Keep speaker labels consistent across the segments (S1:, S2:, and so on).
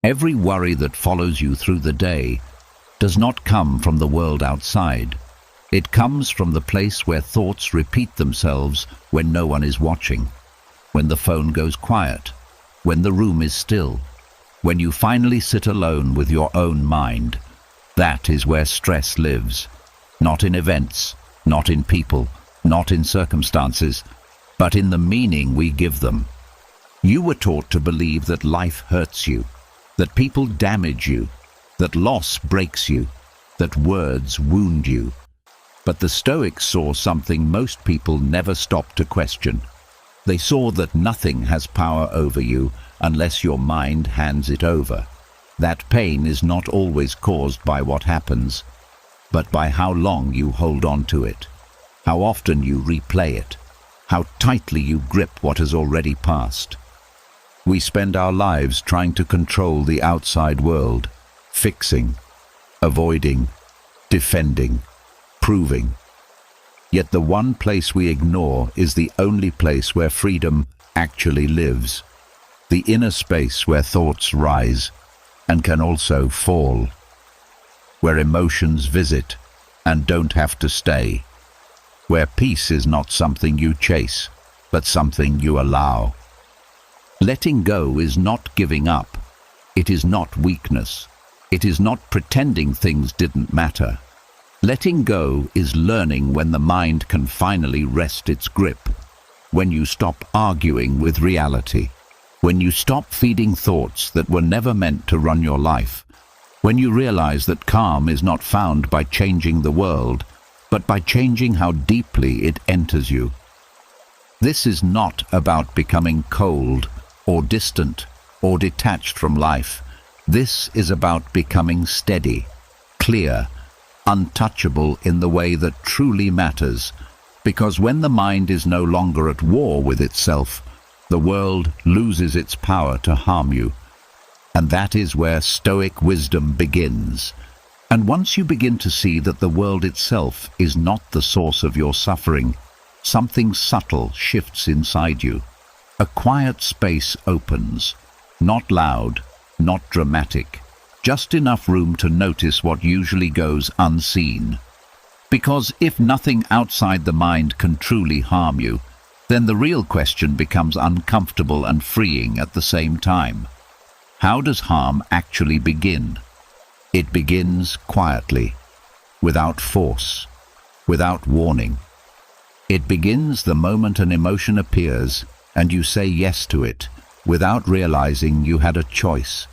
S1: Every worry that follows you through the day does not come from the world outside. It comes from the place where thoughts repeat themselves when no one is watching, when the phone goes quiet, when the room is still, when you finally sit alone with your own mind. That is where stress lives. Not in events, not in people, not in circumstances, but in the meaning we give them. You were taught to believe that life hurts you, that people damage you, that loss breaks you, that words wound you. But the Stoics saw something most people never stop to question. They saw that nothing has power over you unless your mind hands it over. That pain is not always caused by what happens, but by how long you hold on to it, how often you replay it, how tightly you grip what has already passed. We spend our lives trying to control the outside world, fixing, avoiding, defending, proving. Yet the one place we ignore is the only place where freedom actually lives, the inner space where thoughts rise and can also fall, where emotions visit and don't have to stay, where peace is not something you chase, but something you allow. Letting go is not giving up. It is not weakness. It is not pretending things didn't matter. Letting go is learning when the mind can finally rest its grip, when you stop arguing with reality, when you stop feeding thoughts that were never meant to run your life, when you realize that calm is not found by changing the world, but by changing how deeply it enters you. This is not about becoming cold or distant or detached from life. This is about becoming steady, clear, untouchable in the way that truly matters, because when the mind is no longer at war with itself, the world loses its power to harm you. And that is where Stoic wisdom begins. And once you begin to see that the world itself is not the source of your suffering, something subtle shifts inside you. A quiet space opens, not loud, not dramatic, just enough room to notice what usually goes unseen. Because if nothing outside the mind can truly harm you, then the real question becomes uncomfortable and freeing at the same time. How does harm actually begin? It begins quietly, without force, without warning. It begins the moment an emotion appears and you say yes to it, without realizing you had a choice.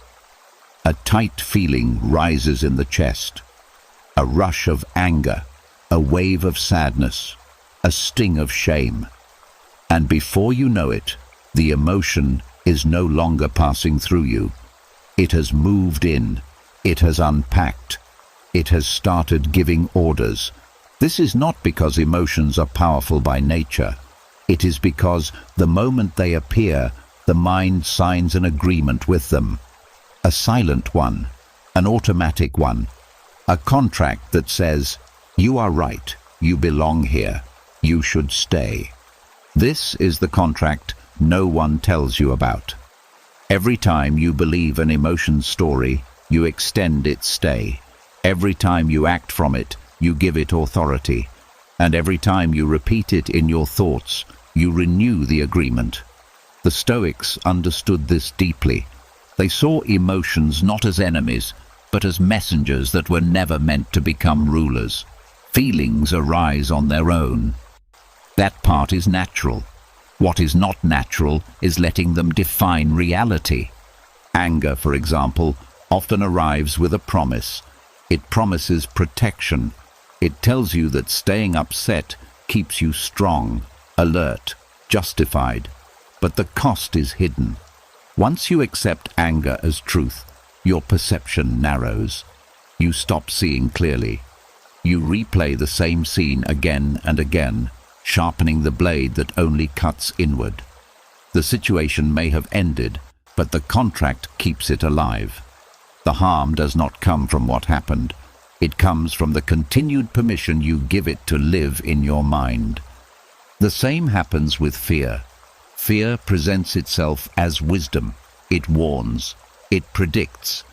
S1: A tight feeling rises in the chest, a rush of anger, a wave of sadness, a sting of shame. And before you know it, the emotion is no longer passing through you. It has moved in, it has unpacked, it has started giving orders. This is not because emotions are powerful by nature. It is because the moment they appear, the mind signs an agreement with them. A silent one, an automatic one, a contract that says, "You are right, you belong here, you should stay." This is the contract no one tells you about. Every time you believe an emotion's story, you extend its stay. Every time you act from it, you give it authority. And every time you repeat it in your thoughts, you renew the agreement. The Stoics understood this deeply. They saw emotions not as enemies, but as messengers that were never meant to become rulers. Feelings arise on their own. That part is natural. What is not natural is letting them define reality. Anger, for example, often arrives with a promise. It promises protection. It tells you that staying upset keeps you strong, alert, justified. But the cost is hidden. Once you accept anger as truth, your perception narrows. You stop seeing clearly. You replay the same scene again and again, sharpening the blade that only cuts inward. The situation may have ended, but the contract keeps it alive. The harm does not come from what happened. It comes from the continued permission you give it to live in your mind. The same happens with fear. Fear presents itself as wisdom. It warns. It predicts.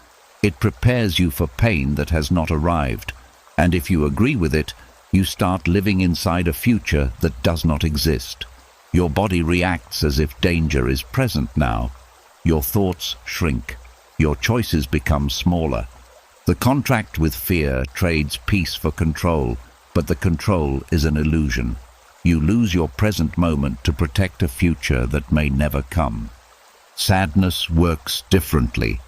S1: It prepares you for pain that has not arrived. And if you agree with it, you start living inside a future that does not exist. Your body reacts as if danger is present now. Your thoughts shrink. Your choices become smaller. The contract with fear trades peace for control, but the control is an illusion. You lose your present moment to protect a future that may never come. Sadness works differently.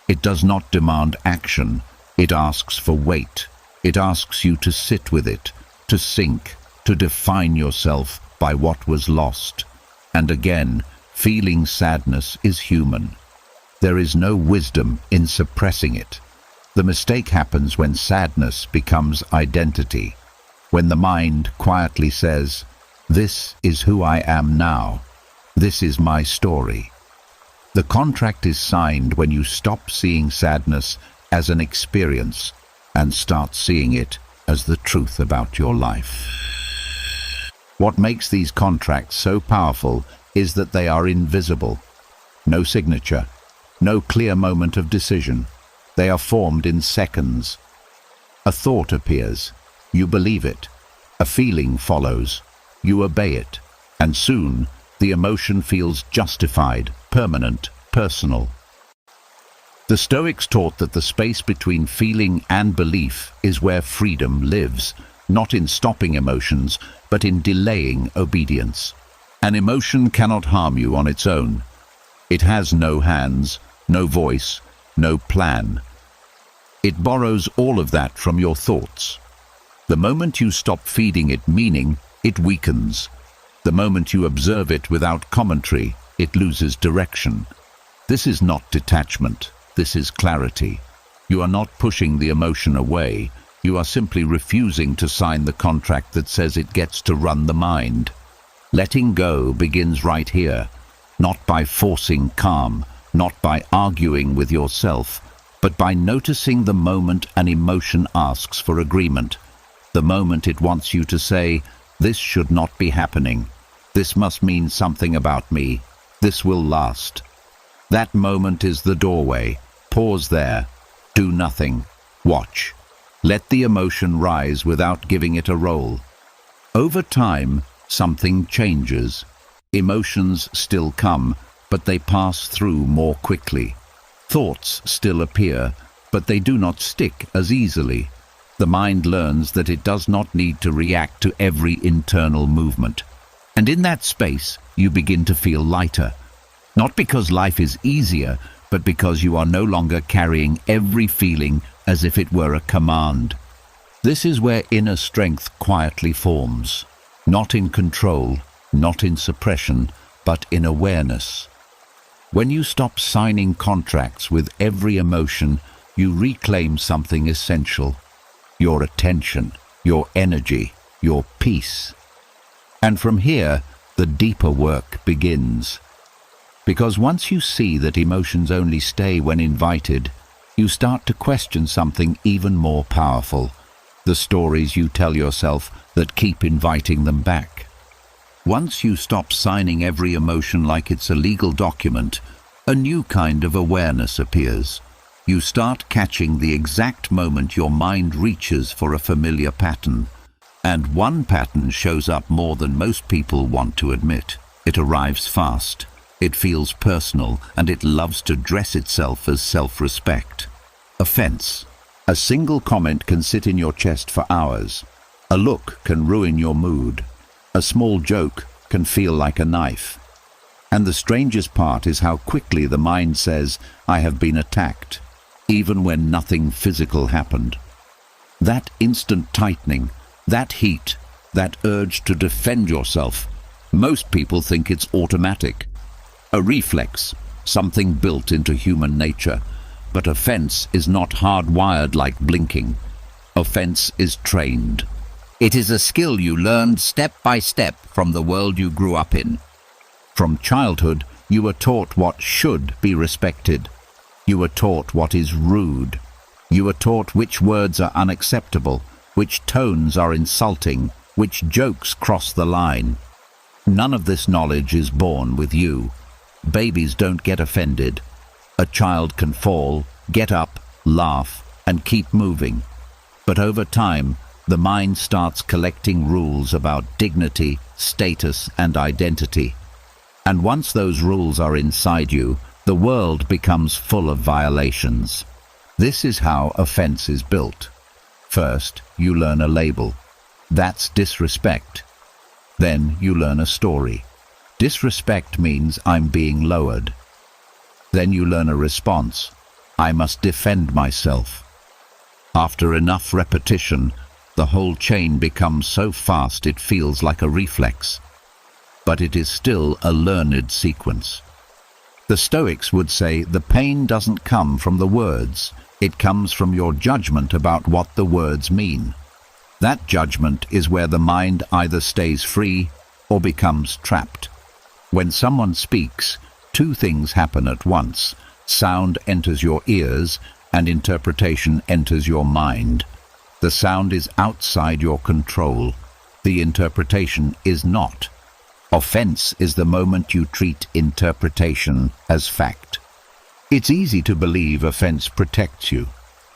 S1: It does not demand action. It asks for weight. It asks you to sit with it, to sink, to define yourself by what was lost. And again, feeling sadness is human. There is no wisdom in suppressing it. The mistake happens when sadness becomes identity, when the mind quietly says, "This is who I am now. This is my story." The contract is signed when you stop seeing sadness as an experience and start seeing it as the truth about your life. What makes these contracts so powerful is that they are invisible. No signature, no clear moment of decision. They are formed in seconds. A thought appears. You believe it. A feeling follows. You obey it. And soon, the emotion feels justified, permanent, personal. The Stoics taught that the space between feeling and belief is where freedom lives, not in stopping emotions, but in delaying obedience. An emotion cannot harm you on its own. It has no hands, no voice, no plan. It borrows all of that from your thoughts. The moment you stop feeding it meaning, it weakens. The moment you observe it without commentary, it loses direction. This is not detachment. This is clarity. You are not pushing the emotion away. You are simply refusing to sign the contract that says it gets to run the mind. Letting go begins right here, not by forcing calm, not by arguing with yourself, but by noticing the moment an emotion asks for agreement, the moment it wants you to say, "This should not be happening. This must mean something about me. This will last." That moment is the doorway. Pause there. Do nothing. Watch. Let the emotion rise without giving it a role. Over time, something changes. Emotions still come, but they pass through more quickly. Thoughts still appear, but they do not stick as easily. The mind learns that it does not need to react to every internal movement. And in that space, you begin to feel lighter. Not because life is easier, but because you are no longer carrying every feeling as if it were a command. This is where inner strength quietly forms, not in control, not in suppression, but in awareness. When you stop signing contracts with every emotion, you reclaim something essential: your attention, your energy, your peace. And from here, the deeper work begins. Because once you see that emotions only stay when invited, you start to question something even more powerful: the stories you tell yourself that keep inviting them back. Once you stop signing every emotion like it's a legal document, a new kind of awareness appears. You start catching the exact moment your mind reaches for a familiar pattern. And one pattern shows up more than most people want to admit. It arrives fast. It feels personal, and it loves to dress itself as self-respect. Offense. A single comment can sit in your chest for hours. A look can ruin your mood. A small joke can feel like a knife. And the strangest part is how quickly the mind says, "I have been attacked," even when nothing physical happened. That instant tightening, that heat, that urge to defend yourself, most people think it's automatic. A reflex, something built into human nature. But offense is not hardwired like blinking. Offense is trained. It is a skill you learned step by step from the world you grew up in. From childhood, you were taught what should be respected. You were taught what is rude. You were taught which words are unacceptable, which tones are insulting, which jokes cross the line. None of this knowledge is born with you. Babies don't get offended. A child can fall, get up, laugh, and keep moving. But over time, the mind starts collecting rules about dignity, status, and identity. And once those rules are inside you, the world becomes full of violations. This is how offense is built. First, you learn a label. That's disrespect. Then you learn a story. Disrespect means I'm being lowered. Then you learn a response. I must defend myself. After enough repetition, the whole chain becomes so fast it feels like a reflex. But it is still a learned sequence. The Stoics would say the pain doesn't come from the words, it comes from your judgment about what the words mean. That judgment is where the mind either stays free or becomes trapped. When someone speaks, two things happen at once. Sound enters your ears and interpretation enters your mind. The sound is outside your control. The interpretation is not. Offense is the moment you treat interpretation as fact. It's easy to believe offense protects you.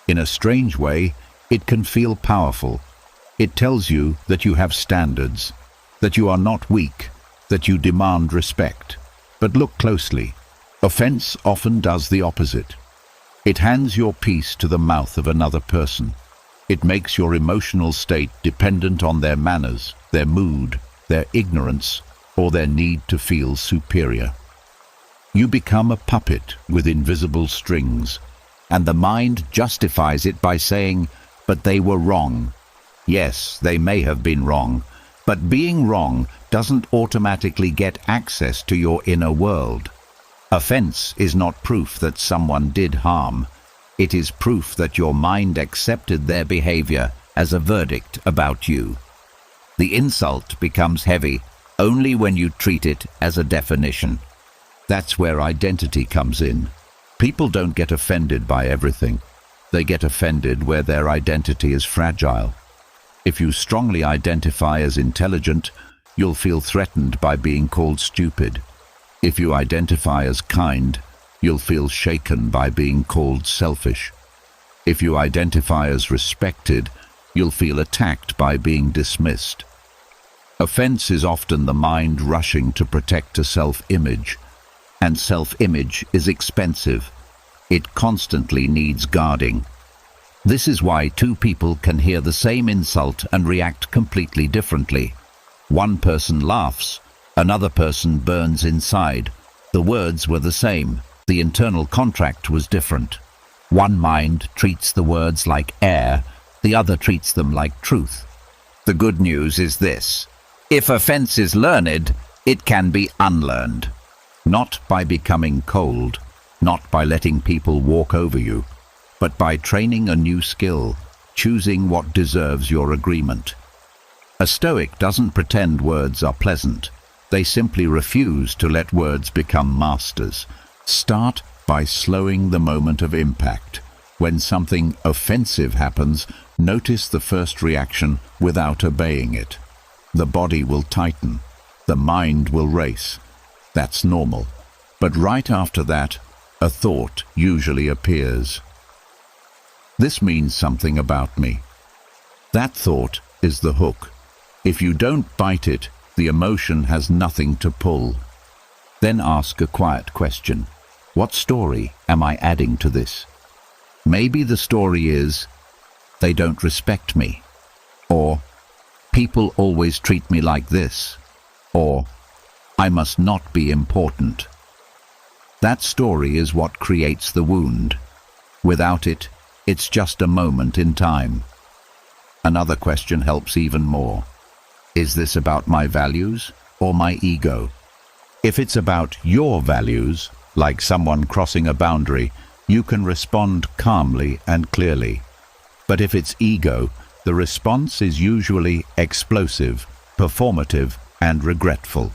S1: In a strange way, it can feel powerful. It tells you that you have standards, that you are not weak, that you demand respect. But look closely. Offense often does the opposite. It hands your peace to the mouth of another person. It makes your emotional state dependent on their manners, their mood, their ignorance, or their need to feel superior. You become a puppet with invisible strings, and the mind justifies it by saying, "But they were wrong." Yes, they may have been wrong, but being wrong doesn't automatically get access to your inner world. Offense is not proof that someone did harm. It is proof that your mind accepted their behavior as a verdict about you. The insult becomes heavy only when you treat it as a definition. That's where identity comes in. People don't get offended by everything. They get offended where their identity is fragile. If you strongly identify as intelligent, you'll feel threatened by being called stupid. If you identify as kind, you'll feel shaken by being called selfish. If you identify as respected, you'll feel attacked by being dismissed. Offense is often the mind rushing to protect a self-image, and self-image is expensive. It constantly needs guarding. This is why two people can hear the same insult and react completely differently. One person laughs, another person burns inside. The words were the same. The internal contract was different. One mind treats the words like air, the other treats them like truth. The good news is this: if offense is learned, it can be unlearned. Not by becoming cold, not by letting people walk over you, but by training a new skill, choosing what deserves your agreement. A Stoic doesn't pretend words are pleasant. They simply refuse to let words become masters. Start by slowing the moment of impact. When something offensive happens, notice the first reaction without obeying it. The body will tighten. The mind will race. That's normal. But right after that, a thought usually appears. This means something about me. That thought is the hook. If you don't bite it, the emotion has nothing to pull. Then ask a quiet question. What story am I adding to this? Maybe the story is, they don't respect me. Or, people always treat me like this. Or, I must not be important. That story is what creates the wound. Without it, it's just a moment in time. Another question helps even more. Is this about my values or my ego? If it's about your values, like someone crossing a boundary, you can respond calmly and clearly. But if it's ego, the response is usually explosive, performative, and regretful.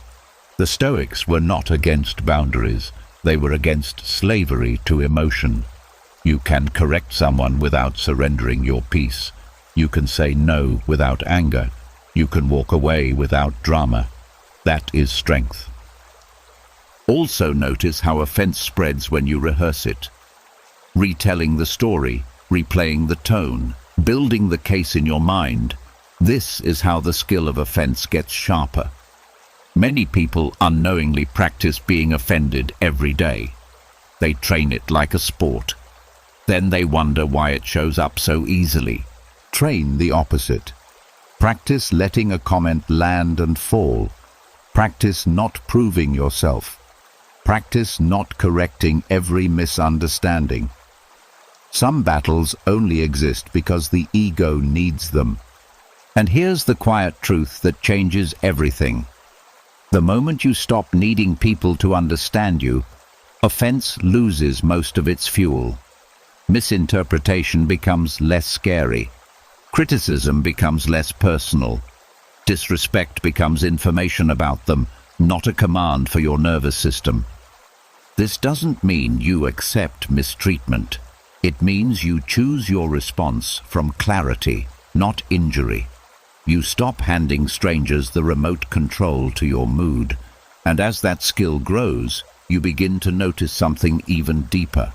S1: The Stoics were not against boundaries. They were against slavery to emotion. You can correct someone without surrendering your peace. You can say no without anger. You can walk away without drama. That is strength. Also notice how offense spreads when you rehearse it. Retelling the story, replaying the tone, building the case in your mind. This is how the skill of offense gets sharper. Many people unknowingly practice being offended every day. They train it like a sport. Then they wonder why it shows up so easily. Train the opposite. Practice letting a comment land and fall. Practice not proving yourself. Practice not correcting every misunderstanding. Some battles only exist because the ego needs them. And here's the quiet truth that changes everything. The moment you stop needing people to understand you, offense loses most of its fuel. Misinterpretation becomes less scary. Criticism becomes less personal. Disrespect becomes information about them, not a command for your nervous system. This doesn't mean you accept mistreatment. It means you choose your response from clarity, not injury. You stop handing strangers the remote control to your mood, and as that skill grows, you begin to notice something even deeper.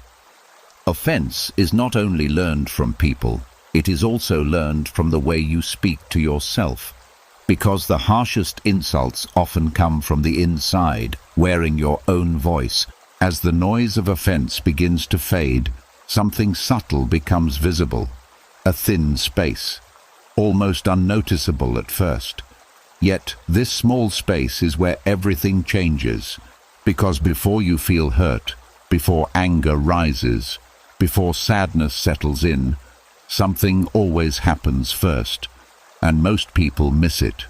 S1: Offense is not only learned from people, it is also learned from the way you speak to yourself. Because the harshest insults often come from the inside, wearing your own voice. As the noise of offense begins to fade, something subtle becomes visible. A thin space, almost unnoticeable at first. Yet this small space is where everything changes, because before you feel hurt, before anger rises, before sadness settles in, something always happens first, and most people miss it.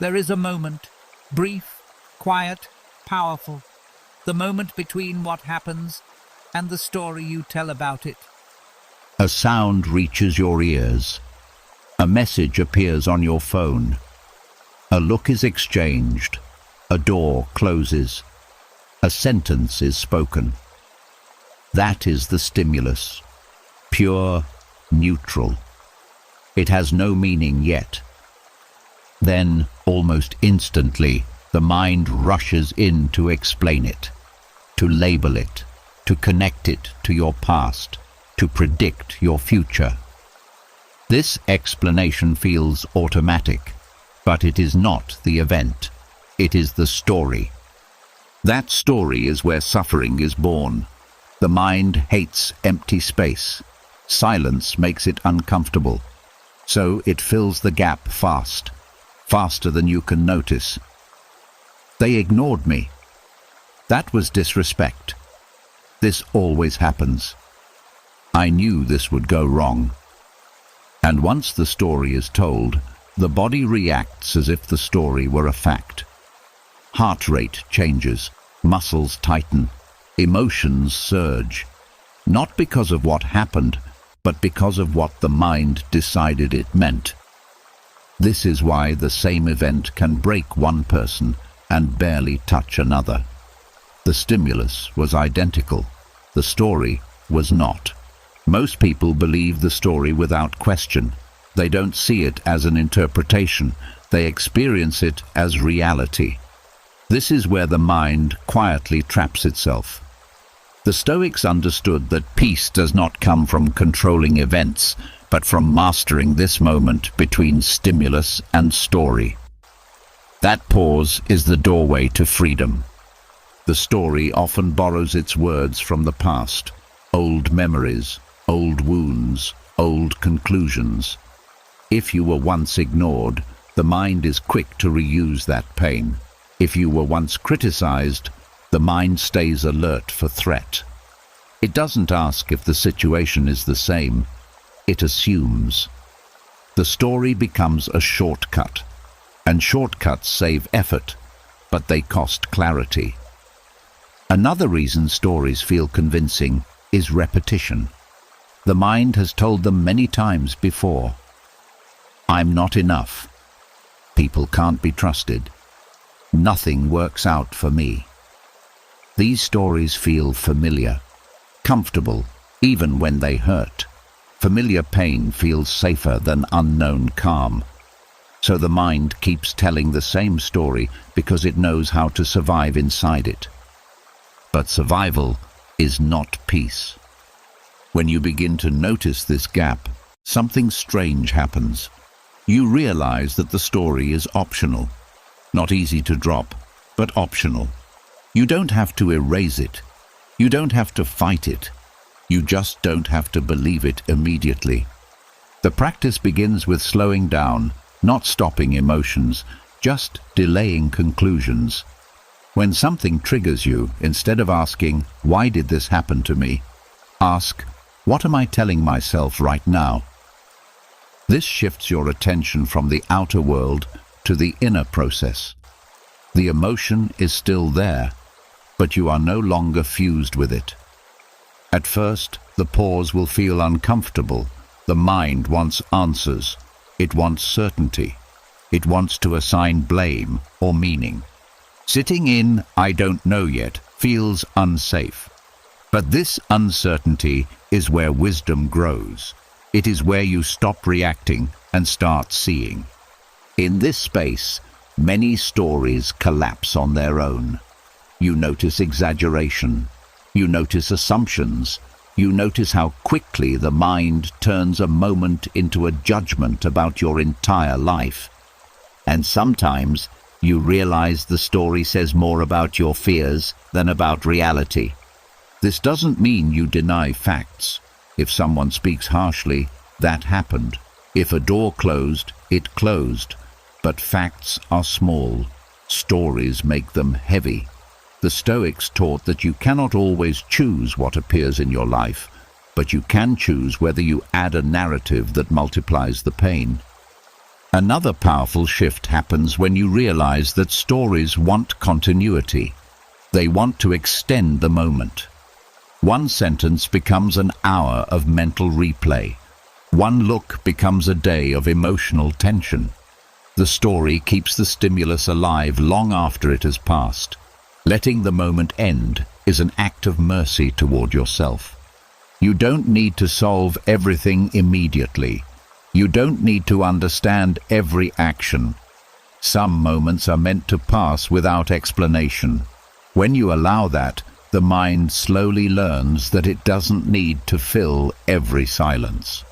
S2: There is a moment, brief, quiet, powerful, the moment between what happens and the story you tell about it.
S1: A sound reaches your ears. A message appears on your phone. A look is exchanged. A door closes. A sentence is spoken. That is the stimulus. Pure, neutral. It has no meaning yet. Then, almost instantly, the mind rushes in to explain it, to label it, to connect it to your past, to predict your future. This explanation feels automatic, but it is not the event. It is the story. That story is where suffering is born. The mind hates empty space. Silence makes it uncomfortable. So it fills the gap fast, faster than you can notice. They ignored me. That was disrespect. This always happens. I knew this would go wrong. And once the story is told, the body reacts as if the story were a fact. Heart rate changes, muscles tighten, emotions surge. Not because of what happened, but because of what the mind decided it meant. This is why the same event can break one person and barely touch another. The stimulus was identical. The story was not. Most people believe the story without question. They don't see it as an interpretation. They experience it as reality. This is where the mind quietly traps itself. The Stoics understood that peace does not come from controlling events, but from mastering this moment between stimulus and story. That pause is the doorway to freedom. The story often borrows its words from the past, old memories, old wounds, old conclusions. If you were once ignored, the mind is quick to reuse that pain. If you were once criticized, the mind stays alert for threat. It doesn't ask if the situation is the same. It assumes. The story becomes a shortcut, and shortcuts save effort, but they cost clarity. Another reason stories feel convincing is repetition. The mind has told them many times before. I'm not enough. People can't be trusted. Nothing works out for me. These stories feel familiar, comfortable, even when they hurt. Familiar pain feels safer than unknown calm. So the mind keeps telling the same story because it knows how to survive inside it. But survival is not peace. When you begin to notice this gap, something strange happens. You realize that the story is optional. Not easy to drop, but optional. You don't have to erase it. You don't have to fight it. You just don't have to believe it immediately. The practice begins with slowing down, not stopping emotions, just delaying conclusions. When something triggers you, instead of asking, "Why did this happen to me?" ask, "What am I telling myself right now?" This shifts your attention from the outer world to the inner process. The emotion is still there, but you are no longer fused with it. At first, the pause will feel uncomfortable. The mind wants answers. It wants certainty. It wants to assign blame or meaning. Sitting in "I don't know yet" feels unsafe. But this uncertainty is where wisdom grows. It is where you stop reacting and start seeing. In this space, many stories collapse on their own. You notice exaggeration. You notice assumptions. You notice how quickly the mind turns a moment into a judgment about your entire life. And sometimes you realize the story says more about your fears than about reality. This doesn't mean you deny facts. If someone speaks harshly, that happened. If a door closed, it closed. But facts are small. Stories make them heavy. The Stoics taught that you cannot always choose what appears in your life, but you can choose whether you add a narrative that multiplies the pain. Another powerful shift happens when you realize that stories want continuity. They want to extend the moment. One sentence becomes an hour of mental replay. One look becomes a day of emotional tension. The story keeps the stimulus alive long after it has passed. Letting the moment end is an act of mercy toward yourself. You don't need to solve everything immediately. You don't need to understand every action. Some moments are meant to pass without explanation. When you allow that, the mind slowly learns that it doesn't need to fill every silence.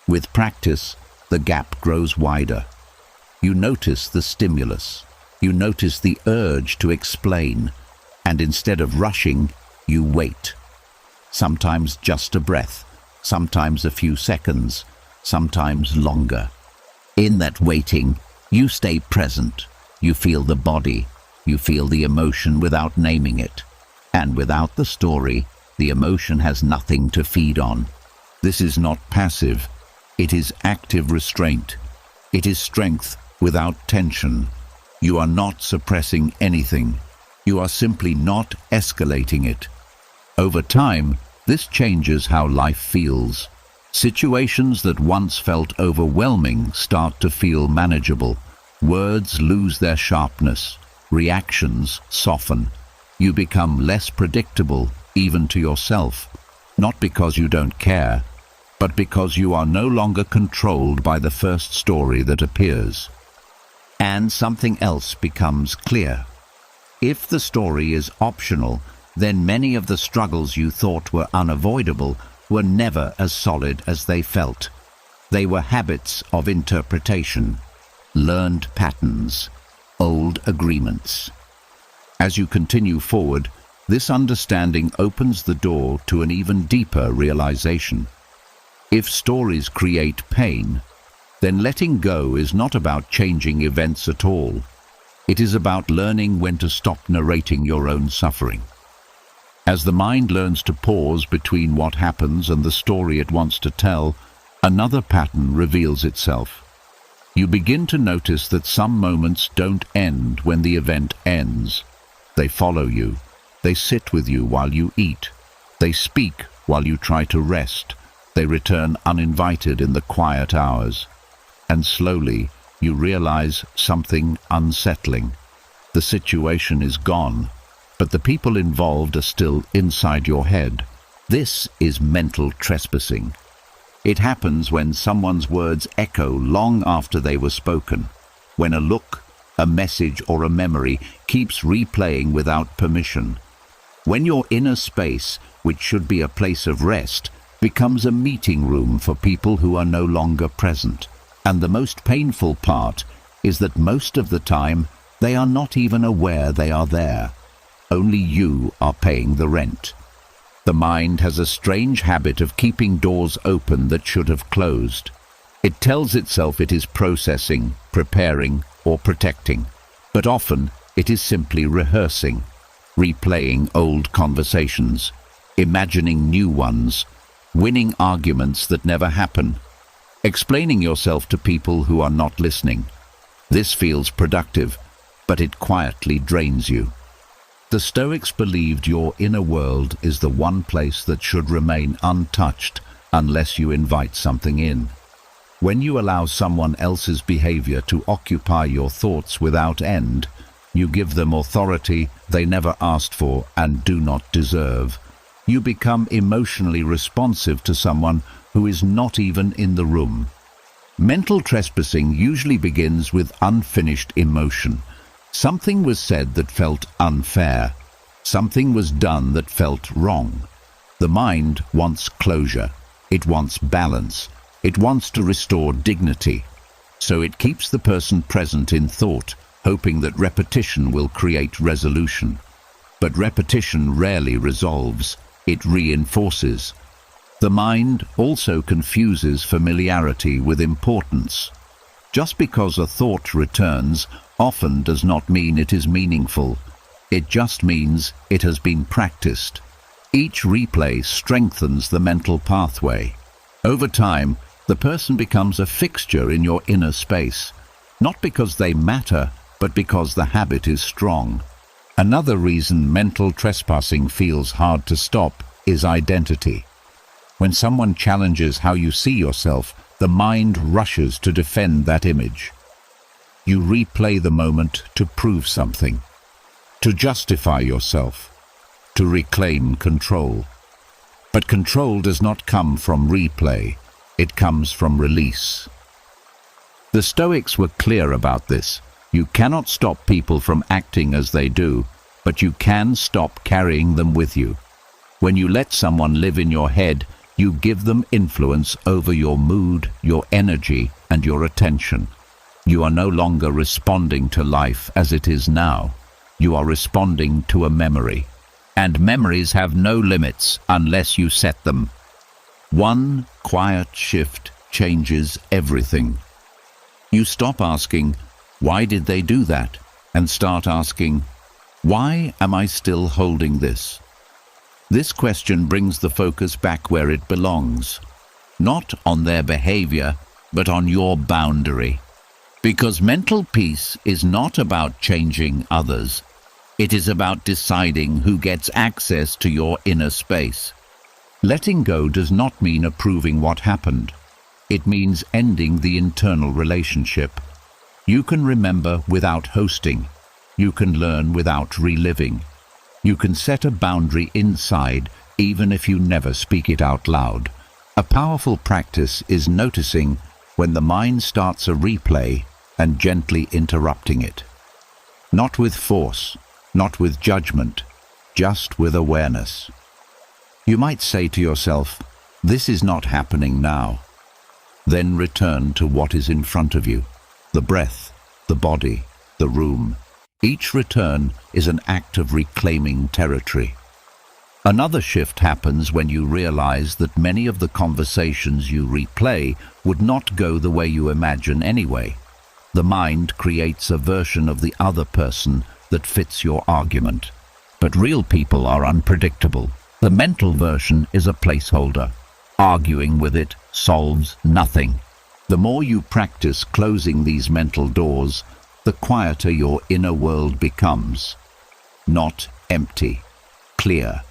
S1: With practice, the gap grows wider. You notice the stimulus. You notice the urge to explain. And instead of rushing, you wait. Sometimes just a breath, sometimes a few seconds, sometimes longer. In that waiting, you stay present. You feel the body. You feel the emotion without naming it. And without the story, the emotion has nothing to feed on. This is not passive. It is active restraint. It is strength without tension. You are not suppressing anything. You are simply not escalating it. Over time, this changes how life feels. Situations that once felt overwhelming start to feel manageable. Words lose their sharpness. Reactions soften. You become less predictable, even to yourself. Not because you don't care, but because you are no longer controlled by the first story that appears. And something else becomes clear. If the story is optional, then many of the struggles you thought were unavoidable were never as solid as they felt. They were habits of interpretation, learned patterns, old agreements. As you continue forward, this understanding opens the door to an even deeper realization. If stories create pain, then letting go is not about changing events at all. It is about learning when to stop narrating your own suffering. As the mind learns to pause between what happens and the story it wants to tell, another pattern reveals itself. You begin to notice that some moments don't end when the event ends. They follow you. They sit with you while you eat. They speak while you try to rest. They return uninvited in the quiet hours. And slowly, you realize something unsettling. The situation is gone, but the people involved are still inside your head. This is mental trespassing. It happens when someone's words echo long after they were spoken, when a look, a message, or a memory keeps replaying without permission. When your inner space, which should be a place of rest, becomes a meeting room for people who are no longer present. And the most painful part is that most of the time they are not even aware they are there. Only you are paying the rent. The mind has a strange habit of keeping doors open that should have closed. It tells itself it is processing, preparing, or protecting, but often it is simply rehearsing, replaying old conversations, imagining new ones, winning arguments that never happen, explaining yourself to people who are not listening. This feels productive, but it quietly drains you. The Stoics believed your inner world is the one place that should remain untouched unless you invite something in. When you allow someone else's behavior to occupy your thoughts without end, you give them authority they never asked for and do not deserve. You become emotionally responsive to someone who is not even in the room. Mental trespassing usually begins with unfinished emotion. Something was said that felt unfair. Something was done that felt wrong. The mind wants closure. It wants balance. It wants to restore dignity. So it keeps the person present in thought, hoping that repetition will create resolution. But repetition rarely resolves. It reinforces. The mind also confuses familiarity with importance. Just because a thought returns often does not mean it is meaningful. It just means it has been practiced. Each replay strengthens the mental pathway. Over time, the person becomes a fixture in your inner space, not because they matter, but because the habit is strong. Another reason mental trespassing feels hard to stop is identity. When someone challenges how you see yourself, the mind rushes to defend that image. You replay the moment to prove something, to justify yourself, to reclaim control. But control does not come from replay, it comes from release. The Stoics were clear about this. You cannot stop people from acting as they do, but you can stop carrying them with you. When you let someone live in your head, you give them influence over your mood, your energy, and your attention. You are no longer responding to life as it is now. You are responding to a memory. And memories have no limits unless you set them. One quiet shift changes everything. You stop asking, "Why did they do that?" and start asking, "Why am I still holding this?" This question brings the focus back where it belongs, not on their behavior, but on your boundary. Because mental peace is not about changing others. It is about deciding who gets access to your inner space. Letting go does not mean approving what happened. It means ending the internal relationship. You can remember without hosting. You can learn without reliving. You can set a boundary inside even if you never speak it out loud. A powerful practice is noticing when the mind starts a replay and gently interrupting it. Not with force, not with judgment, just with awareness. You might say to yourself, "This is not happening now." Then return to what is in front of you, the breath, the body, the room. Each return is an act of reclaiming territory. Another shift happens when you realize that many of the conversations you replay would not go the way you imagine anyway. The mind creates a version of the other person that fits your argument. But real people are unpredictable. The mental version is a placeholder. Arguing with it solves nothing. The more you practice closing these mental doors, the quieter your inner world becomes. Not empty, clear.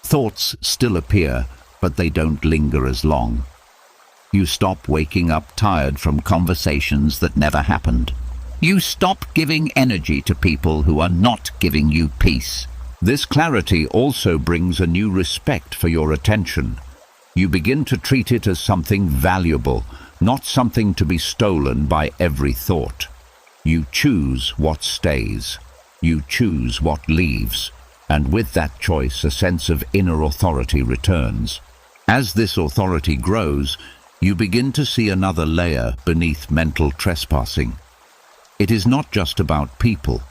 S1: Thoughts still appear, but they don't linger as long. You stop waking up tired from conversations that never happened. You stop giving energy to people who are not giving you peace. This clarity also brings a new respect for your attention. You begin to treat it as something valuable, not something to be stolen by every thought. You choose what stays. You choose what leaves. and with that choice a sense of inner authority returns. As this authority grows, you begin to see another layer beneath mental trespassing. It is not just about people.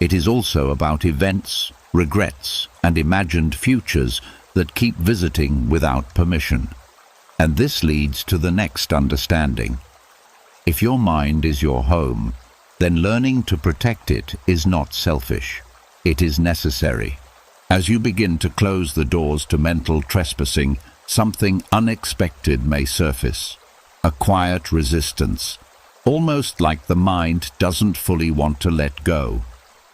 S1: It is also about events, regrets, and imagined futures that keep visiting without permission. And this leads to the next understanding. If your mind is your home, then learning to protect it is not selfish. It is necessary. As you begin to close the doors to mental trespassing, something unexpected may surface. A quiet resistance, almost like the mind doesn't fully want to let go.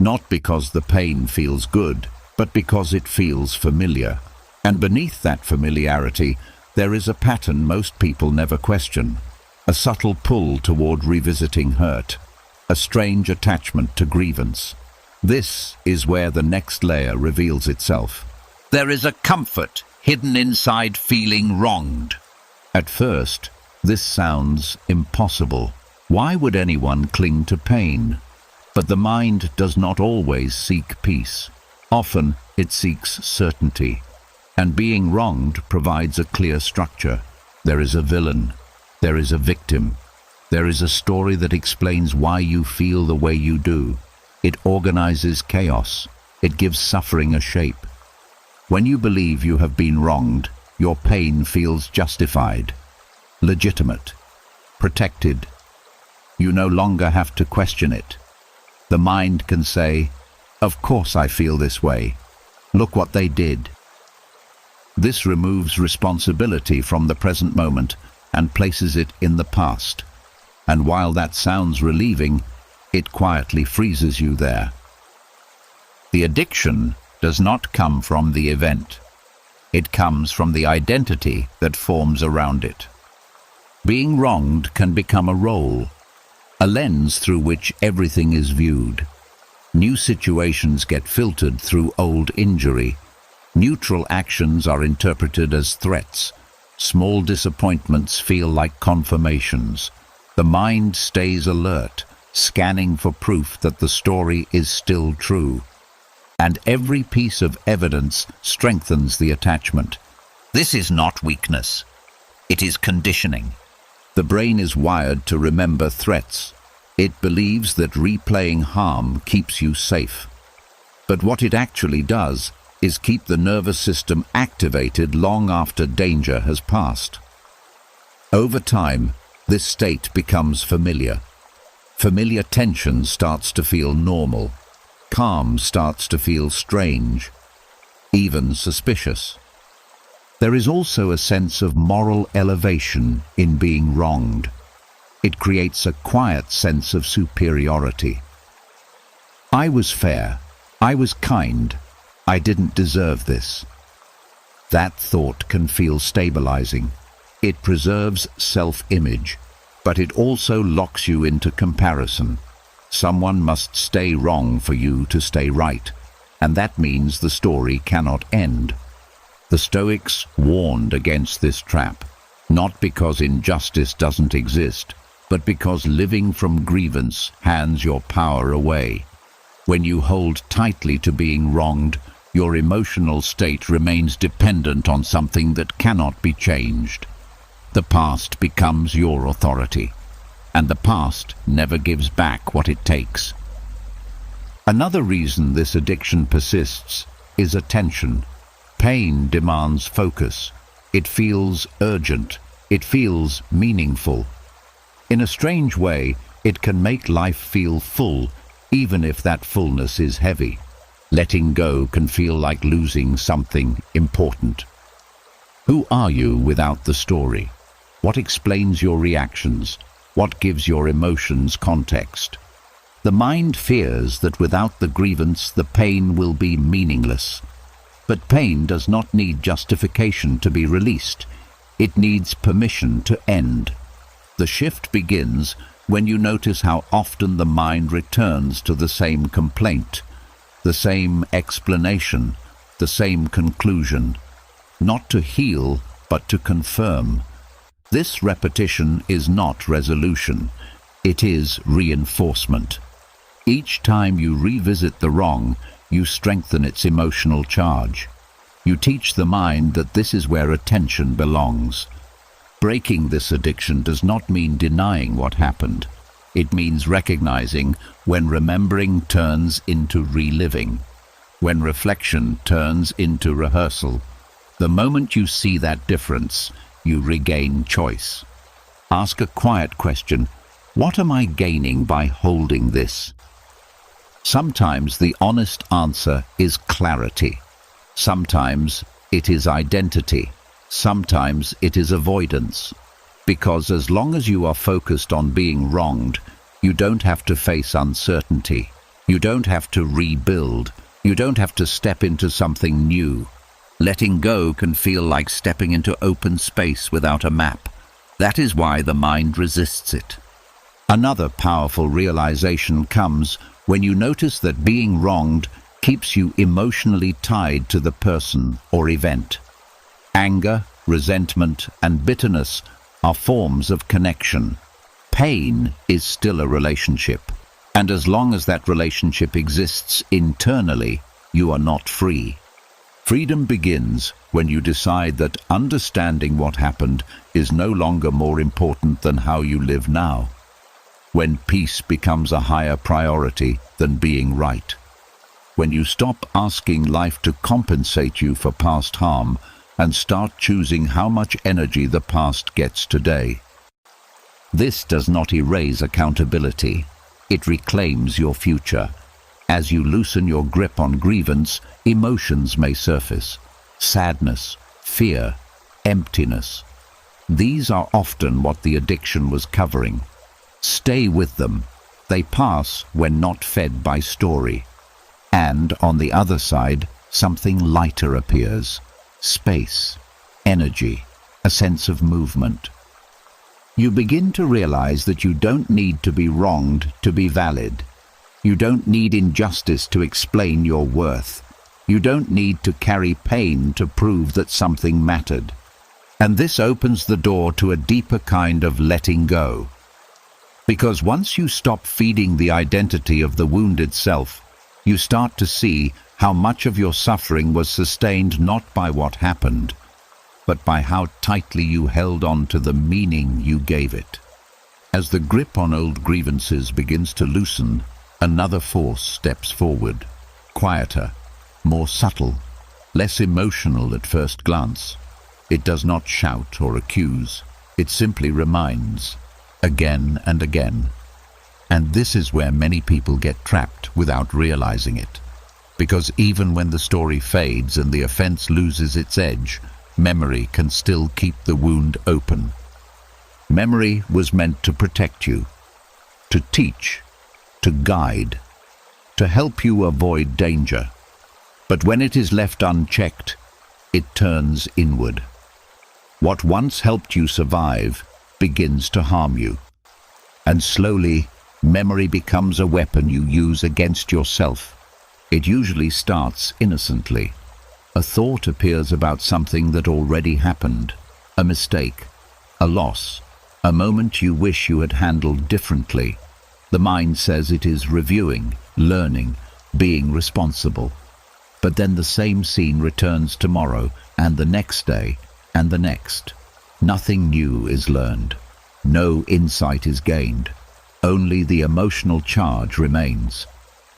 S1: Not because the pain feels good, but because it feels familiar. And beneath that familiarity, there is a pattern most people never question. A subtle pull toward revisiting hurt. A strange attachment to grievance. This is where the next layer reveals itself. There is a comfort hidden inside feeling wronged. At first, this sounds impossible. Why would anyone cling to pain? But the mind does not always seek peace. Often it seeks certainty. And being wronged provides a clear structure. There is a villain. There is a victim. There is a story that explains why you feel the way you do. It organizes chaos. It gives suffering a shape. When you believe you have been wronged, your pain feels justified, legitimate, protected. You no longer have to question it. The mind can say, "Of course I feel this way. Look what they did." This removes responsibility from the present moment and places it in the past. And while that sounds relieving, it quietly freezes you there. The addiction does not come from the event. It comes from the identity that forms around it. Being wronged can become a role, a lens through which everything is viewed. New situations get filtered through old injury. Neutral actions are interpreted as threats. Small disappointments feel like confirmations. The mind stays alert, scanning for proof that the story is still true. And every piece of evidence strengthens the attachment. This is not weakness. It is conditioning. The brain is wired to remember threats. It believes that replaying harm keeps you safe. But what it actually does is keep the nervous system activated long after danger has passed. Over time, this state becomes familiar. Familiar tension starts to feel normal. Calm starts to feel strange, even suspicious. There is also a sense of moral elevation in being wronged. It creates a quiet sense of superiority. I was fair. I was kind. I didn't deserve this. That thought can feel stabilizing. It preserves self-image, but it also locks you into comparison. Someone must stay wrong for you to stay right, and that means the story cannot end. The Stoics warned against this trap, not because injustice doesn't exist, but because living from grievance hands your power away. When you hold tightly to being wronged, your emotional state remains dependent on something that cannot be changed. The past becomes your authority, and the past never gives back what it takes. Another reason this addiction persists is attention. Pain demands focus. It feels urgent. It feels meaningful. In a strange way, it can make life feel full, even if that fullness is heavy. Letting go can feel like losing something important. Who are you without the story? What explains your reactions? What gives your emotions context? The mind fears that without the grievance, the pain will be meaningless. But pain does not need justification to be released. It needs permission to end. The shift begins when you notice how often the mind returns to the same complaint, the same explanation, the same conclusion, not to heal, but to confirm. This repetition is not resolution, it is reinforcement. Each time you revisit the wrong, you strengthen its emotional charge. You teach the mind that this is where attention belongs. Breaking this addiction does not mean denying what happened. It means recognizing when remembering turns into reliving, when reflection turns into rehearsal. The moment you see that difference, you regain choice. Ask a quiet question: what am I gaining by holding this? Sometimes the honest answer is clarity. Sometimes it is identity. Sometimes it is avoidance. Because as long as you are focused on being wronged, you don't have to face uncertainty. You don't have to rebuild. You don't have to step into something new. Letting go can feel like stepping into open space without a map. That is why the mind resists it. Another powerful realization comes when you notice that being wronged keeps you emotionally tied to the person or event. Anger, resentment, and bitterness are forms of connection. Pain is still a relationship, and as long as that relationship exists internally, you are not free. Freedom begins when you decide that understanding what happened is no longer more important than how you live now. When peace becomes a higher priority than being right. When you stop asking life to compensate you for past harm and start choosing how much energy the past gets today. This does not erase accountability. It reclaims your future. As you loosen your grip on grievance, emotions may surface. Sadness, fear, emptiness. These are often what the addiction was covering. Stay with them. They pass when not fed by story. And on the other side, something lighter appears. Space, energy, a sense of movement. You begin to realize that you don't need to be wronged to be valid. You don't need injustice to explain your worth. You don't need to carry pain to prove that something mattered. And this opens the door to a deeper kind of letting go. Because once you stop feeding the identity of the wounded self, you start to see how much of your suffering was sustained not by what happened, but by how tightly you held on to the meaning you gave it. As the grip on old grievances begins to loosen, another force steps forward, quieter, more subtle, less emotional at first glance. It does not shout or accuse. It simply reminds, again and again. And this is where many people get trapped without realizing it. Because even when the story fades and the offense loses its edge, memory can still keep the wound open. Memory was meant to protect you, to teach, to guide, to help you avoid danger. But when it is left unchecked, it turns inward. What once helped you survive begins to harm you. And slowly, memory becomes a weapon you use against yourself. It usually starts innocently. A thought appears about something that already happened, a mistake, a loss, a moment you wish you had handled differently. The mind says it is reviewing, learning, being responsible. But then the same scene returns tomorrow, and the next day, and the next. Nothing new is learned. No insight is gained. Only the emotional charge remains.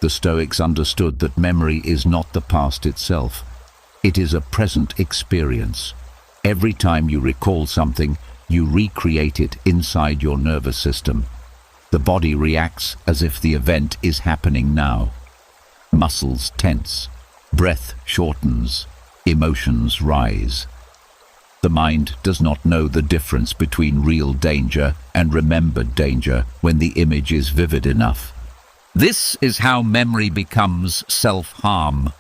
S1: The Stoics understood that memory is not the past itself. It is a present experience. Every time you recall something, you recreate it inside your nervous system. The body reacts as if the event is happening now. Muscles tense. Breath shortens. Emotions rise. The mind does not know the difference between real danger and remembered danger when the image is vivid enough. This is how memory becomes self-harm.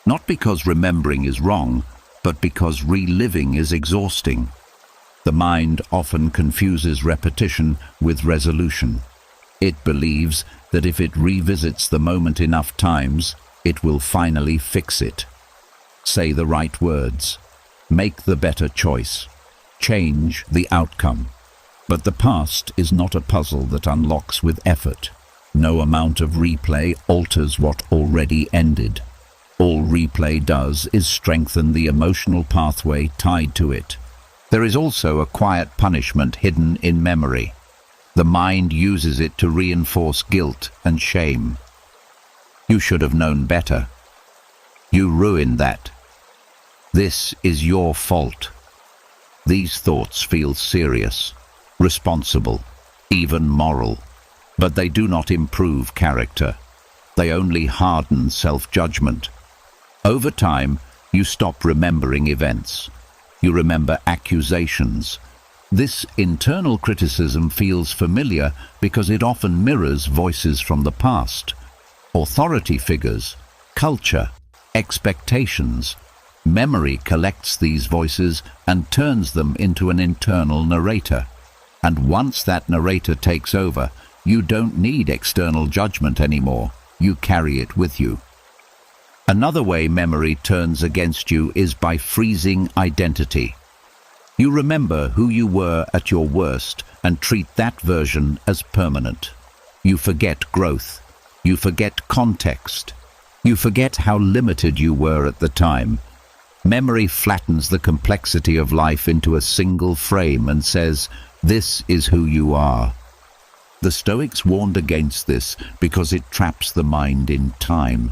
S1: Not because remembering is wrong, but because reliving is exhausting. The mind often confuses repetition with resolution. It believes that if it revisits the moment enough times, it will finally fix it. Say the right words. Make the better choice. Change the outcome. But the past is not a puzzle that unlocks with effort. No amount of replay alters what already ended. All replay does is strengthen the emotional pathway tied to it. There is also a quiet punishment hidden in memory. The mind uses it to reinforce guilt and shame. You should have known better. You ruined that. This is your fault. These thoughts feel serious, responsible, even moral, but they do not improve character. They only harden self-judgment. Over time, you stop remembering events. You remember accusations. This internal criticism feels familiar because it often mirrors voices from the past. Authority figures, culture, expectations. Memory collects these voices and turns them into an internal narrator. And once that narrator takes over, you don't need external judgment anymore. You carry it with you. Another way memory turns against you is by freezing identity. You remember who you were at your worst and treat that version as permanent. You forget growth. You forget context. You forget how limited you were at the time. Memory flattens the complexity of life into a single frame and says, "This is who you are." The Stoics warned against this because it traps the mind in time.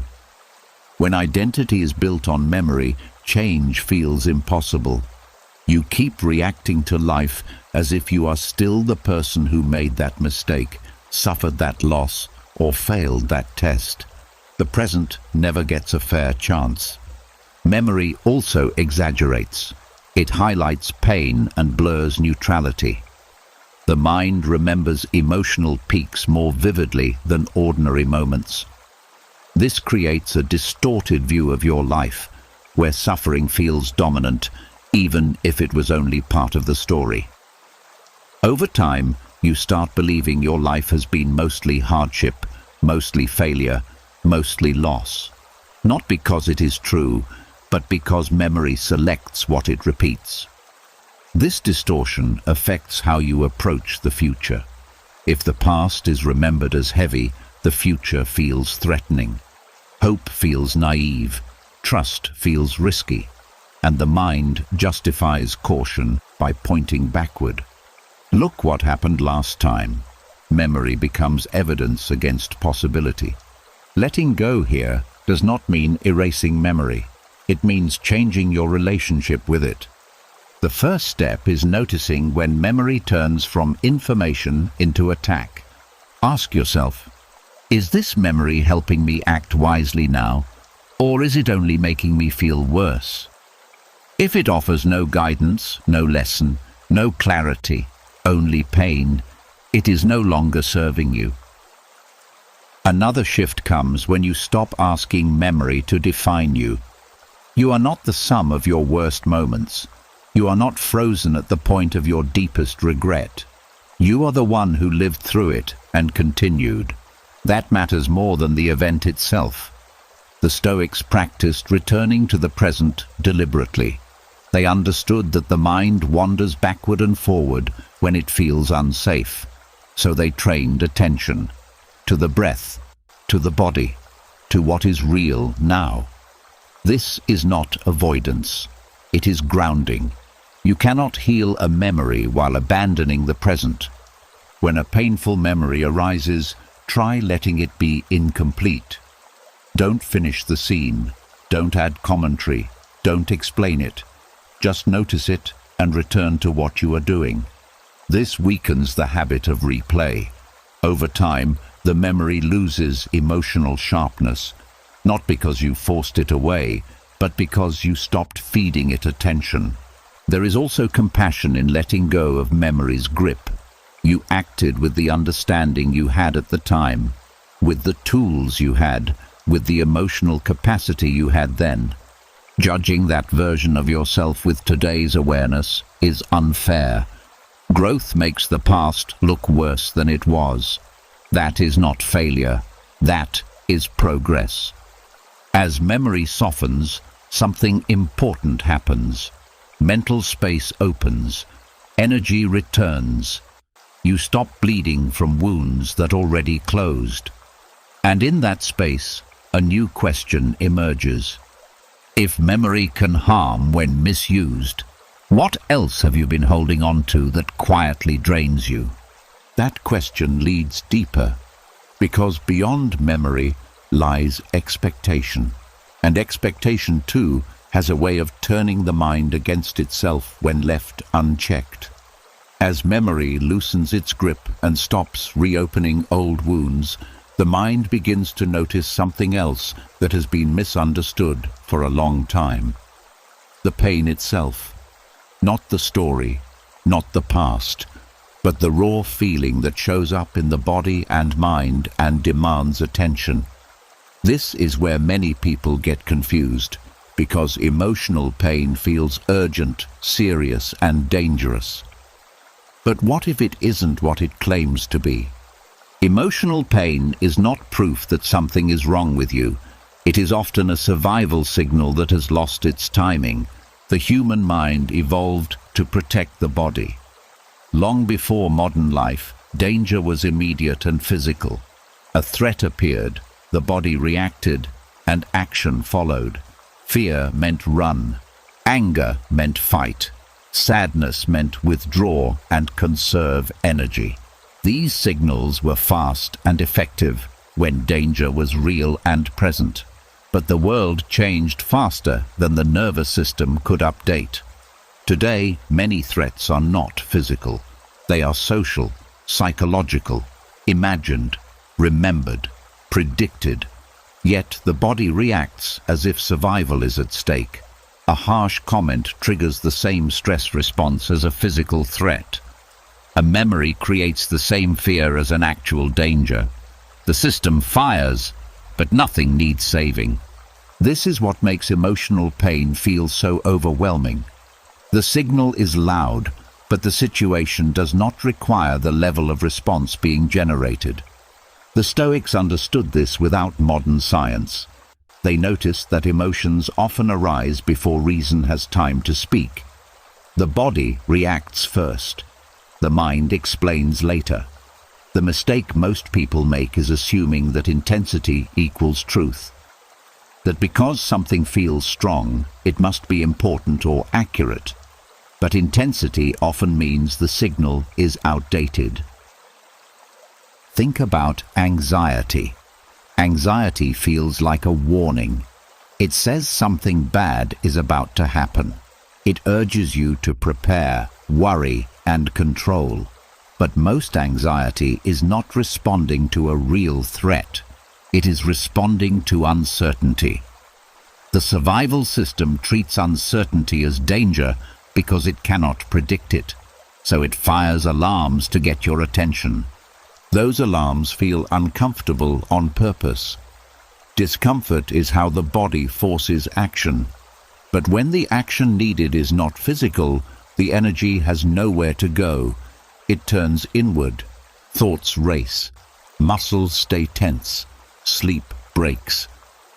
S1: When identity is built on memory, change feels impossible. You keep reacting to life as if you are still the person who made that mistake, suffered that loss, or failed that test. The present never gets a fair chance. Memory also exaggerates. It highlights pain and blurs neutrality. The mind remembers emotional peaks more vividly than ordinary moments. This creates a distorted view of your life, where suffering feels dominant, even if it was only part of the story. Over time, you start believing your life has been mostly hardship, mostly failure, mostly loss. Not because it is true, but because memory selects what it repeats. This distortion affects how you approach the future. If the past is remembered as heavy, the future feels threatening. Hope feels naive, trust feels risky, and the mind justifies caution by pointing backward. Look what happened last time. Memory becomes evidence against possibility. Letting go here does not mean erasing memory. It means changing your relationship with it. The first step is noticing when memory turns from information into attack. Ask yourself, is this memory helping me act wisely now, or is it only making me feel worse? If it offers no guidance, no lesson, no clarity, only pain, it is no longer serving you. Another shift comes when you stop asking memory to define you. You are not the sum of your worst moments. You are not frozen at the point of your deepest regret. You are the one who lived through it and continued. That matters more than the event itself. The Stoics practiced returning to the present deliberately. They understood that the mind wanders backward and forward when it feels unsafe. So they trained attention to the breath, to the body, to what is real now. This is not avoidance. It is grounding. You cannot heal a memory while abandoning the present. When a painful memory arises, try letting it be incomplete. Don't finish the scene. Don't add commentary. Don't explain it. Just notice it and return to what you are doing. This weakens the habit of replay. Over time, the memory loses emotional sharpness, not because you forced it away, but because you stopped feeding it attention. There is also compassion in letting go of memory's grip. You acted with the understanding you had at the time, with the tools you had, with the emotional capacity you had then. Judging that version of yourself with today's awareness is unfair. Growth makes the past look worse than it was. That is not failure. That is progress. As memory softens, something important happens. Mental space opens. Energy returns. You stop bleeding from wounds that already closed. And in that space, a new question emerges. If memory can harm when misused, what else have you been holding on to that quietly drains you? That question leads deeper, because beyond memory lies expectation. And expectation, too, has a way of turning the mind against itself when left unchecked. As memory loosens its grip and stops reopening old wounds, the mind begins to notice something else that has been misunderstood for a long time. The pain itself. Not the story, not the past, but the raw feeling that shows up in the body and mind and demands attention. This is where many people get confused, because emotional pain feels urgent, serious, and dangerous. But what if it isn't what it claims to be? Emotional pain is not proof that something is wrong with you. It is often a survival signal that has lost its timing. The human mind evolved to protect the body. Long before modern life, danger was immediate and physical. A threat appeared, the body reacted, and action followed. Fear meant run. Anger meant fight. Sadness meant withdraw and conserve energy. These signals were fast and effective when danger was real and present. But the world changed faster than the nervous system could update. Today, many threats are not physical. They are social, psychological, imagined, remembered, predicted. Yet the body reacts as if survival is at stake. A harsh comment triggers the same stress response as a physical threat. A memory creates the same fear as an actual danger. The system fires, but nothing needs saving. This is what makes emotional pain feel so overwhelming. The signal is loud, but the situation does not require the level of response being generated. The Stoics understood this without modern science. They noticed that emotions often arise before reason has time to speak. The body reacts first. The mind explains later. The mistake most people make is assuming that intensity equals truth. That because something feels strong, it must be important or accurate. But intensity often means the signal is outdated. Think about anxiety. Anxiety feels like a warning. It says something bad is about to happen. It urges you to prepare, worry, and control. But most anxiety is not responding to a real threat. It is responding to uncertainty. The survival system treats uncertainty as danger because it cannot predict it, so it fires alarms to get your attention. Those alarms feel uncomfortable on purpose. Discomfort is how the body forces action. But when the action needed is not physical, the energy has nowhere to go. It turns inward. Thoughts race. Muscles stay tense. Sleep breaks.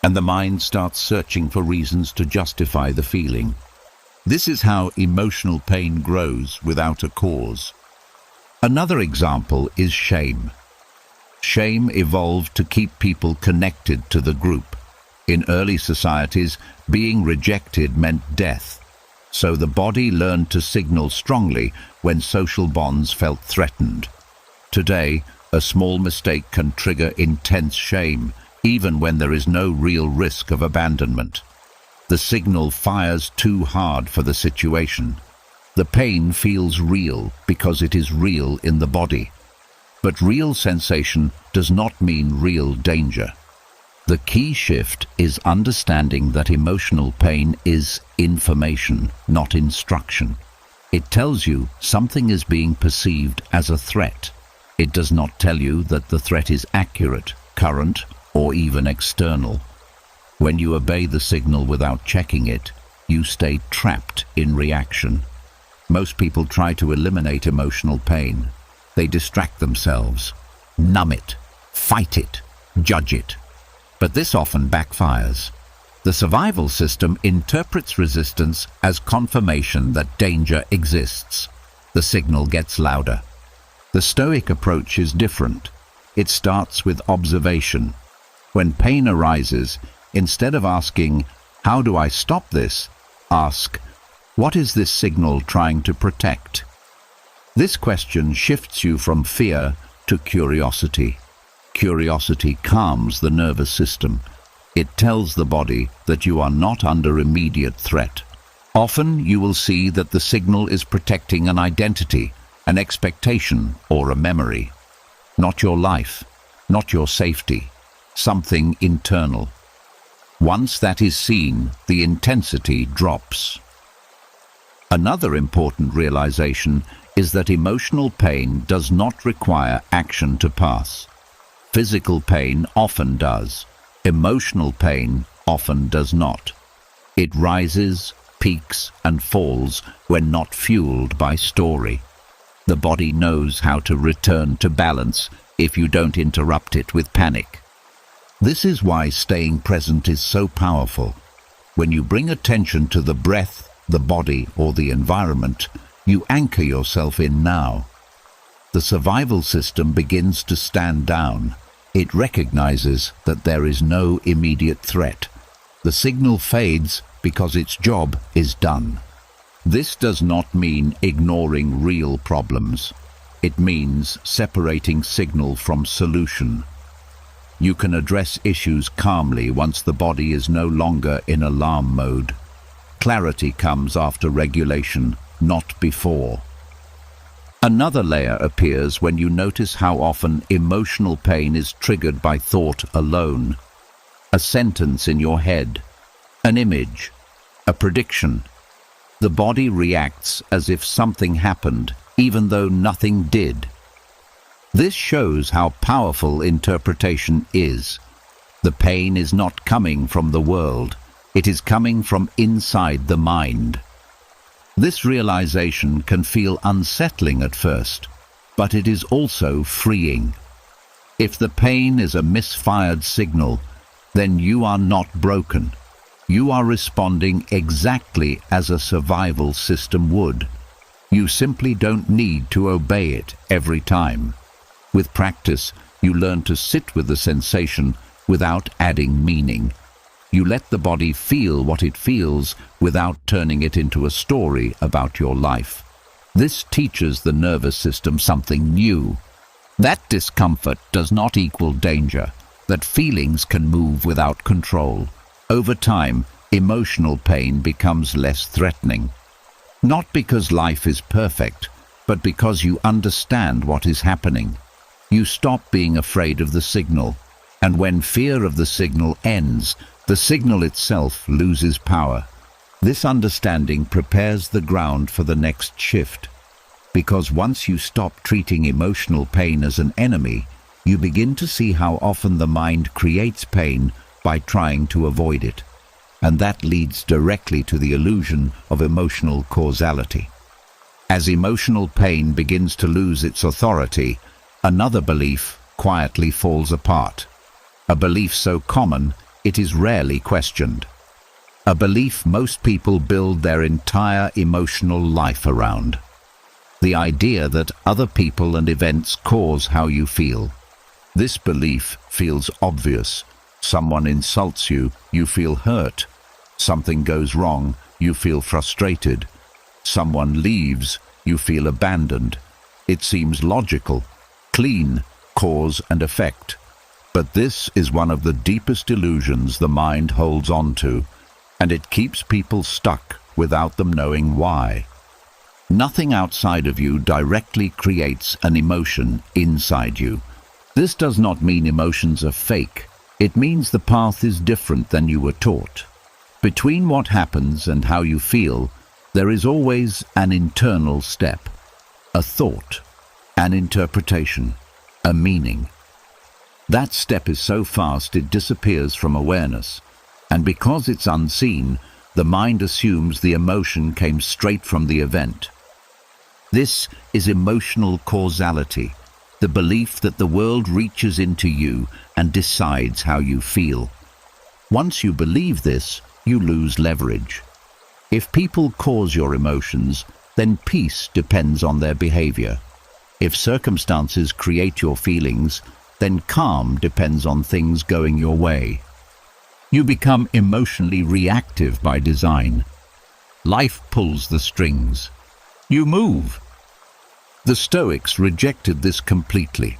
S1: And the mind starts searching for reasons to justify the feeling. This is how emotional pain grows without a cause. Another example is shame. Shame evolved to keep people connected to the group. In early societies, being rejected meant death. So the body learned to signal strongly when social bonds felt threatened. Today, a small mistake can trigger intense shame, even when there is no real risk of abandonment. The signal fires too hard for the situation. The pain feels real because it is real in the body. But real sensation does not mean real danger. The key shift is understanding that emotional pain is information, not instruction. It tells you something is being perceived as a threat. It does not tell you that the threat is accurate, current, or even external. When you obey the signal without checking it, you stay trapped in reaction. Most people try to eliminate emotional pain. They distract themselves, numb it, fight it, judge it. But this often backfires. The survival system interprets resistance as confirmation that danger exists. The signal gets louder. The Stoic approach is different. It starts with observation. When pain arises, instead of asking, "How do I stop this?" ask, "What is this signal trying to protect?" This question shifts you from fear to curiosity. Curiosity calms the nervous system. It tells the body that you are not under immediate threat. Often you will see that the signal is protecting an identity, an expectation, or a memory. Not your life, not your safety, something internal. Once that is seen, the intensity drops. Another important realization is that emotional pain does not require action to pass. Physical pain often does. Emotional pain often does not. It rises, peaks, and falls when not fueled by story. The body knows how to return to balance if you don't interrupt it with panic. This is why staying present is so powerful. When you bring attention to the breath, the body, or the environment, you anchor yourself in now. The survival system begins to stand down. It recognizes that there is no immediate threat. The signal fades because its job is done. This does not mean ignoring real problems. It means separating signal from solution. You can address issues calmly once the body is no longer in alarm mode. Clarity comes after regulation, not before. Another layer appears when you notice how often emotional pain is triggered by thought alone. A sentence in your head, an image, a prediction. The body reacts as if something happened, even though nothing did. This shows how powerful interpretation is. The pain is not coming from the world. It is coming from inside the mind. This realization can feel unsettling at first, but it is also freeing. If the pain is a misfired signal, then you are not broken. You are responding exactly as a survival system would. You simply don't need to obey it every time. With practice, you learn to sit with the sensation without adding meaning. You let the body feel what it feels without turning it into a story about your life. This teaches the nervous system something new. That discomfort does not equal danger, that feelings can move without control. Over time, emotional pain becomes less threatening. Not because life is perfect, but because you understand what is happening. You stop being afraid of the signal, and when fear of the signal ends, the signal itself loses power. This understanding prepares the ground for the next shift. Because once you stop treating emotional pain as an enemy, you begin to see how often the mind creates pain by trying to avoid it. And that leads directly to the illusion of emotional causality. As emotional pain begins to lose its authority, another belief quietly falls apart. A belief so common it is rarely questioned. A belief most people build their entire emotional life around. The idea that other people and events cause how you feel. This belief feels obvious. Someone insults you, you feel hurt. Something goes wrong, you feel frustrated. Someone leaves, you feel abandoned. It seems logical, clean, cause and effect. But this is one of the deepest illusions the mind holds on to, and it keeps people stuck without them knowing why. Nothing outside of you directly creates an emotion inside you. This does not mean emotions are fake. It means the path is different than you were taught. Between what happens and how you feel, there is always an internal step, a thought, an interpretation, a meaning. That step is so fast it disappears from awareness, and because it's unseen, the mind assumes the emotion came straight from the event. This is emotional causality, the belief that the world reaches into you and decides how you feel. Once you believe this, you lose leverage. If people cause your emotions, then peace depends on their behavior. If circumstances create your feelings, then calm depends on things going your way. You become emotionally reactive by design. Life pulls the strings. You move. The Stoics rejected this completely,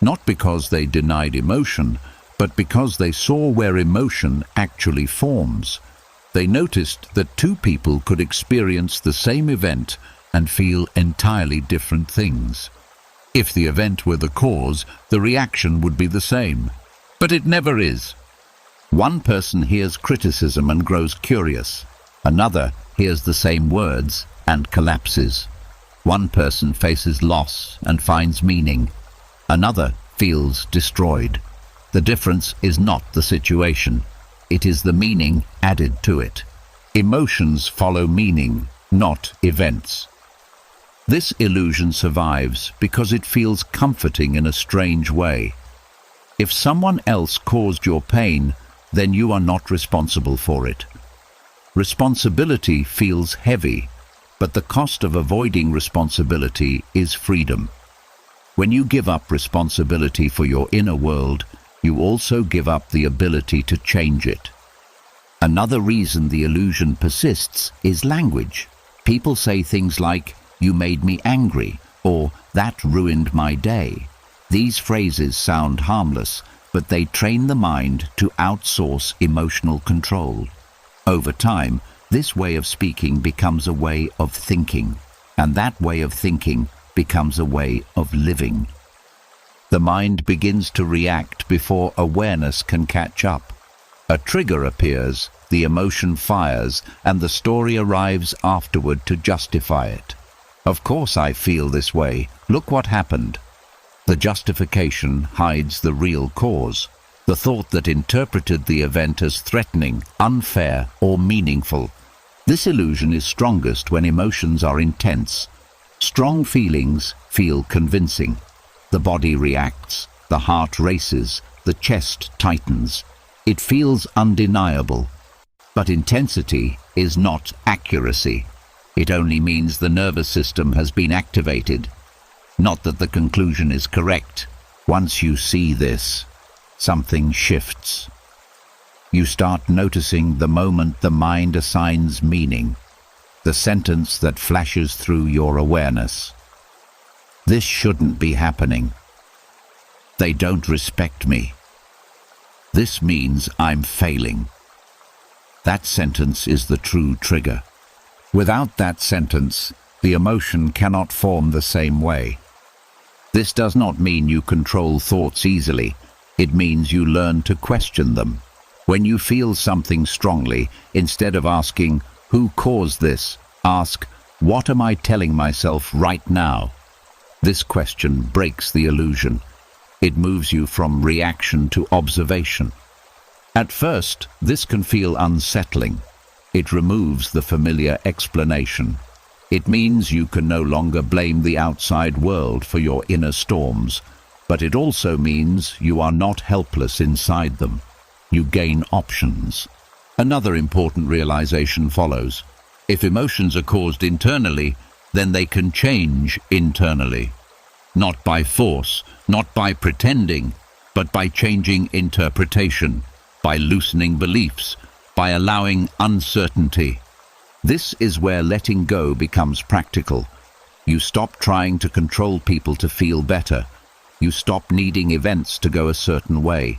S1: not because they denied emotion, but because they saw where emotion actually forms. They noticed that two people could experience the same event and feel entirely different things. If the event were the cause, the reaction would be the same. But it never is. One person hears criticism and grows curious. Another hears the same words and collapses. One person faces loss and finds meaning. Another feels destroyed. The difference is not the situation. It is the meaning added to it. Emotions follow meaning, not events. This illusion survives because it feels comforting in a strange way. If someone else caused your pain, then you are not responsible for it. Responsibility feels heavy, but the cost of avoiding responsibility is freedom. When you give up responsibility for your inner world, you also give up the ability to change it. Another reason the illusion persists is language. People say things like, "You made me angry," or "That ruined my day." These phrases sound harmless, but they train the mind to outsource emotional control. Over time, this way of speaking becomes a way of thinking, and that way of thinking becomes a way of living. The mind begins to react before awareness can catch up. A trigger appears, the emotion fires, and the story arrives afterward to justify it. "Of course I feel this way. Look what happened." The justification hides the real cause, the thought that interpreted the event as threatening, unfair, or meaningful. This illusion is strongest when emotions are intense. Strong feelings feel convincing. The body reacts, the heart races, the chest tightens. It feels undeniable. But intensity is not accuracy. It only means the nervous system has been activated. Not that the conclusion is correct. Once you see this, something shifts. You start noticing the moment the mind assigns meaning, the sentence that flashes through your awareness. "This shouldn't be happening. They don't respect me. This means I'm failing." That sentence is the true trigger. Without that sentence, the emotion cannot form the same way. This does not mean you control thoughts easily. It means you learn to question them. When you feel something strongly, instead of asking, "Who caused this?" ask, "What am I telling myself right now?" This question breaks the illusion. It moves you from reaction to observation. At first, this can feel unsettling. It removes the familiar explanation. It means you can no longer blame the outside world for your inner storms, but it also means you are not helpless inside them. You gain options. Another important realization follows. If emotions are caused internally, then they can change internally. Not by force, not by pretending, but by changing interpretation, by loosening beliefs, by allowing uncertainty. This is where letting go becomes practical. You stop trying to control people to feel better. You stop needing events to go a certain way.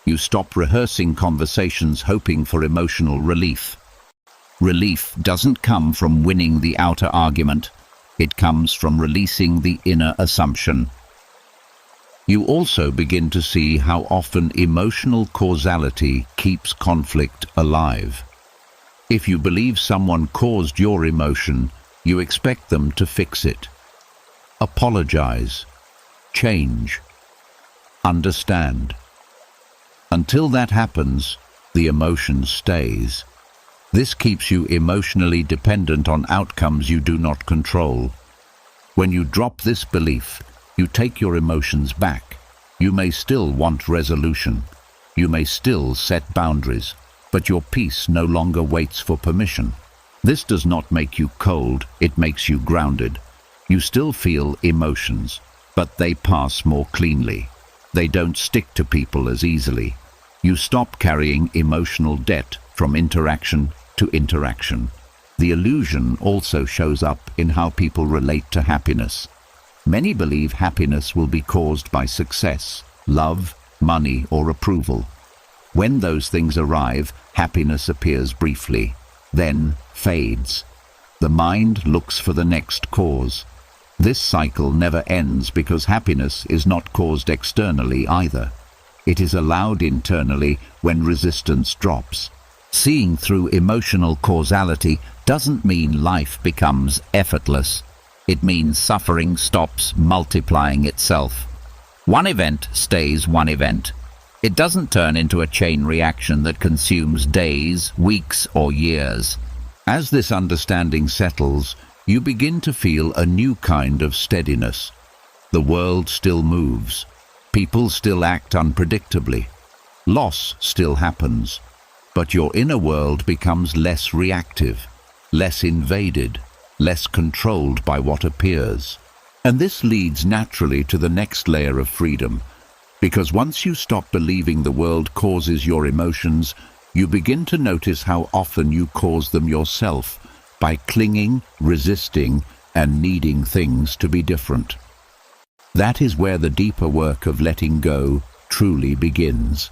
S1: You stop rehearsing conversations hoping for emotional relief. Relief doesn't come from winning the outer argument. It comes from releasing the inner assumption. You also begin to see how often emotional causality keeps conflict alive. If you believe someone caused your emotion, you expect them to fix it. Apologize. Change. Understand. Until that happens, the emotion stays. This keeps you emotionally dependent on outcomes you do not control. When you drop this belief, you take your emotions back. You may still want resolution. You may still set boundaries, but your peace no longer waits for permission. This does not make you cold, it makes you grounded. You still feel emotions, but they pass more cleanly. They don't stick to people as easily. You stop carrying emotional debt from interaction to interaction. The illusion also shows up in how people relate to happiness. Many believe happiness will be caused by success, love, money, or approval. When those things arrive, happiness appears briefly, then fades. The mind looks for the next cause. This cycle never ends because happiness is not caused externally either. It is allowed internally when resistance drops. Seeing through emotional causality doesn't mean life becomes effortless. It means suffering stops multiplying itself. One event stays one event. It doesn't turn into a chain reaction that consumes days, weeks, or years. As this understanding settles, you begin to feel a new kind of steadiness. The world still moves. People still act unpredictably. Loss still happens. But your inner world becomes less reactive, less invaded, less controlled by what appears. And this leads naturally to the next layer of freedom, because once you stop believing the world causes your emotions, you begin to notice how often you cause them yourself by clinging, resisting, and needing things to be different. That is where the deeper work of letting go truly begins.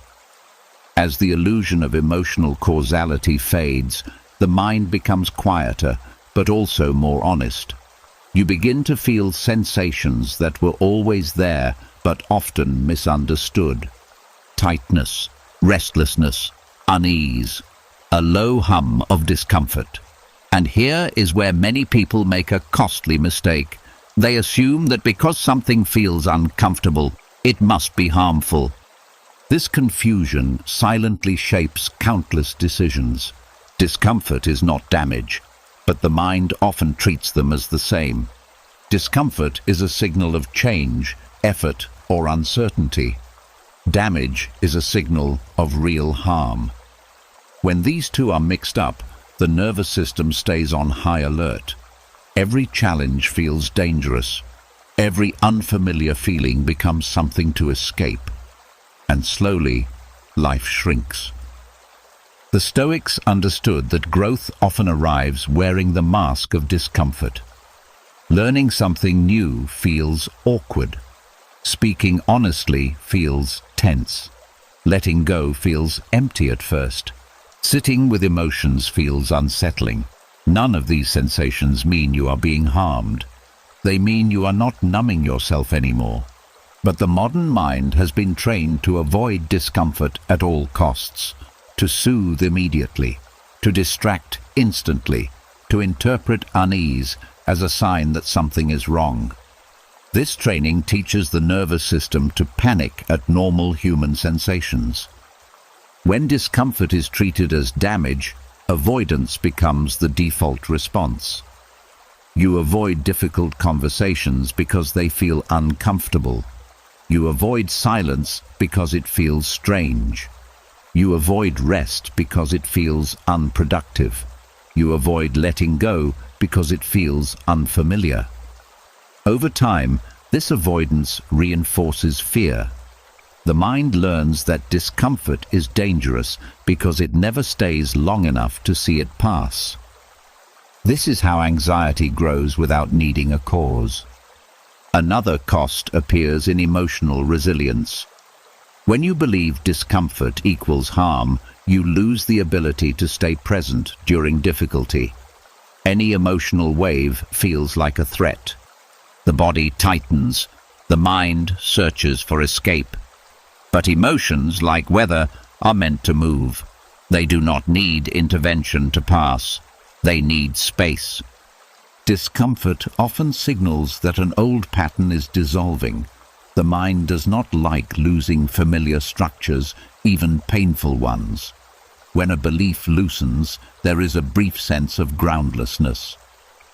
S1: As the illusion of emotional causality fades, the mind becomes quieter, but also more honest. You begin to feel sensations that were always there, but often misunderstood. Tightness, restlessness, unease, a low hum of discomfort. And here is where many people make a costly mistake. They assume that because something feels uncomfortable, it must be harmful. This confusion silently shapes countless decisions. Discomfort is not damage, but the mind often treats them as the same. Discomfort is a signal of change, effort, or uncertainty. Damage is a signal of real harm. When these two are mixed up, the nervous system stays on high alert. Every challenge feels dangerous. Every unfamiliar feeling becomes something to escape. And slowly, life shrinks. The Stoics understood that growth often arrives wearing the mask of discomfort. Learning something new feels awkward. Speaking honestly feels tense. Letting go feels empty at first. Sitting with emotions feels unsettling. None of these sensations mean you are being harmed. They mean you are not numbing yourself anymore. But the modern mind has been trained to avoid discomfort at all costs, to soothe immediately, to distract instantly, to interpret unease as a sign that something is wrong. This training teaches the nervous system to panic at normal human sensations. When discomfort is treated as damage, avoidance becomes the default response. You avoid difficult conversations because they feel uncomfortable. You avoid silence because it feels strange. You avoid rest because it feels unproductive. You avoid letting go because it feels unfamiliar. Over time, this avoidance reinforces fear. The mind learns that discomfort is dangerous because it never stays long enough to see it pass. This is how anxiety grows without needing a cause. Another cost appears in emotional resilience. When you believe discomfort equals harm, you lose the ability to stay present during difficulty. Any emotional wave feels like a threat. The body tightens, the mind searches for escape. But emotions, like weather, are meant to move. They do not need intervention to pass. They need space. Discomfort often signals that an old pattern is dissolving. The mind does not like losing familiar structures, even painful ones. When a belief loosens, there is a brief sense of groundlessness.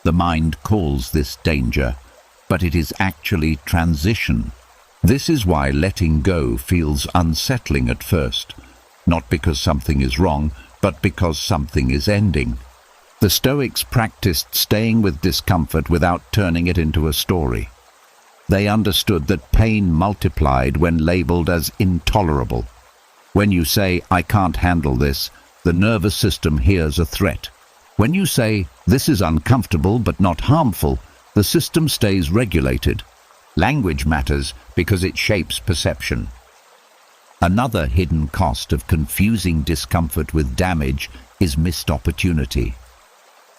S1: The mind calls this danger, but it is actually transition. This is why letting go feels unsettling at first, not because something is wrong, but because something is ending. The Stoics practiced staying with discomfort without turning it into a story. They understood that pain multiplied when labeled as intolerable. When you say, "I can't handle this," the nervous system hears a threat. When you say, "This is uncomfortable but not harmful," the system stays regulated. Language matters because it shapes perception. Another hidden cost of confusing discomfort with damage is missed opportunity.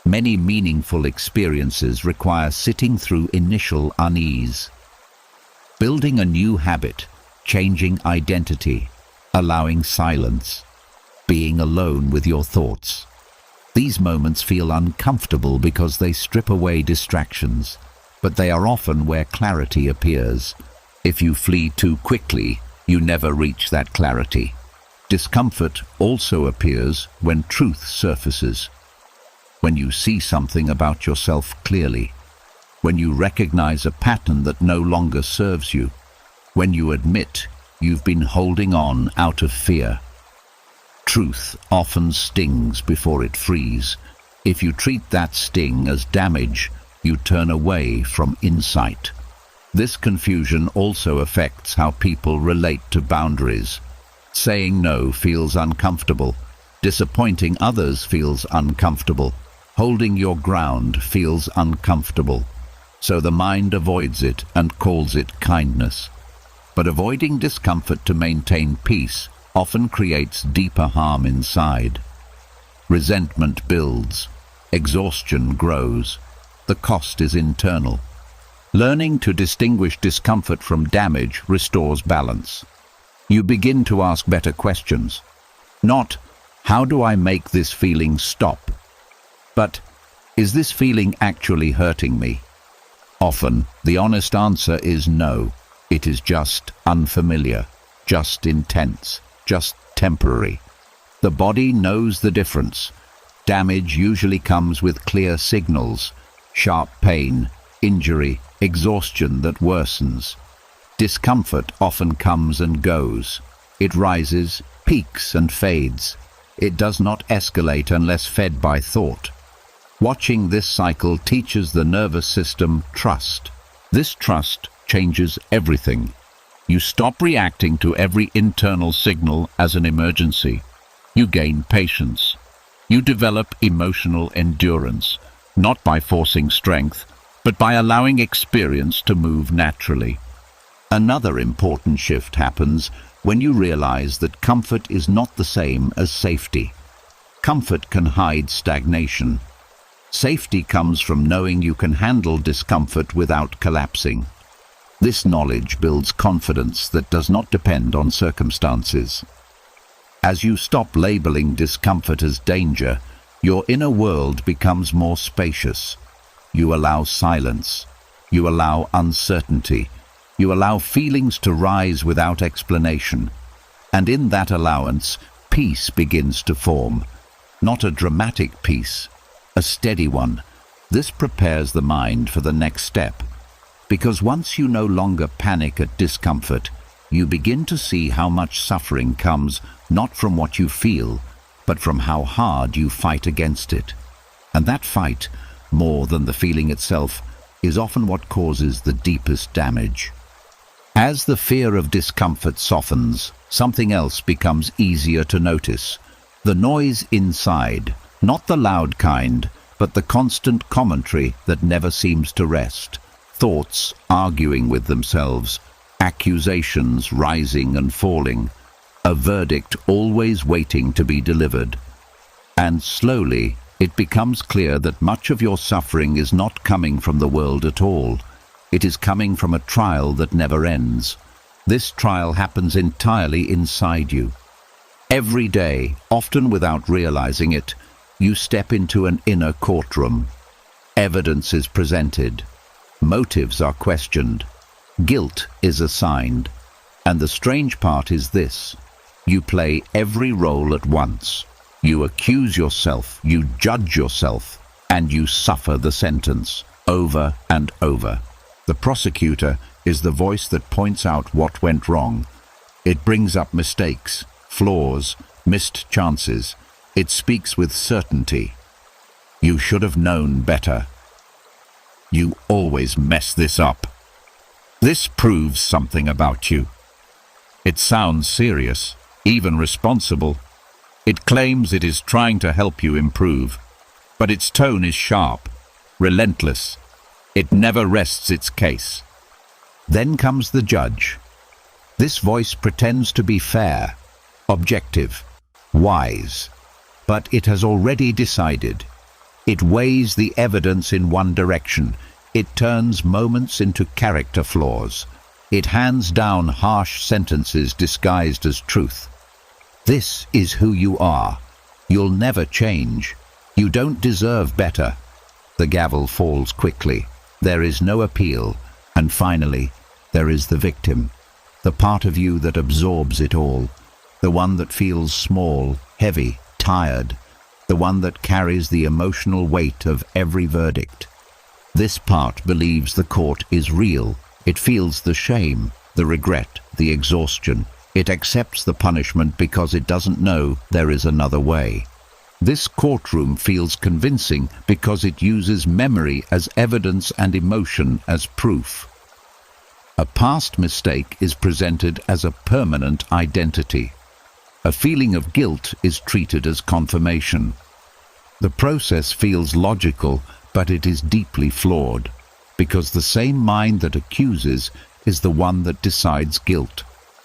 S1: Many meaningful experiences require sitting through initial unease. Building a new habit, changing identity, allowing silence, being alone with your thoughts. These moments feel uncomfortable because they strip away distractions, but they are often where clarity appears. If you flee too quickly, you never reach that clarity. Discomfort also appears when truth surfaces. When you see something about yourself clearly, when you recognize a pattern that no longer serves you, when you admit you've been holding on out of fear. Truth often stings before it frees. If you treat that sting as damage, you turn away from insight. This confusion also affects how people relate to boundaries. Saying no feels uncomfortable. Disappointing others feels uncomfortable. Holding your ground feels uncomfortable. So the mind avoids it and calls it kindness. But avoiding discomfort to maintain peace often creates deeper harm inside. Resentment builds. Exhaustion grows. The cost is internal. Learning to distinguish discomfort from damage restores balance. You begin to ask better questions. Not, "How do I make this feeling stop?" but, "Is this feeling actually hurting me?" Often, the honest answer is no. It is just unfamiliar, just intense, just temporary. The body knows the difference. Damage usually comes with clear signals: sharp pain, injury, exhaustion that worsens. Discomfort often comes and goes. It rises, peaks and fades. It does not escalate unless fed by thought. Watching this cycle teaches the nervous system trust. This trust changes everything. You stop reacting to every internal signal as an emergency. You gain patience. You develop emotional endurance, not by forcing strength, but by allowing experience to move naturally. Another important shift happens when you realize that comfort is not the same as safety. Comfort can hide stagnation. Safety comes from knowing you can handle discomfort without collapsing. This knowledge builds confidence that does not depend on circumstances. As you stop labeling discomfort as danger, your inner world becomes more spacious. You allow silence. You allow uncertainty. You allow feelings to rise without explanation. And in that allowance, peace begins to form. Not a dramatic peace, a steady one. This prepares the mind for the next step. Because once you no longer panic at discomfort, you begin to see how much suffering comes not from what you feel, but from how hard you fight against it. And that fight, more than the feeling itself, is often what causes the deepest damage. As the fear of discomfort softens, something else becomes easier to notice. The noise inside, not the loud kind, but the constant commentary that never seems to rest. Thoughts arguing with themselves, accusations rising and falling, a verdict always waiting to be delivered. And slowly, it becomes clear that much of your suffering is not coming from the world at all. It is coming from a trial that never ends. This trial happens entirely inside you. Every day, often without realizing it, you step into an inner courtroom. Evidence is presented. Motives are questioned. Guilt is assigned. And the strange part is this: you play every role at once. You accuse yourself, you judge yourself, and you suffer the sentence over and over. The prosecutor is the voice that points out what went wrong. It brings up mistakes, flaws, missed chances. It speaks with certainty. You should have known better. You always mess this up. This proves something about you. It sounds serious, even responsible. It claims it is trying to help you improve, but its tone is sharp, relentless. It never rests its case. Then comes the judge. This voice pretends to be fair, objective, wise, but it has already decided. It weighs the evidence in one direction. It turns moments into character flaws. It hands down harsh sentences disguised as truth. This is who you are. You'll never change. You don't deserve better. The gavel falls quickly. There is no appeal. And finally, there is the victim. The part of you that absorbs it all. The one that feels small, heavy, tired. The one that carries the emotional weight of every verdict. This part believes the court is real. It feels the shame, the regret, the exhaustion. It accepts the punishment because it doesn't know there is another way. This courtroom feels convincing because it uses memory as evidence and emotion as proof. A past mistake is presented as a permanent identity. A feeling of guilt is treated as confirmation. The process feels logical, but it is deeply flawed, because the same mind that accuses is the one that decides guilt.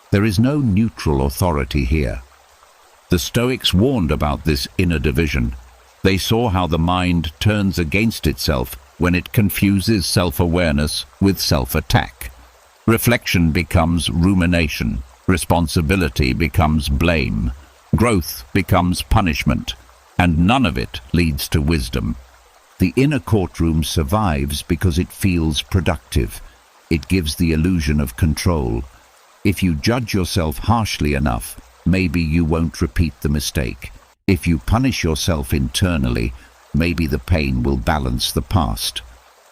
S1: There is no neutral authority here. The Stoics warned about this inner division. They saw how the mind turns against itself when it confuses self-awareness with self-attack. Reflection becomes rumination. Responsibility becomes blame. Growth becomes punishment. And none of it leads to wisdom. The inner courtroom survives because it feels productive. It gives the illusion of control. If you judge yourself harshly enough, maybe you won't repeat the mistake. If you punish yourself internally, maybe the pain will balance the past.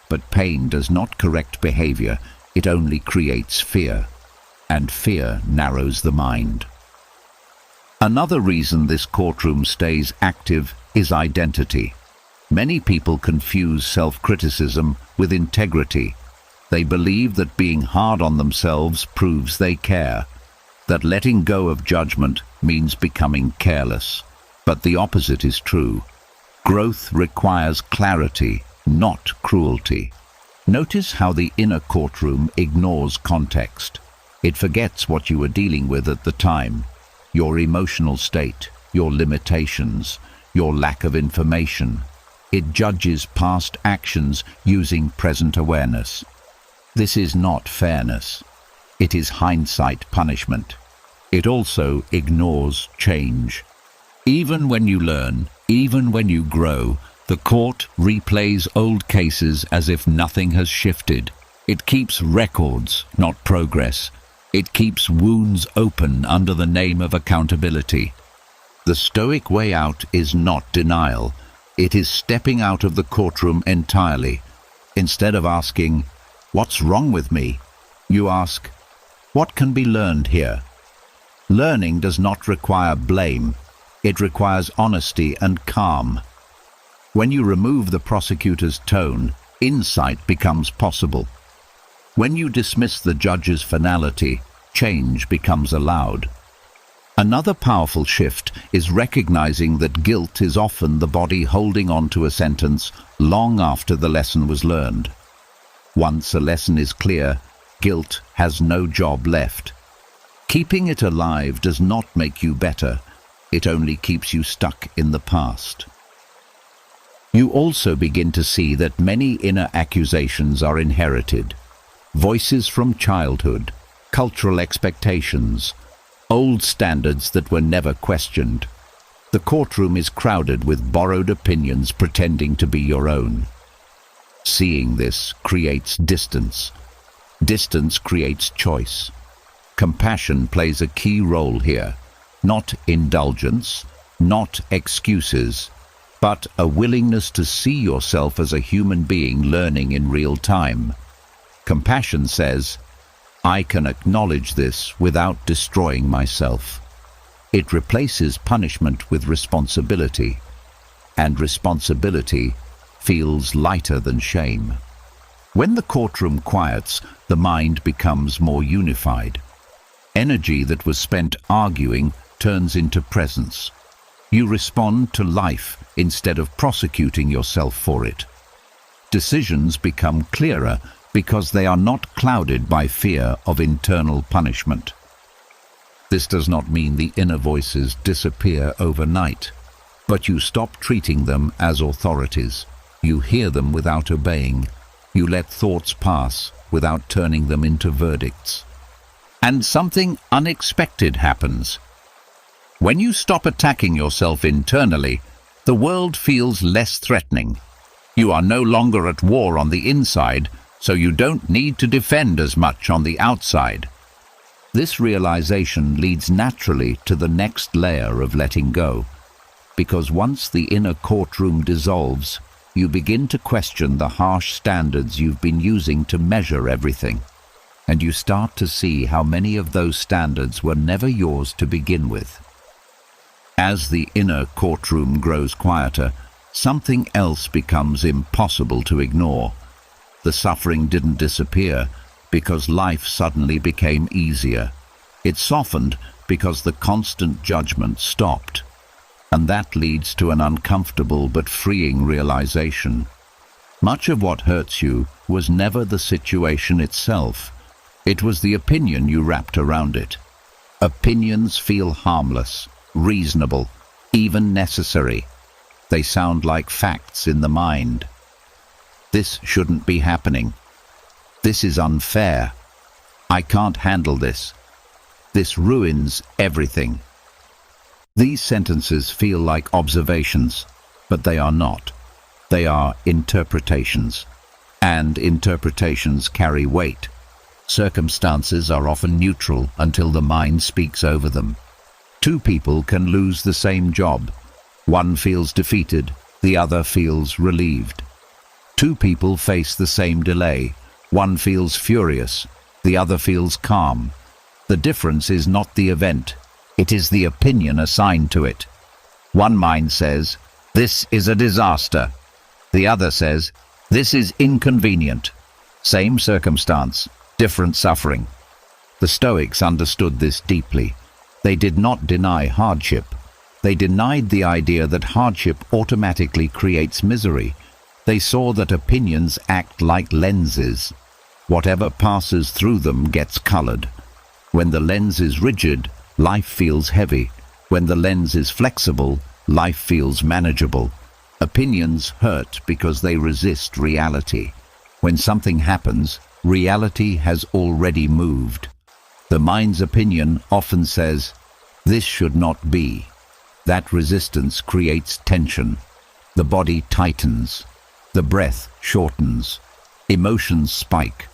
S1: But pain does not correct behavior, it only creates fear. And fear narrows the mind. Another reason this courtroom stays active is identity. Many people confuse self-criticism with integrity. They believe that being hard on themselves proves they care, that letting go of judgment means becoming careless. But the opposite is true. Growth requires clarity, not cruelty. Notice how the inner courtroom ignores context. It forgets what you were dealing with at the time, your emotional state, your limitations, your lack of information. It judges past actions using present awareness. This is not fairness. It is hindsight punishment. It also ignores change. Even when you learn, even when you grow, the court replays old cases as if nothing has shifted. It keeps records, not progress. It keeps wounds open under the name of accountability. The Stoic way out is not denial. It is stepping out of the courtroom entirely. Instead of asking, "What's wrong with me?" you ask, "What can be learned here?" Learning does not require blame. It requires honesty and calm. When you remove the prosecutor's tone, insight becomes possible. When you dismiss the judge's finality, change becomes allowed. Another powerful shift is recognizing that guilt is often the body holding on to a sentence long after the lesson was learned. Once a lesson is clear, guilt has no job left. Keeping it alive does not make you better. It only keeps you stuck in the past. You also begin to see that many inner accusations are inherited. Voices from childhood, cultural expectations, old standards that were never questioned. The courtroom is crowded with borrowed opinions pretending to be your own. Seeing this creates distance. Distance creates choice. Compassion plays a key role here. Not indulgence, not excuses, but a willingness to see yourself as a human being learning in real time. Compassion says, "I can acknowledge this without destroying myself." It replaces punishment with responsibility, and responsibility feels lighter than shame. When the courtroom quiets, the mind becomes more unified. Energy that was spent arguing turns into presence. You respond to life instead of prosecuting yourself for it. Decisions become clearer because they are not clouded by fear of internal punishment. This does not mean the inner voices disappear overnight, but you stop treating them as authorities. You hear them without obeying. You let thoughts pass without turning them into verdicts. And something unexpected happens. When you stop attacking yourself internally, the world feels less threatening. You are no longer at war on the inside, so you don't need to defend as much on the outside. This realization leads naturally to the next layer of letting go, because once the inner courtroom dissolves, you begin to question the harsh standards you've been using to measure everything, and you start to see how many of those standards were never yours to begin with. As the inner courtroom grows quieter, something else becomes impossible to ignore. The suffering didn't disappear because life suddenly became easier. It softened because the constant judgment stopped. And that leads to an uncomfortable but freeing realization. Much of what hurts you was never the situation itself. It was the opinion you wrapped around it. Opinions feel harmless, reasonable, even necessary. They sound like facts in the mind. This shouldn't be happening. This is unfair. I can't handle this. This ruins everything. These sentences feel like observations, but they are not. They are interpretations, and interpretations carry weight. Circumstances are often neutral until the mind speaks over them. Two people can lose the same job. One feels defeated, the other feels relieved. Two people face the same delay. One feels furious, the other feels calm. The difference is not the event. It is the opinion assigned to it. One mind says, "This is a disaster." The other says, "This is inconvenient." Same circumstance, different suffering. The Stoics understood this deeply. They did not deny hardship. They denied the idea that hardship automatically creates misery. They saw that opinions act like lenses. Whatever passes through them gets colored. When the lens is rigid, life feels heavy. When the lens is flexible, life feels manageable. Opinions hurt because they resist reality. When something happens, reality has already moved. The mind's opinion often says, "This should not be." That resistance creates tension. The body tightens. The breath shortens. Emotions spike,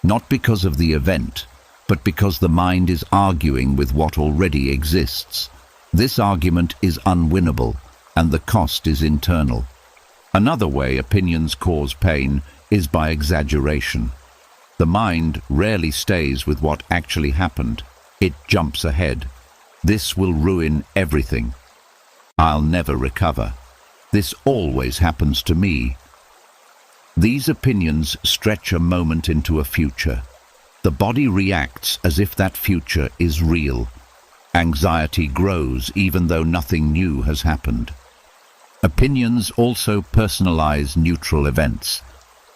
S1: not because of the event, but because the mind is arguing with what already exists. This argument is unwinnable, and the cost is internal. Another way opinions cause pain is by exaggeration. The mind rarely stays with what actually happened. It jumps ahead. This will ruin everything. I'll never recover. This always happens to me. These opinions stretch a moment into a future. The body reacts as if that future is real. Anxiety grows even though nothing new has happened. Opinions also personalize neutral events.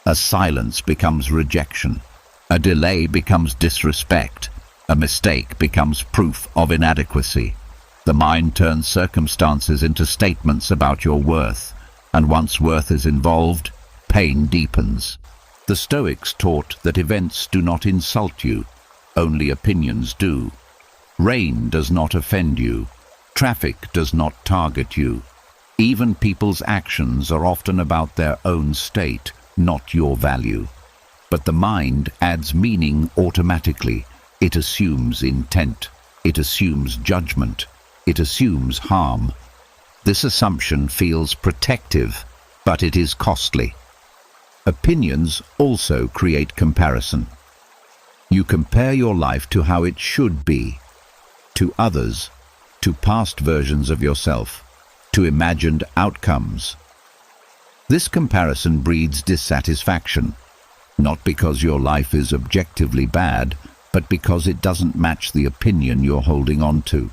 S1: A silence becomes rejection. A delay becomes disrespect. A mistake becomes proof of inadequacy. The mind turns circumstances into statements about your worth, and once worth is involved, pain deepens. The Stoics taught that events do not insult you, only opinions do. Rain does not offend you. Traffic does not target you. Even people's actions are often about their own state, not your value. But the mind adds meaning automatically. It assumes intent. It assumes judgment. It assumes harm. This assumption feels protective, but it is costly. Opinions also create comparison. You compare your life to how it should be, to others, to past versions of yourself, to imagined outcomes. This comparison breeds dissatisfaction. not because your life is objectively bad, but because it doesn't match the opinion you're holding on to.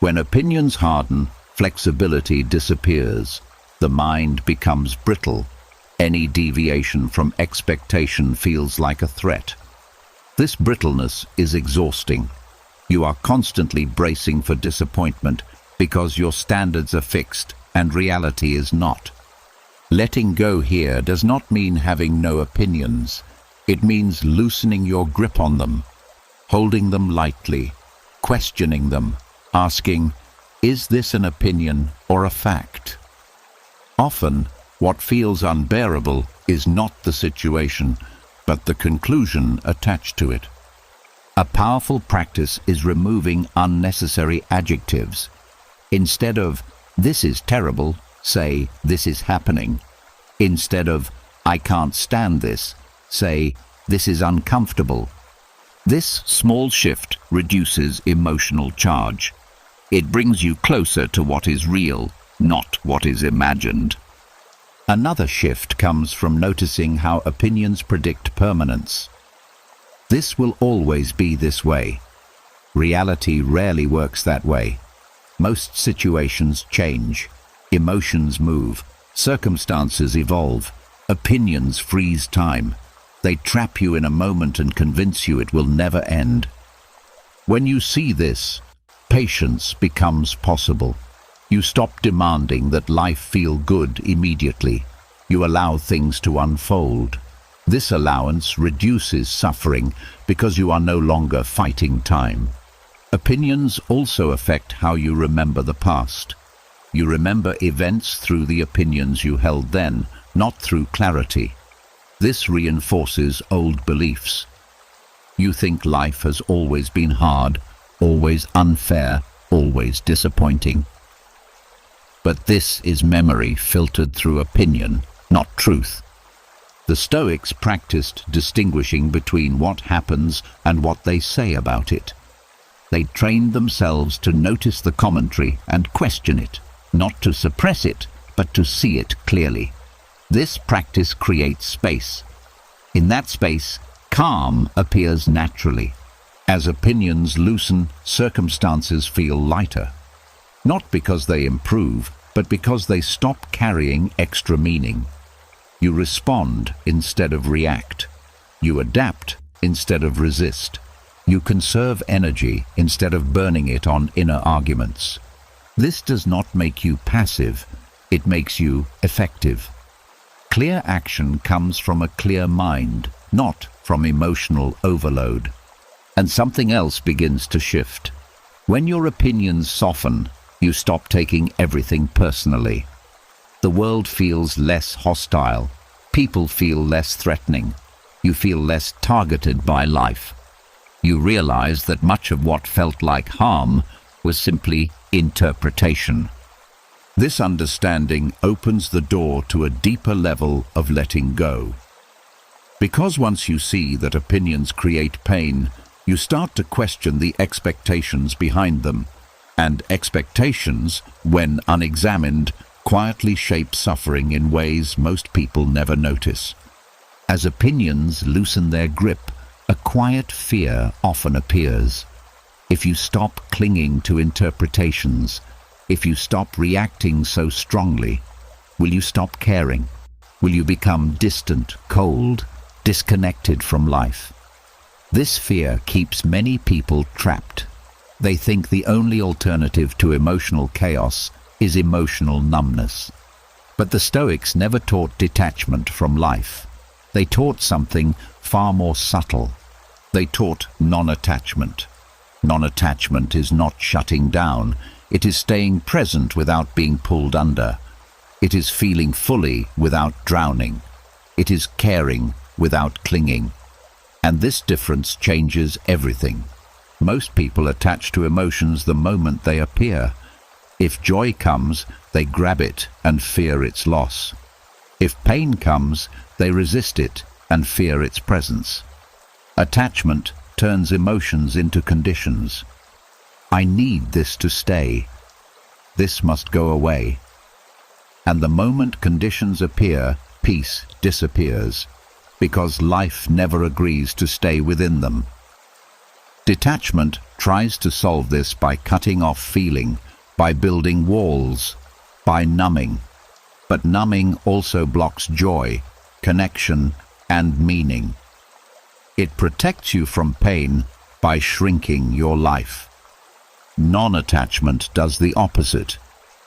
S1: When opinions harden, flexibility disappears. The mind becomes brittle. Any deviation from expectation feels like a threat. This brittleness is exhausting. You are constantly bracing for disappointment because your standards are fixed and reality is not. Letting go here does not mean having no opinions. It means loosening your grip on them, holding them lightly, questioning them, asking, is this an opinion or a fact? Often, what feels unbearable is not the situation, but the conclusion attached to it. A powerful practice is removing unnecessary adjectives. Instead of, this is terrible, say, this is happening. Instead of, I can't stand this, say, this is uncomfortable. This small shift reduces emotional charge. It brings you closer to what is real, not what is imagined. Another shift comes from noticing how opinions predict permanence. This will always be this way. Reality rarely works that way. Most situations change, emotions move, circumstances evolve, opinions freeze time. They trap you in a moment and convince you it will never end. When you see this, patience becomes possible. You stop demanding that life feel good immediately. You allow things to unfold. This allowance reduces suffering because you are no longer fighting time. Opinions also affect how you remember the past. You remember events through the opinions you held then, not through clarity. This reinforces old beliefs. You think life has always been hard, always unfair, always disappointing. But this is memory filtered through opinion, not truth. The Stoics practiced distinguishing between what happens and what they say about it. They trained themselves to notice the commentary and question it, not to suppress it, but to see it clearly. This practice creates space. In that space, calm appears naturally. As opinions loosen, circumstances feel lighter. Not because they improve, but because they stop carrying extra meaning. You respond instead of react. You adapt instead of resist. You conserve energy instead of burning it on inner arguments. This does not make you passive, it makes you effective. Clear action comes from a clear mind, not from emotional overload. And something else begins to shift. When your opinions soften, you stop taking everything personally. The world feels less hostile. People feel less threatening. You feel less targeted by life. You realize that much of what felt like harm was simply interpretation. This understanding opens the door to a deeper level of letting go. Because once you see that opinions create pain, you start to question the expectations behind them. And expectations, when unexamined, quietly shape suffering in ways most people never notice. As opinions loosen their grip, a quiet fear often appears. If you stop clinging to interpretations, if you stop reacting so strongly, will you stop caring? Will you become distant, cold, disconnected from life? This fear keeps many people trapped. They think the only alternative to emotional chaos is emotional numbness. But the Stoics never taught detachment from life. They taught something far more subtle. They taught non-attachment. Non-attachment is not shutting down. It is staying present without being pulled under. It is feeling fully without drowning. It is caring without clinging. And this difference changes everything. Most people attach to emotions the moment they appear. If joy comes, they grab it and fear its loss. If pain comes, they resist it and fear its presence. Attachment turns emotions into conditions. I need this to stay. This must go away. And the moment conditions appear, peace disappears. because life never agrees to stay within them. Detachment tries to solve this by cutting off feeling, by building walls, by numbing. But numbing also blocks joy, connection, and meaning. It protects you from pain by shrinking your life. Non-attachment does the opposite.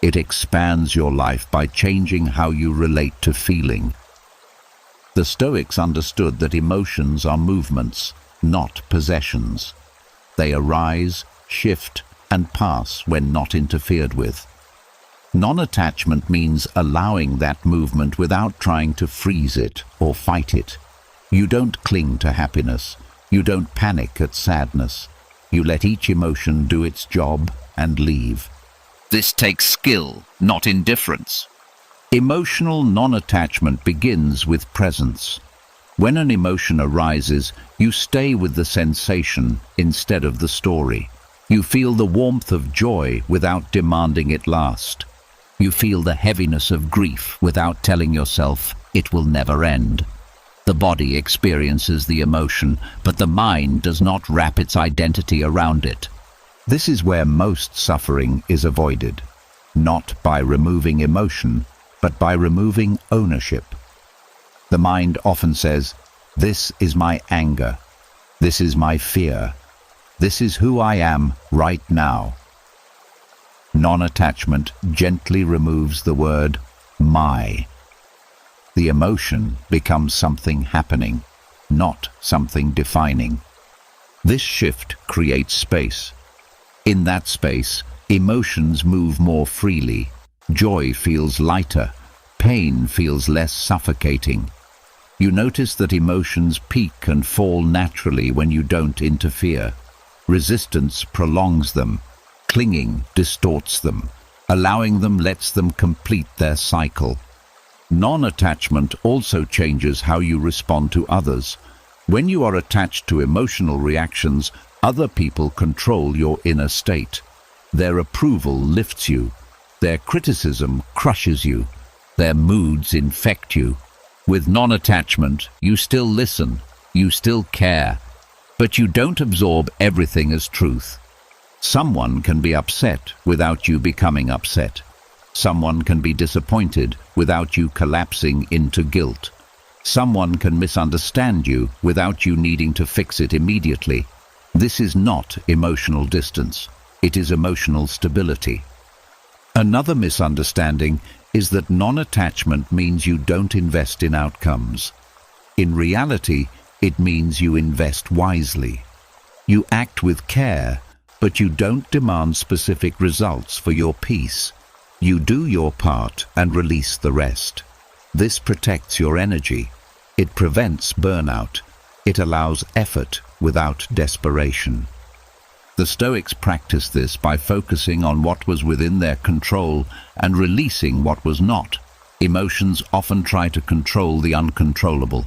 S1: It expands your life by changing how you relate to feeling. The Stoics understood that emotions are movements, not possessions. They arise, shift, and pass when not interfered with. Non-attachment means allowing that movement without trying to freeze it or fight it. You don't cling to happiness. You don't panic at sadness. You let each emotion do its job and leave. This takes skill, not indifference. Emotional non-attachment begins with presence. When an emotion arises, you stay with the sensation instead of the story. You feel the warmth of joy without demanding it last. You feel the heaviness of grief without telling yourself it will never end. The body experiences the emotion, but the mind does not wrap its identity around it. This is where most suffering is avoided, not by removing emotion, but by removing ownership. The mind often says, "This is my anger. This is my fear. This is who I am right now." Non-attachment gently removes the word "my." The emotion becomes something happening, not something defining. This shift creates space. In that space, emotions move more freely. Joy feels lighter. Pain feels less suffocating. You notice that emotions peak and fall naturally when you don't interfere. Resistance prolongs them. Clinging distorts them. Allowing them lets them complete their cycle. Non-attachment also changes how you respond to others. When you are attached to emotional reactions, other people control your inner state. Their approval lifts you. Their criticism crushes you. Their moods infect you. With non-attachment, you still listen, you still care, but you don't absorb everything as truth. Someone can be upset without you becoming upset. Someone can be disappointed without you collapsing into guilt. Someone can misunderstand you without you needing to fix it immediately. This is not emotional distance. It is emotional stability. Another misunderstanding is that non-attachment means you don't invest in outcomes. In reality, it means you invest wisely. You act with care, but you don't demand specific results for your peace. You do your part and release the rest. This protects your energy. It prevents burnout. It allows effort without desperation. The Stoics practiced this by focusing on what was within their control and releasing what was not. Emotions often try to control the uncontrollable.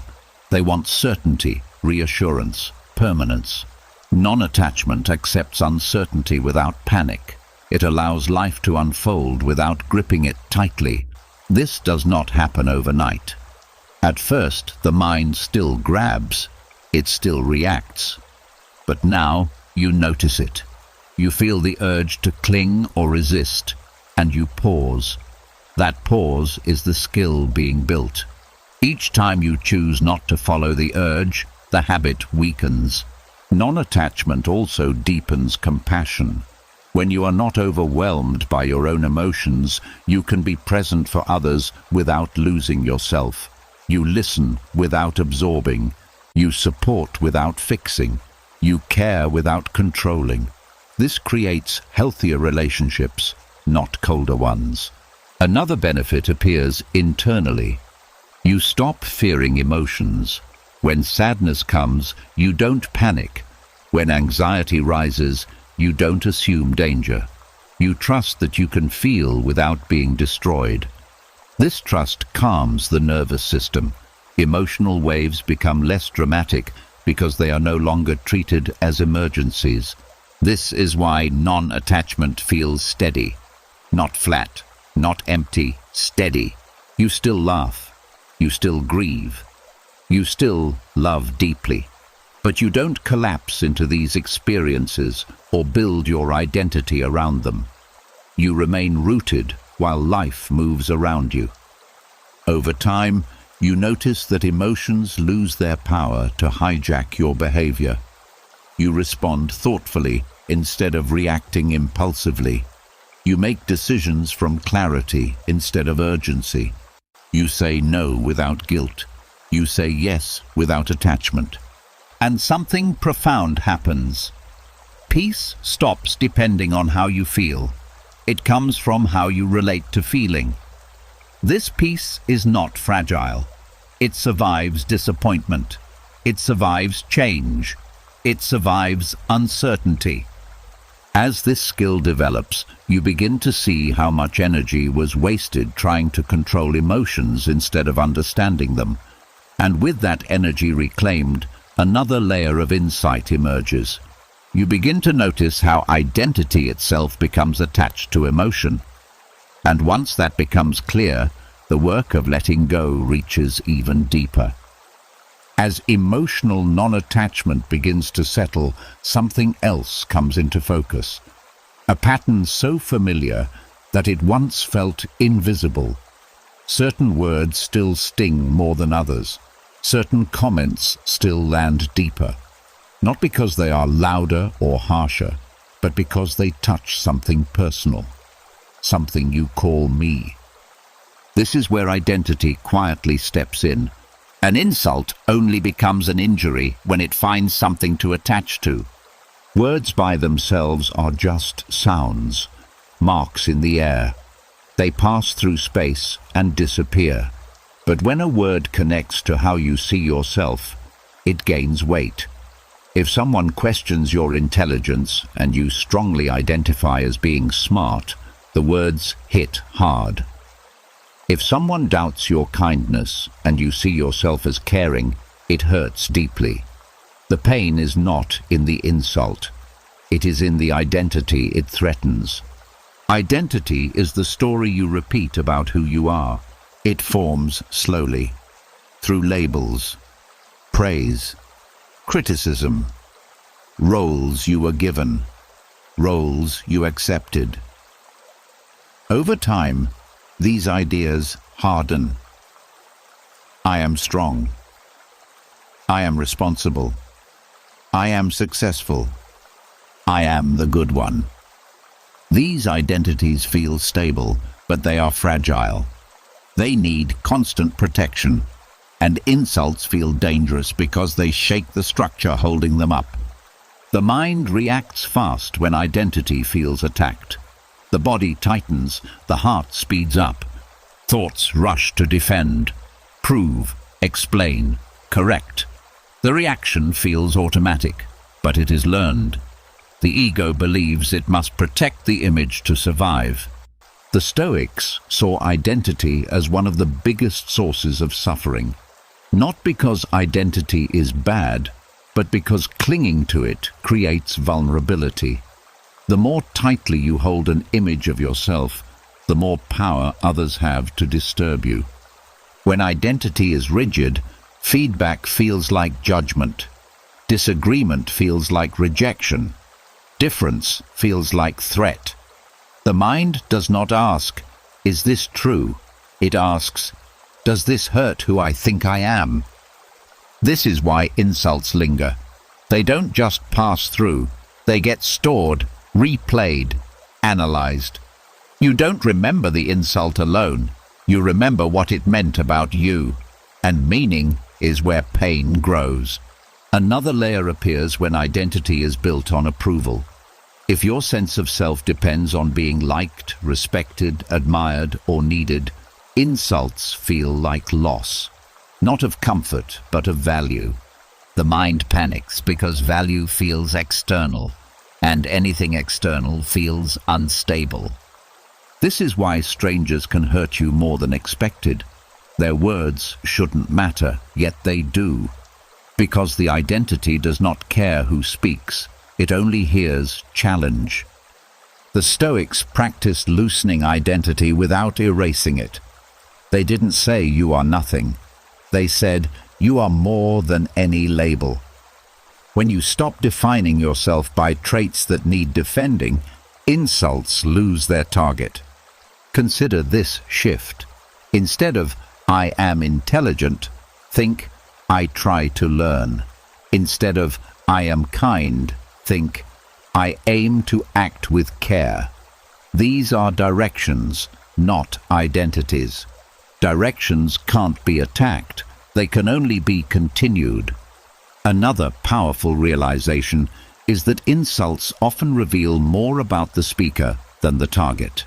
S1: They want certainty, reassurance, permanence. Non-attachment accepts uncertainty without panic. It allows life to unfold without gripping it tightly. This does not happen overnight. At first, the mind still grabs. It still reacts. But now, you notice it. You feel the urge to cling or resist, and you pause. That pause is the skill being built. Each time you choose not to follow the urge, the habit weakens. Non-attachment also deepens compassion. When you are not overwhelmed by your own emotions, you can be present for others without losing yourself. You listen without absorbing. You support without fixing. You care without controlling. This creates healthier relationships, not colder ones. Another benefit appears internally. You stop fearing emotions. When sadness comes, you don't panic. When anxiety rises, you don't assume danger. You trust that you can feel without being destroyed. This trust calms the nervous system. Emotional waves become less dramatic because they are no longer treated as emergencies. This is why non-attachment feels steady. Not flat, not empty, steady. You still laugh. You still grieve. You still love deeply, but you don't collapse into these experiences or build your identity around them. You remain rooted while life moves around you. Over time, you notice that emotions lose their power to hijack your behavior. You respond thoughtfully instead of reacting impulsively. You make decisions from clarity instead of urgency. You say no without guilt. You say yes without attachment. And something profound happens. Peace stops depending on how you feel. It comes from how you relate to feeling. This peace is not fragile. It survives disappointment. It survives change. It survives uncertainty. As this skill develops, you begin to see how much energy was wasted trying to control emotions instead of understanding them. And with that energy reclaimed, another layer of insight emerges. You begin to notice how identity itself becomes attached to emotion. And once that becomes clear, the work of letting go reaches even deeper. As emotional non-attachment begins to settle, something else comes into focus. A pattern so familiar that it once felt invisible. Certain words still sting more than others. Certain comments still land deeper. Not because they are louder or harsher, but because they touch something personal. Something you call me. This is where identity quietly steps in. An insult only becomes an injury when it finds something to attach to. Words by themselves are just sounds, marks in the air. They pass through space and disappear. But when a word connects to how you see yourself, it gains weight. If someone questions your intelligence and you strongly identify as being smart, the words hit hard. If someone doubts your kindness and you see yourself as caring, it hurts deeply. The pain is not in the insult. It is in the identity it threatens. Identity is the story you repeat about who you are. It forms slowly, through labels, praise, criticism, roles you were given, roles you accepted. Over time, these ideas harden. I am strong. I am responsible. I am successful. I am the good one. These identities feel stable, but they are fragile. They need constant protection, and insults feel dangerous because they shake the structure holding them up. The mind reacts fast when identity feels attacked. The body tightens, the heart speeds up. Thoughts rush to defend, prove, explain, correct. The reaction feels automatic, but it is learned. The ego believes it must protect the image to survive. The Stoics saw identity as one of the biggest sources of suffering, not because identity is bad, but because clinging to it creates vulnerability. The more tightly you hold an image of yourself, the more power others have to disturb you. When identity is rigid, feedback feels like judgment. Disagreement feels like rejection. Difference feels like threat. The mind does not ask, "Is this true?" It asks, "Does this hurt who I think I am?" This is why insults linger. They don't just pass through, they get stored, replayed, analyzed. You don't remember the insult alone, you remember what it meant about you, and meaning is where pain grows. Another layer appears when identity is built on approval. If your sense of self depends on being liked, respected, admired, or needed, insults feel like loss, not of comfort, but of value. The mind panics because value feels external, and anything external feels unstable. This is why strangers can hurt you more than expected. Their words shouldn't matter, yet they do. Because the identity does not care who speaks, it only hears challenge. The Stoics practiced loosening identity without erasing it. They didn't say you are nothing. They said You are more than any label. When you stop defining yourself by traits that need defending, insults lose their target. Consider this shift. Instead of "I am intelligent," think "I try to learn." Instead of "I am kind," think "I aim to act with care." These are directions, not identities. Directions can't be attacked. They can only be continued. Another powerful realization is that insults often reveal more about the speaker than the target.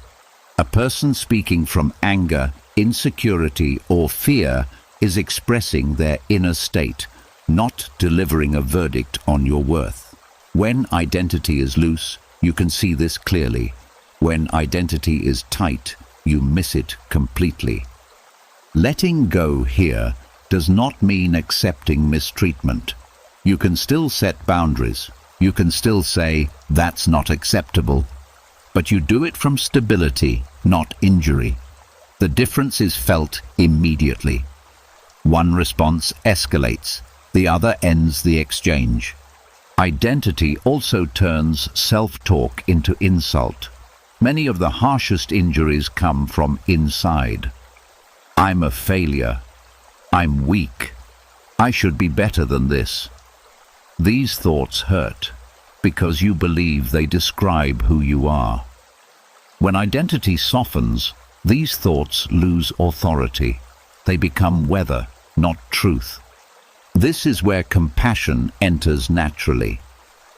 S1: A person speaking from anger, insecurity, or fear is expressing their inner state, not delivering a verdict on your worth. When identity is loose, you can see this clearly. When identity is tight, you miss it completely. Letting go here does not mean accepting mistreatment. You can still set boundaries. You can still say, "That's not acceptable." But you do it from stability, not injury. The difference is felt immediately. One response escalates, the other ends the exchange. Identity also turns self-talk into insult. Many of the harshest injuries come from inside. "I'm a failure. I'm weak. I should be better than this." These thoughts hurt because you believe they describe who you are. When identity softens, these thoughts lose authority. They become weather, not truth. This is where compassion enters naturally.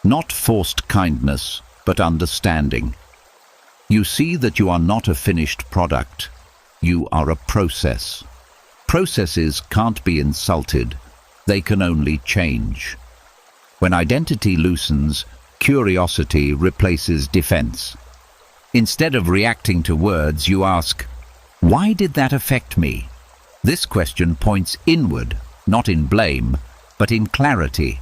S1: Not forced kindness, but understanding. You see that you are not a finished product. You are a process. Processes can't be insulted. They can only change. When identity loosens, curiosity replaces defense. Instead of reacting to words, you ask, "Why did that affect me?" This question points inward, not in blame, but in clarity.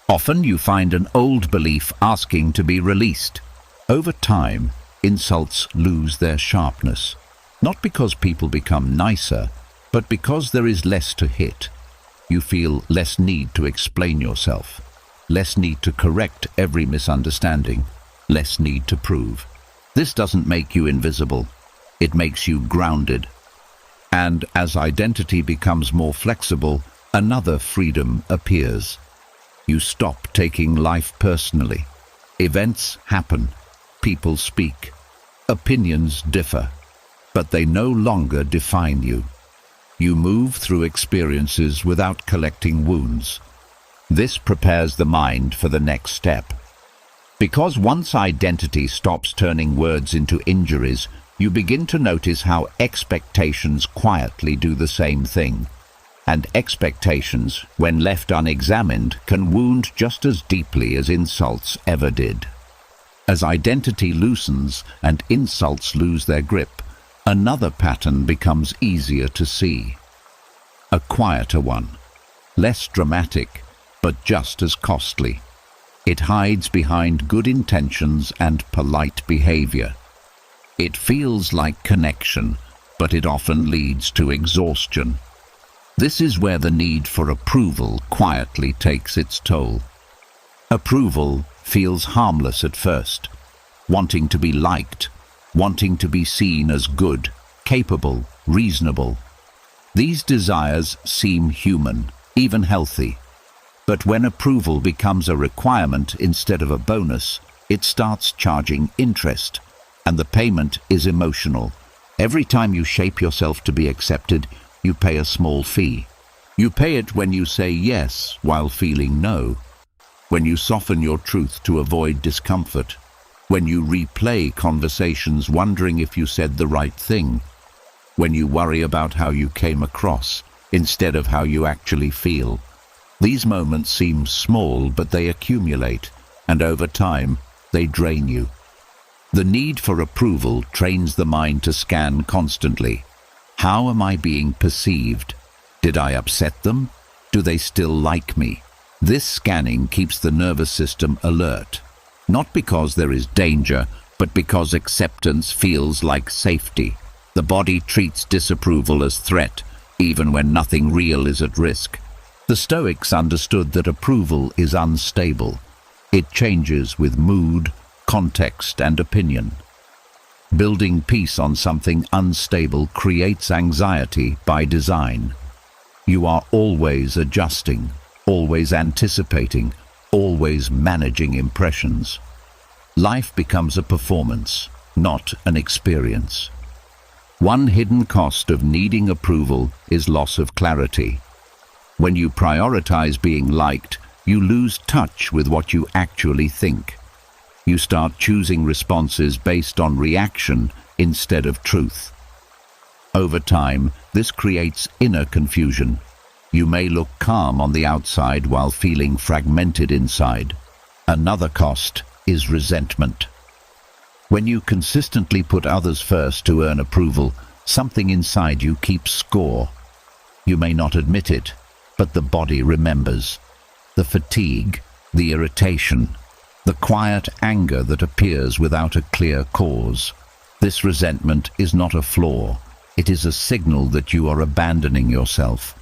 S1: Often you find an old belief asking to be released. Over time, insults lose their sharpness, not because people become nicer, but because there is less to hit. You feel less need to explain yourself, less need to correct every misunderstanding, less need to prove. This doesn't make you invisible. It makes you grounded. And as identity becomes more flexible, another freedom appears. You stop taking life personally. Events happen. People speak. Opinions differ. But they no longer define you. You move through experiences without collecting wounds. This prepares the mind for the next step. Because once identity stops turning words into injuries, you begin to notice how expectations quietly do the same thing. And expectations, when left unexamined, can wound just as deeply as insults ever did. As identity loosens and insults lose their grip, another pattern becomes easier to see. A quieter one, less dramatic, but just as costly. It hides behind good intentions and polite behavior. It feels like connection, but it often leads to exhaustion. This is where the need for approval quietly takes its toll. Approval feels harmless at first, wanting to be liked, wanting to be seen as good, capable, reasonable. These desires seem human, even healthy. But when approval becomes a requirement instead of a bonus, it starts charging interest, and the payment is emotional. Every time you shape yourself to be accepted, you pay a small fee. You pay it when you say yes while feeling no, when you soften your truth to avoid discomfort, when you replay conversations wondering if you said the right thing, when you worry about how you came across instead of how you actually feel. These moments seem small, but they accumulate, and over time, they drain you. The need for approval trains the mind to scan constantly. How am I being perceived? Did I upset them? Do they still like me? This scanning keeps the nervous system alert, not because there is danger, but because acceptance feels like safety. The body treats disapproval as threat, even when nothing real is at risk. The Stoics understood that approval is unstable. It changes with mood, context, and opinion. Building peace on something unstable creates anxiety by design. You are always adjusting, always anticipating, always managing impressions. Life becomes a performance, not an experience. One hidden cost of needing approval is loss of clarity. When you prioritize being liked, you lose touch with what you actually think. You start choosing responses based on reaction instead of truth. Over time, this creates inner confusion. You may look calm on the outside while feeling fragmented inside. Another cost is resentment. When you consistently put others first to earn approval, something inside you keeps score. You may not admit it, but the body remembers. The fatigue, the irritation, the quiet anger that appears without a clear cause. This resentment is not a flaw. It is a signal that you are abandoning yourself.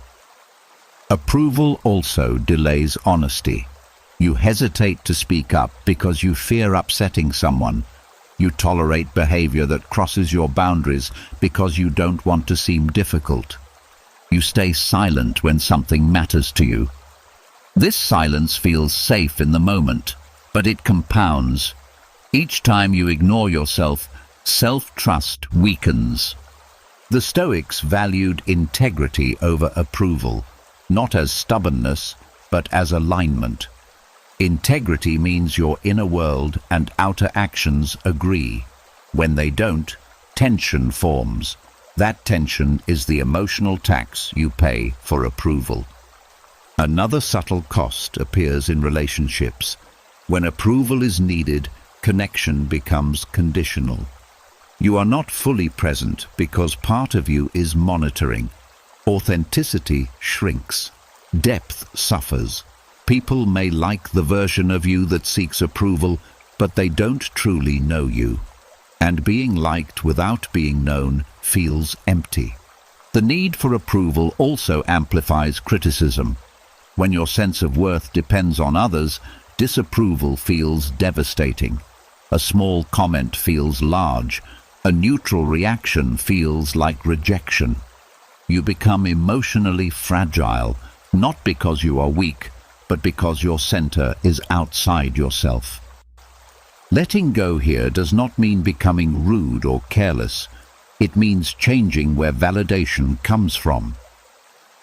S1: Approval also delays honesty. You hesitate to speak up because you fear upsetting someone. You tolerate behavior that crosses your boundaries because you don't want to seem difficult. You stay silent when something matters to you. This silence feels safe in the moment, but it compounds. Each time you ignore yourself, self-trust weakens. The Stoics valued integrity over approval, not as stubbornness, but as alignment. Integrity means your inner world and outer actions agree. When they don't, tension forms. That tension is the emotional tax you pay for approval. Another subtle cost appears in relationships. When approval is needed, connection becomes conditional. You are not fully present because part of you is monitoring. Authenticity shrinks. Depth suffers. People may like the version of you that seeks approval, but they don't truly know you. And being liked without being known feels empty. The need for approval also amplifies criticism. When your sense of worth depends on others, disapproval feels devastating. A small comment feels large. A neutral reaction feels like rejection. You become emotionally fragile, not because you are weak, but because your center is outside yourself. Letting go here does not mean becoming rude or careless. It means changing where validation comes from.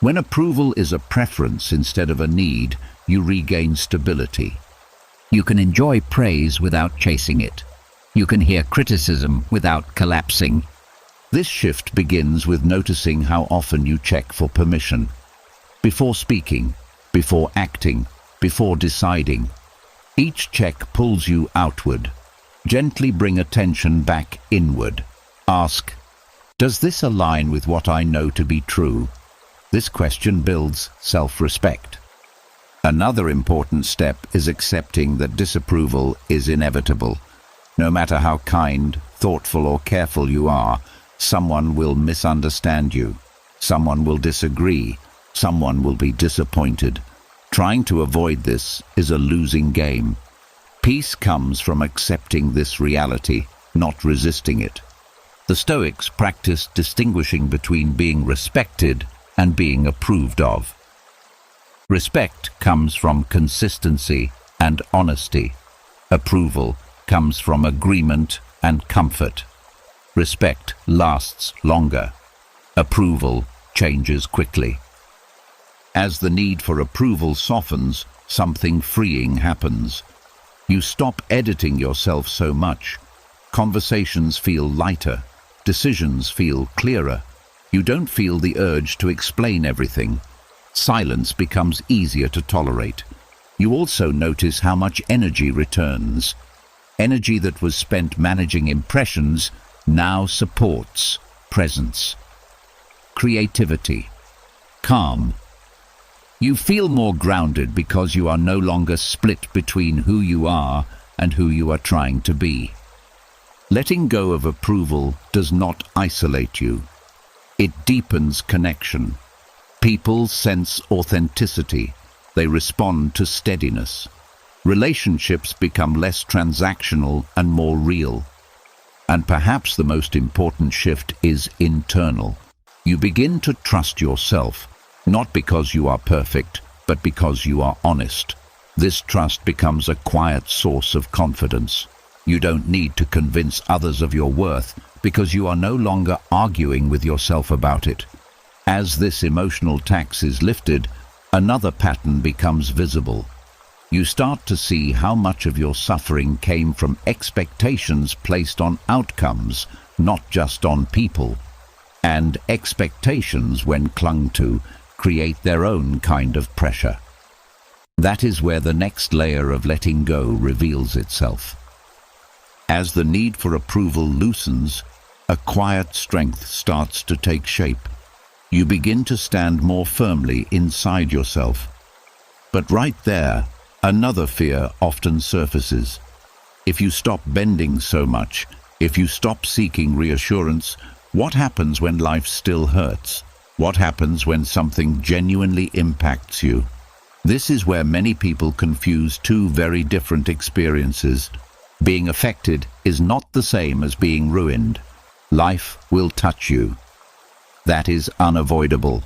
S1: When approval is a preference instead of a need, you regain stability. You can enjoy praise without chasing it. You can hear criticism without collapsing. This shift begins with noticing how often you check for permission. Before speaking, before acting, before deciding. Each check pulls you outward. Gently bring attention back inward. Ask, does this align with what I know to be true? This question builds self-respect. Another important step is accepting that disapproval is inevitable. No matter how kind, thoughtful, or careful you are, someone will misunderstand you. Someone will disagree. Someone will be disappointed. Trying to avoid this is a losing game. Peace comes from accepting this reality, not resisting it. The Stoics practiced distinguishing between being respected and being approved of. Respect comes from consistency and honesty. Approval comes from agreement and comfort. Respect lasts longer. Approval changes quickly. As the need for approval softens, something freeing happens. You stop editing yourself so much. Conversations feel lighter. Decisions feel clearer. You don't feel the urge to explain everything. Silence becomes easier to tolerate. You also notice how much energy returns. Energy that was spent managing impressions now supports presence. Creativity. Calm. You feel more grounded because you are no longer split between who you are and who you are trying to be. Letting go of approval does not isolate you. It deepens connection. People sense authenticity. They respond to steadiness. Relationships become less transactional and more real. And perhaps the most important shift is internal. You begin to trust yourself, not because you are perfect, but because you are honest. This trust becomes a quiet source of confidence. You don't need to convince others of your worth because you are no longer arguing with yourself about it. As this emotional tax is lifted, another pattern becomes visible. You start to see how much of your suffering came from expectations placed on outcomes, not just on people. And expectations, when clung to, create their own kind of pressure. That is where the next layer of letting go reveals itself. As the need for approval loosens, a quiet strength starts to take shape. You begin to stand more firmly inside yourself. But right there, another fear often surfaces. If you stop bending so much, if you stop seeking reassurance, what happens when life still hurts? What happens when something genuinely impacts you? This is where many people confuse two very different experiences. Being affected is not the same as being ruined. Life will touch you. That is unavoidable.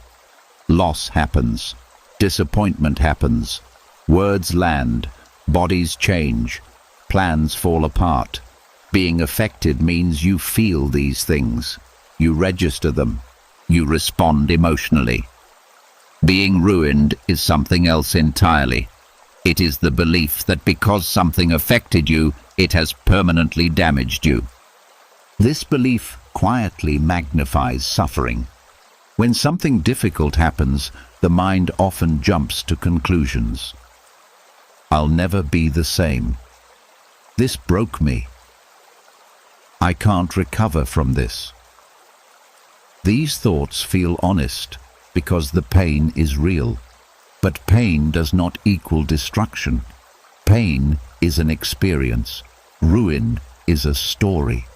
S1: Loss happens. Disappointment happens. Words land. Bodies change. Plans fall apart. Being affected means you feel these things. You register them. You respond emotionally. Being ruined is something else entirely. It is the belief that because something affected you, it has permanently damaged you. This belief quietly magnifies suffering. When something difficult happens, the mind often jumps to conclusions. I'll never be the same. This broke me. I can't recover from this. These thoughts feel honest because the pain is real. But pain does not equal destruction. Pain is an experience. Ruin is a story.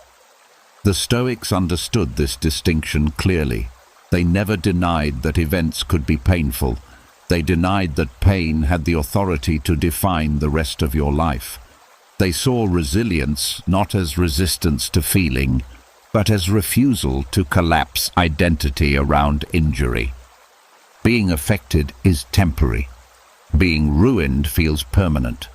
S1: The Stoics understood this distinction clearly. They never denied that events could be painful. They denied that pain had the authority to define the rest of your life. They saw resilience not as resistance to feeling, but as refusal to collapse identity around injury. Being affected is temporary. Being ruined feels permanent.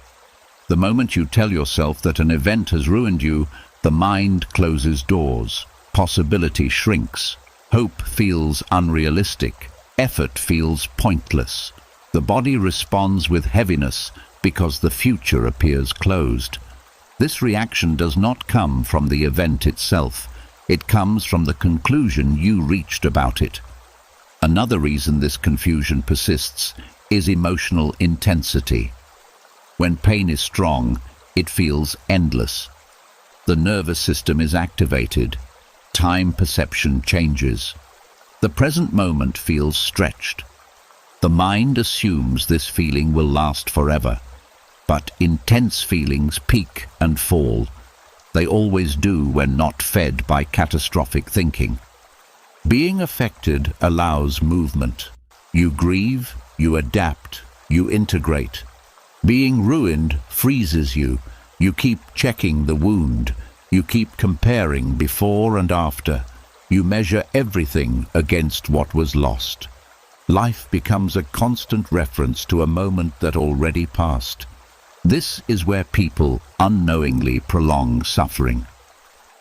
S1: The moment you tell yourself that an event has ruined you, the mind closes doors. Possibility shrinks. Hope feels unrealistic. Effort feels pointless. The body responds with heaviness because the future appears closed. This reaction does not come from the event itself. It comes from the conclusion you reached about it. Another reason this confusion persists is emotional intensity. When pain is strong, it feels endless. The nervous system is activated. Time perception changes. The present moment feels stretched. The mind assumes this feeling will last forever. But intense feelings peak and fall. They always do when not fed by catastrophic thinking. Being affected allows movement. You grieve, you adapt, you integrate. Being ruined freezes you. You keep checking the wound. You keep comparing before and after. You measure everything against what was lost. Life becomes a constant reference to a moment that already passed. This is where people unknowingly prolong suffering.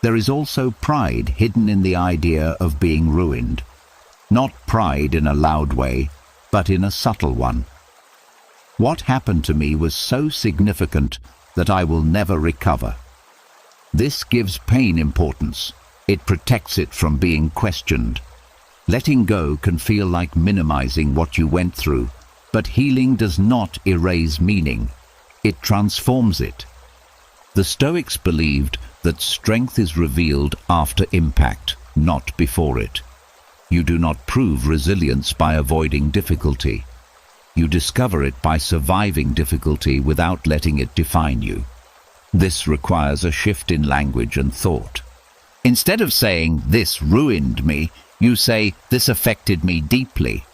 S1: There is also pride hidden in the idea of being ruined. Not pride in a loud way, but in a subtle one. What happened to me was so significant that I will never recover. This gives pain importance. It protects it from being questioned. Letting go can feel like minimizing what you went through, but healing does not erase meaning. It transforms it. The Stoics believed that strength is revealed after impact, not before it. You do not prove resilience by avoiding difficulty. You discover it by surviving difficulty without letting it define you. This requires a shift in language and thought. Instead of saying, "This ruined me," you say, "This affected me deeply."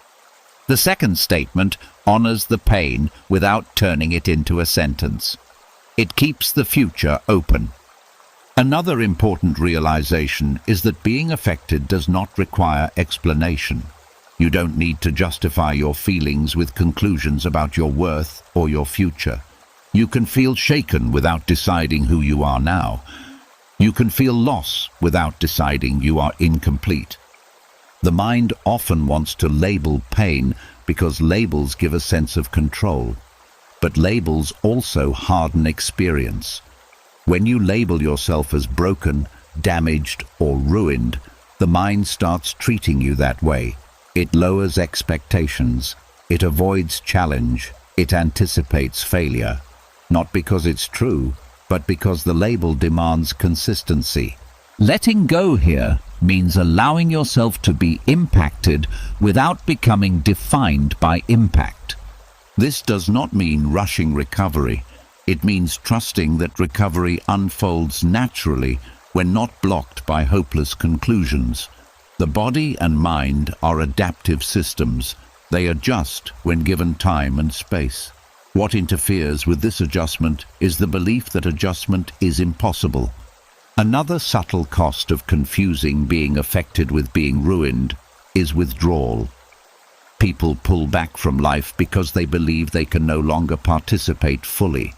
S1: The second statement honors the pain without turning it into a sentence. It keeps the future open. Another important realization is that being affected does not require explanation. You don't need to justify your feelings with conclusions about your worth or your future. You can feel shaken without deciding who you are now. You can feel loss without deciding you are incomplete. The mind often wants to label pain because labels give a sense of control. But labels also harden experience. When you label yourself as broken, damaged, or ruined, the mind starts treating you that way. It lowers expectations. It avoids challenge. It anticipates failure. Not because it's true, but because the label demands consistency. Letting go here means allowing yourself to be impacted without becoming defined by impact. This does not mean rushing recovery. It means trusting that recovery unfolds naturally when not blocked by hopeless conclusions. The body and mind are adaptive systems. They adjust when given time and space. What interferes with this adjustment is the belief that adjustment is impossible. Another subtle cost of confusing being affected with being ruined is withdrawal. People pull back from life because they believe they can no longer participate fully.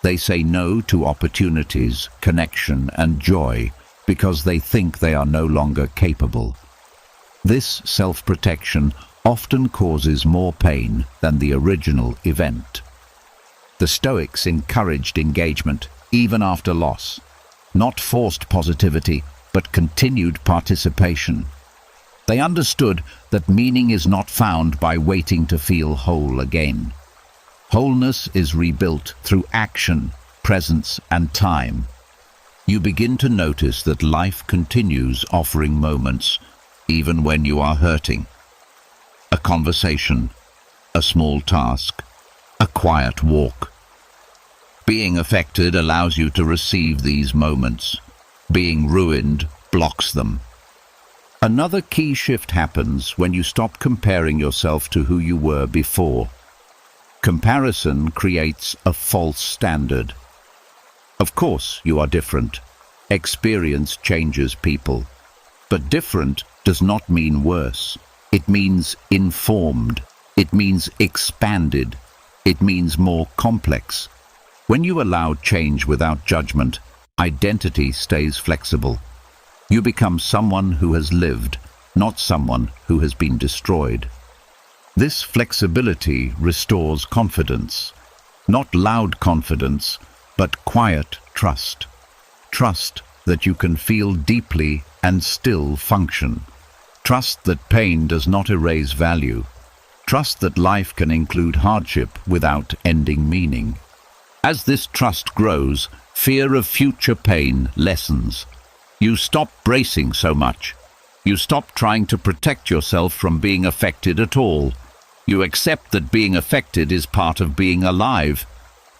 S1: They say no to opportunities, connection, and joy because they think they are no longer capable. This self-protection often causes more pain than the original event. The Stoics encouraged engagement, even after loss. Not forced positivity, but continued participation. They understood that meaning is not found by waiting to feel whole again. Wholeness is rebuilt through action, presence, and time. You begin to notice that life continues offering moments, even when you are hurting. A conversation, a small task, a quiet walk. Being affected allows you to receive these moments. Being ruined blocks them. Another key shift happens when you stop comparing yourself to who you were before. Comparison creates a false standard. Of course, you are different. Experience changes people. But different does not mean worse. It means informed. It means expanded. It means more complex. When you allow change without judgment, identity stays flexible. You become someone who has lived, not someone who has been destroyed. This flexibility restores confidence. Not loud confidence, but quiet trust. Trust that you can feel deeply and still function. Trust that pain does not erase value. Trust that life can include hardship without ending meaning. As this trust grows, fear of future pain lessens. You stop bracing so much. You stop trying to protect yourself from being affected at all. You accept that being affected is part of being alive.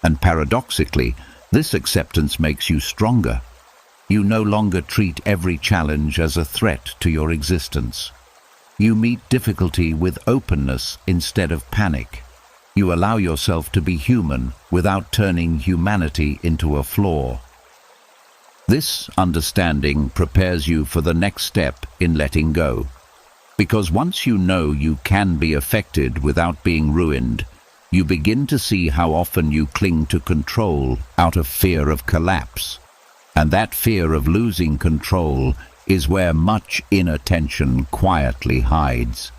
S1: And paradoxically, this acceptance makes you stronger. You no longer treat every challenge as a threat to your existence. You meet difficulty with openness instead of panic. You allow yourself to be human without turning humanity into a flaw. This understanding prepares you for the next step in letting go. Because once you know you can be affected without being ruined, you begin to see how often you cling to control out of fear of collapse. And that fear of losing control is where much inner tension quietly hides.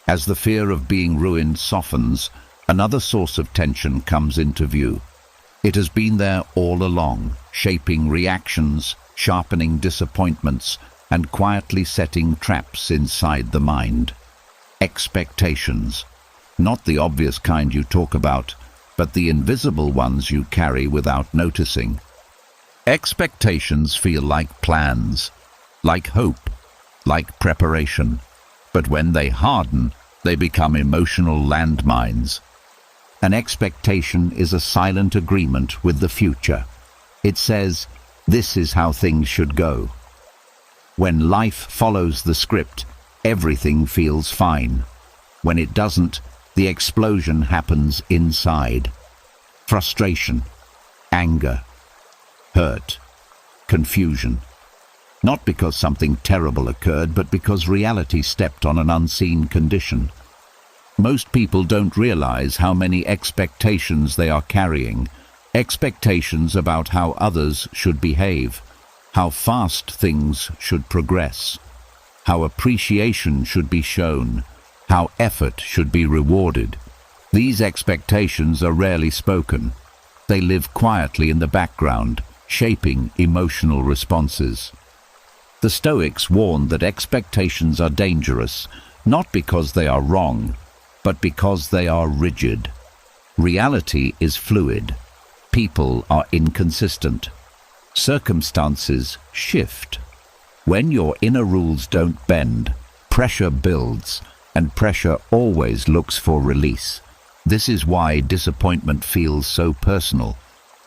S1: As the fear of being ruined softens, another source of tension comes into view. It has been there all along, shaping reactions, sharpening disappointments, and quietly setting traps inside the mind. Expectations. Not the obvious kind you talk about, but the invisible ones you carry without noticing. Expectations feel like plans, like hope, like preparation. But when they harden, they become emotional landmines. An expectation is a silent agreement with the future. It says, this is how things should go. When life follows the script, everything feels fine. When it doesn't, the explosion happens inside. Frustration, anger, hurt, confusion. Not because something terrible occurred, but because reality stepped on an unseen condition. Most people don't realize how many expectations they are carrying. Expectations about how others should behave, how fast things should progress, how appreciation should be shown, how effort should be rewarded. These expectations are rarely spoken. They live quietly in the background, shaping emotional responses. The Stoics warned that expectations are dangerous, not because they are wrong, but because they are rigid. Reality is fluid. People are inconsistent. Circumstances shift. When your inner rules don't bend, pressure builds, and pressure always looks for release. This is why disappointment feels so personal.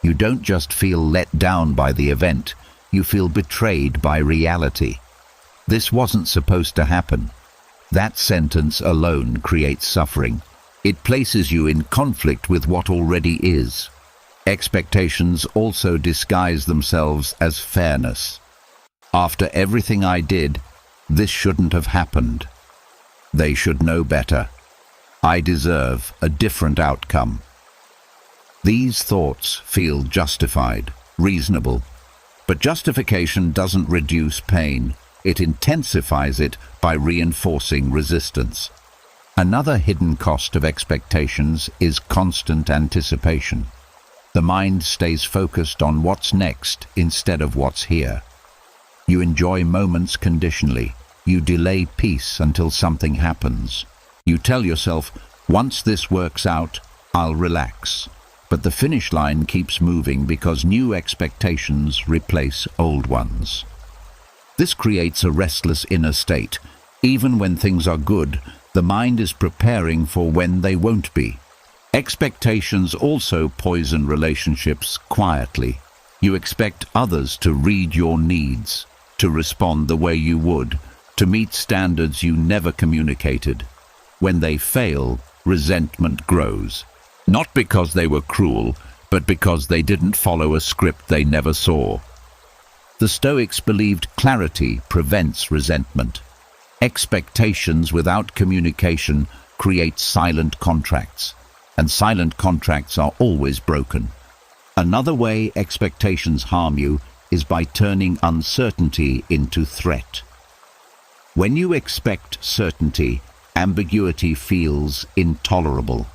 S1: You don't just feel let down by the event, you feel betrayed by reality. This wasn't supposed to happen. That sentence alone creates suffering. It places you in conflict with what already is. Expectations also disguise themselves as fairness. After everything I did, this shouldn't have happened. They should know better. I deserve a different outcome. These thoughts feel justified, reasonable. But justification doesn't reduce pain. It intensifies it by reinforcing resistance. Another hidden cost of expectations is constant anticipation. The mind stays focused on what's next instead of what's here. You enjoy moments conditionally. You delay peace until something happens. You tell yourself, once this works out, I'll relax. But the finish line keeps moving because new expectations replace old ones. This creates a restless inner state. Even when things are good, the mind is preparing for when they won't be. Expectations also poison relationships quietly. You expect others to read your needs, to respond the way you would, to meet standards you never communicated. When they fail, resentment grows. Not because they were cruel, but because they didn't follow a script they never saw. The Stoics believed clarity prevents resentment. Expectations without communication create silent contracts, and silent contracts are always broken. Another way expectations harm you is by turning uncertainty into threat. When you expect certainty, ambiguity feels intolerable.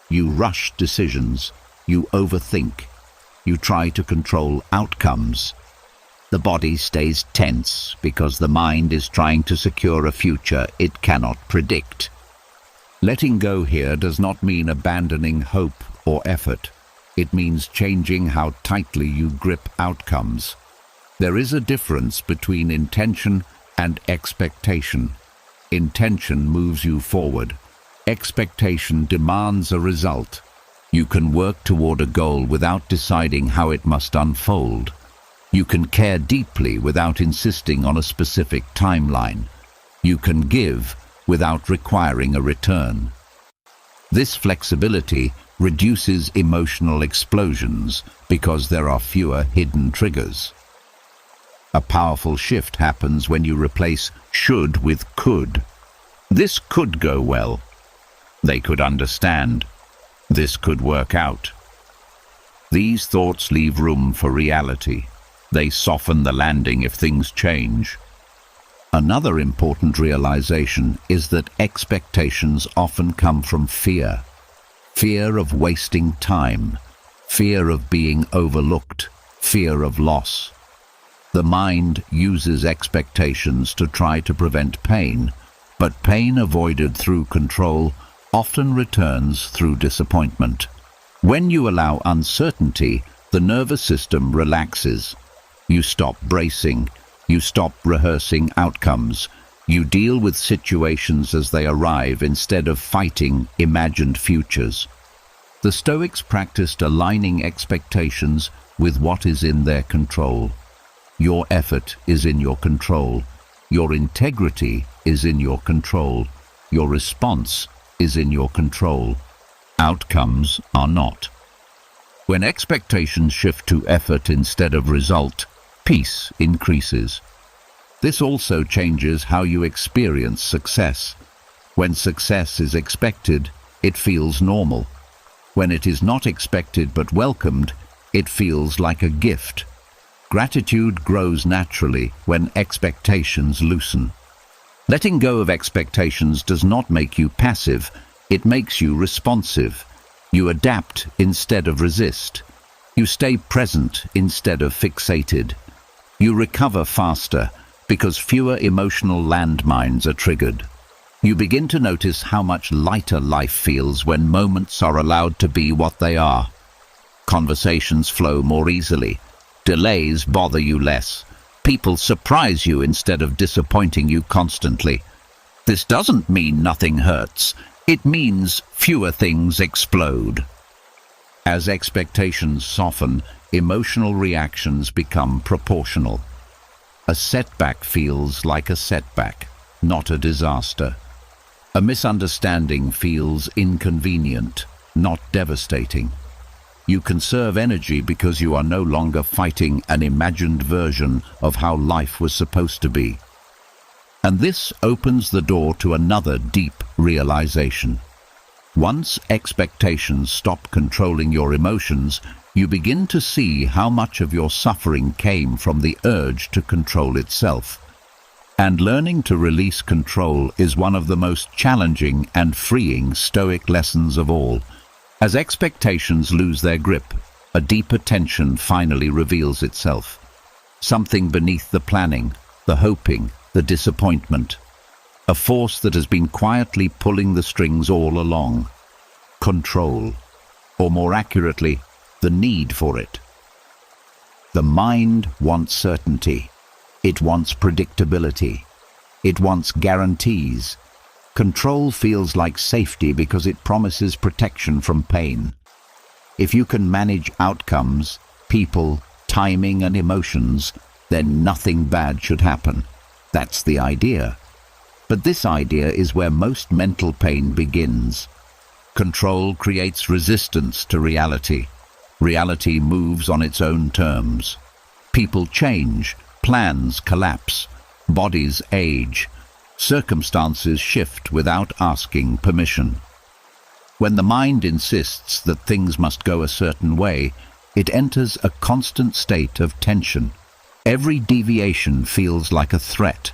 S1: You rush decisions, you overthink, you try to control outcomes. The body stays tense because the mind is trying to secure a future it cannot predict. Letting go here does not mean abandoning hope or effort. It means changing how tightly you grip outcomes. There is a difference between intention and expectation. Intention moves you forward. Expectation demands a result. You can work toward a goal without deciding how it must unfold. You can care deeply without insisting on a specific timeline. You can give without requiring a return. This flexibility reduces emotional explosions because there are fewer hidden triggers. A powerful shift happens when you replace should with could. This could go well. They could understand. This could work out. These thoughts leave room for reality. They soften the landing if things change. Another important realization is that expectations often come from fear. Fear of wasting time, fear of being overlooked, fear of loss. The mind uses expectations to try to prevent pain, but pain avoided through control often returns through disappointment. When you allow uncertainty, the nervous system relaxes. You stop bracing. You stop rehearsing outcomes. You deal with situations as they arrive instead of fighting imagined futures. The Stoics practiced aligning expectations with what is in their control. Your effort is in your control. Your integrity is in your control. Your response is in your control. Outcomes are not. When expectations shift to effort instead of result, peace increases. This also changes how you experience success. When success is expected, it feels normal. When it is not expected but welcomed, it feels like a gift. Gratitude grows naturally when expectations loosen. Letting go of expectations does not make you passive, it makes you responsive. You adapt instead of resist. You stay present instead of fixated. You recover faster because fewer emotional landmines are triggered. You begin to notice how much lighter life feels when moments are allowed to be what they are. Conversations flow more easily. Delays bother you less. People surprise you instead of disappointing you constantly. This doesn't mean nothing hurts. It means fewer things explode. As expectations soften, emotional reactions become proportional. A setback feels like a setback, not a disaster. A misunderstanding feels inconvenient, not devastating. You conserve energy because you are no longer fighting an imagined version of how life was supposed to be. And this opens the door to another deep realization. Once expectations stop controlling your emotions, you begin to see how much of your suffering came from the urge to control itself. And learning to release control is one of the most challenging and freeing Stoic lessons of all. As expectations lose their grip, a deeper tension finally reveals itself. Something beneath the planning, the hoping, the disappointment. A force that has been quietly pulling the strings all along. Control, or more accurately, the need for it. The mind wants certainty. It wants predictability. It wants guarantees. Control feels like safety because it promises protection from pain. If you can manage outcomes, people, timing and emotions, then nothing bad should happen. That's the idea. But this idea is where most mental pain begins. Control creates resistance to reality. Reality moves on its own terms. People change, plans collapse, bodies age, circumstances shift without asking permission. When the mind insists that things must go a certain way, it enters a constant state of tension. Every deviation feels like a threat.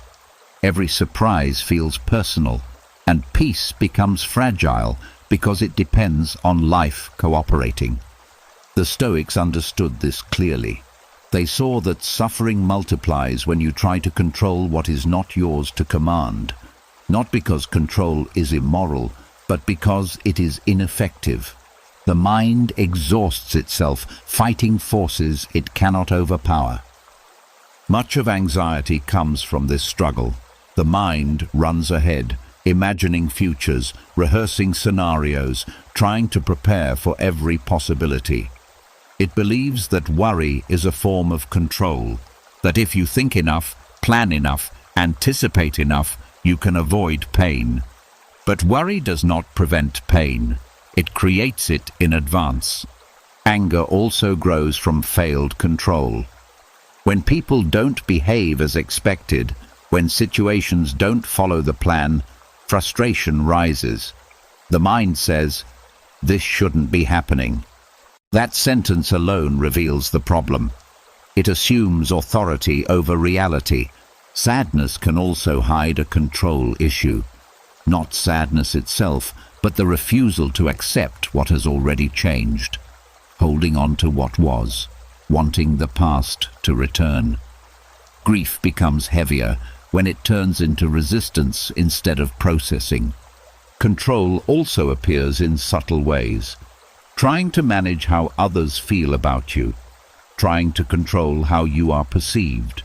S1: Every surprise feels personal, and peace becomes fragile because it depends on life cooperating. The Stoics understood this clearly. They saw that suffering multiplies when you try to control what is not yours to command, not because control is immoral, but because it is ineffective. The mind exhausts itself, fighting forces it cannot overpower. Much of anxiety comes from this struggle. The mind runs ahead, imagining futures, rehearsing scenarios, trying to prepare for every possibility. It believes that worry is a form of control, that if you think enough, plan enough, anticipate enough, you can avoid pain. But worry does not prevent pain. It creates it in advance. Anger also grows from failed control. When people don't behave as expected, when situations don't follow the plan, frustration rises. The mind says, "This shouldn't be happening." That sentence alone reveals the problem. It assumes authority over reality. Sadness can also hide a control issue. Not sadness itself, but the refusal to accept what has already changed. Holding on to what was, wanting the past to return. Grief becomes heavier when it turns into resistance instead of processing. Control also appears in subtle ways. Trying to manage how others feel about you. Trying to control how you are perceived.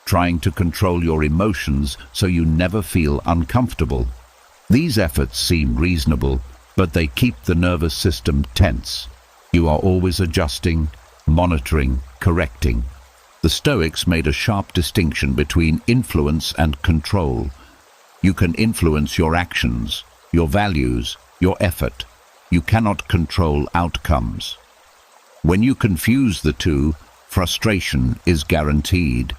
S1: Trying to control your emotions so you never feel uncomfortable. These efforts seem reasonable, but they keep the nervous system tense. You are always adjusting, monitoring, correcting. The Stoics made a sharp distinction between influence and control. You can influence your actions, your values, your effort. You cannot control outcomes. When you confuse the two, frustration is guaranteed.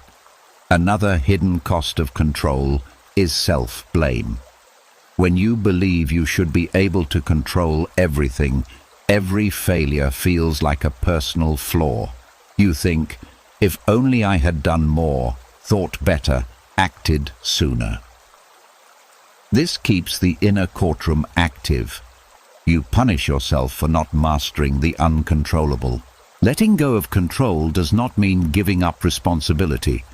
S1: Another hidden cost of control is self-blame. When you believe you should be able to control everything, every failure feels like a personal flaw. You think, if only I had done more, thought better, acted sooner. This keeps the inner courtroom active. You punish yourself for not mastering the uncontrollable. Letting go of control does not mean giving up responsibility.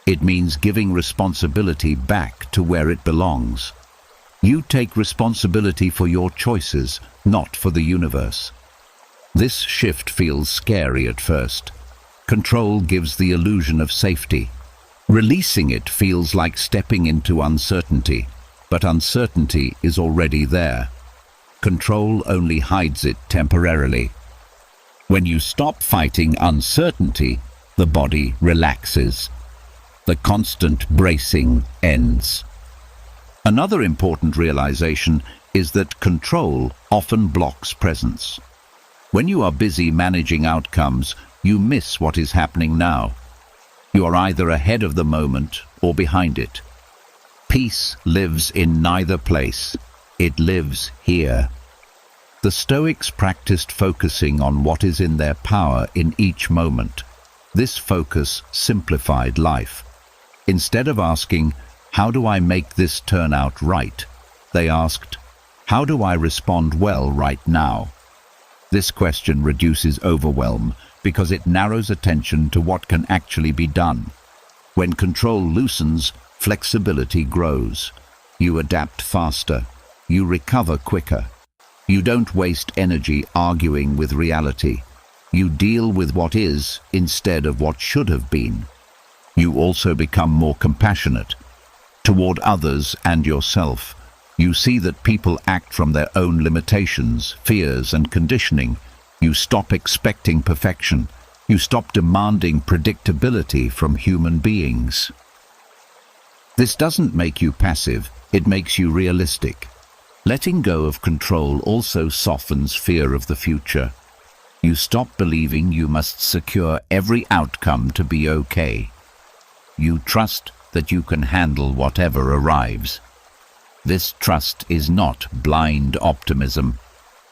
S1: It means giving responsibility back to where it belongs. You take responsibility for your choices, not for the universe. This shift feels scary at first. Control gives the illusion of safety. Releasing it feels like stepping into uncertainty, but uncertainty is already there. Control only hides it temporarily. When you stop fighting uncertainty, the body relaxes. The constant bracing ends. Another important realization is that control often blocks presence. When you are busy managing outcomes, you miss what is happening now. You are either ahead of the moment or behind it. Peace lives in neither place. It lives here. The Stoics practiced focusing on what is in their power in each moment. This focus simplified life. Instead of asking, "How do I make this turn out right?" they asked, "How do I respond well right now?" This question reduces overwhelm because it narrows attention to what can actually be done. When control loosens, flexibility grows. You adapt faster. You recover quicker. You don't waste energy arguing with reality. You deal with what is instead of what should have been. You also become more compassionate toward others and yourself. You see that people act from their own limitations, fears, and conditioning. You stop expecting perfection. You stop demanding predictability from human beings. This doesn't make you passive, it makes you realistic. Letting go of control also softens fear of the future. You stop believing you must secure every outcome to be okay. You trust that you can handle whatever arrives. This trust is not blind optimism.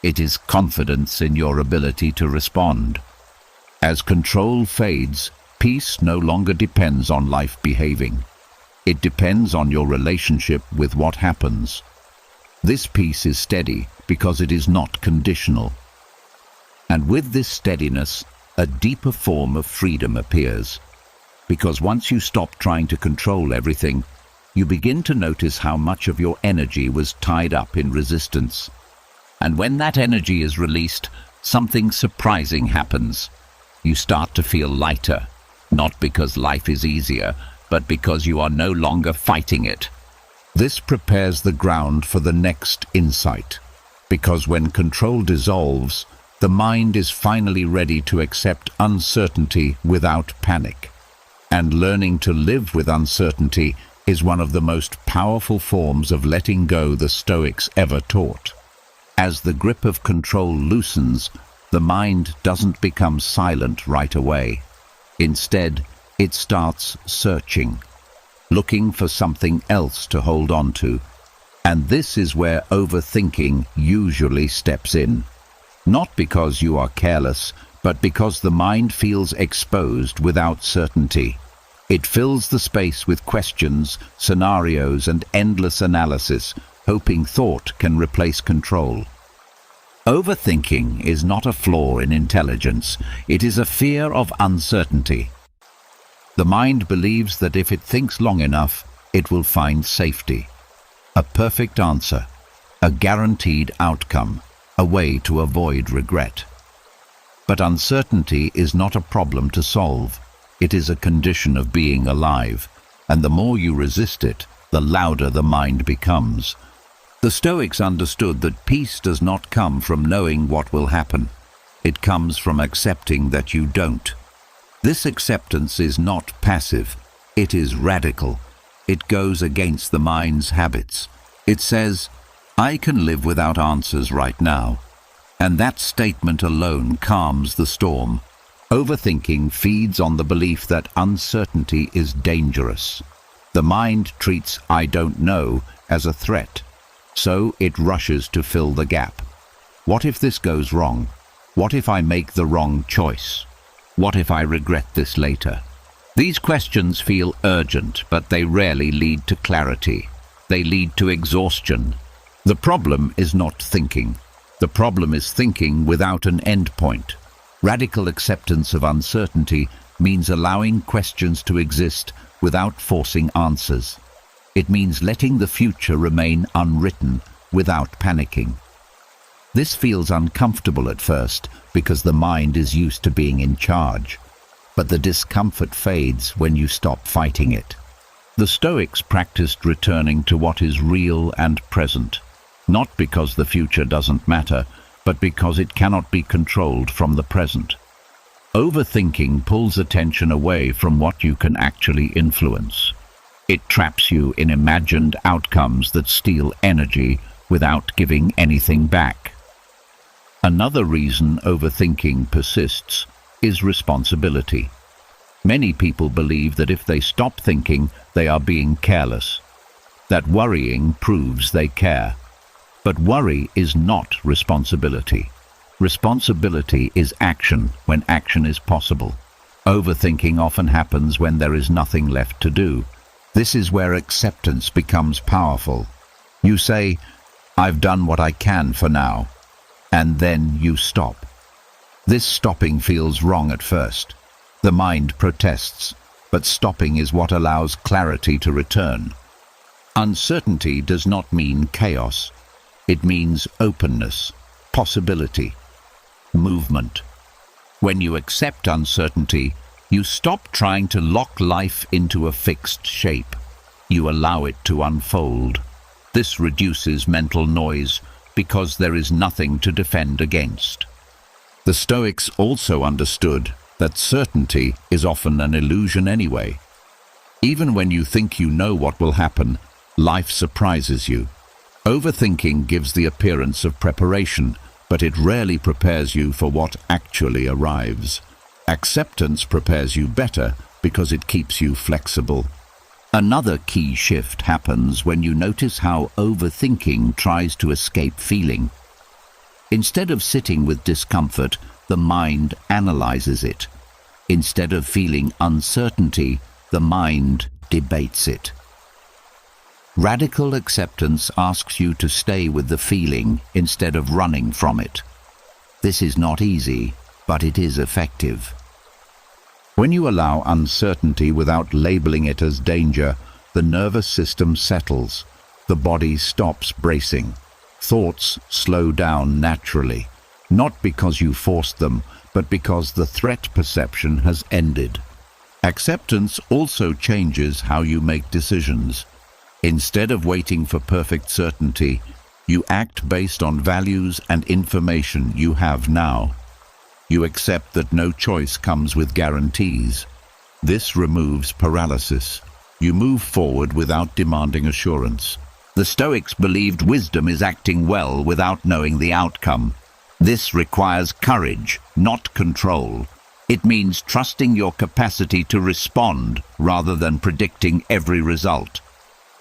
S1: It is confidence in your ability to respond. As control fades, peace no longer depends on life behaving. It depends on your relationship with what happens. This peace is steady because it is not conditional. And with this steadiness, a deeper form of freedom appears. Because once you stop trying to control everything, you begin to notice how much of your energy was tied up in resistance. And when that energy is released, something surprising happens. You start to feel lighter, not because life is easier, but because you are no longer fighting it. This prepares the ground for the next insight, because when control dissolves, the mind is finally ready to accept uncertainty without panic. And learning to live with uncertainty is one of the most powerful forms of letting go the Stoics ever taught. As the grip of control loosens, the mind doesn't become silent right away. Instead, it starts searching, looking for something else to hold on to. And this is where overthinking usually steps in. Not because you are careless, but because the mind feels exposed without certainty. It fills the space with questions, scenarios, and endless analysis, hoping thought can replace control. Overthinking is not a flaw in intelligence. It is a fear of uncertainty. The mind believes that if it thinks long enough, it will find safety. A perfect answer, a guaranteed outcome, a way to avoid regret. But uncertainty is not a problem to solve. It is a condition of being alive, and the more you resist it, the louder the mind becomes. The Stoics understood that peace does not come from knowing what will happen. It comes from accepting that you don't. This acceptance is not passive, it is radical. It goes against the mind's habits. It says, I can live without answers right now. And that statement alone calms the storm. Overthinking feeds on the belief that uncertainty is dangerous. The mind treats "I don't know" as a threat, so it rushes to fill the gap. What if this goes wrong? What if I make the wrong choice? What if I regret this later? These questions feel urgent, but they rarely lead to clarity. They lead to exhaustion. The problem is not thinking. The problem is thinking without an endpoint. Radical acceptance of uncertainty means allowing questions to exist without forcing answers. It means letting the future remain unwritten without panicking. This feels uncomfortable at first because the mind is used to being in charge, but the discomfort fades when you stop fighting it. The Stoics practiced returning to what is real and present, not because the future doesn't matter, but because it cannot be controlled from the present. Overthinking pulls attention away from what you can actually influence. It traps you in imagined outcomes that steal energy without giving anything back. Another reason overthinking persists is responsibility. Many people believe that if they stop thinking, they are being careless. That worrying proves they care. But worry is not responsibility. Responsibility is action when action is possible. Overthinking often happens when there is nothing left to do. This is where acceptance becomes powerful. You say, "I've done what I can for now," and then you stop. This stopping feels wrong at first. The mind protests, but stopping is what allows clarity to return. Uncertainty does not mean chaos. It means openness, possibility, movement. When you accept uncertainty, you stop trying to lock life into a fixed shape. You allow it to unfold. This reduces mental noise because there is nothing to defend against. The Stoics also understood that certainty is often an illusion anyway. Even when you think you know what will happen, life surprises you. Overthinking gives the appearance of preparation, but it rarely prepares you for what actually arrives. Acceptance prepares you better because it keeps you flexible. Another key shift happens when you notice how overthinking tries to escape feeling. Instead of sitting with discomfort, the mind analyzes it. Instead of feeling uncertainty, the mind debates it. Radical acceptance asks you to stay with the feeling instead of running from it. This is not easy, but it is effective. When you allow uncertainty without labeling it as danger, the nervous system settles. The body stops bracing. Thoughts slow down naturally, not because you forced them, but because the threat perception has ended. Acceptance also changes how you make decisions. Instead of waiting for perfect certainty, you act based on values and information you have now. You accept that no choice comes with guarantees. This removes paralysis. You move forward without demanding assurance. The Stoics believed wisdom is acting well without knowing the outcome. This requires courage, not control. It means trusting your capacity to respond rather than predicting every result.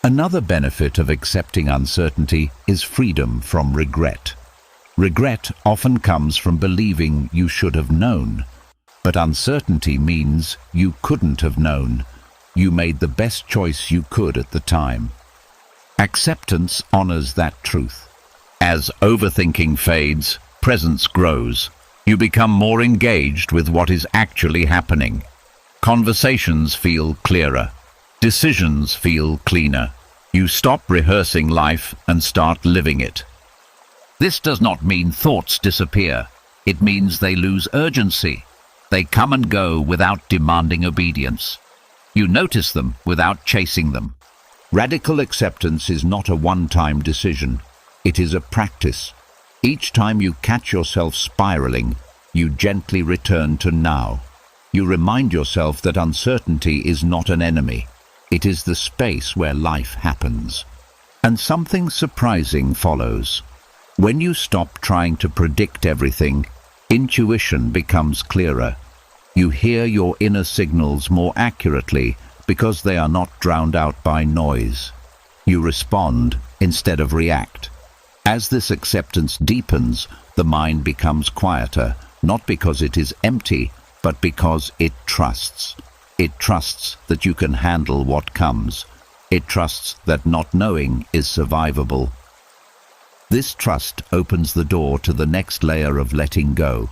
S1: Another benefit of accepting uncertainty is freedom from regret. Regret often comes from believing you should have known, but uncertainty means you couldn't have known. You made the best choice you could at the time. Acceptance honors that truth. As overthinking fades, presence grows. You become more engaged with what is actually happening. Conversations feel clearer. Decisions feel cleaner. You stop rehearsing life and start living it. This does not mean thoughts disappear. It means they lose urgency. They come and go without demanding obedience. You notice them without chasing them. Radical acceptance is not a one-time decision. It is a practice. Each time you catch yourself spiraling, you gently return to now. You remind yourself that uncertainty is not an enemy. It is the space where life happens. And something surprising follows. When you stop trying to predict everything, intuition becomes clearer. You hear your inner signals more accurately because they are not drowned out by noise. You respond instead of react. As this acceptance deepens, the mind becomes quieter, not because it is empty, but because it trusts. It trusts that you can handle what comes. It trusts that not knowing is survivable. This trust opens the door to the next layer of letting go,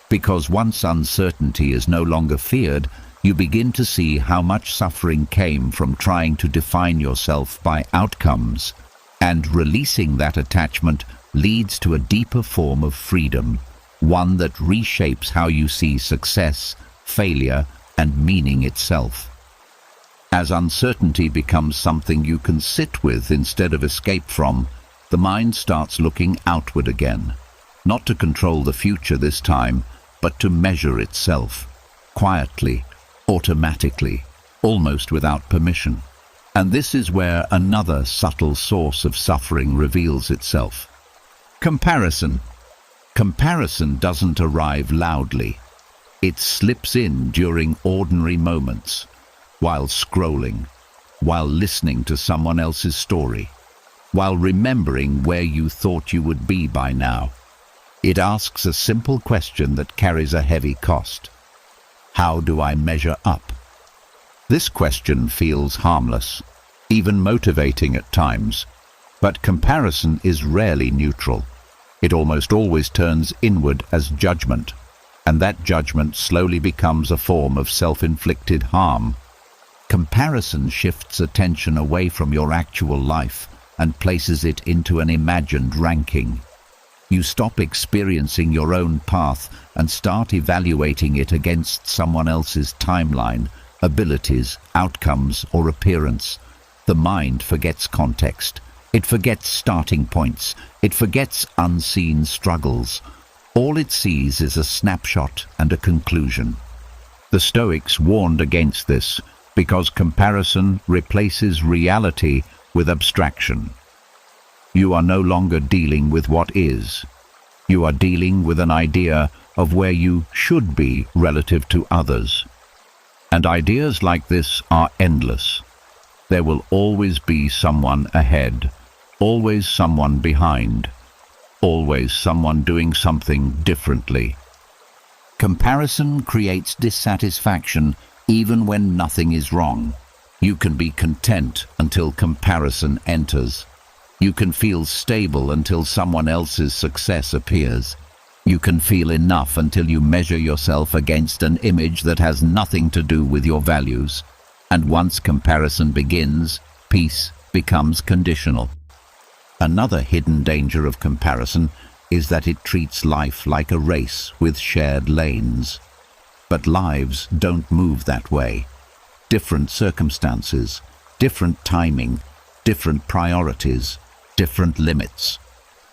S1: because once uncertainty is no longer feared, you begin to see how much suffering came from trying to define yourself by outcomes, and releasing that attachment leads to a deeper form of freedom, one that reshapes how you see success, failure, and meaning itself. As uncertainty becomes something you can sit with instead of escape from, the mind starts looking outward again, not to control the future this time, but to measure itself, quietly, automatically, almost without permission. And this is where another subtle source of suffering reveals itself. Comparison. Comparison doesn't arrive loudly. It slips in during ordinary moments, while scrolling, while listening to someone else's story, while remembering where you thought you would be by now. It asks a simple question that carries a heavy cost. How do I measure up? This question feels harmless, even motivating at times, but comparison is rarely neutral. It almost always turns inward as judgment, and that judgment slowly becomes a form of self-inflicted harm. Comparison shifts attention away from your actual life and places it into an imagined ranking. You stop experiencing your own path and start evaluating it against someone else's timeline, abilities, outcomes, or appearance. The mind forgets context. It forgets starting points. It forgets unseen struggles. All it sees is a snapshot and a conclusion. The Stoics warned against this because comparison replaces reality with abstraction. You are no longer dealing with what is. You are dealing with an idea of where you should be relative to others. And ideas like this are endless. There will always be someone ahead, always someone behind, always someone doing something differently. Comparison creates dissatisfaction even when nothing is wrong. You can be content until comparison enters. You can feel stable until someone else's success appears. You can feel enough until you measure yourself against an image that has nothing to do with your values. And once comparison begins, peace becomes conditional. Another hidden danger of comparison is that it treats life like a race with shared lanes. But lives don't move that way. Different circumstances, different timing, different priorities, different limits.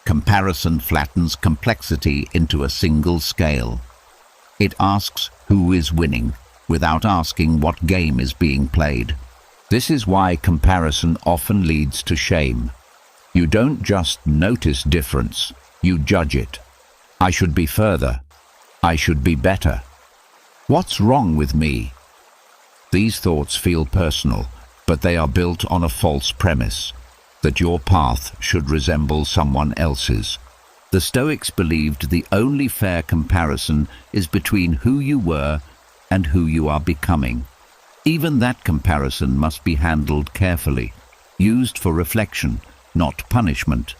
S1: Comparison flattens complexity into a single scale. It asks who is winning, without asking what game is being played. This is why comparison often leads to shame. You don't just notice difference, you judge it. I should be further. I should be better. What's wrong with me? These thoughts feel personal, but they are built on a false premise, that your path should resemble someone else's. The Stoics believed the only fair comparison is between who you were and who you are becoming. Even that comparison must be handled carefully, used for reflection, not punishment.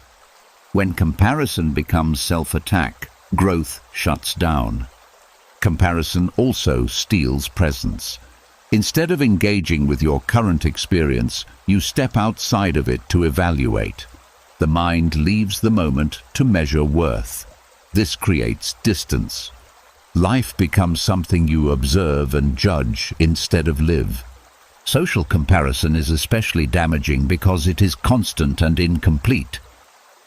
S1: When comparison becomes self-attack, growth shuts down. Comparison also steals presence. Instead of engaging with your current experience, you step outside of it to evaluate. The mind leaves the moment to measure worth. This creates distance. Life becomes something you observe and judge instead of live. Social comparison is especially damaging because it is constant and incomplete.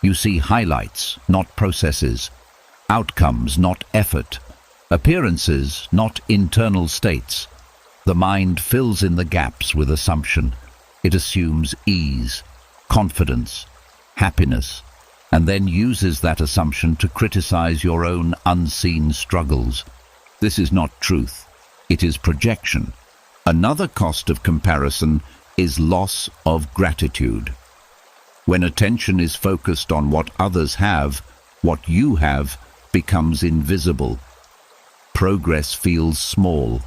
S1: You see highlights, not processes. Outcomes, not effort. Appearances, not internal states. The mind fills in the gaps with assumption. It assumes ease. confidence, happiness, and then uses that assumption to criticize your own unseen struggles. This is not truth. It is projection. Another cost of comparison is loss of gratitude. When attention is focused on what others have, what you have becomes invisible. Progress feels small.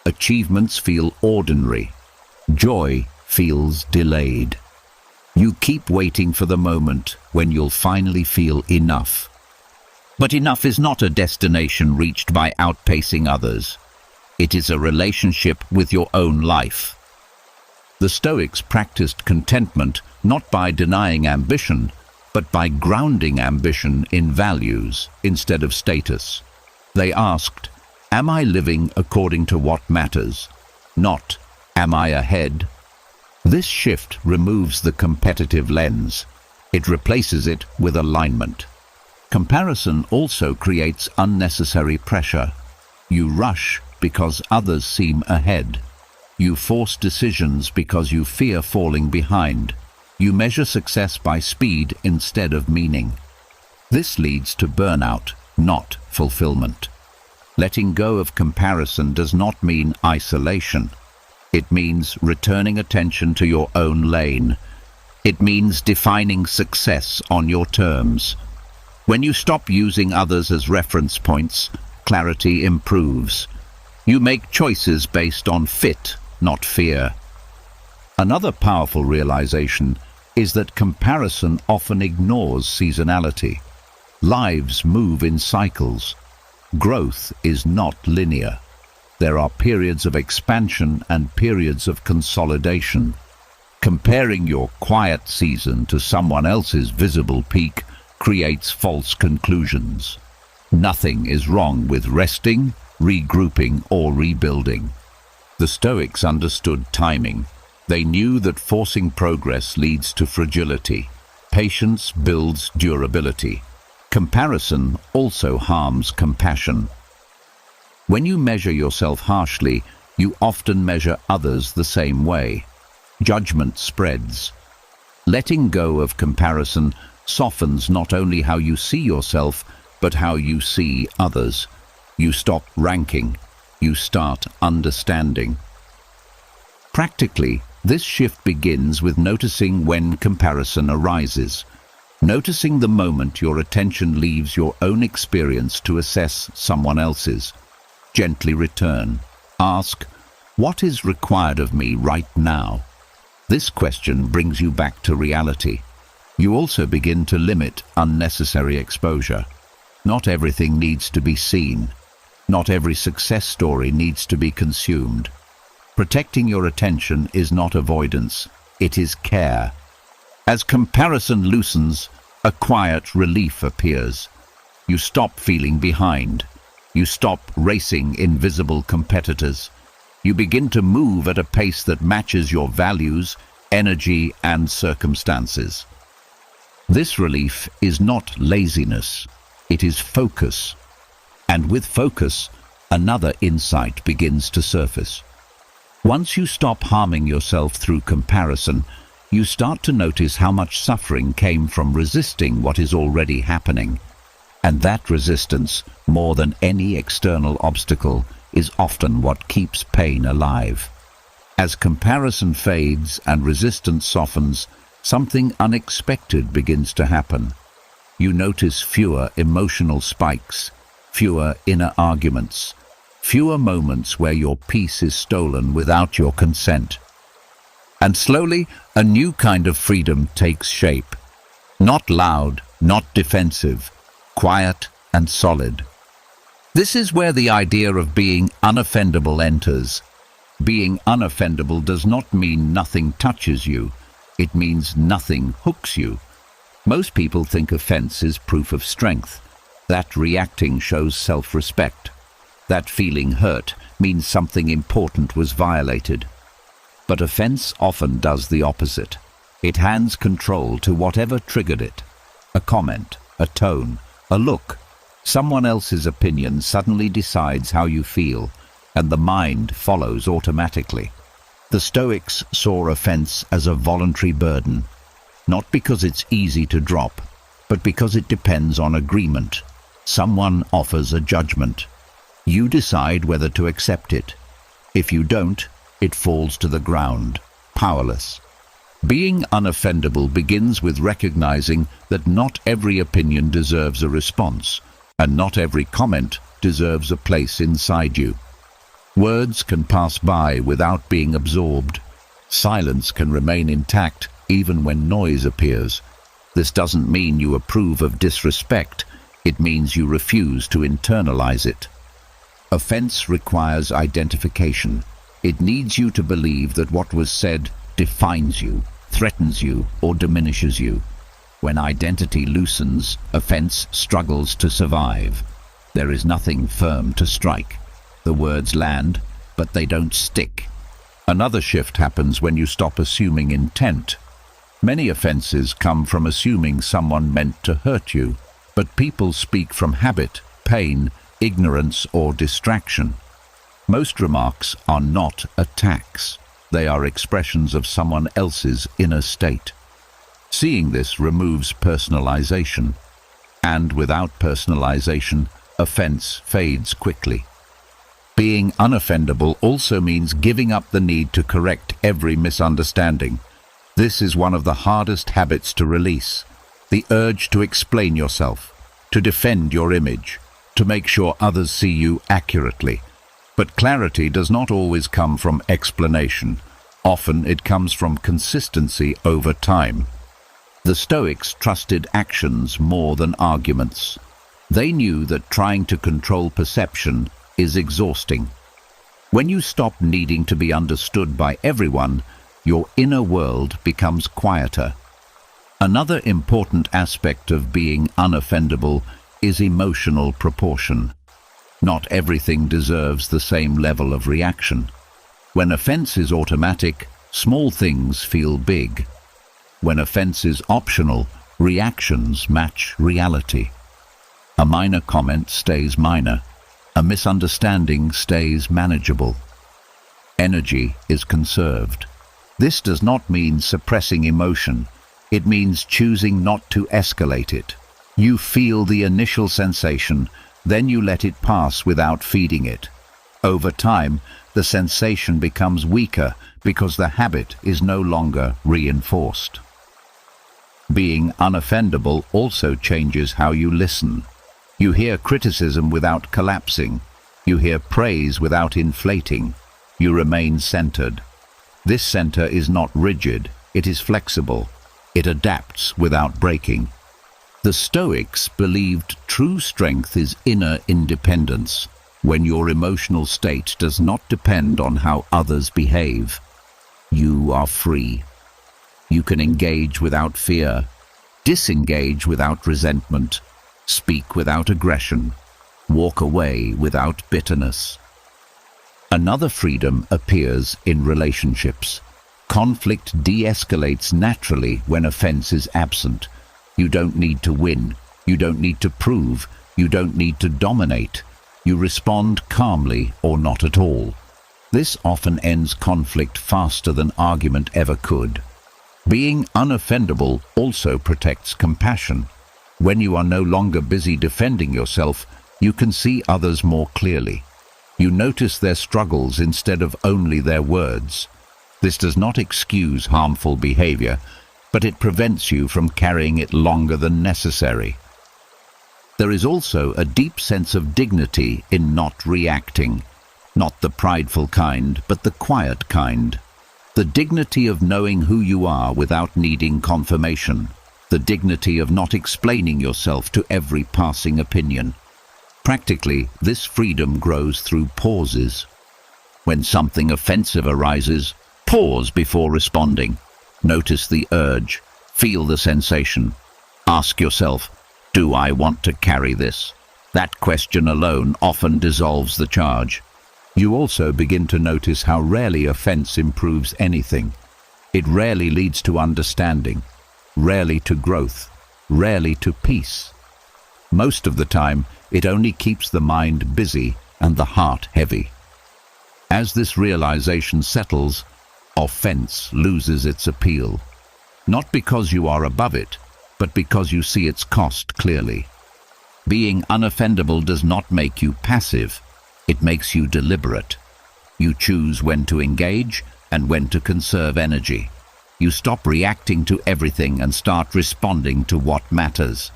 S1: Achievements feel ordinary. Joy feels delayed. You keep waiting for the moment when you'll finally feel enough. But enough is not a destination reached by outpacing others. It is a relationship with your own life. The Stoics practiced contentment not by denying ambition, but by grounding ambition in values instead of status. They asked, "Am I living according to what matters?" Not, "Am I ahead?" This shift removes the competitive lens. It replaces it with alignment. Comparison also creates unnecessary pressure. You rush because others seem ahead. You force decisions because you fear falling behind. You measure success by speed instead of meaning. This leads to burnout, not fulfillment. Letting go of comparison does not mean isolation. It means returning attention to your own lane. It means defining success on your terms. When you stop using others as reference points, clarity improves. You make choices based on fit, not fear. Another powerful realization is that comparison often ignores seasonality. Lives move in cycles. Growth is not linear. There are periods of expansion and periods of consolidation. Comparing your quiet season to someone else's visible peak creates false conclusions. Nothing is wrong with resting, regrouping, or rebuilding. The Stoics understood timing. They knew that forcing progress leads to fragility. Patience builds durability. Comparison also harms compassion. When you measure yourself harshly, you often measure others the same way. Judgment spreads. Letting go of comparison softens not only how you see yourself, but how you see others. You stop ranking. You start understanding. Practically, this shift begins with noticing when comparison arises. Noticing the moment your attention leaves your own experience to assess someone else's. Gently return. Ask, "What is required of me right now?" This question brings you back to reality. You also begin to limit unnecessary exposure. Not everything needs to be seen. Not every success story needs to be consumed. Protecting your attention is not avoidance, it is care. As comparison loosens, a quiet relief appears. You stop feeling behind. You stop racing invisible competitors. You begin to move at a pace that matches your values, energy, and circumstances. This relief is not laziness, it is focus. And with focus, another insight begins to surface. Once you stop harming yourself through comparison, you start to notice how much suffering came from resisting what is already happening. And that resistance, more than any external obstacle, is often what keeps pain alive. As comparison fades and resistance softens, something unexpected begins to happen. You notice fewer emotional spikes, fewer inner arguments, fewer moments where your peace is stolen without your consent. And slowly, a new kind of freedom takes shape. Not loud, not defensive, quiet and solid. This is where the idea of being unoffendable enters. Being unoffendable does not mean nothing touches you. It means nothing hooks you. Most people think offense is proof of strength. That reacting shows self-respect. That feeling hurt means something important was violated. But offense often does the opposite. It hands control to whatever triggered it. A comment, a tone, a look. Someone else's opinion suddenly decides how you feel, and the mind follows automatically. The Stoics saw offense as a voluntary burden. not because it's easy to drop, but because it depends on agreement. Someone offers a judgment. You decide whether to accept it. If you don't, it falls to the ground, powerless. Being unoffendable begins with recognizing that not every opinion deserves a response, and not every comment deserves a place inside you. Words can pass by without being absorbed. Silence can remain intact even when noise appears. This doesn't mean you approve of disrespect. It means you refuse to internalize it. Offense requires identification. It needs you to believe that what was said defines you, threatens you, or diminishes you. When identity loosens, offense struggles to survive. There is nothing firm to strike. The words land, but they don't stick. Another shift happens when you stop assuming intent. Many offenses come from assuming someone meant to hurt you, but people speak from habit, pain, ignorance, or distraction. Most remarks are not attacks. They are expressions of someone else's inner state. Seeing this removes personalization, and without personalization, offense fades quickly. Being unoffendable also means giving up the need to correct every misunderstanding. This is one of the hardest habits to release. The urge to explain yourself, to defend your image, to make sure others see you accurately. But clarity does not always come from explanation. Often it comes from consistency over time. The Stoics trusted actions more than arguments. They knew that trying to control perception is exhausting. When you stop needing to be understood by everyone, your inner world becomes quieter. Another important aspect of being unoffendable is emotional proportion. Not everything deserves the same level of reaction. When offense is automatic, small things feel big. When offense is optional, reactions match reality. A minor comment stays minor. A misunderstanding stays manageable. Energy is conserved. This does not mean suppressing emotion. It means choosing not to escalate it. You feel the initial sensation, then you let it pass without feeding it. Over time, the sensation becomes weaker because the habit is no longer reinforced. Being unoffendable also changes how you listen. You hear criticism without collapsing. You hear praise without inflating. You remain centered. This center is not rigid, it is flexible. It adapts without breaking. The Stoics believed true strength is inner independence, when your emotional state does not depend on how others behave. You are free. You can engage without fear, disengage without resentment, speak without aggression, walk away without bitterness. Another freedom appears in relationships. Conflict de-escalates naturally when offense is absent. You don't need to win. You don't need to prove. You don't need to dominate. You respond calmly or not at all. This often ends conflict faster than argument ever could. Being unoffendable also protects compassion. When you are no longer busy defending yourself, you can see others more clearly. You notice their struggles instead of only their words. This does not excuse harmful behavior, but it prevents you from carrying it longer than necessary. There is also a deep sense of dignity in not reacting. Not the prideful kind, but the quiet kind. The dignity of knowing who you are without needing confirmation. The dignity of not explaining yourself to every passing opinion. Practically, this freedom grows through pauses. When something offensive arises, pause before responding. Notice the urge. Feel the sensation. Ask yourself, do I want to carry this? That question alone often dissolves the charge. You also begin to notice how rarely offense improves anything. It rarely leads to understanding, rarely to growth, rarely to peace. Most of the time, it only keeps the mind busy and the heart heavy. As this realization settles, offense loses its appeal. not because you are above it, but because you see its cost clearly. Being unoffendable does not make you passive, it makes you deliberate. You choose when to engage and when to conserve energy. You stop reacting to everything and start responding to what matters.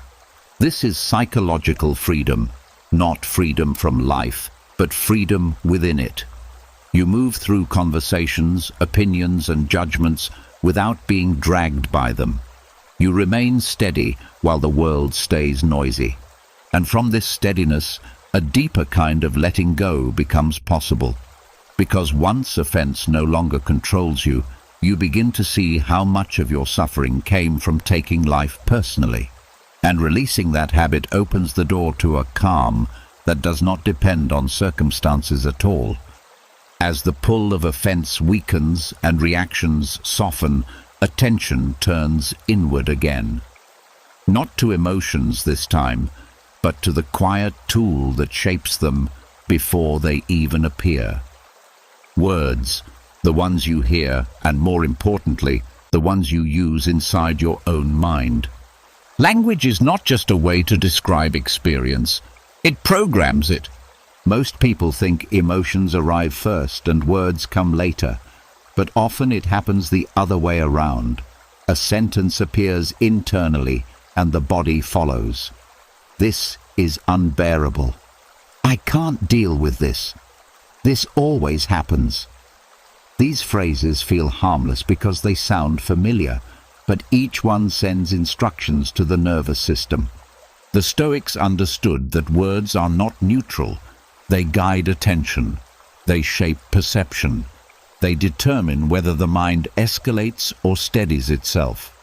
S1: This is psychological freedom, not freedom from life, but freedom within it. You move through conversations, opinions, and judgments without being dragged by them. You remain steady while the world stays noisy. And from this steadiness, a deeper kind of letting go becomes possible. Because once offense no longer controls you, you begin to see how much of your suffering came from taking life personally. And releasing that habit opens the door to a calm that does not depend on circumstances at all. As the pull of offense weakens and reactions soften, attention turns inward again. Not to emotions this time, but to the quiet tool that shapes them before they even appear. Words, the ones you hear, and more importantly, the ones you use inside your own mind. Language is not just a way to describe experience, it programs it. Most people think emotions arrive first and words come later, but often it happens the other way around. A sentence appears internally and the body follows. This is unbearable. I can't deal with this. This always happens. These phrases feel harmless because they sound familiar, but each one sends instructions to the nervous system. The Stoics understood that words are not neutral. They guide attention. They shape perception. They determine whether the mind escalates or steadies itself.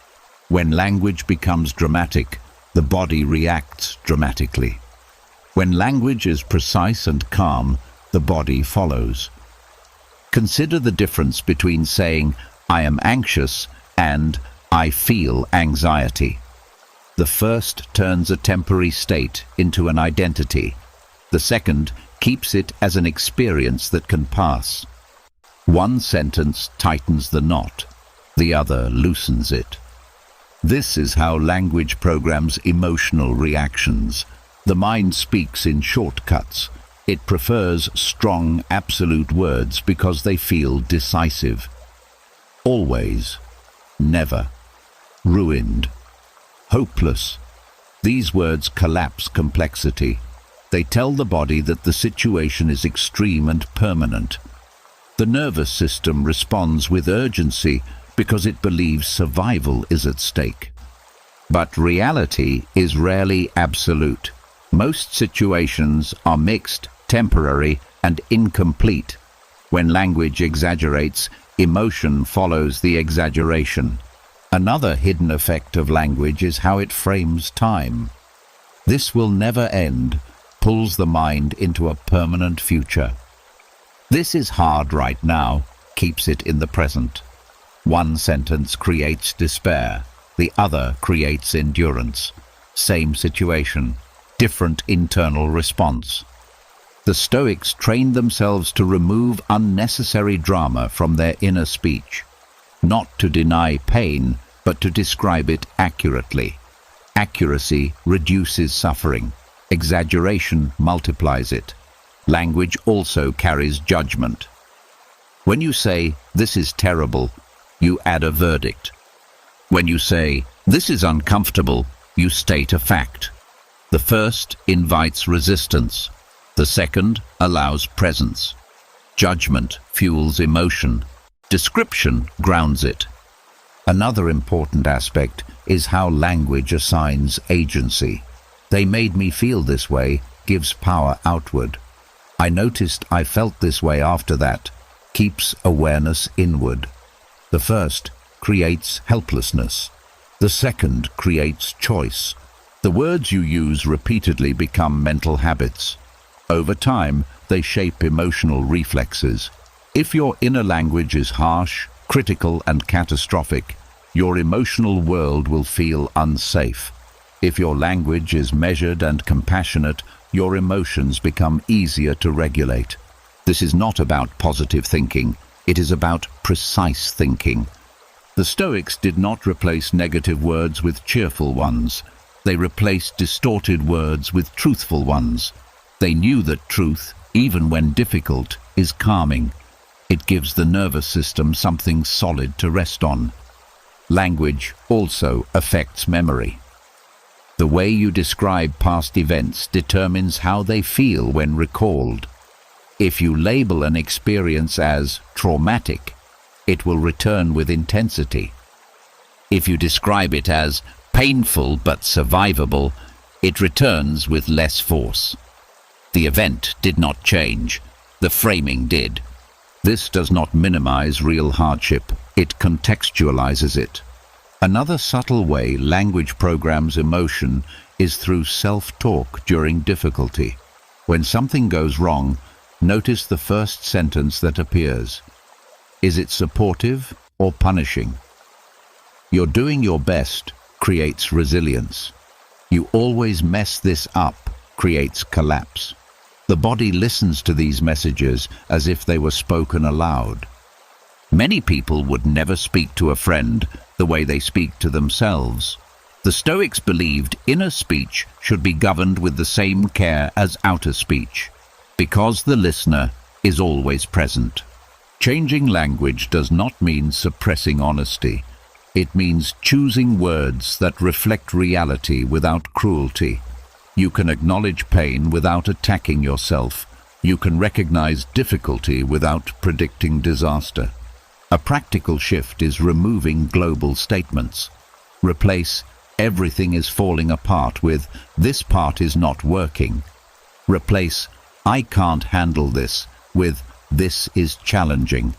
S1: When language becomes dramatic, the body reacts dramatically. When language is precise and calm, the body follows. Consider the difference between saying, "I am anxious," and "I feel anxiety." The first turns a temporary state into an identity. The second keeps it as an experience that can pass. One sentence tightens the knot, the other loosens it. This is how language programs emotional reactions. The mind speaks in shortcuts. It prefers strong, absolute words because they feel decisive. Always, never, ruined, hopeless. These words collapse complexity. They tell the body that the situation is extreme and permanent. The nervous system responds with urgency because it believes survival is at stake. But reality is rarely absolute. Most situations are mixed, temporary, and incomplete. When language exaggerates, emotion follows the exaggeration. Another hidden effect of language is how it frames time. This will never end, pulls the mind into a permanent future. This is hard right now, keeps it in the present. One sentence creates despair, the other creates endurance. Same situation, different internal response. The Stoics trained themselves to remove unnecessary drama from their inner speech, not to deny pain, but to describe it accurately. Accuracy reduces suffering. Exaggeration multiplies it. Language also carries judgment. When you say, "This is terrible," you add a verdict. When you say, "This is uncomfortable," you state a fact. The first invites resistance. The second allows presence. Judgment fuels emotion. Description grounds it. Another important aspect is how language assigns agency. "They made me feel this way" gives power outward. "I noticed I felt this way after that" keeps awareness inward. The first creates helplessness. The second creates choice. The words you use repeatedly become mental habits. Over time, they shape emotional reflexes. If your inner language is harsh, critical, and catastrophic, your emotional world will feel unsafe. If your language is measured and compassionate, your emotions become easier to regulate. This is not about positive thinking, it is about precise thinking. The Stoics did not replace negative words with cheerful ones. They replaced distorted words with truthful ones. They knew that truth, even when difficult, is calming. It gives the nervous system something solid to rest on. Language also affects memory. The way you describe past events determines how they feel when recalled. If you label an experience as traumatic, it will return with intensity. If you describe it as painful but survivable, it returns with less force. The event did not change. The framing did. This does not minimize real hardship. It contextualizes it. Another subtle way language programs emotion is through self-talk during difficulty. When something goes wrong, notice the first sentence that appears. Is it supportive or punishing? You're doing your best creates resilience. You always mess this up creates collapse. The body listens to these messages as if they were spoken aloud. Many people would never speak to a friend the way they speak to themselves. The Stoics believed inner speech should be governed with the same care as outer speech, because the listener is always present. Changing language does not mean suppressing honesty. It means choosing words that reflect reality without cruelty. You can acknowledge pain without attacking yourself. You can recognize difficulty without predicting disaster. A practical shift is removing global statements. Replace "everything is falling apart" with "this part is not working." Replace "I can't handle this" with "this is challenging."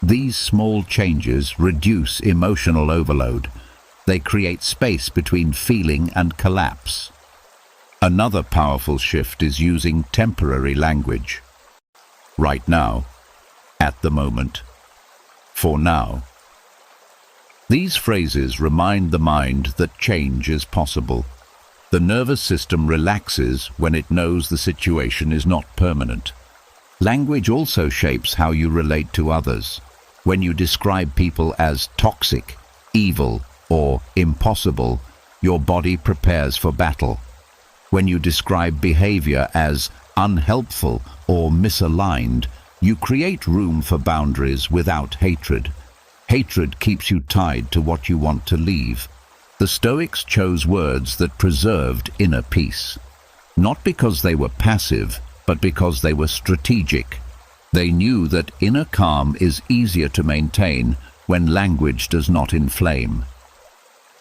S1: These small changes reduce emotional overload. They create space between feeling and collapse. Another powerful shift is using temporary language. Right now, at the moment, for now. These phrases remind the mind that change is possible. The nervous system relaxes when it knows the situation is not permanent. Language also shapes how you relate to others. When you describe people as toxic, evil, or impossible, your body prepares for battle. When you describe behavior as unhelpful or misaligned, you create room for boundaries without hatred. Hatred keeps you tied to what you want to leave. The Stoics chose words that preserved inner peace, not because they were passive, but because they were strategic. They knew that inner calm is easier to maintain when language does not inflame.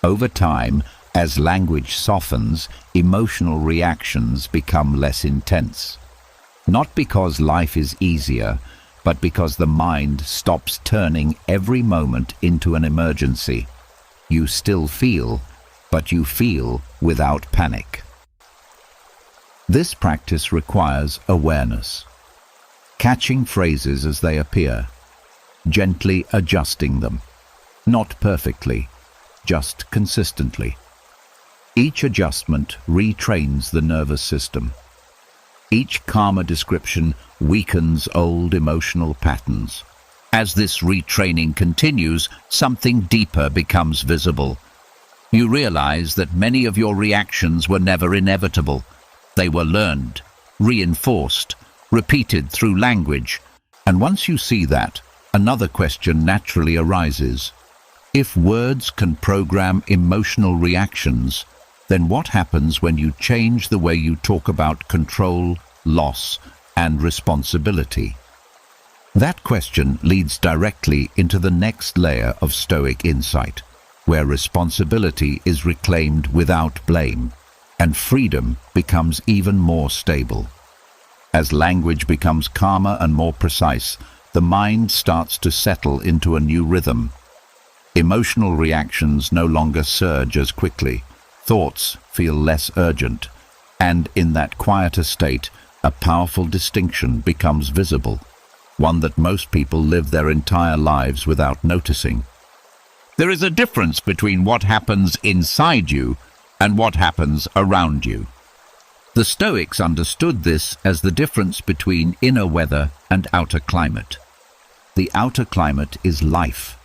S1: Over time, as language softens, emotional reactions become less intense. Not because life is easier, but because the mind stops turning every moment into an emergency. You still feel, but you feel without panic. This practice requires awareness. Catching phrases as they appear, gently adjusting them. Not perfectly, just consistently. Each adjustment retrains the nervous system. Each calmer description weakens old emotional patterns. As this retraining continues, something deeper becomes visible. You realize that many of your reactions were never inevitable. They were learned, reinforced, repeated through language. And once you see that, another question naturally arises. If words can program emotional reactions, then what happens when you change the way you talk about control, loss, and responsibility? That question leads directly into the next layer of Stoic insight, where responsibility is reclaimed without blame, and freedom becomes even more stable. As language becomes calmer and more precise, the mind starts to settle into a new rhythm. Emotional reactions no longer surge as quickly. Thoughts feel less urgent, and in that quieter state, a powerful distinction becomes visible, one that most people live their entire lives without noticing. There is a difference between what happens inside you and what happens around you. The Stoics understood this as the difference between inner weather and outer climate. The outer climate is life.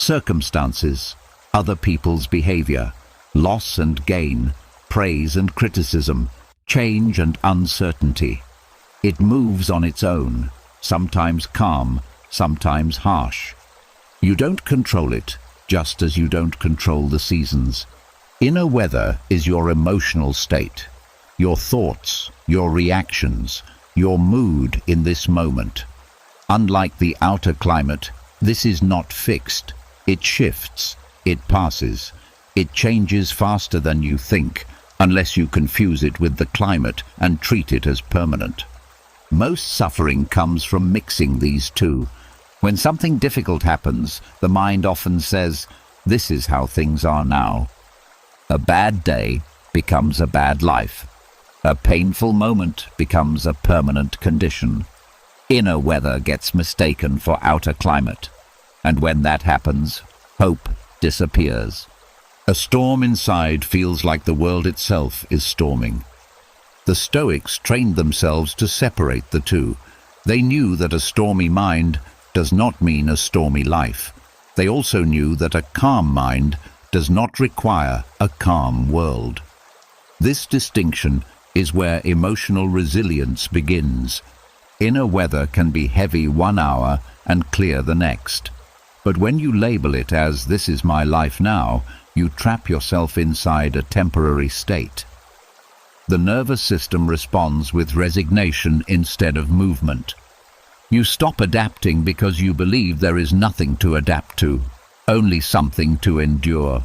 S1: Circumstances, other people's behavior, loss and gain, praise and criticism, change and uncertainty. It moves on its own, sometimes calm, sometimes harsh. You don't control it, just as you don't control the seasons. Inner weather is your emotional state, your thoughts, your reactions, your mood in this moment. Unlike the outer climate, this is not fixed. It shifts, it passes, it changes faster than you think, unless you confuse it with the climate and treat it as permanent. Most suffering comes from mixing these two. When something difficult happens, the mind often says, "This is how things are now." A bad day becomes a bad life. A painful moment becomes a permanent condition. Inner weather gets mistaken for outer climate. And when that happens, hope disappears. A storm inside feels like the world itself is storming. The Stoics trained themselves to separate the two. They knew that a stormy mind does not mean a stormy life. They also knew that a calm mind does not require a calm world. This distinction is where emotional resilience begins. Inner weather can be heavy one hour and clear the next. But when you label it as "this is my life now," you trap yourself inside a temporary state. The nervous system responds with resignation instead of movement. You stop adapting because you believe there is nothing to adapt to, only something to endure.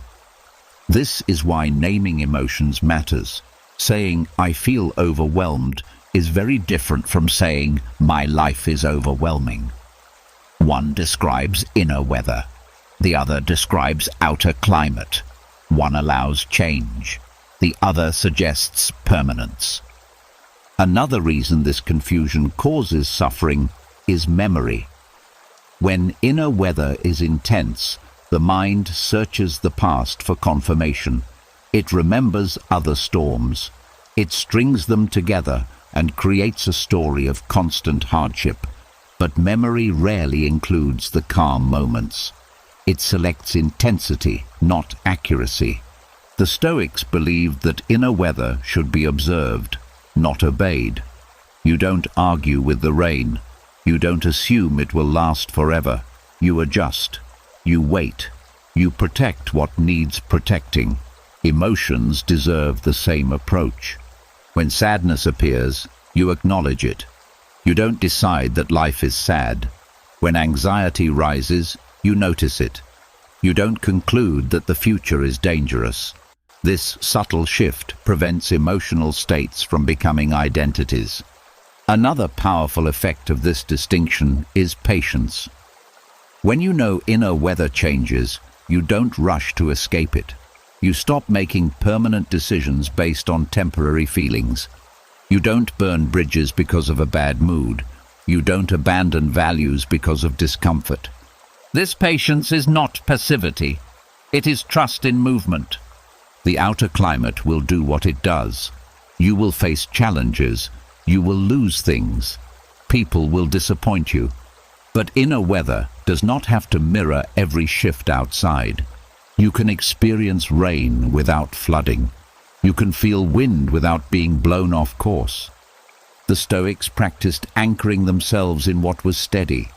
S1: This is why naming emotions matters. Saying "I feel overwhelmed" is very different from saying "my life is overwhelming." One describes inner weather. The other describes outer climate. One allows change. The other suggests permanence. Another reason this confusion causes suffering is memory. When inner weather is intense, the mind searches the past for confirmation. It remembers other storms. It strings them together and creates a story of constant hardship. But memory rarely includes the calm moments. It selects intensity, not accuracy. The Stoics believed that inner weather should be observed, not obeyed. You don't argue with the rain. You don't assume it will last forever. You adjust. You wait. You protect what needs protecting. Emotions deserve the same approach. When sadness appears, you acknowledge it. You don't decide that life is sad. When anxiety rises, you notice it. You don't conclude that the future is dangerous. This subtle shift prevents emotional states from becoming identities. Another powerful effect of this distinction is patience. When you know inner weather changes, you don't rush to escape it. You stop making permanent decisions based on temporary feelings. You don't burn bridges because of a bad mood. You don't abandon values because of discomfort. This patience is not passivity. It is trust in movement. The outer climate will do what it does. You will face challenges. You will lose things. People will disappoint you. But inner weather does not have to mirror every shift outside. You can experience rain without flooding. You can feel wind without being blown off course. The Stoics practiced anchoring themselves in what was steady.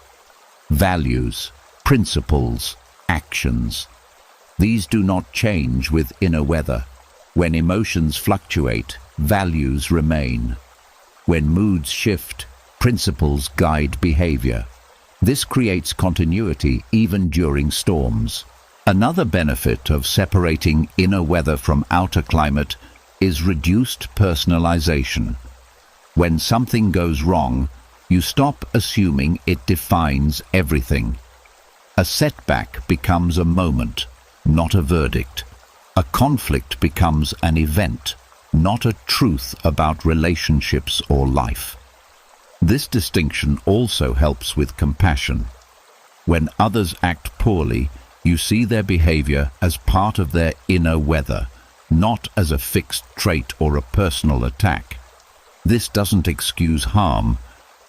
S1: Values, principles, actions. These do not change with inner weather. When emotions fluctuate, values remain. When moods shift, principles guide behavior. This creates continuity even during storms. Another benefit of separating inner weather from outer climate is reduced personalization. When something goes wrong, you stop assuming it defines everything. A setback becomes a moment, not a verdict. A conflict becomes an event, not a truth about relationships or life. This distinction also helps with compassion. When others act poorly, you see their behavior as part of their inner weather, not as a fixed trait or a personal attack. This doesn't excuse harm,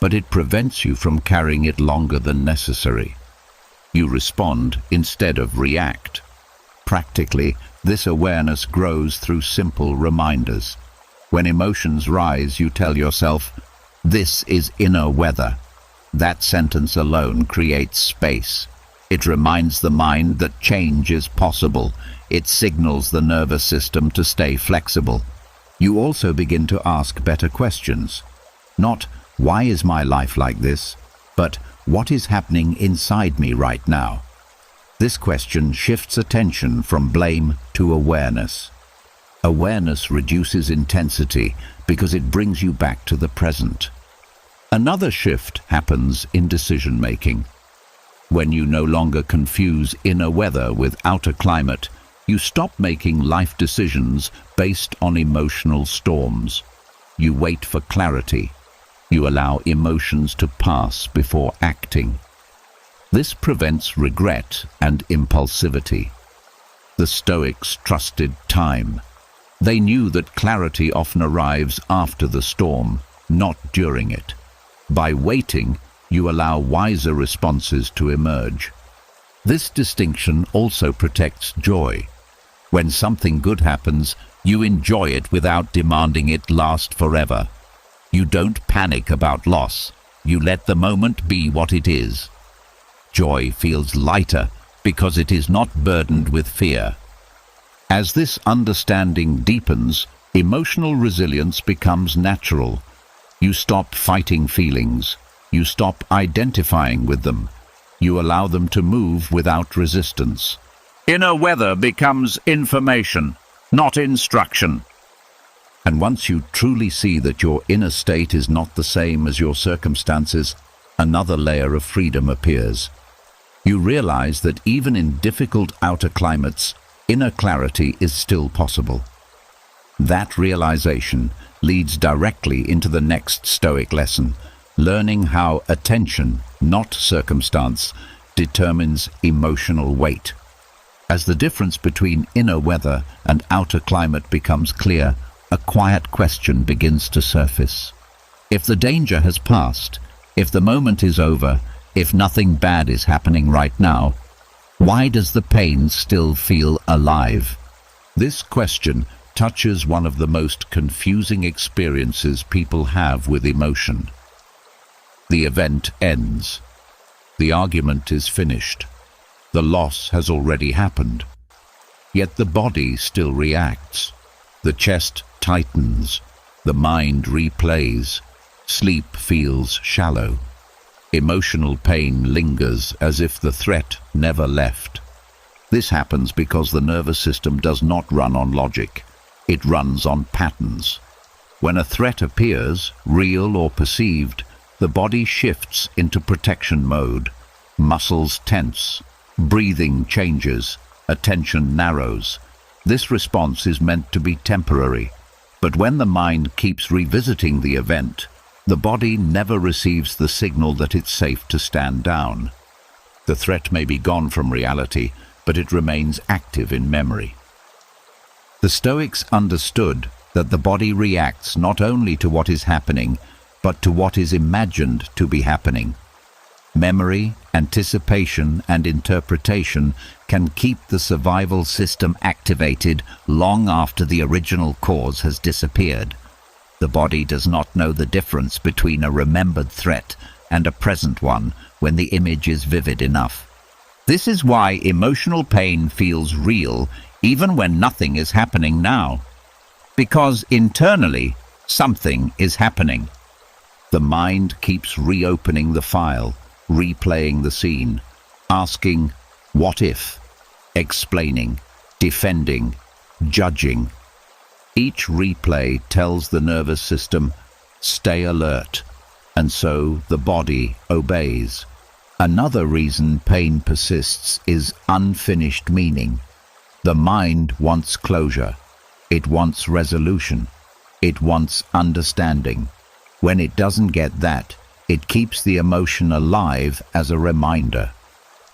S1: but it prevents you from carrying it longer than necessary. You respond instead of react. Practically, this awareness grows through simple reminders. When emotions rise, you tell yourself, "This is inner weather." That sentence alone creates space. It reminds the mind that change is possible. It signals the nervous system to stay flexible. You also begin to ask better questions. Not, "Why is my life like this?" but "What is happening inside me right now?" This question shifts attention from blame to awareness. Awareness reduces intensity because it brings you back to the present. Another shift happens in decision-making. When you no longer confuse inner weather with outer climate, you stop making life decisions based on emotional storms. You wait for clarity. You allow emotions to pass before acting. This prevents regret and impulsivity. The Stoics trusted time. They knew that clarity often arrives after the storm, not during it. By waiting, you allow wiser responses to emerge. This distinction also protects joy. When something good happens, you enjoy it without demanding it last forever. You don't panic about loss. You let the moment be what it is. Joy feels lighter because it is not burdened with fear. As this understanding deepens, emotional resilience becomes natural. You stop fighting feelings. You stop identifying with them. You allow them to move without resistance. Inner weather becomes information, not instruction. And once you truly see that your inner state is not the same as your circumstances, another layer of freedom appears. You realize that even in difficult outer climates, inner clarity is still possible. That realization leads directly into the next Stoic lesson, learning how attention, not circumstance, determines emotional weight. As the difference between inner weather and outer climate becomes clear, a quiet question begins to surface. If the danger has passed, if the moment is over, if nothing bad is happening right now, why does the pain still feel alive? This question touches one of the most confusing experiences people have with emotion. The event ends. The argument is finished. The loss has already happened. Yet the body still reacts. The chest tightens. The mind replays. Sleep feels shallow. Emotional pain lingers as if the threat never left. This happens because the nervous system does not run on logic. It runs on patterns. When a threat appears, real or perceived, the body shifts into protection mode. Muscles tense. Breathing changes. Attention narrows. This response is meant to be temporary. But when the mind keeps revisiting the event, the body never receives the signal that it's safe to stand down. The threat may be gone from reality, but it remains active in memory. The Stoics understood that the body reacts not only to what is happening, but to what is imagined to be happening. Memory, anticipation, and interpretation can keep the survival system activated long after the original cause has disappeared. The body does not know the difference between a remembered threat and a present one when the image is vivid enough. This is why emotional pain feels real even when nothing is happening now. Because internally, something is happening. The mind keeps reopening the file, replaying the scene, asking, "What if?" explaining, defending, judging. Each replay tells the nervous system, "Stay alert," and so the body obeys. Another reason pain persists is unfinished meaning. The mind wants closure. It wants resolution. It wants understanding. When it doesn't get that, it keeps the emotion alive as a reminder.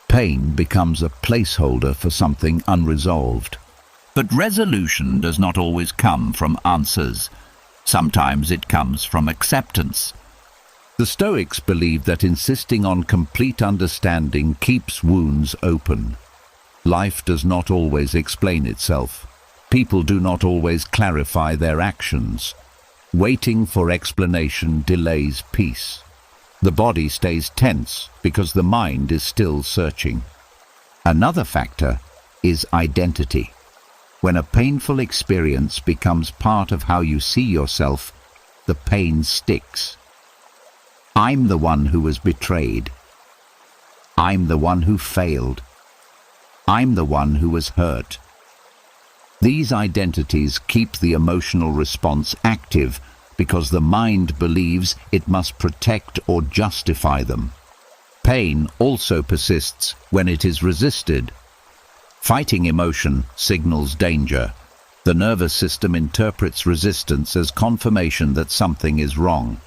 S1: Pain becomes a placeholder for something unresolved. But resolution does not always come from answers. Sometimes it comes from acceptance. The Stoics believed that insisting on complete understanding keeps wounds open. Life does not always explain itself. People do not always clarify their actions. Waiting for explanation delays peace. The body stays tense because the mind is still searching. Another factor is identity. When a painful experience becomes part of how you see yourself, the pain sticks. I'm the one who was betrayed. I'm the one who failed. I'm the one who was hurt. These identities keep the emotional response active because the mind believes it must protect or justify them. Pain also persists when it is resisted. Fighting emotion signals danger. The nervous system interprets resistance as confirmation that something is wrong.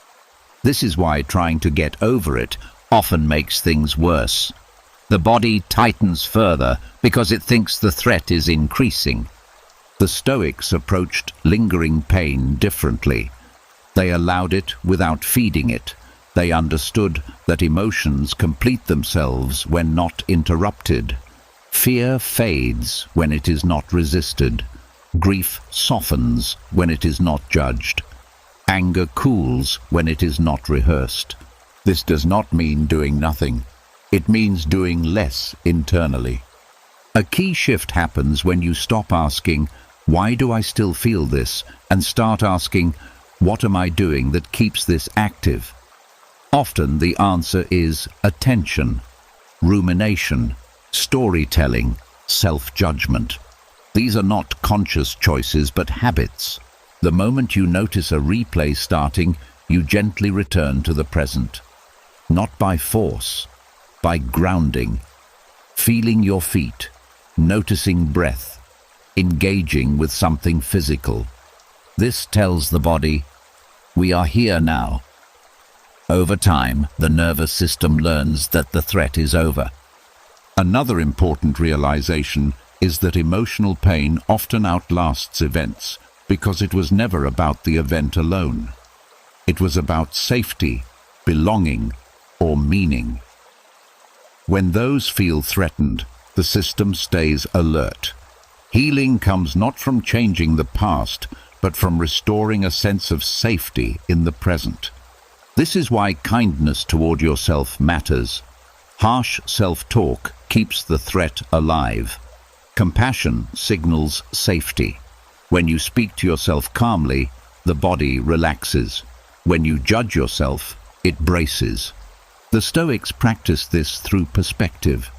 S1: This is why trying to get over it often makes things worse. The body tightens further because it thinks the threat is increasing. The Stoics approached lingering pain differently. They allowed it without feeding it. They understood that emotions complete themselves when not interrupted. Fear fades when it is not resisted. Grief softens when it is not judged. Anger cools when it is not rehearsed. This does not mean doing nothing. It means doing less internally. A key shift happens when you stop asking, "Why do I still feel this?" and start asking, "What am I doing that keeps this active?" Often the answer is attention, rumination, storytelling, self-judgment. These are not conscious choices but habits. The moment you notice a replay starting, you gently return to the present. Not by force, by grounding, feeling your feet, noticing breath, engaging with something physical. This tells the body, "We are here now." Over time, the nervous system learns that the threat is over. Another important realization is that emotional pain often outlasts events because it was never about the event alone. It was about safety, belonging, or meaning. When those feel threatened, the system stays alert. Healing comes not from changing the past, but from restoring a sense of safety in the present. This is why kindness toward yourself matters. Harsh self-talk keeps the threat alive. Compassion signals safety. When you speak to yourself calmly, the body relaxes. When you judge yourself, it braces. The Stoics practiced this through perspective.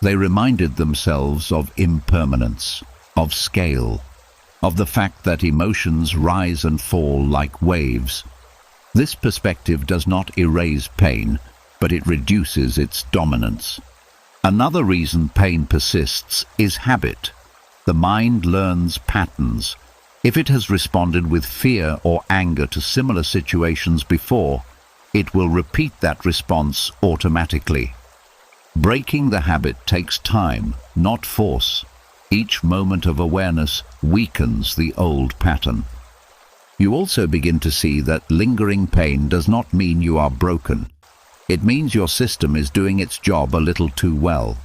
S1: They reminded themselves of impermanence, of scale, of the fact that emotions rise and fall like waves. This perspective does not erase pain, but it reduces its dominance. Another reason pain persists is habit. The mind learns patterns. If it has responded with fear or anger to similar situations before, it will repeat that response automatically. Breaking the habit takes time, not force. Each moment of awareness weakens the old pattern. You also begin to see that lingering pain does not mean you are broken. It means your system is doing its job a little too well.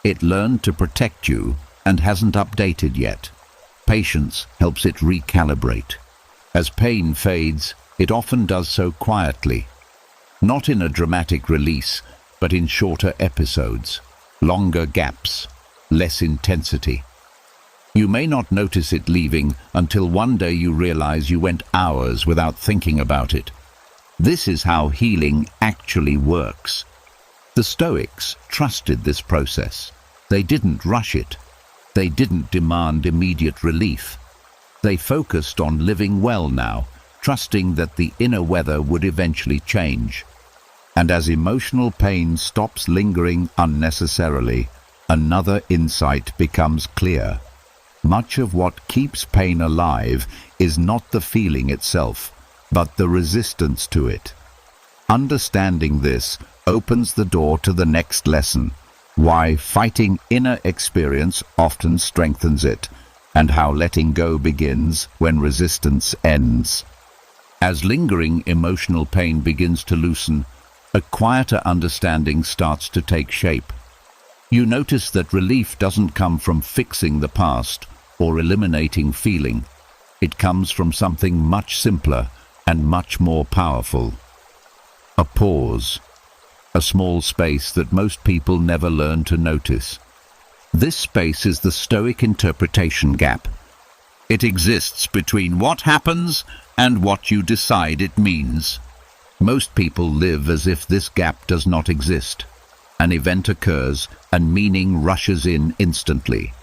S1: It learned to protect you and hasn't updated yet. Patience helps it recalibrate. As pain fades, it often does so quietly. Not in a dramatic release, but in shorter episodes, longer gaps, less intensity. You may not notice it leaving until one day you realize you went hours without thinking about it. This is how healing actually works. The Stoics trusted this process. They didn't rush it. They didn't demand immediate relief. They focused on living well now, trusting that the inner weather would eventually change. And as emotional pain stops lingering unnecessarily, another insight becomes clear. Much of what keeps pain alive is not the feeling itself, but the resistance to it. Understanding this opens the door to the next lesson, why fighting inner experience often strengthens it, and how letting go begins when resistance ends. As lingering emotional pain begins to loosen, a quieter understanding starts to take shape. You notice that relief doesn't come from fixing the past or eliminating feeling. It comes from something much simpler and much more powerful. A pause. A small space that most people never learn to notice. This space is the Stoic interpretation gap. It exists between what happens and what you decide it means. Most people live as if this gap does not exist. An event occurs and meaning rushes in instantly.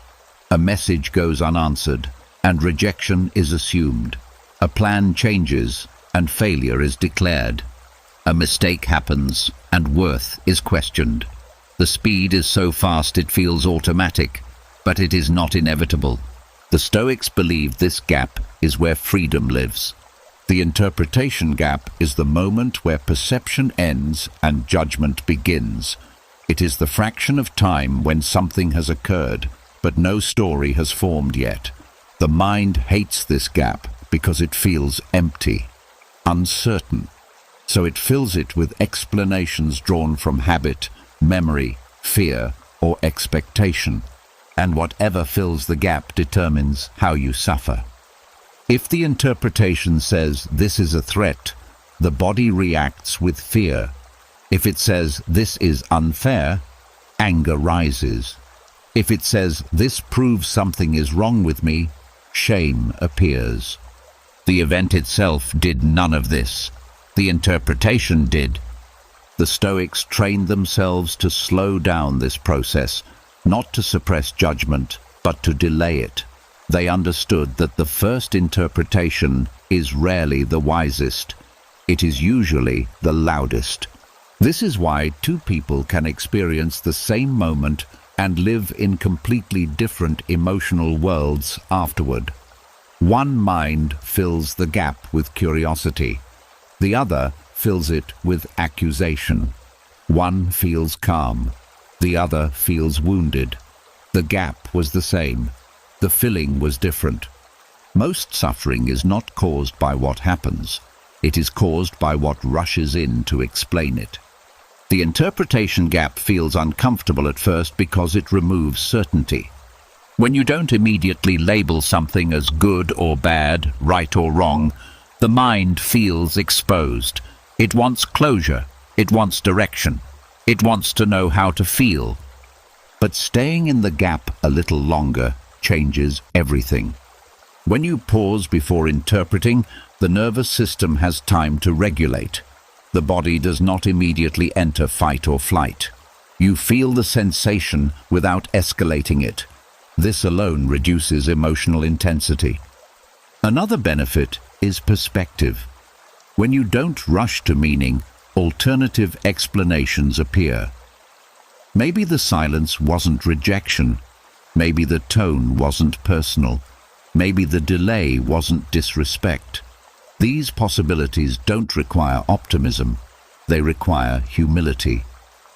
S1: A message goes unanswered and rejection is assumed. A plan changes and failure is declared. A mistake happens and worth is questioned. The speed is so fast it feels automatic, but it is not inevitable. The Stoics believe this gap is where freedom lives. The interpretation gap is the moment where perception ends and judgment begins. It is the fraction of time when something has occurred, but no story has formed yet. The mind hates this gap because it feels empty, uncertain. So it fills it with explanations drawn from habit, memory, fear, or expectation. And whatever fills the gap determines how you suffer. If the interpretation says this is a threat, the body reacts with fear. If it says this is unfair, anger rises. If it says this proves something is wrong with me, shame appears. The event itself did none of this. The interpretation did. The Stoics trained themselves to slow down this process, not to suppress judgment, but to delay it. They understood that the first interpretation is rarely the wisest. It is usually the loudest. This is why two people can experience the same moment and live in completely different emotional worlds afterward. One mind fills the gap with curiosity. The other fills it with accusation. One feels calm. The other feels wounded. The gap was the same. The filling was different. Most suffering is not caused by what happens. It is caused by what rushes in to explain it. The interpretation gap feels uncomfortable at first because it removes certainty. When you don't immediately label something as good or bad, right or wrong, the mind feels exposed. It wants closure. It wants direction. It wants to know how to feel. But staying in the gap a little longer changes everything. When you pause before interpreting, the nervous system has time to regulate. The body does not immediately enter fight or flight. You feel the sensation without escalating it. This alone reduces emotional intensity. Another benefit is perspective. When you don't rush to meaning, alternative explanations appear. Maybe the silence wasn't rejection. Maybe the tone wasn't personal. Maybe the delay wasn't disrespect. These possibilities don't require optimism. They require humility.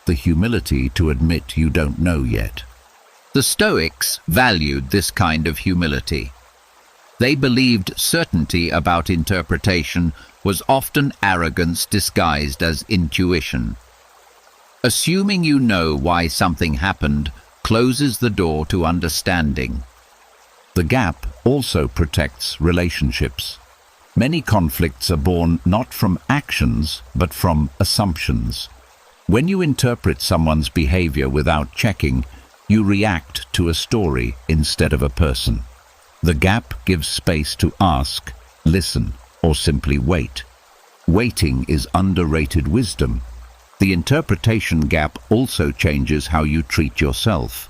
S1: The humility to admit you don't know yet. The Stoics valued this kind of humility. They believed certainty about interpretation was often arrogance disguised as intuition. Assuming you know why something happened closes the door to understanding. The gap also protects relationships. Many conflicts are born not from actions, but from assumptions. When you interpret someone's behavior without checking, you react to a story instead of a person. The gap gives space to ask, listen, or simply wait. Waiting is underrated wisdom. The interpretation gap also changes how you treat yourself.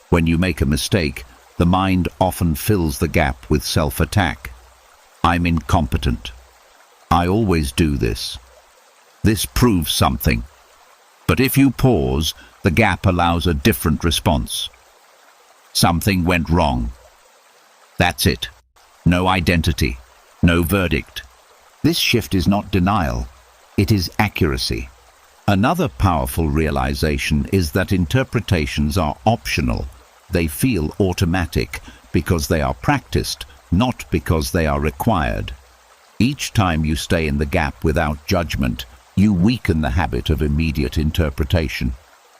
S1: When you make a mistake, the mind often fills the gap with self-attack. I'm incompetent. I always do this. This proves something. But if you pause, the gap allows a different response. Something went wrong. That's it. No identity. No verdict. This shift is not denial. It is accuracy. Another powerful realization is that interpretations are optional. They feel automatic because they are practiced, not because they are required. Each time you stay in the gap without judgment, you weaken the habit of immediate interpretation.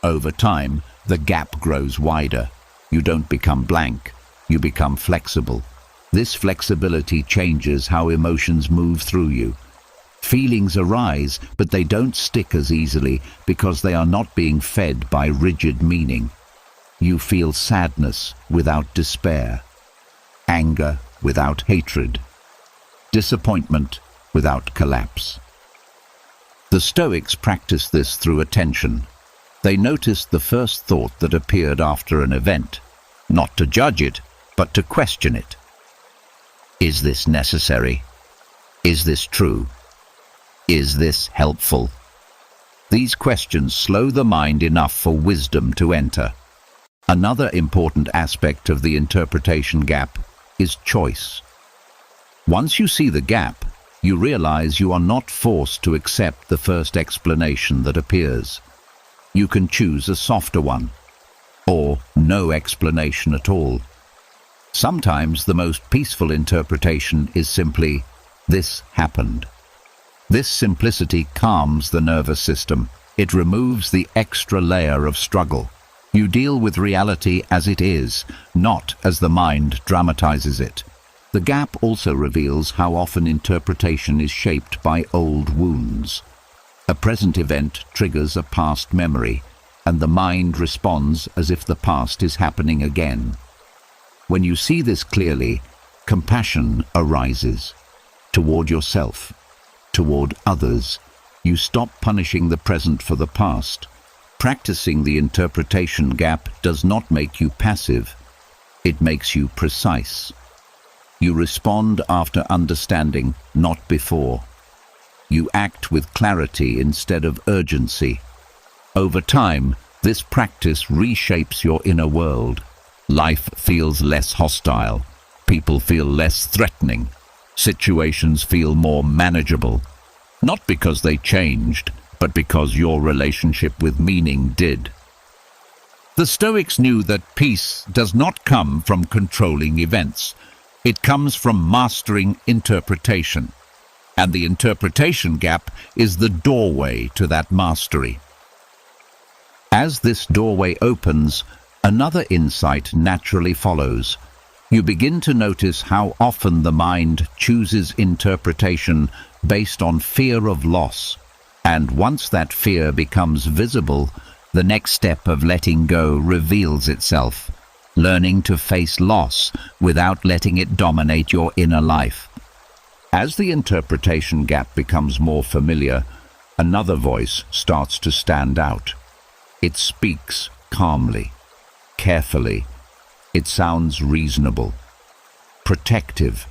S1: Over time, the gap grows wider. You don't become blank, you become flexible. This flexibility changes how emotions move through you. Feelings arise, but they don't stick as easily because they are not being fed by rigid meaning. You feel sadness without despair, anger without hatred, disappointment without collapse. The Stoics practiced this through attention. They noticed the first thought that appeared after an event, not to judge it, but to question it. Is this necessary? Is this true? Is this helpful? These questions slow the mind enough for wisdom to enter. Another important aspect of the interpretation gap is choice. Once you see the gap, you realize you are not forced to accept the first explanation that appears. You can choose a softer one, or no explanation at all. Sometimes the most peaceful interpretation is simply, "This happened." This simplicity calms the nervous system. It removes the extra layer of struggle. You deal with reality as it is, not as the mind dramatizes it. The gap also reveals how often interpretation is shaped by old wounds. A present event triggers a past memory, and the mind responds as if the past is happening again. When you see this clearly, compassion arises toward yourself, toward others. You stop punishing the present for the past. Practicing the interpretation gap does not make you passive. It makes you precise. You respond after understanding, not before. You act with clarity instead of urgency. Over time, this practice reshapes your inner world. Life feels less hostile. People feel less threatening. Situations feel more manageable. Not because they changed, but because your relationship with meaning did. The Stoics knew that peace does not come from controlling events. It comes from mastering interpretation. And the interpretation gap is the doorway to that mastery. As this doorway opens, another insight naturally follows. You begin to notice how often the mind chooses interpretation based on fear of loss. And once that fear becomes visible, the next step of letting go reveals itself, learning to face loss without letting it dominate your inner life. As the interpretation gap becomes more familiar, another voice starts to stand out. It speaks calmly, carefully. It sounds reasonable, protective.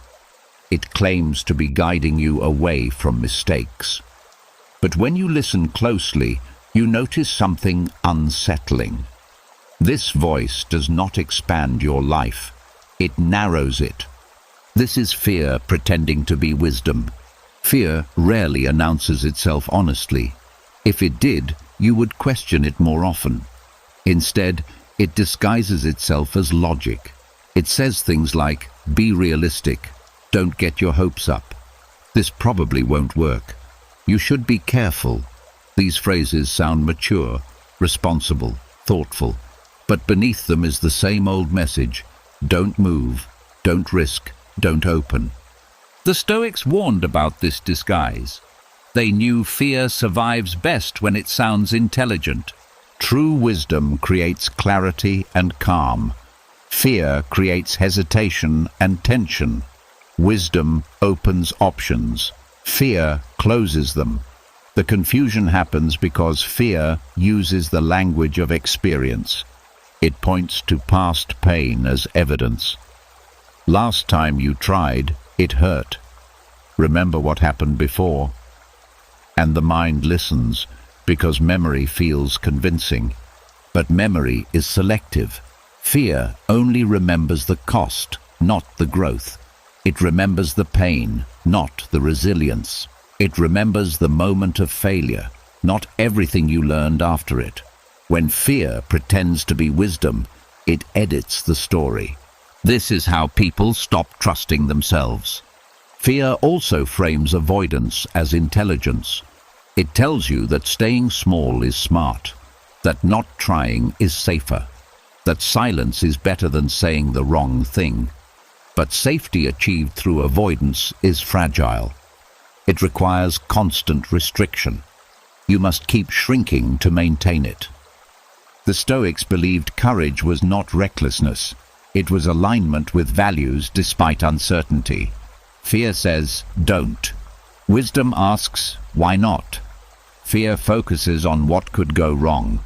S1: It claims to be guiding you away from mistakes. But when you listen closely, you notice something unsettling. This voice does not expand your life. It narrows it. This is fear pretending to be wisdom. Fear rarely announces itself honestly. If it did, you would question it more often. Instead, it disguises itself as logic. It says things like, "Be realistic. Don't get your hopes up. This probably won't work. You should be careful." These phrases sound mature, responsible, thoughtful, but beneath them is the same old message: don't move, don't risk, don't open. The Stoics warned about this disguise. They knew fear survives best when it sounds intelligent. True wisdom creates clarity and calm. Fear creates hesitation and tension. Wisdom opens options. Fear closes them. The confusion happens because fear uses the language of experience. It points to past pain as evidence. Last time you tried, it hurt. Remember what happened before. And the mind listens because memory feels convincing. But memory is selective. Fear only remembers the cost, not the growth. It remembers the pain, not the resilience. It remembers the moment of failure, not everything you learned after it. When fear pretends to be wisdom, it edits the story. This is how people stop trusting themselves. Fear also frames avoidance as intelligence. It tells you that staying small is smart, that not trying is safer, that silence is better than saying the wrong thing. But safety achieved through avoidance is fragile. It requires constant restriction. You must keep shrinking to maintain it. The Stoics believed courage was not recklessness. It was alignment with values despite uncertainty. Fear says, don't. Wisdom asks, why not? Fear focuses on what could go wrong.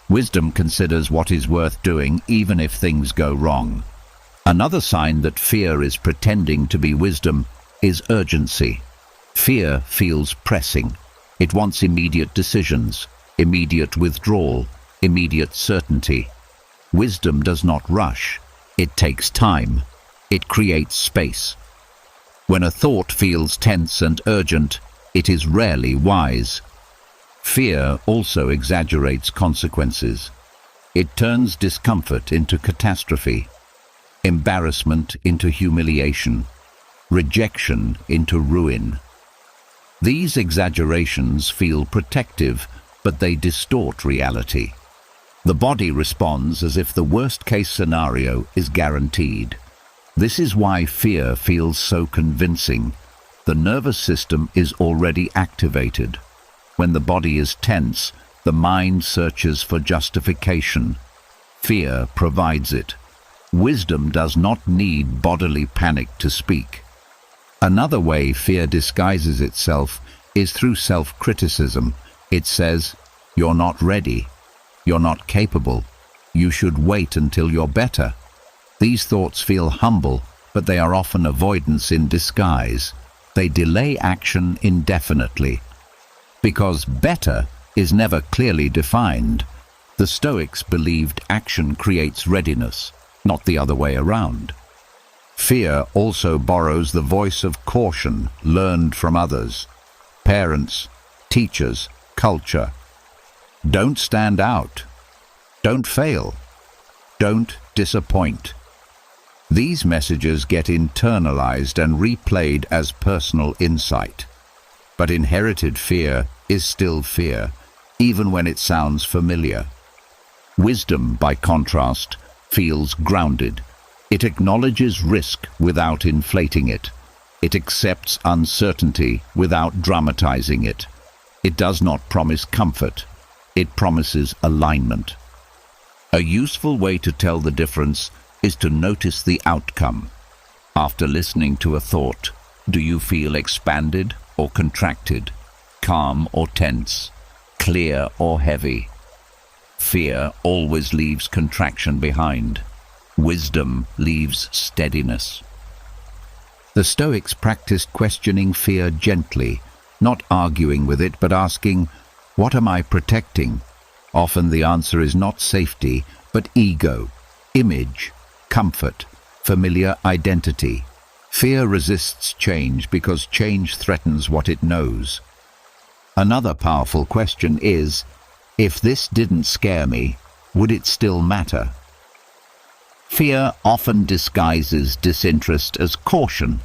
S1: Wisdom considers what is worth doing even if things go wrong. Another sign that fear is pretending to be wisdom is urgency. Fear feels pressing. It wants immediate decisions, immediate withdrawal, immediate certainty. Wisdom does not rush. It takes time. It creates space. When a thought feels tense and urgent, it is rarely wise. Fear also exaggerates consequences. It turns discomfort into catastrophe, embarrassment into humiliation, rejection into ruin. These exaggerations feel protective, but they distort reality. The body responds as if the worst-case scenario is guaranteed. This is why fear feels so convincing. The nervous system is already activated. When the body is tense, the mind searches for justification. Fear provides it. Wisdom does not need bodily panic to speak. Another way fear disguises itself is through self-criticism. It says, "You're not ready. You're not capable. You should wait until you're better." These thoughts feel humble, but they are often avoidance in disguise. They delay action indefinitely. Because better is never clearly defined, the Stoics believed action creates readiness, not the other way around. Fear also borrows the voice of caution learned from others, parents, teachers, culture. Don't stand out. Don't fail. Don't disappoint. These messages get internalized and replayed as personal insight. But inherited fear is still fear, even when it sounds familiar. Wisdom, by contrast, feels grounded. It acknowledges risk without inflating it. It accepts uncertainty without dramatizing it. It does not promise comfort. It promises alignment. A useful way to tell the difference is to notice the outcome. After listening to a thought, do you feel expanded or contracted, calm or tense, clear or heavy? Fear always leaves contraction behind. Wisdom leaves steadiness. The Stoics practiced questioning fear gently, not arguing with it, but asking, "What am I protecting?" Often the answer is not safety, but ego, image, comfort, familiar identity. Fear resists change because change threatens what it knows. Another powerful question is, if this didn't scare me, would it still matter? Fear often disguises disinterest as caution.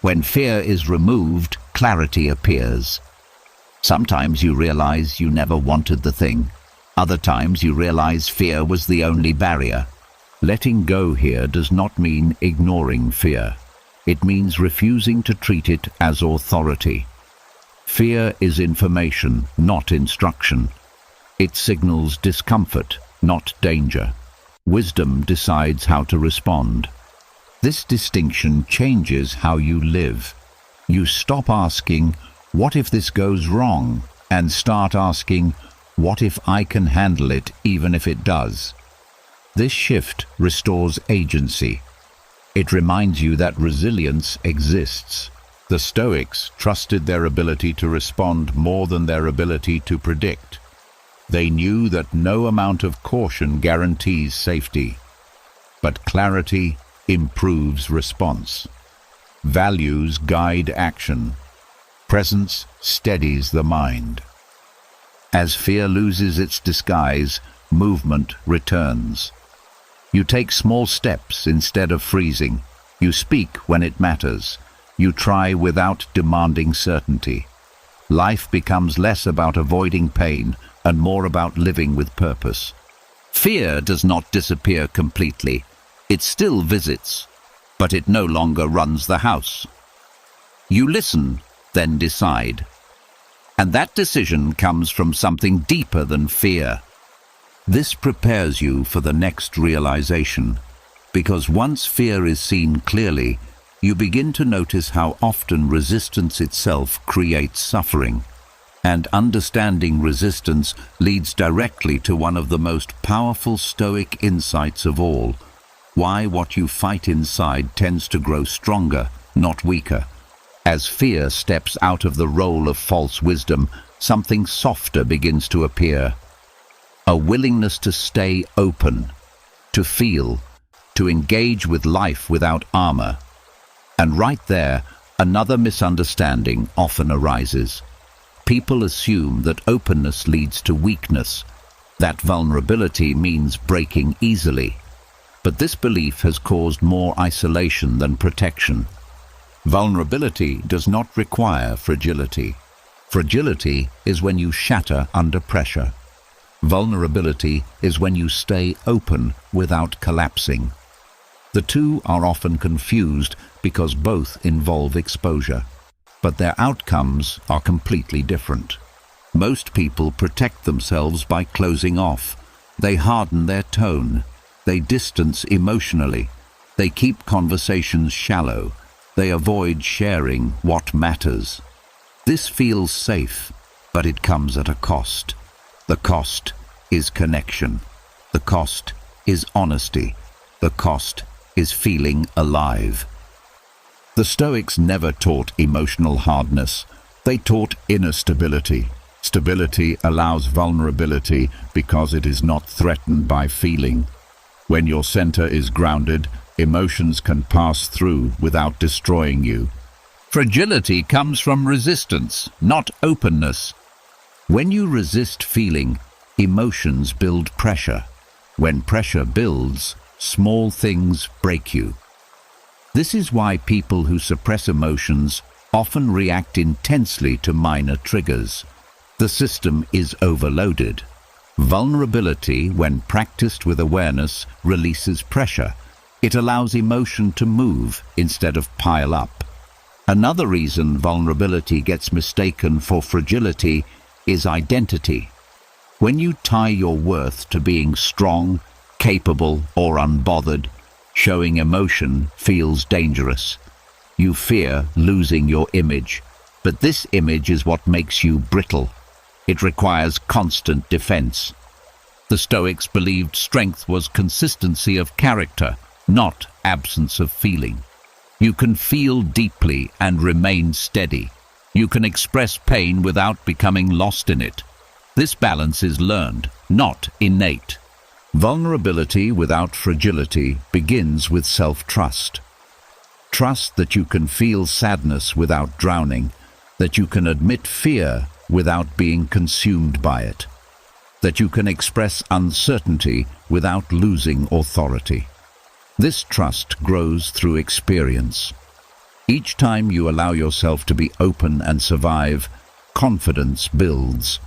S1: When fear is removed, clarity appears. Sometimes you realize you never wanted the thing. Other times you realize fear was the only barrier. Letting go here does not mean ignoring fear. It means refusing to treat it as authority. Fear is information, not instruction. It signals discomfort, not danger. Wisdom decides how to respond. This distinction changes how you live. You stop asking, "What if this goes wrong?" and start asking, "What if I can handle it even if it does?" This shift restores agency. It reminds you that resilience exists. The Stoics trusted their ability to respond more than their ability to predict. They knew that no amount of caution guarantees safety, but clarity improves response. Values guide action. Presence steadies the mind. As fear loses its disguise, movement returns. You take small steps instead of freezing. You speak when it matters. You try without demanding certainty. Life becomes less about avoiding pain and more about living with purpose. Fear does not disappear completely. It still visits, but it no longer runs the house. You listen, then decide. And that decision comes from something deeper than fear. This prepares you for the next realization, because once fear is seen clearly, you begin to notice how often resistance itself creates suffering. And understanding resistance leads directly to one of the most powerful Stoic insights of all: why what you fight inside tends to grow stronger, not weaker. As fear steps out of the role of false wisdom, something softer begins to appear. A willingness to stay open, to feel, to engage with life without armor. And right there, another misunderstanding often arises. People assume that openness leads to weakness, that vulnerability means breaking easily. But this belief has caused more isolation than protection. Vulnerability does not require fragility. Fragility is when you shatter under pressure. Vulnerability is when you stay open without collapsing. The two are often confused because both involve exposure, but their outcomes are completely different. Most people protect themselves by closing off. They harden their tone. They distance emotionally. They keep conversations shallow. They avoid sharing what matters. This feels safe, but it comes at a cost. The cost is connection. The cost is honesty. The cost is feeling alive. The Stoics never taught emotional hardness. They taught inner stability. Stability allows vulnerability because it is not threatened by feeling. When your center is grounded, emotions can pass through without destroying you. Fragility comes from resistance, not openness. When you resist feeling, emotions build pressure. When pressure builds, small things break you. This is why people who suppress emotions often react intensely to minor triggers. The system is overloaded. Vulnerability, when practiced with awareness, releases pressure. It allows emotion to move instead of pile up. Another reason vulnerability gets mistaken for fragility is identity. When you tie your worth to being strong, capable, or unbothered, showing emotion feels dangerous. You fear losing your image, but this image is what makes you brittle. It requires constant defense. The Stoics believed strength was consistency of character, not absence of feeling. You can feel deeply and remain steady. You can express pain without becoming lost in it. This balance is learned, not innate. Vulnerability without fragility begins with self-trust. Trust that you can feel sadness without drowning, that you can admit fear without being consumed by it, that you can express uncertainty without losing authority. This trust grows through experience. Each time you allow yourself to be open and survive, confidence builds.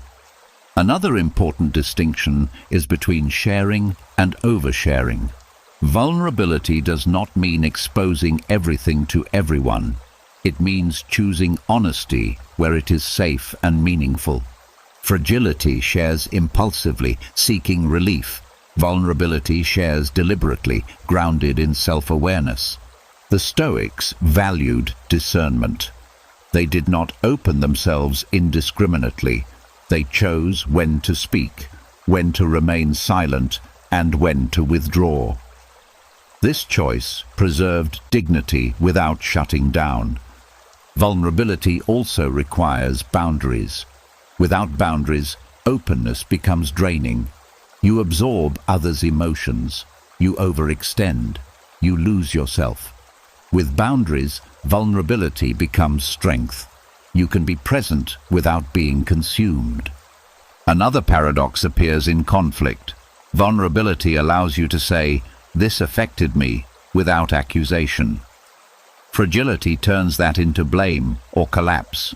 S1: Another important distinction is between sharing and oversharing. Vulnerability does not mean exposing everything to everyone. It means choosing honesty where it is safe and meaningful. Fragility shares impulsively, seeking relief. Vulnerability shares deliberately, grounded in self-awareness. The Stoics valued discernment. They did not open themselves indiscriminately. They chose when to speak, when to remain silent, and when to withdraw. This choice preserved dignity without shutting down. Vulnerability also requires boundaries. Without boundaries, openness becomes draining. You absorb others' emotions. You overextend. You lose yourself. With boundaries, vulnerability becomes strength. You can be present without being consumed. Another paradox appears in conflict. Vulnerability allows you to say, "This affected me," without accusation. Fragility turns that into blame or collapse.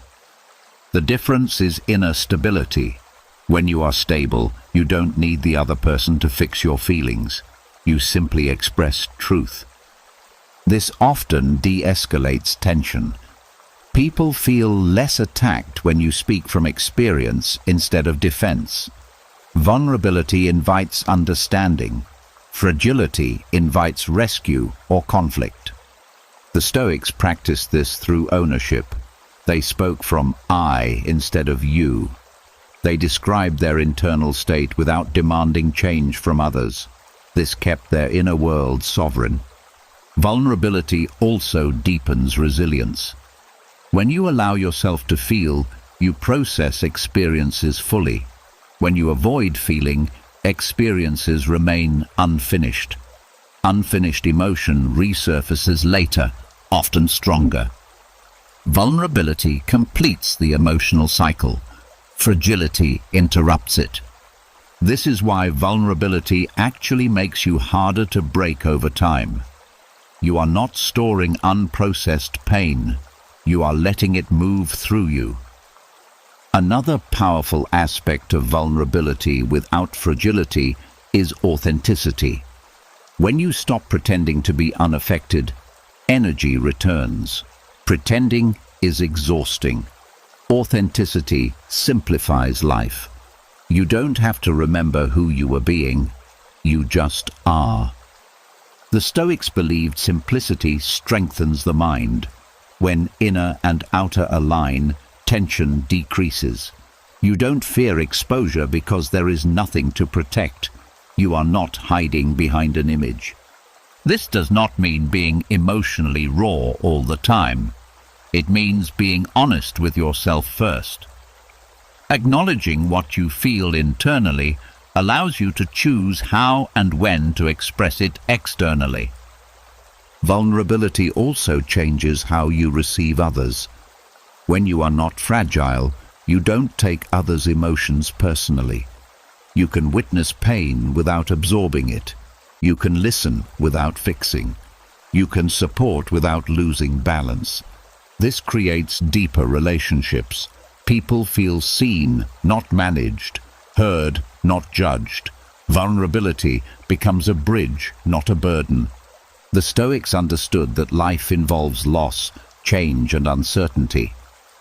S1: The difference is inner stability. When you are stable, you don't need the other person to fix your feelings. You simply express truth. This often de-escalates tension. People feel less attacked when you speak from experience instead of defense. Vulnerability invites understanding. Fragility invites rescue or conflict. The Stoics practiced this through ownership. They spoke from I instead of you. They described their internal state without demanding change from others. This kept their inner world sovereign. Vulnerability also deepens resilience. When you allow yourself to feel, you process experiences fully. When you avoid feeling, experiences remain unfinished. Unfinished emotion resurfaces later, often stronger. Vulnerability completes the emotional cycle. Fragility interrupts it. This is why vulnerability actually makes you harder to break over time. You are not storing unprocessed pain. You are letting it move through you. Another powerful aspect of vulnerability without fragility is authenticity. When you stop pretending to be unaffected, energy returns. Pretending is exhausting. Authenticity simplifies life. You don't have to remember who you were being. You just are. The Stoics believed simplicity strengthens the mind. When inner and outer align, tension decreases. You don't fear exposure because there is nothing to protect. You are not hiding behind an image. This does not mean being emotionally raw all the time. It means being honest with yourself first. Acknowledging what you feel internally allows you to choose how and when to express it externally. Vulnerability also changes how you receive others. When you are not fragile, you don't take others' emotions personally. You can witness pain without absorbing it. You can listen without fixing. You can support without losing balance. This creates deeper relationships. People feel seen, not managed, heard, not judged. Vulnerability becomes a bridge, not a burden. The Stoics understood that life involves loss, change, and uncertainty.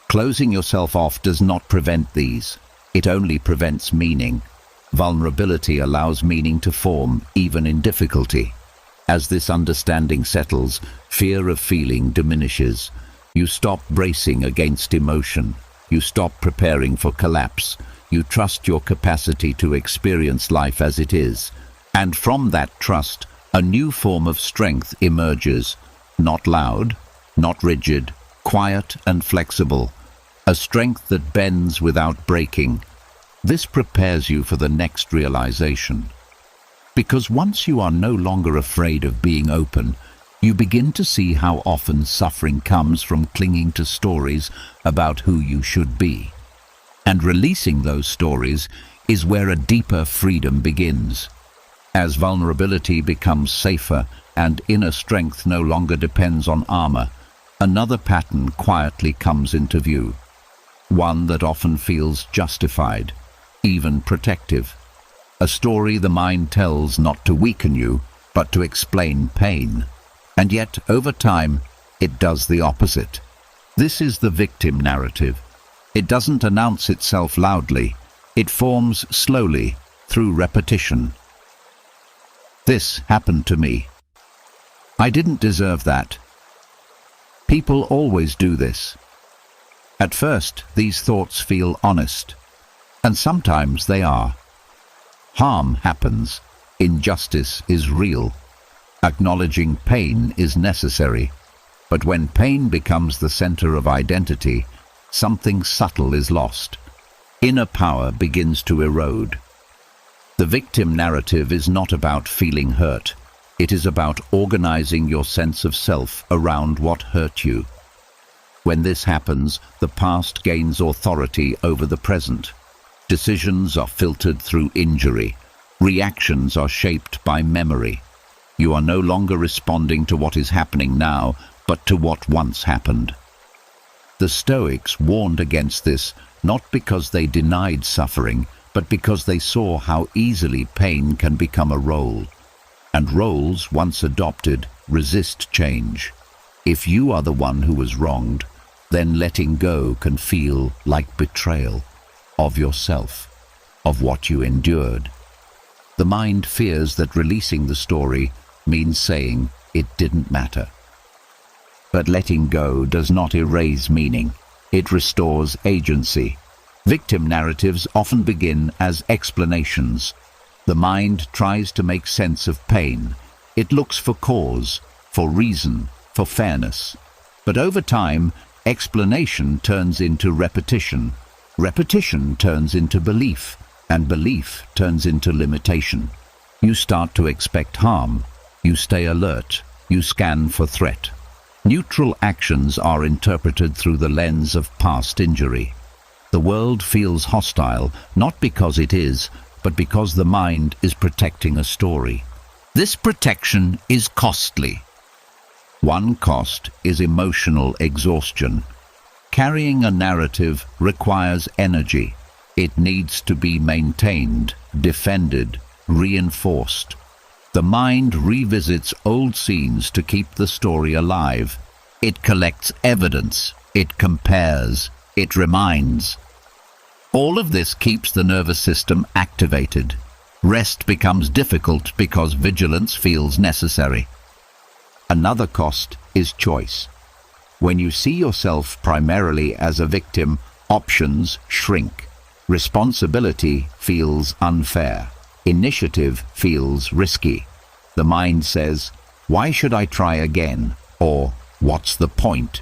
S1: Closing yourself off does not prevent these. It only prevents meaning. Vulnerability allows meaning to form, even in difficulty. As this understanding settles, fear of feeling diminishes. You stop bracing against emotion. You stop preparing for collapse. You trust your capacity to experience life as it is. And from that trust, a new form of strength emerges. Not loud, not rigid, quiet and flexible. A strength that bends without breaking. This prepares you for the next realization. Because once you are no longer afraid of being open, you begin to see how often suffering comes from clinging to stories about who you should be. And releasing those stories is where a deeper freedom begins. As vulnerability becomes safer and inner strength no longer depends on armor, another pattern quietly comes into view. One that often feels justified, even protective. A story the mind tells not to weaken you, but to explain pain. And yet, over time, it does the opposite. This is the victim narrative. It doesn't announce itself loudly. It forms slowly, through repetition. This happened to me. I didn't deserve that. People always do this. At first, these thoughts feel honest, and sometimes they are. Harm happens. Injustice is real. Acknowledging pain is necessary. But when pain becomes the center of identity, something subtle is lost. Inner power begins to erode. The victim narrative is not about feeling hurt. It is about organizing your sense of self around what hurt you. When this happens, the past gains authority over the present. Decisions are filtered through injury. Reactions are shaped by memory. You are no longer responding to what is happening now, but to what once happened. The Stoics warned against this not because they denied suffering, but because they saw how easily pain can become a role. And roles, once adopted, resist change. If you are the one who was wronged, then letting go can feel like betrayal of yourself, of what you endured. The mind fears that releasing the story means saying it didn't matter. But letting go does not erase meaning. It restores agency. Victim narratives often begin as explanations. The mind tries to make sense of pain. It looks for cause, for reason, for fairness. But over time, explanation turns into repetition. Repetition turns into belief, and belief turns into limitation. You start to expect harm. You stay alert. You scan for threat. Neutral actions are interpreted through the lens of past injury. The world feels hostile, not because it is, but because the mind is protecting a story. This protection is costly. One cost is emotional exhaustion. Carrying a narrative requires energy. It needs to be maintained, defended, reinforced. The mind revisits old scenes to keep the story alive. It collects evidence. It compares. It reminds. All of this keeps the nervous system activated. Rest becomes difficult because vigilance feels necessary. Another cost is choice. When you see yourself primarily as a victim, options shrink. Responsibility feels unfair. Initiative feels risky. The mind says, "Why should I try again?" Or, "What's the point?"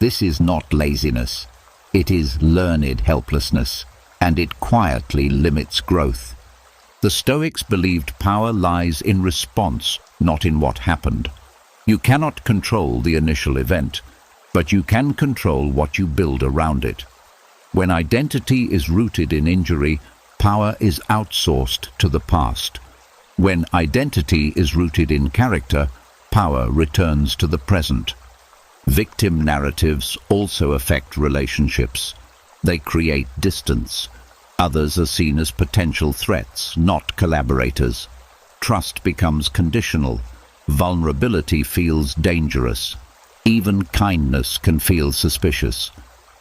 S1: This is not laziness. It is learned helplessness, and it quietly limits growth. The Stoics believed power lies in response, not in what happened. You cannot control the initial event, but you can control what you build around it. When identity is rooted in injury, power is outsourced to the past. When identity is rooted in character, power returns to the present. Victim narratives also affect relationships. They create distance. Others are seen as potential threats, not collaborators. Trust becomes conditional. Vulnerability feels dangerous. Even kindness can feel suspicious.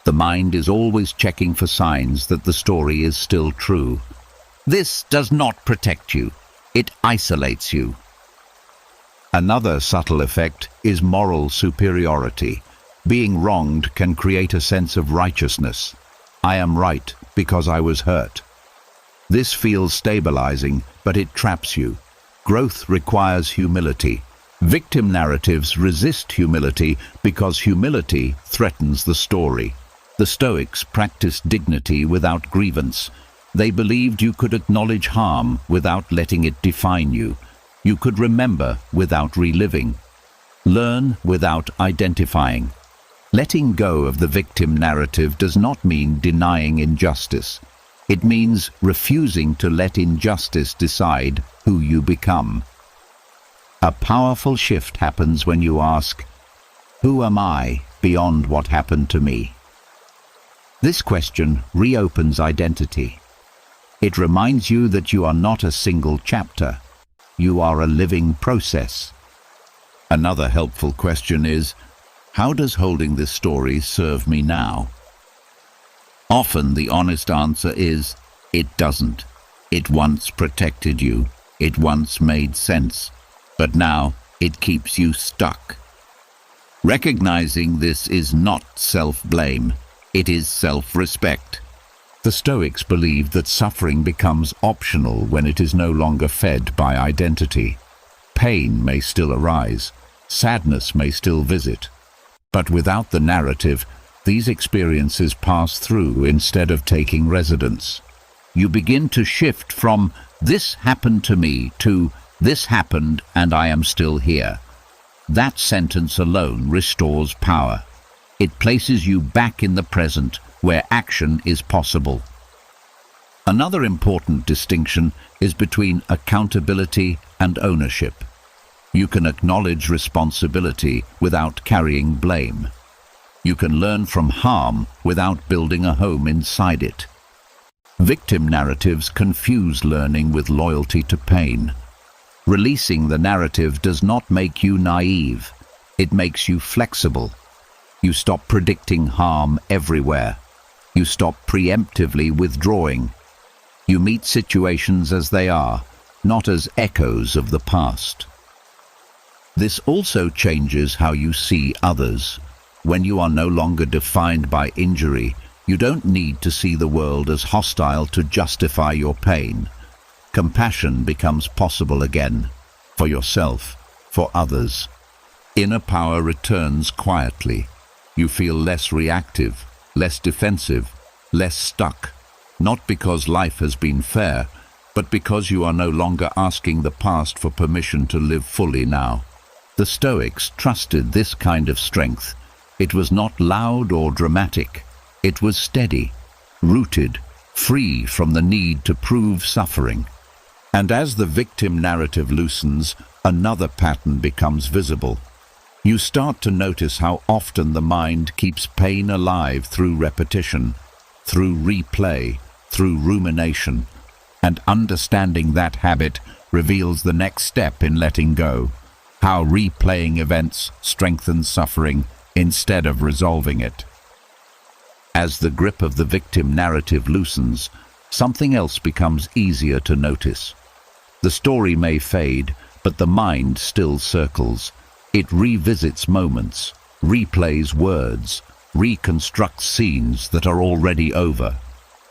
S1: The mind is always checking for signs that the story is still true. This does not protect you. It isolates you. Another subtle effect is moral superiority. Being wronged can create a sense of righteousness. I am right because I was hurt. This feels stabilizing, but it traps you. Growth requires humility. Victim narratives resist humility because humility threatens the story. The Stoics practiced dignity without grievance. They believed you could acknowledge harm without letting it define you. You could remember without reliving. Learn without identifying. Letting go of the victim narrative does not mean denying injustice. It means refusing to let injustice decide who you become. A powerful shift happens when you ask, "Who am I beyond what happened to me?" This question reopens identity. It reminds you that you are not a single chapter. You are a living process. Another helpful question is, how does holding this story serve me now? Often the honest answer is, it doesn't. It once protected you. It once made sense. But now it keeps you stuck. Recognizing this is not self-blame. It is self-respect. The Stoics believed that suffering becomes optional when it is no longer fed by identity. Pain may still arise. Sadness may still visit. But without the narrative, these experiences pass through instead of taking residence. You begin to shift from "this happened to me" to "this happened and I am still here." That sentence alone restores power. It places you back in the present, where action is possible. Another important distinction is between accountability and ownership. You can acknowledge responsibility without carrying blame. You can learn from harm without building a home inside it. Victim narratives confuse learning with loyalty to pain. Releasing the narrative does not make you naive. It makes you flexible. You stop predicting harm everywhere. You stop preemptively withdrawing. You meet situations as they are, not as echoes of the past. This also changes how you see others. When you are no longer defined by injury, you don't need to see the world as hostile to justify your pain. Compassion becomes possible again, for yourself, for others. Inner power returns quietly. You feel less reactive, less defensive, less stuck, not because life has been fair, but because you are no longer asking the past for permission to live fully now. The Stoics trusted this kind of strength. It was not loud or dramatic. It was steady, rooted, free from the need to prove suffering. And as the victim narrative loosens, another pattern becomes visible. You start to notice how often the mind keeps pain alive through repetition, through replay, through rumination. And understanding that habit reveals the next step in letting go. How replaying events strengthens suffering instead of resolving it. As the grip of the victim narrative loosens, something else becomes easier to notice. The story may fade, but the mind still circles. It revisits moments, replays words, reconstructs scenes that are already over.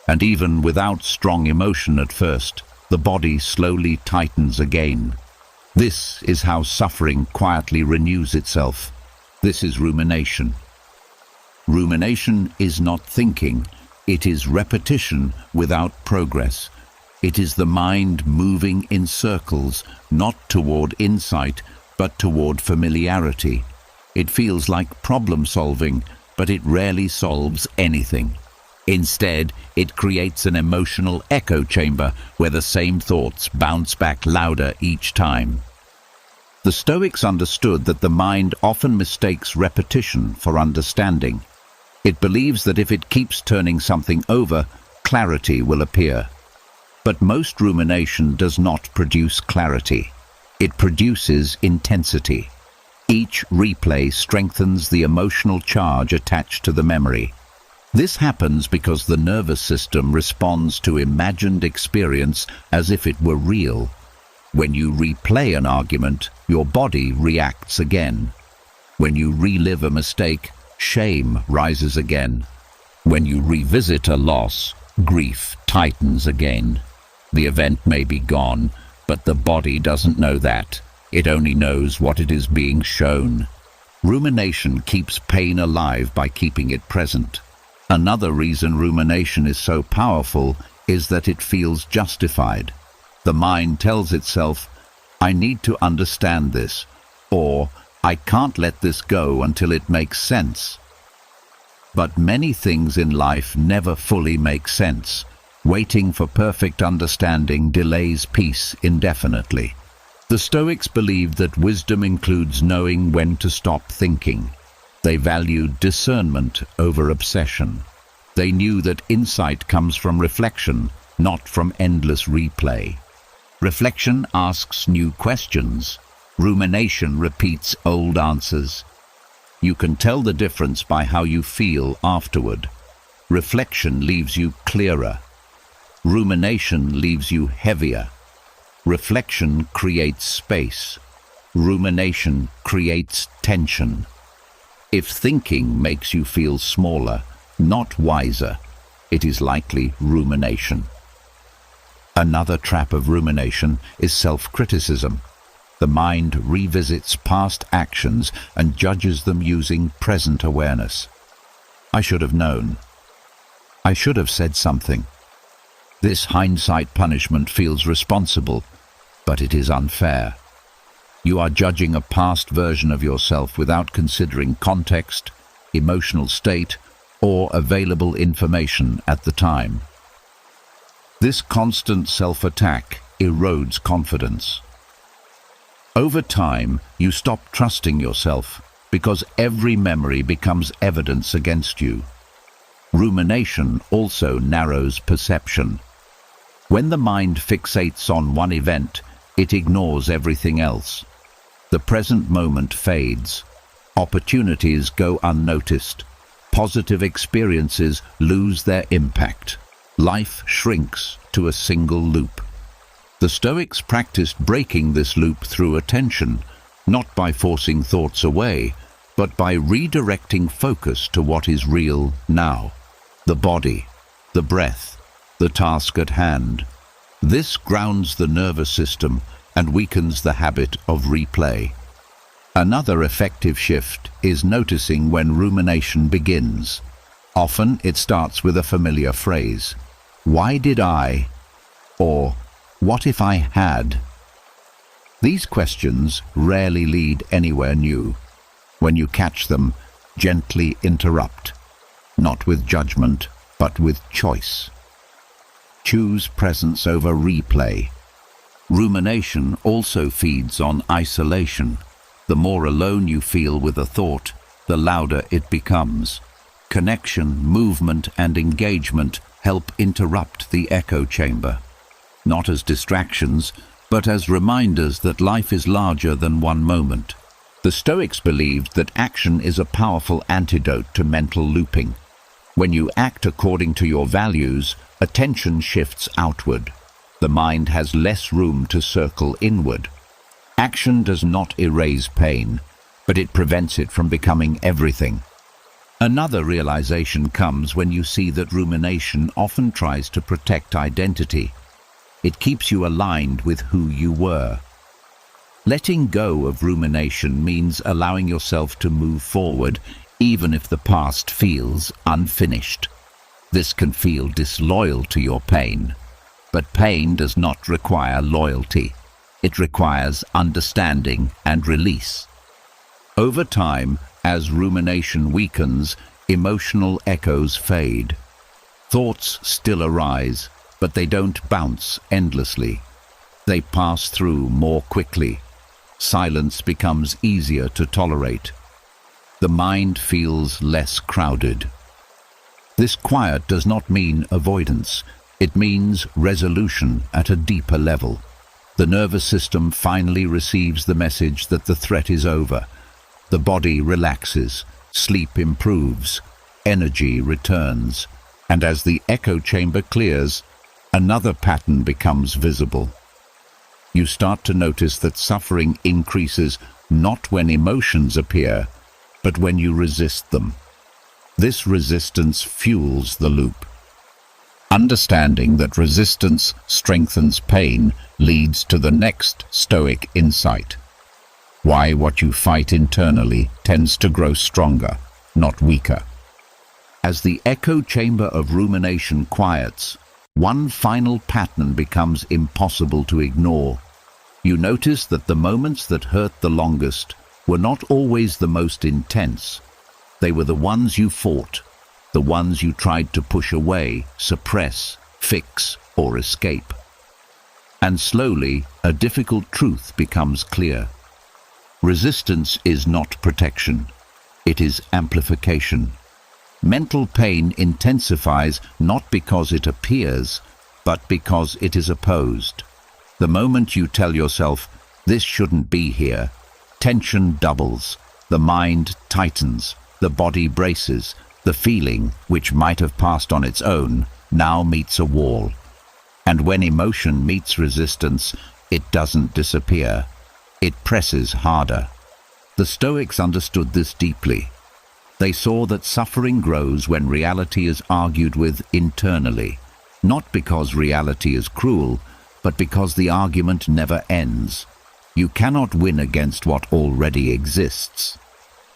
S1: And even without strong emotion at first, the body slowly tightens again. This is how suffering quietly renews itself. This is rumination. Rumination is not thinking. It is repetition without progress. It is the mind moving in circles, not toward insight, but toward familiarity. It feels like problem solving, but it rarely solves anything. Instead, it creates an emotional echo chamber where the same thoughts bounce back louder each time. The Stoics understood that the mind often mistakes repetition for understanding. It believes that if it keeps turning something over, clarity will appear. But most rumination does not produce clarity. It produces intensity. Each replay strengthens the emotional charge attached to the memory. This happens because the nervous system responds to imagined experience as if it were real. When you replay an argument, your body reacts again. When you relive a mistake, shame rises again. When you revisit a loss, grief tightens again. The event may be gone, but the body doesn't know that. It only knows what it is being shown. Rumination keeps pain alive by keeping it present. Another reason rumination is so powerful is that it feels justified. The mind tells itself, I need to understand this, or I can't let this go until it makes sense. But many things in life never fully make sense. Waiting for perfect understanding delays peace indefinitely. The Stoics believed that wisdom includes knowing when to stop thinking. They valued discernment over obsession. They knew that insight comes from reflection, not from endless replay. Reflection asks new questions. Rumination repeats old answers. You can tell the difference by how you feel afterward. Reflection leaves you clearer. Rumination leaves you heavier. Reflection creates space. Rumination creates tension. If thinking makes you feel smaller, not wiser, it is likely rumination. Another trap of rumination is self-criticism. The mind revisits past actions and judges them using present awareness. I should have known. I should have said something. This hindsight punishment feels responsible, but it is unfair. You are judging a past version of yourself without considering context, emotional state, or available information at the time. This constant self-attack erodes confidence. Over time, you stop trusting yourself because every memory becomes evidence against you. Rumination also narrows perception. When the mind fixates on one event, it ignores everything else. The present moment fades. Opportunities go unnoticed. Positive experiences lose their impact. Life shrinks to a single loop. The Stoics practiced breaking this loop through attention, not by forcing thoughts away, but by redirecting focus to what is real now. The body, the breath, the task at hand. This grounds the nervous system and weakens the habit of replay. Another effective shift is noticing when rumination begins. Often it starts with a familiar phrase, "Why did I?" or "What if I had?" These questions rarely lead anywhere new. When you catch them, gently interrupt, not with judgment, but with choice. Choose presence over replay. Rumination also feeds on isolation. The more alone you feel with a thought, the louder it becomes. Connection, movement, and engagement help interrupt the echo chamber. Not as distractions, but as reminders that life is larger than one moment. The Stoics believed that action is a powerful antidote to mental looping. When you act according to your values, attention shifts outward. The mind has less room to circle inward. Action does not erase pain, but it prevents it from becoming everything. Another realization comes when you see that rumination often tries to protect identity. It keeps you aligned with who you were. Letting go of rumination means allowing yourself to move forward, even if the past feels unfinished. This can feel disloyal to your pain, but pain does not require loyalty. It requires understanding and release. Over time, as rumination weakens, emotional echoes fade. Thoughts still arise, but they don't bounce endlessly. They pass through more quickly. Silence becomes easier to tolerate. The mind feels less crowded. This quiet does not mean avoidance. It means resolution at a deeper level. The nervous system finally receives the message that the threat is over. The body relaxes, sleep improves, energy returns, and as the echo chamber clears, another pattern becomes visible. You start to notice that suffering increases not when emotions appear, but when you resist them. This resistance fuels the loop. Understanding that resistance strengthens pain leads to the next Stoic insight. Why what you fight internally tends to grow stronger, not weaker. As the echo chamber of rumination quiets, one final pattern becomes impossible to ignore. You notice that the moments that hurt the longest were not always the most intense. They were the ones you fought, the ones you tried to push away, suppress, fix, or escape. And slowly, a difficult truth becomes clear. Resistance is not protection. It is amplification. Mental pain intensifies not because it appears, but because it is opposed. The moment you tell yourself, "This shouldn't be here," tension doubles, the mind tightens, the body braces, the feeling, which might have passed on its own, now meets a wall. And when emotion meets resistance, it doesn't disappear. It presses harder. The Stoics understood this deeply. They saw that suffering grows when reality is argued with internally, not because reality is cruel, but because the argument never ends. You cannot win against what already exists.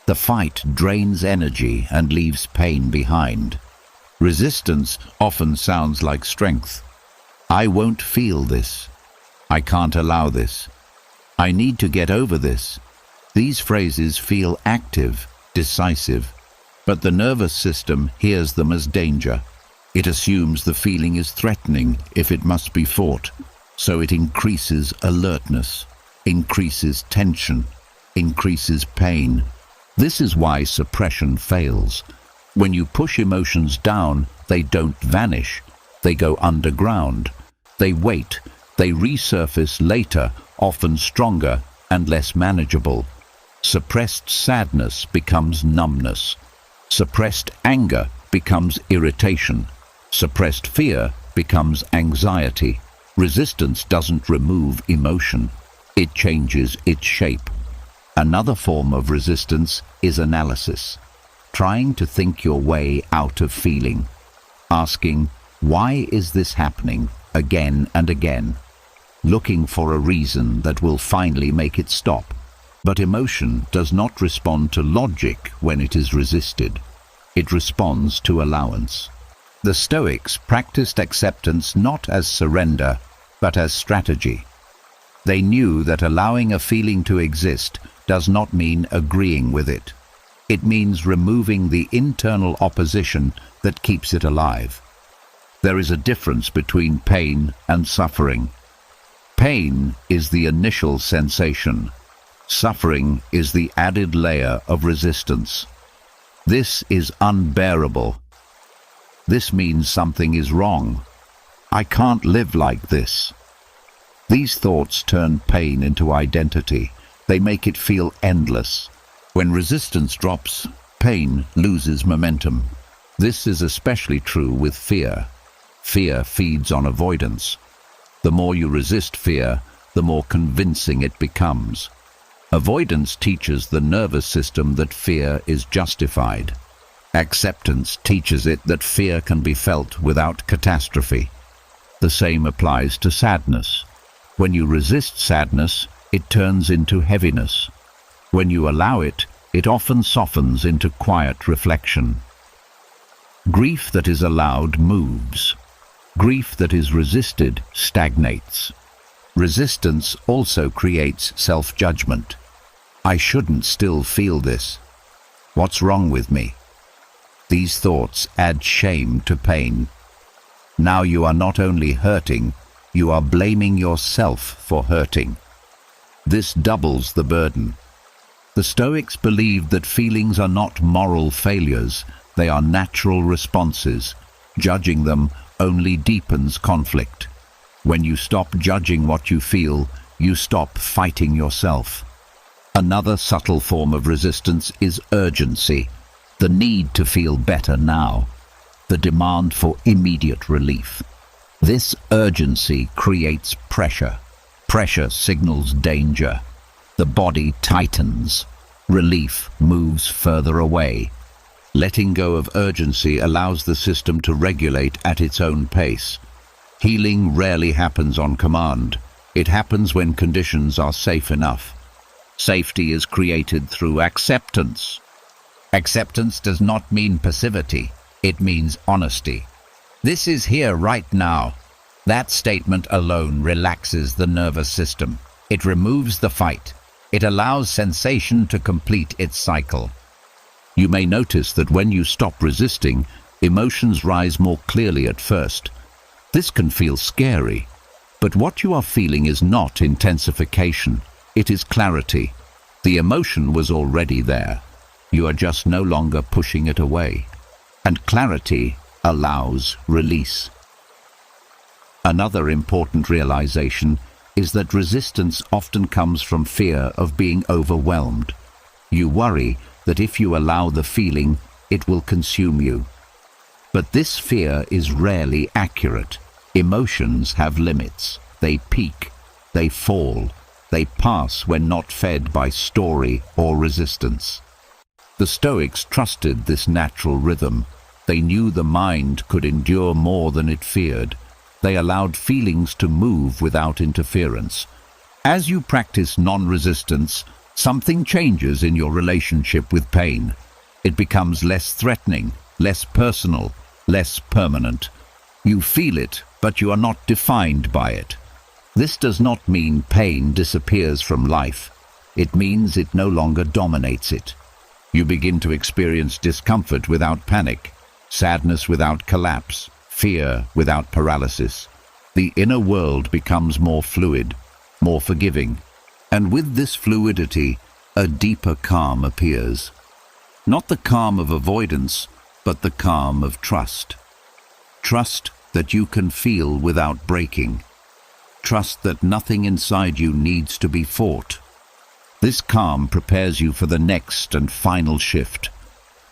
S1: The fight drains energy and leaves pain behind. Resistance often sounds like strength. I won't feel this. I can't allow this. I need to get over this. These phrases feel active, decisive, but the nervous system hears them as danger. It assumes the feeling is threatening if it must be fought, so it increases alertness. increases tension, increases pain. This is why suppression fails. When you push emotions down, they don't vanish. They go underground. They wait. They resurface later, often stronger and less manageable. Suppressed sadness becomes numbness. Suppressed anger becomes irritation. Suppressed fear becomes anxiety. Resistance doesn't remove emotion. It changes its shape. Another form of resistance is analysis. Trying to think your way out of feeling. Asking, why is this happening again and again? Looking for a reason that will finally make it stop. But emotion does not respond to logic when it is resisted. It responds to allowance. The Stoics practiced acceptance not as surrender, but as strategy. They knew that allowing a feeling to exist does not mean agreeing with it. It means removing the internal opposition that keeps it alive. There is a difference between pain and suffering. Pain is the initial sensation. Suffering is the added layer of resistance. This is unbearable. This means something is wrong. I can't live like this. These thoughts turn pain into identity. They make it feel endless. When resistance drops, pain loses momentum. This is especially true with fear. Fear feeds on avoidance. The more you resist fear, the more convincing it becomes. Avoidance teaches the nervous system that fear is justified. Acceptance teaches it that fear can be felt without catastrophe. The same applies to sadness. When you resist sadness, it turns into heaviness. When you allow it, it often softens into quiet reflection. Grief that is allowed moves. Grief that is resisted stagnates. Resistance also creates self-judgment. I shouldn't still feel this. What's wrong with me? These thoughts add shame to pain. Now you are not only hurting, you are blaming yourself for hurting. This doubles the burden. The Stoics believed that feelings are not moral failures, they are natural responses. Judging them only deepens conflict. When you stop judging what you feel, you stop fighting yourself. Another subtle form of resistance is urgency, the need to feel better now, the demand for immediate relief. This urgency creates pressure. Pressure signals danger. The body tightens. Relief moves further away. Letting go of urgency allows the system to regulate at its own pace. Healing rarely happens on command. It happens when conditions are safe enough. Safety is created through acceptance. Acceptance does not mean passivity. It means honesty. This is here right now. That statement alone relaxes the nervous system. It removes the fight. It allows sensation to complete its cycle. You may notice that when you stop resisting, emotions rise more clearly at first. This can feel scary, but what you are feeling is not intensification. It is clarity. The emotion was already there. You are just no longer pushing it away. And clarity allows release. Another important realization is that resistance often comes from fear of being overwhelmed. You worry that if you allow the feeling, it will consume you. But this fear is rarely accurate. Emotions have limits. They peak, they fall, they pass when not fed by story or resistance. The Stoics trusted this natural rhythm. They knew the mind could endure more than it feared. They allowed feelings to move without interference. As you practice non-resistance, something changes in your relationship with pain. It becomes less threatening, less personal, less permanent. You feel it, but you are not defined by it. This does not mean pain disappears from life. It means it no longer dominates it. You begin to experience discomfort without panic, sadness without collapse, fear without paralysis. The inner world becomes more fluid, more forgiving. And with this fluidity, a deeper calm appears. Not the calm of avoidance, but the calm of trust. Trust that you can feel without breaking. Trust that nothing inside you needs to be fought. This calm prepares you for the next and final shift,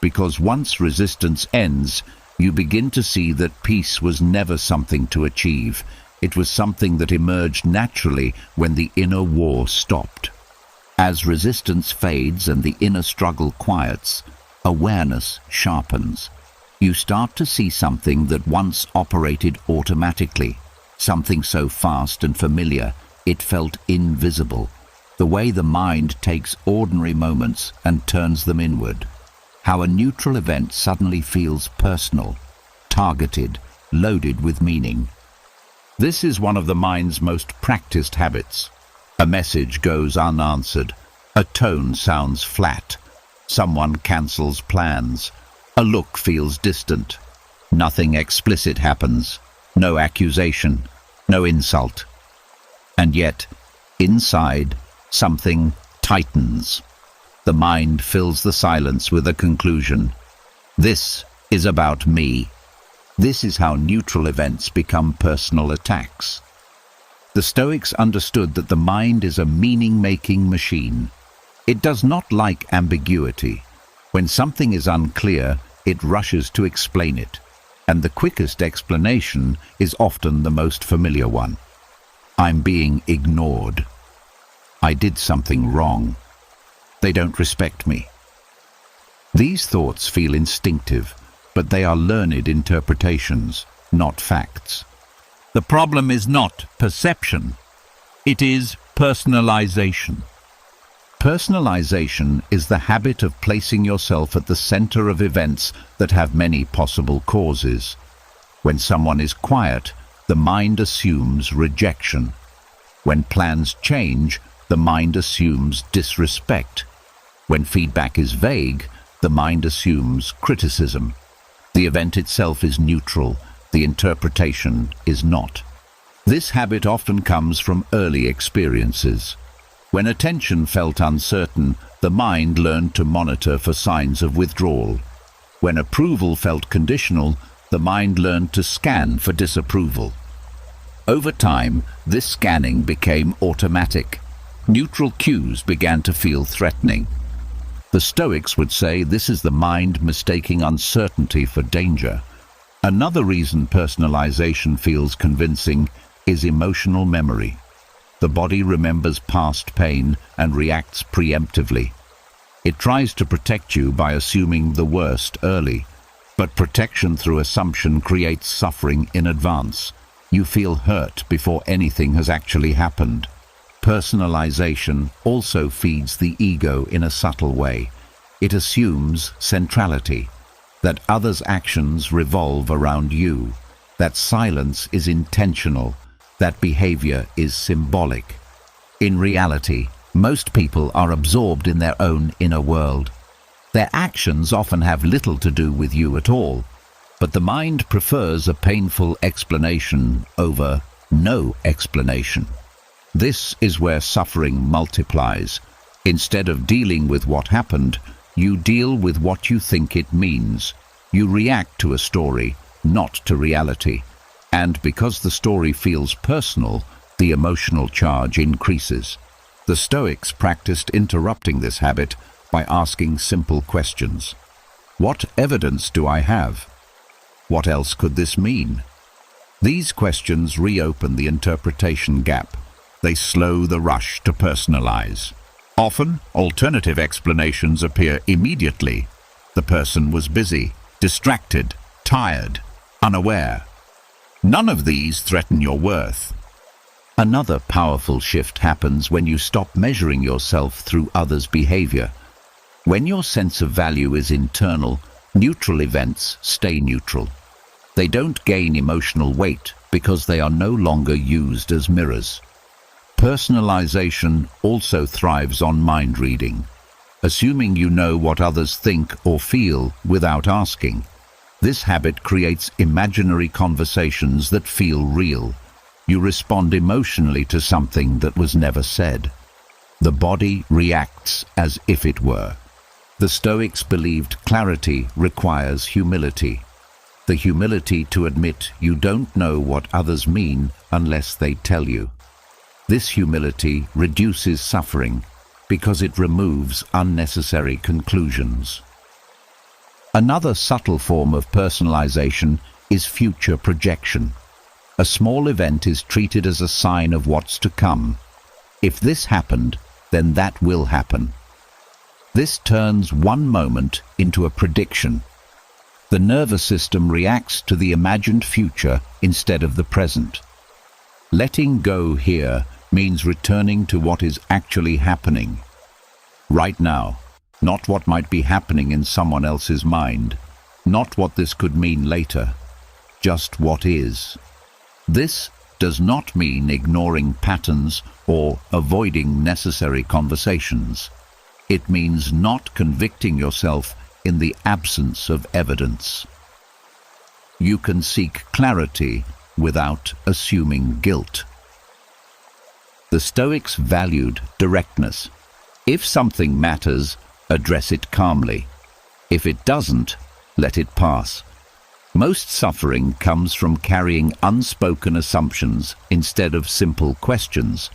S1: because once resistance ends, you begin to see that peace was never something to achieve. It was something that emerged naturally when the inner war stopped. As resistance fades and the inner struggle quiets, awareness sharpens. You start to see something that once operated automatically, something so fast and familiar it felt invisible. The way the mind takes ordinary moments and turns them inward. How a neutral event suddenly feels personal, targeted, loaded with meaning. This is one of the mind's most practiced habits. A message goes unanswered. A tone sounds flat. Someone cancels plans. A look feels distant. Nothing explicit happens. No accusation. No insult. And yet, inside, something tightens. The mind fills the silence with a conclusion. This is about me. This is how neutral events become personal attacks. The Stoics understood that the mind is a meaning-making machine. It does not like ambiguity. When something is unclear, it rushes to explain it, and the quickest explanation is often the most familiar one. I'm being ignored. I did something wrong. They don't respect me. These thoughts feel instinctive, but they are learned interpretations, not facts. The problem is not perception. It is personalization. Personalization is the habit of placing yourself at the center of events that have many possible causes. When someone is quiet, the mind assumes rejection. When plans change, the mind assumes disrespect. When feedback is vague, the mind assumes criticism. The event itself is neutral, the interpretation is not. This habit often comes from early experiences. When attention felt uncertain, the mind learned to monitor for signs of withdrawal. When approval felt conditional, the mind learned to scan for disapproval. Over time, this scanning became automatic. Neutral cues began to feel threatening. The Stoics would say this is the mind mistaking uncertainty for danger. Another reason personalization feels convincing is emotional memory. The body remembers past pain and reacts preemptively. It tries to protect you by assuming the worst early, but protection through assumption creates suffering in advance. You feel hurt before anything has actually happened. Personalization also feeds the ego in a subtle way. It assumes centrality, that others' actions revolve around you, that silence is intentional, that behavior is symbolic. In reality, most people are absorbed in their own inner world. Their actions often have little to do with you at all, but the mind prefers a painful explanation over no explanation. This is where suffering multiplies. Instead of dealing with what happened, you deal with what you think it means. You react to a story, not to reality. And because the story feels personal, the emotional charge increases. The Stoics practiced interrupting this habit by asking simple questions. What evidence do I have? What else could this mean? These questions reopen the interpretation gap. They slow the rush to personalize. Often, alternative explanations appear immediately. The person was busy, distracted, tired, unaware. None of these threaten your worth. Another powerful shift happens when you stop measuring yourself through others' behavior. When your sense of value is internal, neutral events stay neutral. They don't gain emotional weight because they are no longer used as mirrors. Personalization also thrives on mind reading, assuming you know what others think or feel without asking. This habit creates imaginary conversations that feel real. You respond emotionally to something that was never said. The body reacts as if it were. The Stoics believed clarity requires humility. The humility to admit you don't know what others mean unless they tell you. This humility reduces suffering because it removes unnecessary conclusions. Another subtle form of personalization is future projection. A small event is treated as a sign of what's to come. If this happened, then that will happen. This turns one moment into a prediction. The nervous system reacts to the imagined future instead of the present. Letting go here means returning to what is actually happening. Right now, not what might be happening in someone else's mind, not what this could mean later, just what is. This does not mean ignoring patterns or avoiding necessary conversations. It means not convicting yourself in the absence of evidence. You can seek clarity without assuming guilt. The Stoics valued directness. If something matters, address it calmly. If it doesn't, let it pass. Most suffering comes from carrying unspoken assumptions instead of simple questions.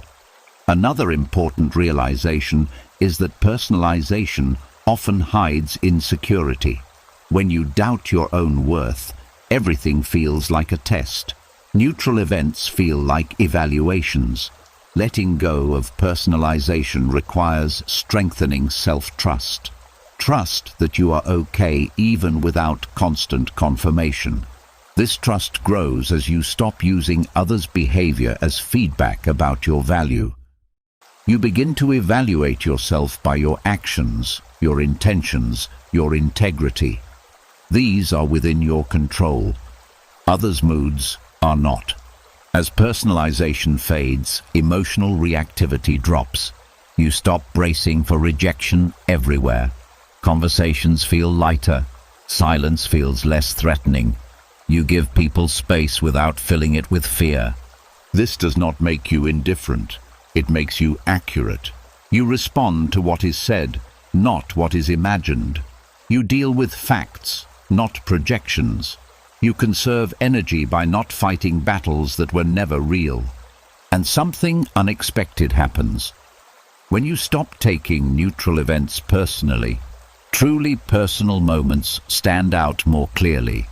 S1: Another important realization is that personalization often hides insecurity. When you doubt your own worth, everything feels like a test. Neutral events feel like evaluations. Letting go of personalization requires strengthening self-trust. Trust that you are okay even without constant confirmation. This trust grows as you stop using others' behavior as feedback about your value. You begin to evaluate yourself by your actions, your intentions, your integrity. These are within your control. Others' moods are not. As personalization fades, emotional reactivity drops. You stop bracing for rejection everywhere. Conversations feel lighter. Silence feels less threatening. You give people space without filling it with fear. This does not make you indifferent. It makes you accurate. You respond to what is said, not what is imagined. You deal with facts, not projections. You conserve energy by not fighting battles that were never real. And something unexpected happens. When you stop taking neutral events personally, truly personal moments stand out more clearly.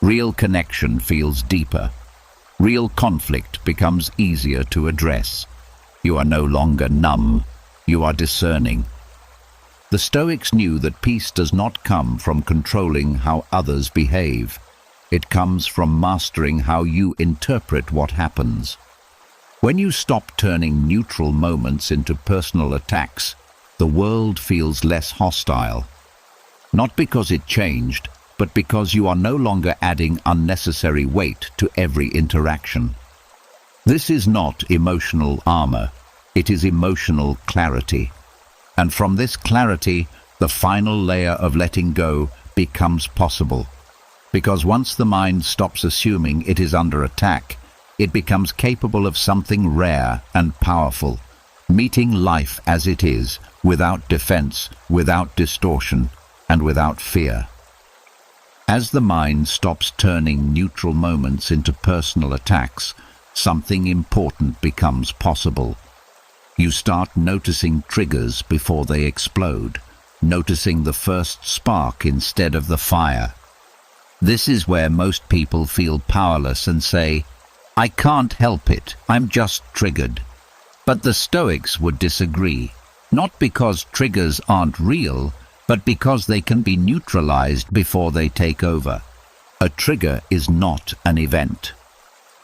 S1: Real connection feels deeper. Real conflict becomes easier to address. You are no longer numb. You are discerning. The Stoics knew that peace does not come from controlling how others behave. It comes from mastering how you interpret what happens. When you stop turning neutral moments into personal attacks, the world feels less hostile. Not because it changed, but because you are no longer adding unnecessary weight to every interaction. This is not emotional armor. It is emotional clarity. And from this clarity, the final layer of letting go becomes possible. Because once the mind stops assuming it is under attack, it becomes capable of something rare and powerful, meeting life as it is, without defense, without distortion, and without fear. As the mind stops turning neutral moments into personal attacks, something important becomes possible. You start noticing triggers before they explode, noticing the first spark instead of the fire. This is where most people feel powerless and say, "I can't help it, I'm just triggered." But the Stoics would disagree, not because triggers aren't real, but because they can be neutralized before they take over. A trigger is not an event.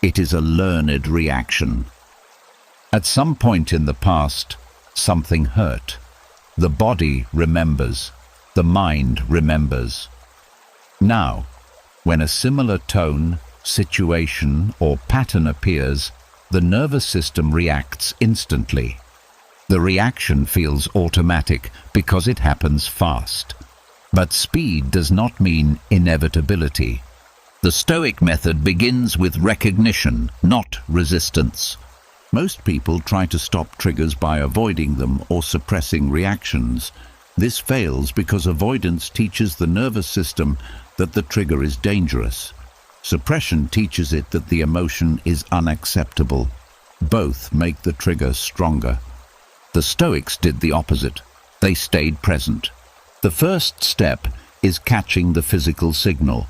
S1: It is a learned reaction. At some point in the past, something hurt. The body remembers. The mind remembers. Now, when a similar tone, situation, or pattern appears, the nervous system reacts instantly. The reaction feels automatic because it happens fast. But speed does not mean inevitability. The Stoic method begins with recognition, not resistance. Most people try to stop triggers by avoiding them or suppressing reactions. This fails because avoidance teaches the nervous system that the trigger is dangerous. Suppression teaches it that the emotion is unacceptable. Both make the trigger stronger. The Stoics did the opposite. They stayed present. The first step is catching the physical signal.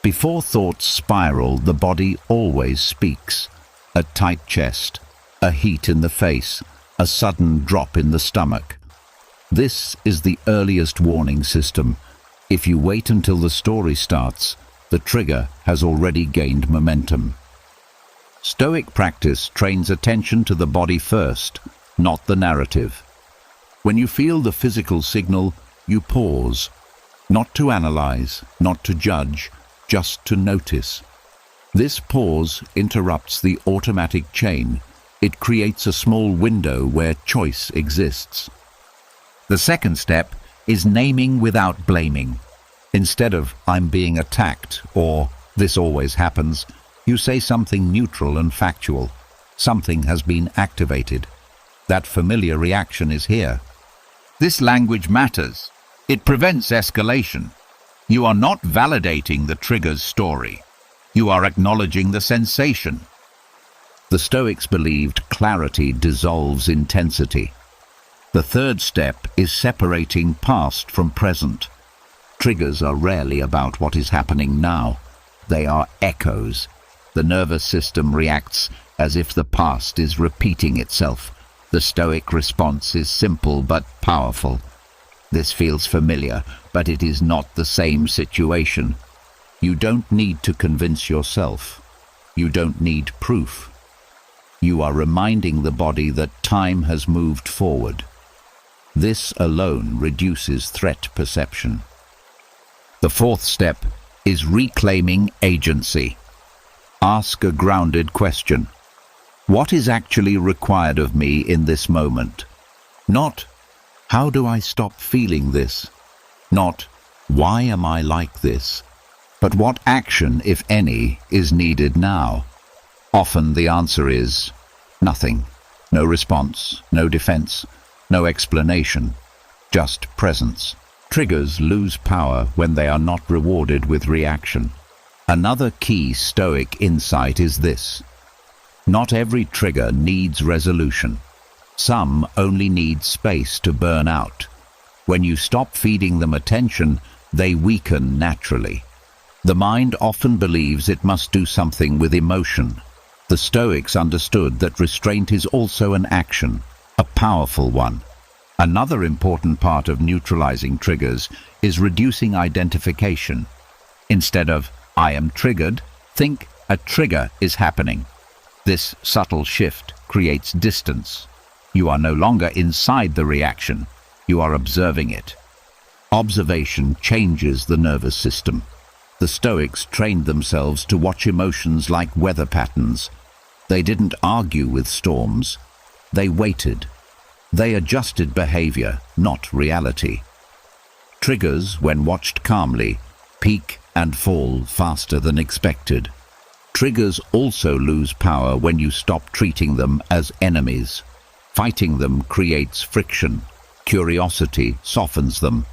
S1: Before thoughts spiral, the body always speaks. A tight chest, a heat in the face, a sudden drop in the stomach. This is the earliest warning system. If you wait until the story starts, the trigger has already gained momentum. Stoic practice trains attention to the body first, not the narrative. When you feel the physical signal, you pause, not to analyze, not to judge, just to notice. This pause interrupts the automatic chain. It creates a small window where choice exists. The second step is naming without blaming. Instead of "I'm being attacked" or "this always happens," you say something neutral and factual. Something has been activated. That familiar reaction is here. This language matters. It prevents escalation. You are not validating the trigger's story. You are acknowledging the sensation. The Stoics believed clarity dissolves intensity. The third step is separating past from present. Triggers are rarely about what is happening now. They are echoes. The nervous system reacts as if the past is repeating itself. The Stoic response is simple but powerful. This feels familiar, but it is not the same situation. You don't need to convince yourself. You don't need proof. You are reminding the body that time has moved forward. This alone reduces threat perception. The fourth step is reclaiming agency. Ask a grounded question. What is actually required of me in this moment? Not, how do I stop feeling this? Not, why am I like this? But what action, if any, is needed now? Often the answer is nothing. No response, no defense, no explanation, just presence. Triggers lose power when they are not rewarded with reaction. Another key Stoic insight is this. Not every trigger needs resolution. Some only need space to burn out. When you stop feeding them attention, they weaken naturally. The mind often believes it must do something with emotion. The Stoics understood that restraint is also an action, a powerful one. Another important part of neutralizing triggers is reducing identification. Instead of "I am triggered," think "a trigger is happening." This subtle shift creates distance. You are no longer inside the reaction. You are observing it. Observation changes the nervous system. The Stoics trained themselves to watch emotions like weather patterns. They didn't argue with storms. They waited. They adjusted behavior, not reality. Triggers, when watched calmly, peak and fall faster than expected. Triggers also lose power when you stop treating them as enemies. Fighting them creates friction. Curiosity softens them.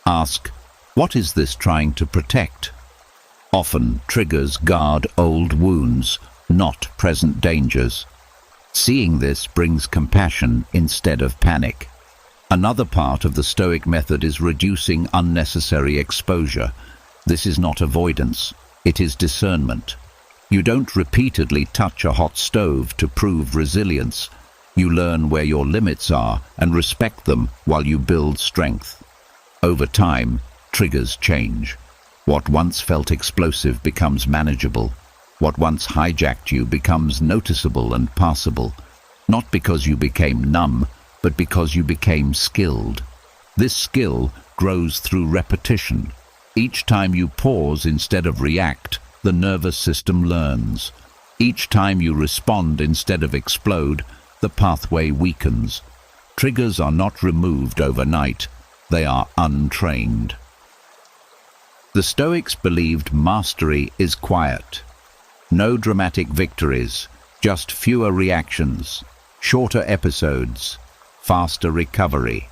S1: Ask, what is this trying to protect? Often, triggers guard old wounds, not present dangers. Seeing this brings compassion instead of panic. Another part of the Stoic method is reducing unnecessary exposure. This is not avoidance, it is discernment. You don't repeatedly touch a hot stove to prove resilience. You learn where your limits are and respect them while you build strength. Over time, triggers change. What once felt explosive becomes manageable. What once hijacked you becomes noticeable and passable, not because you became numb, but because you became skilled. This skill grows through repetition. Each time you pause instead of react, the nervous system learns. Each time you respond instead of explode, the pathway weakens. Triggers are not removed overnight. They are untrained. The Stoics believed mastery is quiet. No dramatic victories, Just fewer reactions, shorter episodes, faster recovery.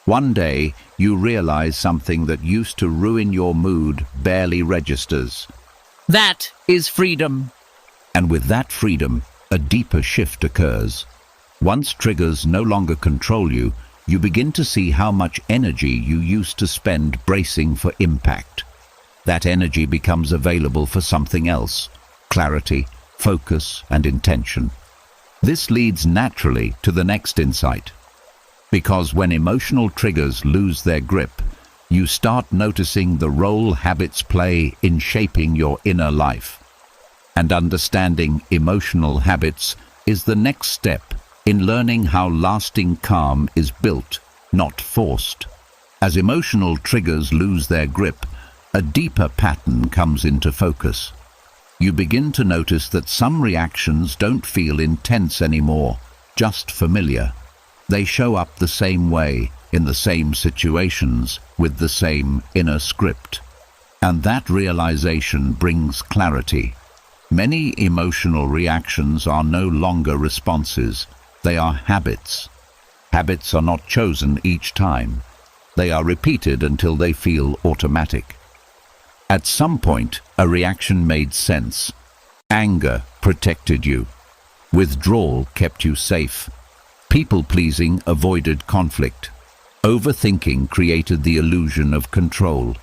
S1: One day, you realize something that used to ruin your mood barely registers.
S2: That is freedom.
S1: And with that freedom, a deeper shift occurs. Once triggers no longer control you, you begin to see how much energy you used to spend bracing for impact. That energy becomes available for something else: clarity, focus, and intention. This leads naturally to the next insight. Because when emotional triggers lose their grip, you start noticing the role habits play in shaping your inner life. And understanding emotional habits is the next step in learning how lasting calm is built, not forced. As emotional triggers lose their grip, a deeper pattern comes into focus. You begin to notice that some reactions don't feel intense anymore, just familiar. They show up the same way, in the same situations, with the same inner script. And that realization brings clarity. Many emotional reactions are no longer responses. They are habits. Habits are not chosen each time. They are repeated until they feel automatic. At some point, a reaction made sense. Anger protected you. Withdrawal kept you safe. People-pleasing avoided conflict. Overthinking created the illusion of control.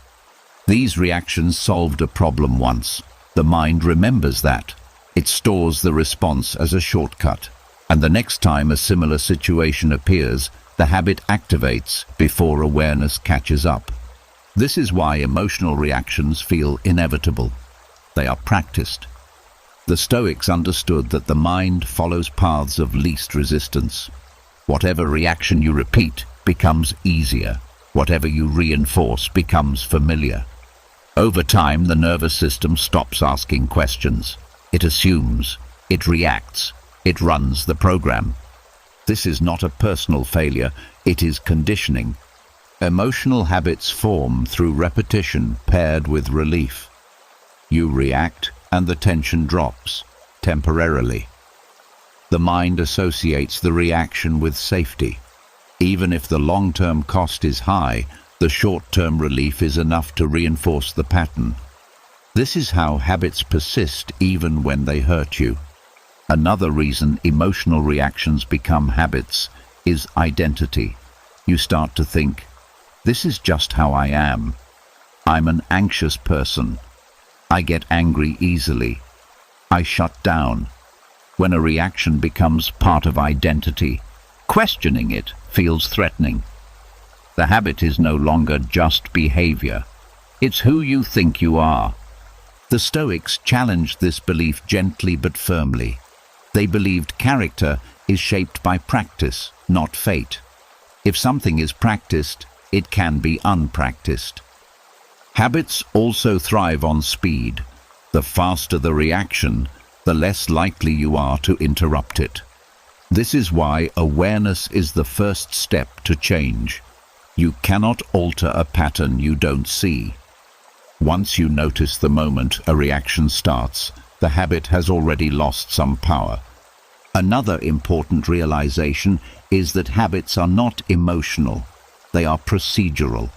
S1: These reactions solved a problem once. The mind remembers that. It stores the response as a shortcut. And the next time a similar situation appears, the habit activates before awareness catches up. This is why emotional reactions feel inevitable. They are practiced. The Stoics understood that the mind follows paths of least resistance. Whatever reaction you repeat becomes easier. Whatever you reinforce becomes familiar. Over time, the nervous system stops asking questions. It assumes. It reacts. It runs the program. This is not a personal failure. It is conditioning. Emotional habits form through repetition paired with relief. You react, and the tension drops, temporarily. The mind associates the reaction with safety. Even if the long-term cost is high, the short-term relief is enough to reinforce the pattern. This is how habits persist even when they hurt you. Another reason emotional reactions become habits is identity. You start to think, this is just how I am. I'm an anxious person. I get angry easily. I shut down. When a reaction becomes part of identity, questioning it feels threatening. The habit is no longer just behavior. It's who you think you are. The Stoics challenged this belief gently but firmly. They believed character is shaped by practice, not fate. If something is practiced, it can be unpracticed. Habits also thrive on speed. The faster the reaction, the less likely you are to interrupt it. This is why awareness is the first step to change. You cannot alter a pattern you don't see. Once you notice the moment a reaction starts, the habit has already lost some power. Another important realization is that habits are not emotional. They are procedural.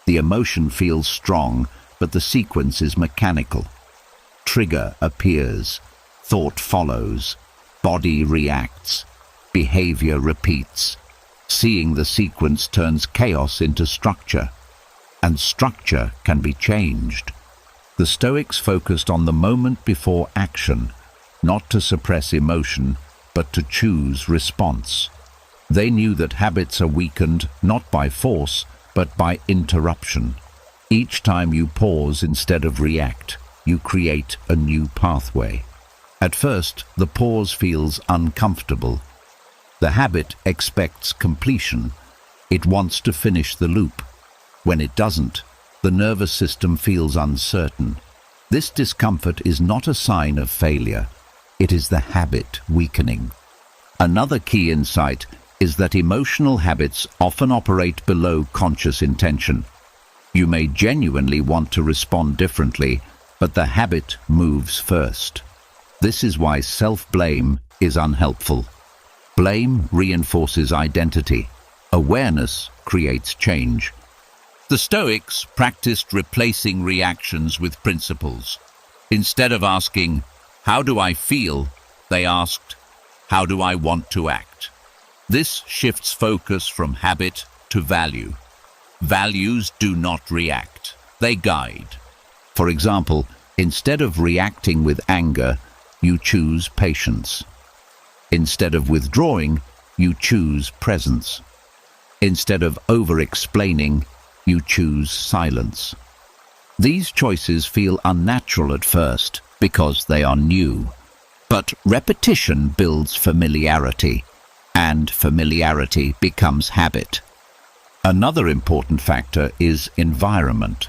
S1: The emotion feels strong, but the sequence is mechanical. Trigger appears, thought follows, body reacts, behavior repeats. Seeing the sequence turns chaos into structure, and structure can be changed. The Stoics focused on the moment before action, not to suppress emotion, but to choose response. They knew that habits are weakened not by force, but by interruption. Each time you pause instead of react, you create a new pathway. At first, the pause feels uncomfortable. The habit expects completion. It wants to finish the loop. When it doesn't, the nervous system feels uncertain. This discomfort is not a sign of failure. It is the habit weakening. Another key insight is that emotional habits often operate below conscious intention. You may genuinely want to respond differently, but the habit moves first. This is why self-blame is unhelpful. Blame reinforces identity. Awareness creates change. The Stoics practiced replacing reactions with principles. Instead of asking, "How do I feel?" they asked, "How do I want to act?" This shifts focus from habit to value. Values do not react, they guide. For example, instead of reacting with anger, you choose patience. Instead of withdrawing, you choose presence. Instead of over-explaining, you choose silence. These choices feel unnatural at first because they are new. But repetition builds familiarity, and familiarity becomes habit. Another important factor is environment.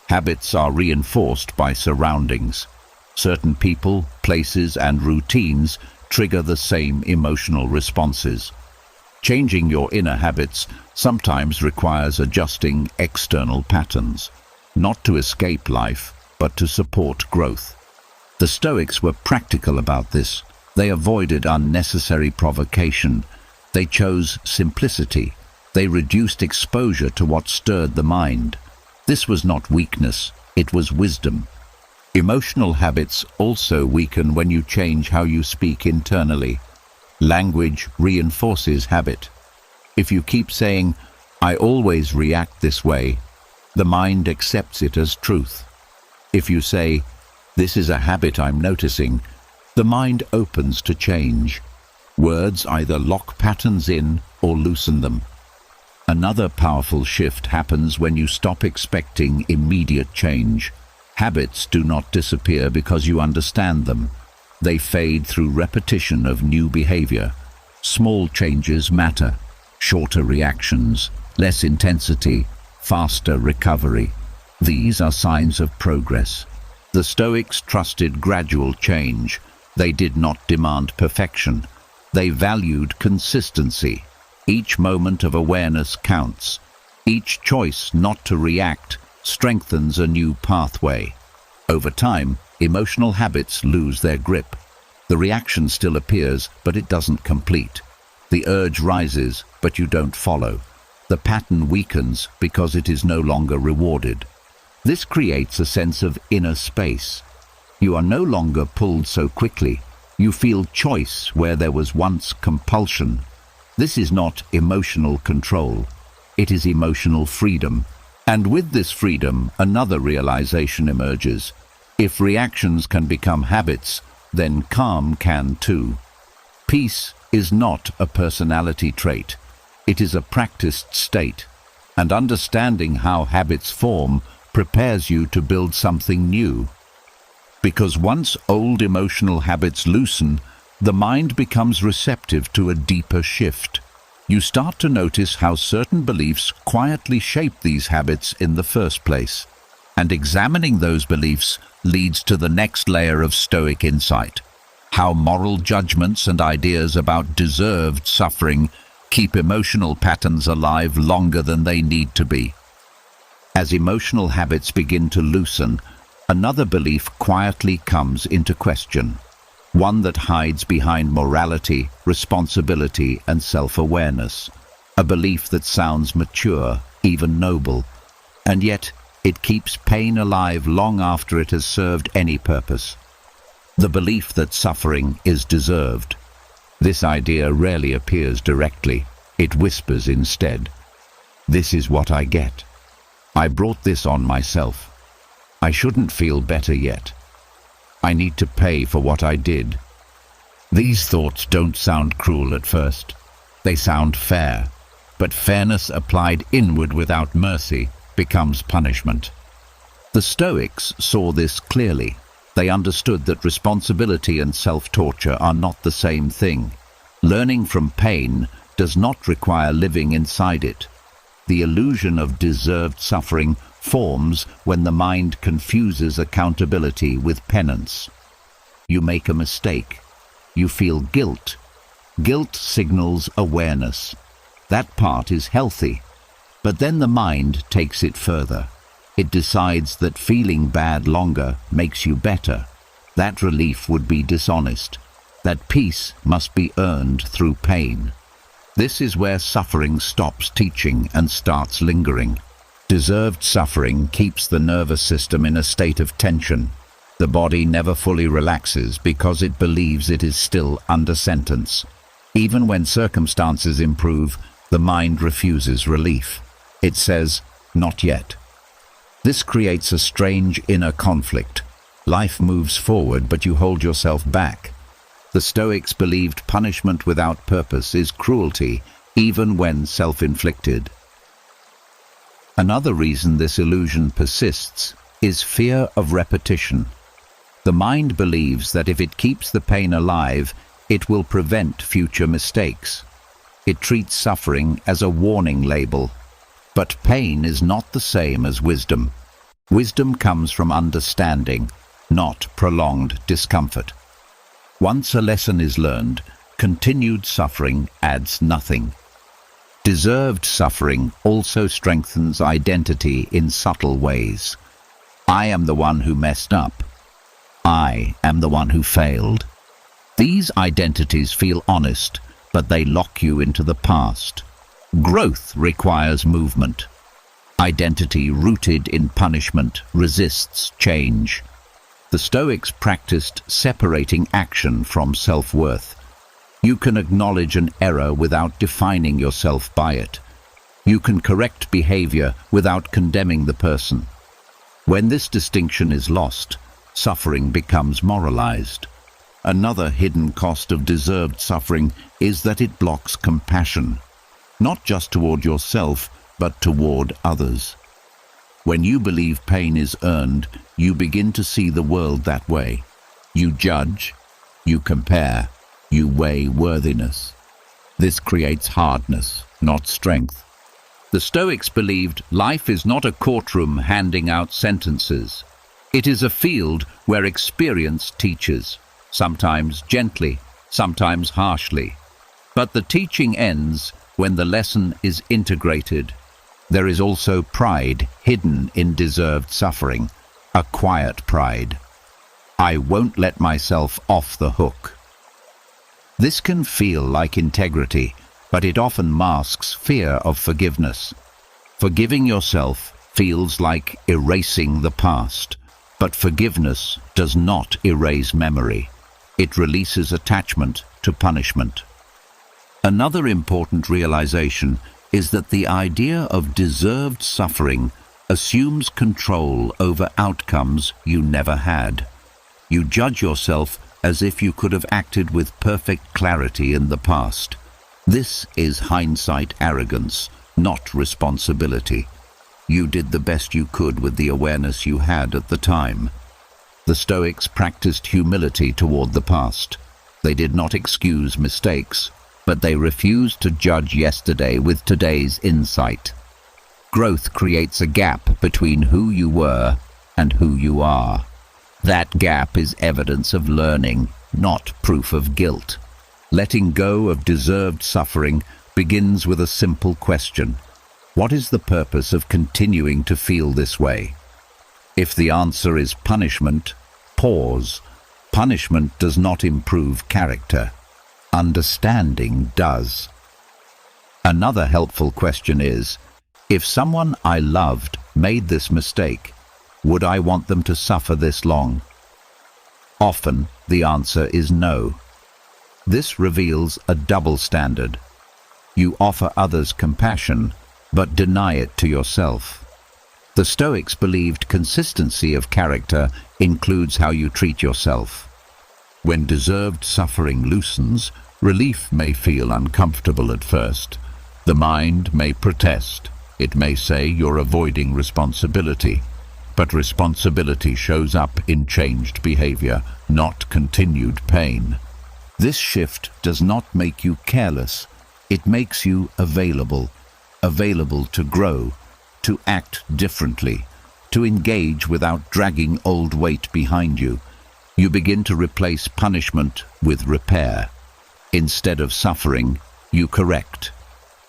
S1: Habits are reinforced by surroundings. Certain people, places, and routines trigger the same emotional responses. Changing your inner habits sometimes requires adjusting external patterns, not to escape life, but to support growth. The Stoics were practical about this. They avoided unnecessary provocation. They chose simplicity. They reduced exposure to what stirred the mind. This was not weakness, it was wisdom. Emotional habits also weaken when you change how you speak internally. Language reinforces habit. If you keep saying, "I always react this way," the mind accepts it as truth. If you say, "This is a habit I'm noticing," the mind opens to change. Words either lock patterns in or loosen them. Another powerful shift happens when you stop expecting immediate change. Habits do not disappear because you understand them. They fade through repetition of new behavior. Small changes matter. Shorter reactions, less intensity, faster recovery. These are signs of progress. The Stoics trusted gradual change. They did not demand perfection. They valued consistency. Each moment of awareness counts. Each choice not to react strengthens a new pathway. Over time, emotional habits lose their grip. The reaction still appears, but it doesn't complete. The urge rises, but you don't follow. The pattern weakens because it is no longer rewarded. This creates a sense of inner space. You are no longer pulled so quickly. You feel choice where there was once compulsion. This is not emotional control. It is emotional freedom. And with this freedom, another realization emerges. If reactions can become habits, then calm can too. Peace is not a personality trait. It is a practiced state. And understanding how habits form prepares you to build something new. Because once old emotional habits loosen, the mind becomes receptive to a deeper shift. You start to notice how certain beliefs quietly shape these habits in the first place. And examining those beliefs leads to the next layer of Stoic insight. How moral judgments and ideas about deserved suffering keep emotional patterns alive longer than they need to be. As emotional habits begin to loosen, another belief quietly comes into question. One that hides behind morality, responsibility, and self-awareness. A belief that sounds mature, even noble, and yet it keeps pain alive long after it has served any purpose. The belief that suffering is deserved. This idea rarely appears directly. It whispers instead. This is what I get. I brought this on myself. I shouldn't feel better yet. I need to pay for what I did. These thoughts don't sound cruel at first. They sound fair. But fairness applied inward without mercy becomes punishment. The Stoics saw this clearly. They understood that responsibility and self-torture are not the same thing. Learning from pain does not require living inside it. The illusion of deserved suffering forms when the mind confuses accountability with penance. You make a mistake. You feel guilt. Guilt signals awareness. That part is healthy. But then the mind takes it further. It decides that feeling bad longer makes you better. that relief would be dishonest, that peace must be earned through pain. This is where suffering stops teaching and starts lingering. Deserved suffering keeps the nervous system in a state of tension. The body never fully relaxes because it believes it is still under sentence. Even when circumstances improve, the mind refuses relief. It says, "Not yet." This creates a strange inner conflict. Life moves forward, but you hold yourself back. The Stoics believed punishment without purpose is cruelty, even when self-inflicted. Another reason this illusion persists is fear of repetition. The mind believes that if it keeps the pain alive, it will prevent future mistakes. It treats suffering as a warning label. But pain is not the same as wisdom. Wisdom comes from understanding, not prolonged discomfort. Once a lesson is learned, continued suffering adds nothing. Deserved suffering also strengthens identity in subtle ways. I am the one who messed up. I am the one who failed. These identities feel honest, but they lock you into the past. Growth requires movement. Identity rooted in punishment resists change. The Stoics practiced separating action from self-worth. You can acknowledge an error without defining yourself by it. You can correct behavior without condemning the person. When this distinction is lost, suffering becomes moralized. Another hidden cost of deserved suffering is that it blocks compassion, not just toward yourself, but toward others. When you believe pain is earned, you begin to see the world that way. You judge, you compare, you weigh worthiness. This creates hardness, not strength. The Stoics believed life is not a courtroom handing out sentences. It is a field where experience teaches, sometimes gently, sometimes harshly. But the teaching ends when the lesson is integrated. There is also pride hidden in deserved suffering, a quiet pride. I won't let myself off the hook. This can feel like integrity, but it often masks fear of forgiveness. Forgiving yourself feels like erasing the past, but forgiveness does not erase memory. It releases attachment to punishment. Another important realization is that the idea of deserved suffering assumes control over outcomes you never had. You judge yourself as if you could have acted with perfect clarity in the past. This is hindsight arrogance, not responsibility. You did the best you could with the awareness you had at the time. The Stoics practiced humility toward the past. They did not excuse mistakes, but they refused to judge yesterday with today's insight. Growth creates a gap between who you were and who you are. That gap is evidence of learning, not proof of guilt. Letting go of deserved suffering begins with a simple question. What is the purpose of continuing to feel this way? If the answer is punishment, pause. Punishment does not improve character. Understanding does. Another helpful question is, if someone I loved made this mistake, would I want them to suffer this long? Often, the answer is no. This reveals a double standard. You offer others compassion, but deny it to yourself. The Stoics believed consistency of character includes how you treat yourself. When deserved suffering loosens, relief may feel uncomfortable at first. The mind may protest. It may say you're avoiding responsibility. But responsibility shows up in changed behavior, not continued pain. This shift does not make you careless. It makes you available to grow, to act differently, to engage without dragging old weight behind you. You begin to replace punishment with repair. Instead of suffering, you correct.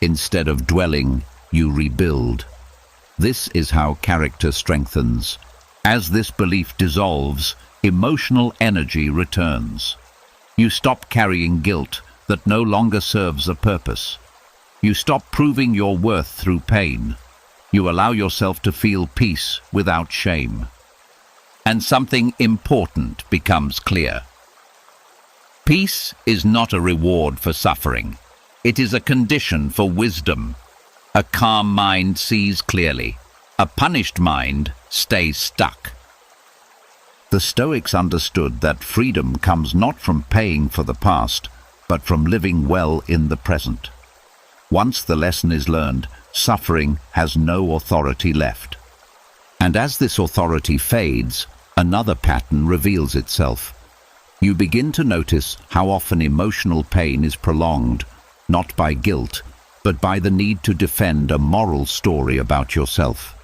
S1: Instead of dwelling, you rebuild. This is how character strengthens. As this belief dissolves, emotional energy returns. You stop carrying guilt that no longer serves a purpose. You stop proving your worth through pain. You allow yourself to feel peace without shame. And something important becomes clear. Peace is not a reward for suffering. It is a condition for wisdom. A calm mind sees clearly. A punished mind stays stuck. The Stoics understood that freedom comes not from paying for the past, but from living well in the present. Once the lesson is learned, suffering has no authority left. And as this authority fades, another pattern reveals itself. You begin to notice how often emotional pain is prolonged, not by guilt, but by the need to defend a moral story about yourself.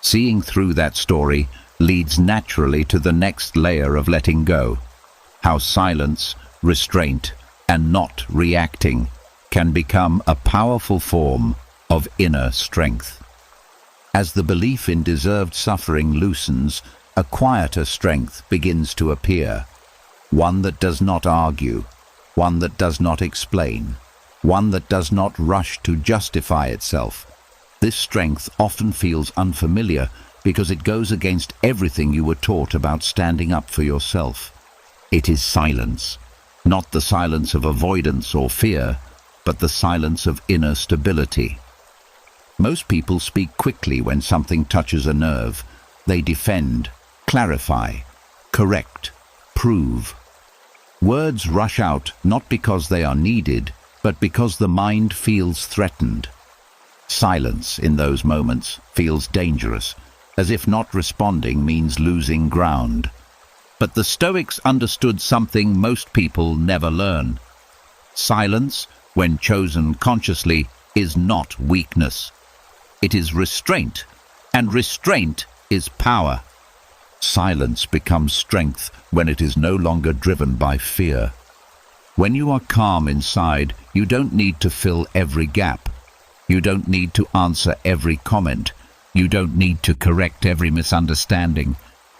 S1: Seeing through that story leads naturally to the next layer of letting go. How silence, restraint, and not reacting can become a powerful form of inner strength. As the belief in deserved suffering loosens, a quieter strength begins to appear. One that does not argue, one that does not explain, one that does not rush to justify itself. This strength often feels unfamiliar because it goes against everything you were taught about standing up for yourself. It is silence, not the silence of avoidance or fear, but the silence of inner stability. Most people speak quickly when something touches a nerve. They defend, clarify, correct, prove. Words rush out not because they are needed, but because the mind feels threatened. Silence in those moments feels dangerous, as if not responding means losing ground. But the Stoics understood something most people never learn. Silence, when chosen consciously, is not weakness. It is restraint, and restraint is power. Silence becomes strength when it is no longer driven by fear. When you are calm inside, you don't need to fill every gap. You don't need to answer every comment. You don't need to correct every misunderstanding.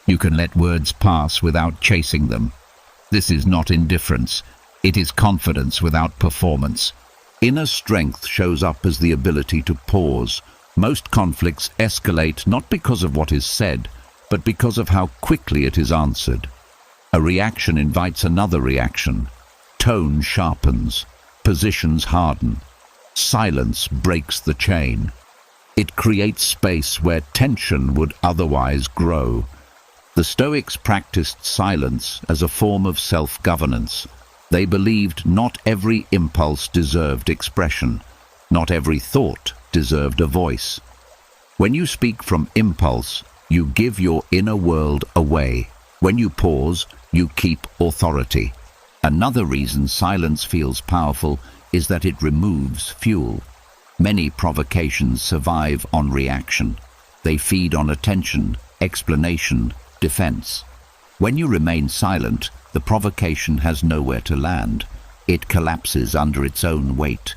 S1: You can let words pass without chasing them. This is not indifference. It is confidence without performance. Inner strength shows up as the ability to pause. Most conflicts escalate not because of what is said, but because of how quickly it is answered. A reaction invites another reaction. Tone sharpens. Positions harden. Silence breaks the chain. It creates space where tension would otherwise grow. The Stoics practiced silence as a form of self-governance. They believed not every impulse deserved expression. Not every thought deserved a voice. When you speak from impulse, you give your inner world away. When you pause, you keep authority. Another reason silence feels powerful is that it removes fuel. Many provocations survive on reaction. They feed on attention, explanation, defense. When you remain silent, the provocation has nowhere to land. It collapses under its own weight.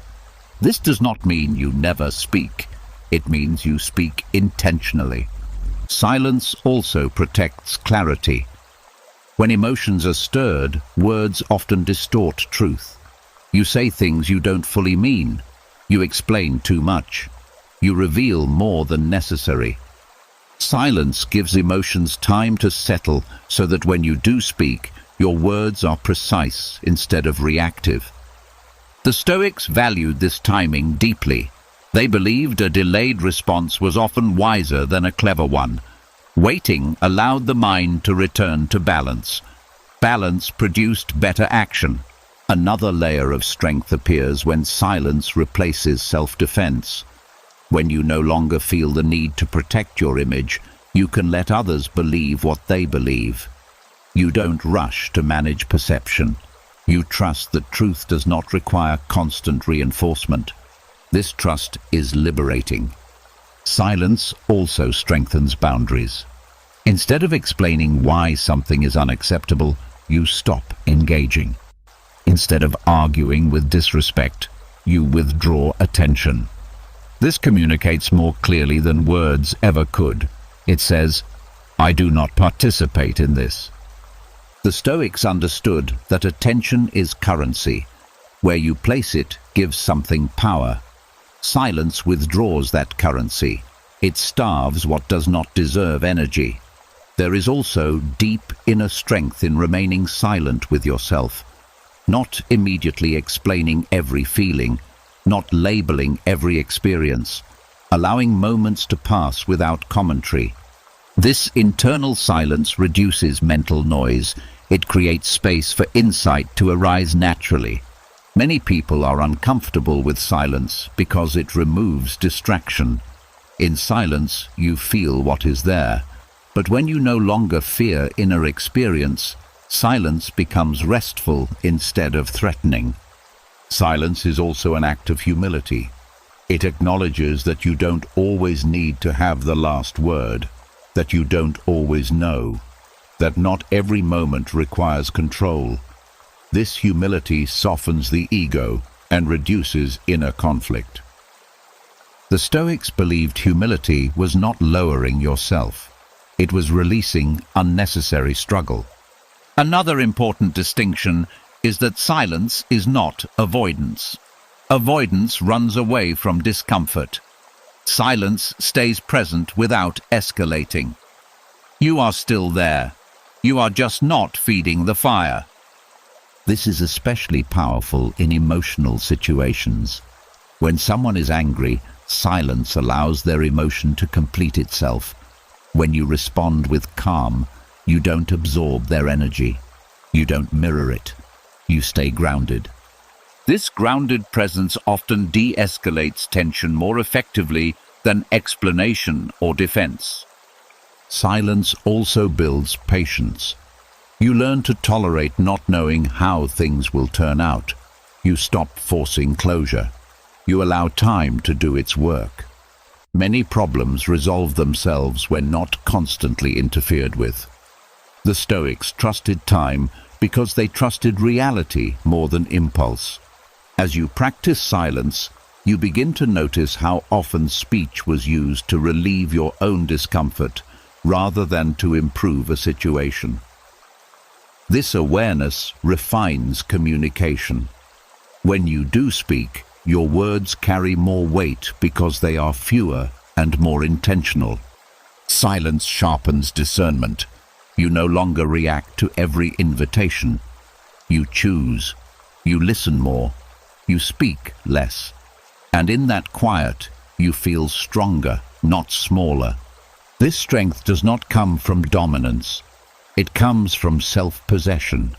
S1: This does not mean you never speak. It means you speak intentionally. Silence also protects clarity. When emotions are stirred, words often distort truth. You say things you don't fully mean. You explain too much. You reveal more than necessary. Silence gives emotions time to settle so that when you do speak, your words are precise instead of reactive. The Stoics valued this timing deeply. They believed a delayed response was often wiser than a clever one. Waiting allowed the mind to return to balance. Balance produced better action. Another layer of strength appears when silence replaces self-defense. When you no longer feel the need to protect your image, you can let others believe what they believe. You don't rush to manage perception. You trust that truth does not require constant reinforcement. This trust is liberating. Silence also strengthens boundaries. Instead of explaining why something is unacceptable, you stop engaging. Instead of arguing with disrespect, you withdraw attention. This communicates more clearly than words ever could. It says, "I do not participate in this." The Stoics understood that attention is currency. Where you place it gives something power. Silence withdraws that currency. It starves what does not deserve energy. There is also deep inner strength in remaining silent with yourself, not immediately explaining every feeling, not labeling every experience, allowing moments to pass without commentary. This internal silence reduces mental noise. It creates space for insight to arise naturally. Many people are uncomfortable with silence because it removes distraction. In silence, you feel what is there. But when you no longer fear inner experience, silence becomes restful instead of threatening. Silence is also an act of humility. It acknowledges that you don't always need to have the last word, that you don't always know, that not every moment requires control. This humility softens the ego and reduces inner conflict. The Stoics believed humility was not lowering yourself. It was releasing unnecessary struggle. Another important distinction is that silence is not avoidance. Avoidance runs away from discomfort. Silence stays present without escalating. You are still there. You are just not feeding the fire. This is especially powerful in emotional situations. When someone is angry, silence allows their emotion to complete itself. When you respond with calm, you don't absorb their energy. You don't mirror it. You stay grounded. This grounded presence often de-escalates tension more effectively than explanation or defense. Silence also builds patience. You learn to tolerate not knowing how things will turn out. You stop forcing closure. You allow time to do its work. Many problems resolve themselves when not constantly interfered with. The Stoics trusted time because they trusted reality more than impulse. As you practice silence, you begin to notice how often speech was used to relieve your own discomfort rather than to improve a situation. This awareness refines communication. When you do speak, your words carry more weight because they are fewer and more intentional. Silence sharpens discernment. You no longer react to every invitation. You choose. You listen more. You speak less. And in that quiet, you feel stronger, not smaller. This strength does not come from dominance. It comes from self-possession.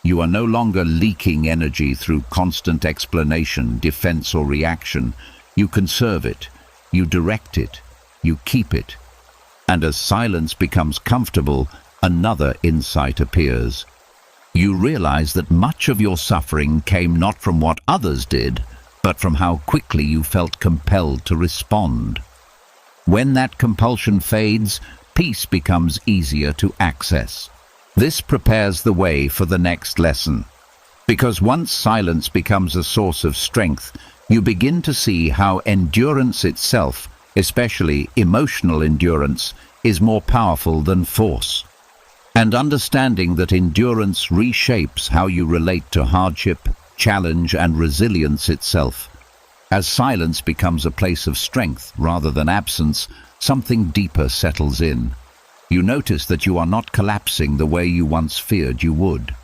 S1: You are no longer leaking energy through constant explanation, defense, or reaction. You conserve it. You direct it. You keep it. And as silence becomes comfortable, another insight appears. You realize that much of your suffering came not from what others did, but from how quickly you felt compelled to respond. When that compulsion fades, peace becomes easier to access. This prepares the way for the next lesson. Because once silence becomes a source of strength, you begin to see how endurance itself, especially emotional endurance, is more powerful than force. And understanding that endurance reshapes how you relate to hardship, challenge, and resilience itself. As silence becomes a place of strength rather than absence, something deeper settles in. You notice that you are not collapsing the way you once feared you would.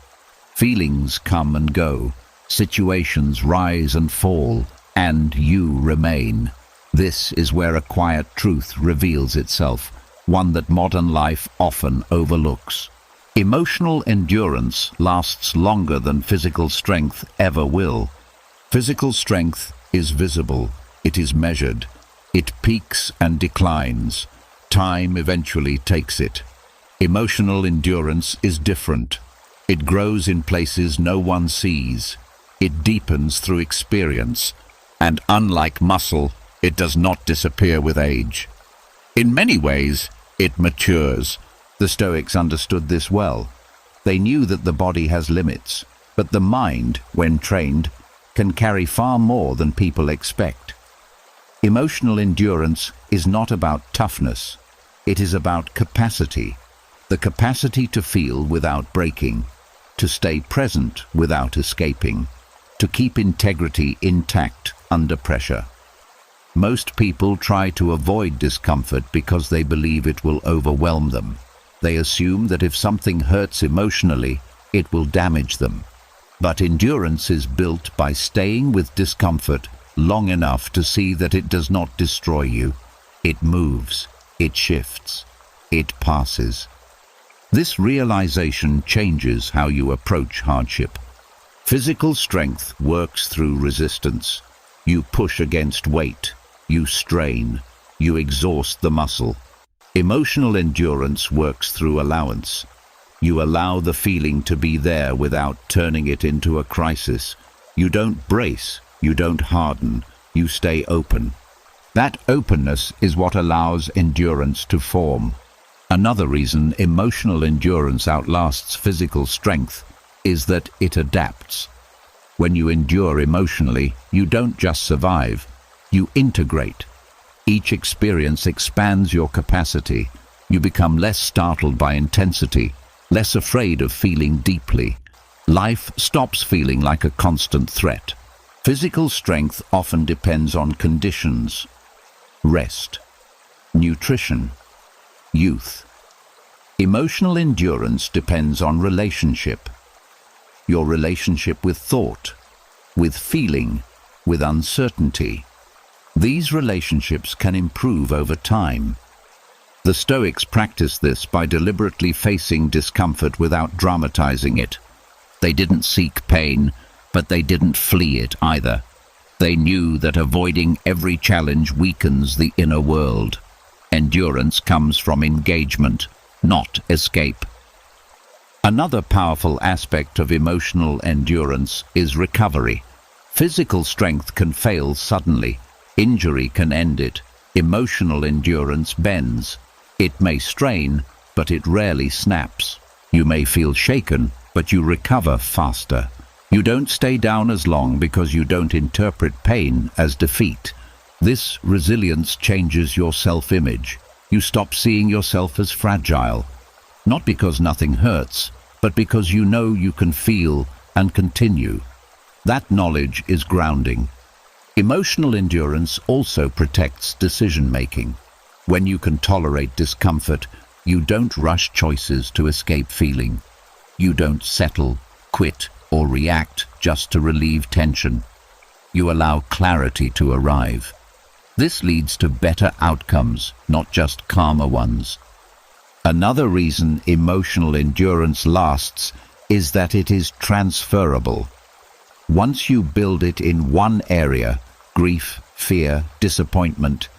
S1: Feelings come and go, situations rise and fall, and you remain. This is where a quiet truth reveals itself, one that modern life often overlooks. Emotional endurance lasts longer than physical strength ever will. Physical strength is visible, it is measured, it peaks and declines. Time eventually takes it. Emotional endurance is different. It grows in places no one sees. It deepens through experience. And unlike muscle, it does not disappear with age. In many ways, it matures. The Stoics understood this well. They knew that the body has limits, but the mind, when trained, can carry far more than people expect. Emotional endurance is not about toughness. It is about capacity. the capacity to feel without breaking, to stay present without escaping, to keep integrity intact under pressure. Most people try to avoid discomfort because they believe it will overwhelm them. They assume that if something hurts emotionally, it will damage them. But endurance is built by staying with discomfort long enough to see that it does not destroy you. It moves, it shifts, it passes. This realization changes how you approach hardship. Physical strength works through resistance. You push against weight, you strain, you exhaust the muscle. Emotional endurance works through allowance. You allow the feeling to be there without turning it into a crisis. You don't brace, you don't harden, you stay open. That openness is what allows endurance to form. Another reason emotional endurance outlasts physical strength is that it adapts. When you endure emotionally, you don't just survive, you integrate. Each experience expands your capacity. You become less startled by intensity, less afraid of feeling deeply. Life stops feeling like a constant threat. Physical strength often depends on conditions: rest, nutrition, youth. Emotional endurance depends on relationship. Your relationship with thought, with feeling, with uncertainty. These relationships can improve over time. The Stoics practiced this by deliberately facing discomfort without dramatizing it. They didn't seek pain, but they didn't flee it either. They knew that avoiding every challenge weakens the inner world. Endurance comes from engagement, not escape. Another powerful aspect of emotional endurance is recovery. Physical strength can fail suddenly. Injury can end it. Emotional endurance bends. It may strain, but it rarely snaps. You may feel shaken, but you recover faster. You don't stay down as long because you don't interpret pain as defeat. This resilience changes your self-image. You stop seeing yourself as fragile, not because nothing hurts, but because you know you can feel and continue. That knowledge is grounding. Emotional endurance also protects decision-making. When you can tolerate discomfort, you don't rush choices to escape feeling. You don't settle, quit, or react just to relieve tension. You allow clarity to arrive. This leads to better outcomes, not just calmer ones. Another reason emotional endurance lasts is that it is transferable. Once you build it in one area, grief, fear, disappointment,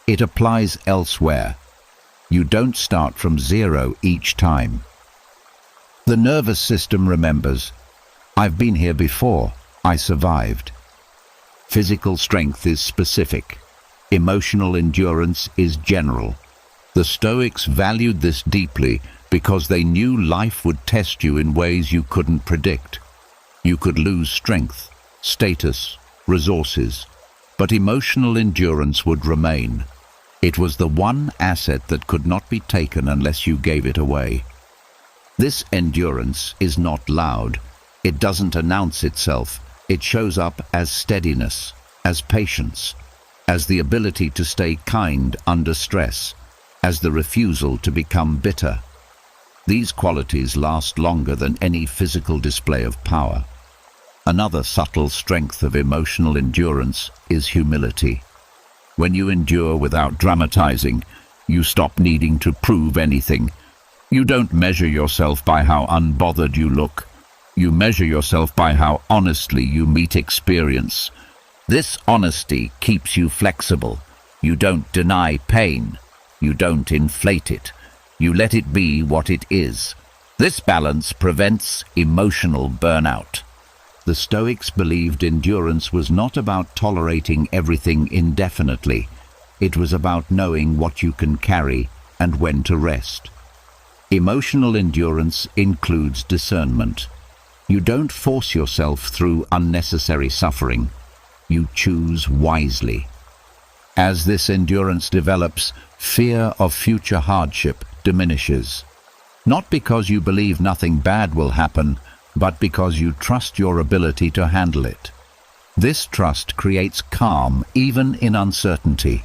S1: it applies elsewhere. You don't start from zero each time. The nervous system remembers, "I've been here before, I survived." Physical strength is specific. Emotional endurance is general. The Stoics valued this deeply because they knew life would test you in ways you couldn't predict. You could lose strength, status, resources, but emotional endurance would remain. It was the one asset that could not be taken unless you gave it away. This endurance is not loud. It doesn't announce itself. It shows up as steadiness, as patience, as the ability to stay kind under stress, as the refusal to become bitter. These qualities last longer than any physical display of power. Another subtle strength of emotional endurance is humility. When you endure without dramatizing, you stop needing to prove anything. You don't measure yourself by how unbothered you look. You measure yourself by how honestly you meet experience. This honesty keeps you flexible. You don't deny pain. You don't inflate it. You let it be what it is. This balance prevents emotional burnout. The Stoics believed endurance was not about tolerating everything indefinitely. It was about knowing what you can carry and when to rest. Emotional endurance includes discernment. You don't force yourself through unnecessary suffering. You choose wisely. As this endurance develops, fear of future hardship diminishes. Not because you believe nothing bad will happen, but because you trust your ability to handle it. This trust creates calm even in uncertainty.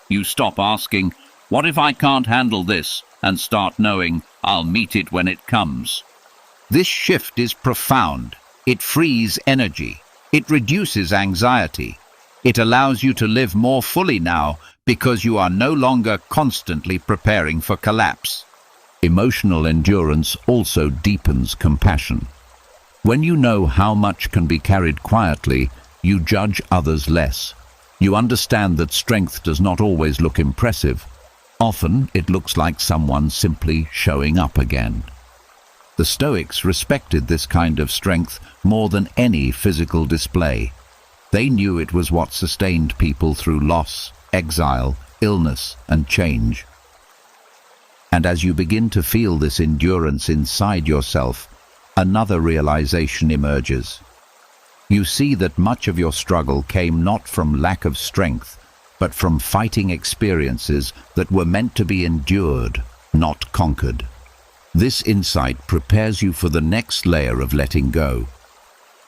S1: You stop asking, "What if I can't handle this?" and start knowing, "I'll meet it when it comes." This shift is profound. It frees energy. It reduces anxiety. It allows you to live more fully now because you are no longer constantly preparing for collapse. Emotional endurance also deepens compassion. When you know how much can be carried quietly, you judge others less. You understand that strength does not always look impressive. Often it looks like someone simply showing up again. The Stoics respected this kind of strength more than any physical display. They knew it was what sustained people through loss, exile, illness, and change. And as you begin to feel this endurance inside yourself, another realization emerges. You see that much of your struggle came not from lack of strength, but from fighting experiences that were meant to be endured, not conquered. This insight prepares you for the next layer of letting go.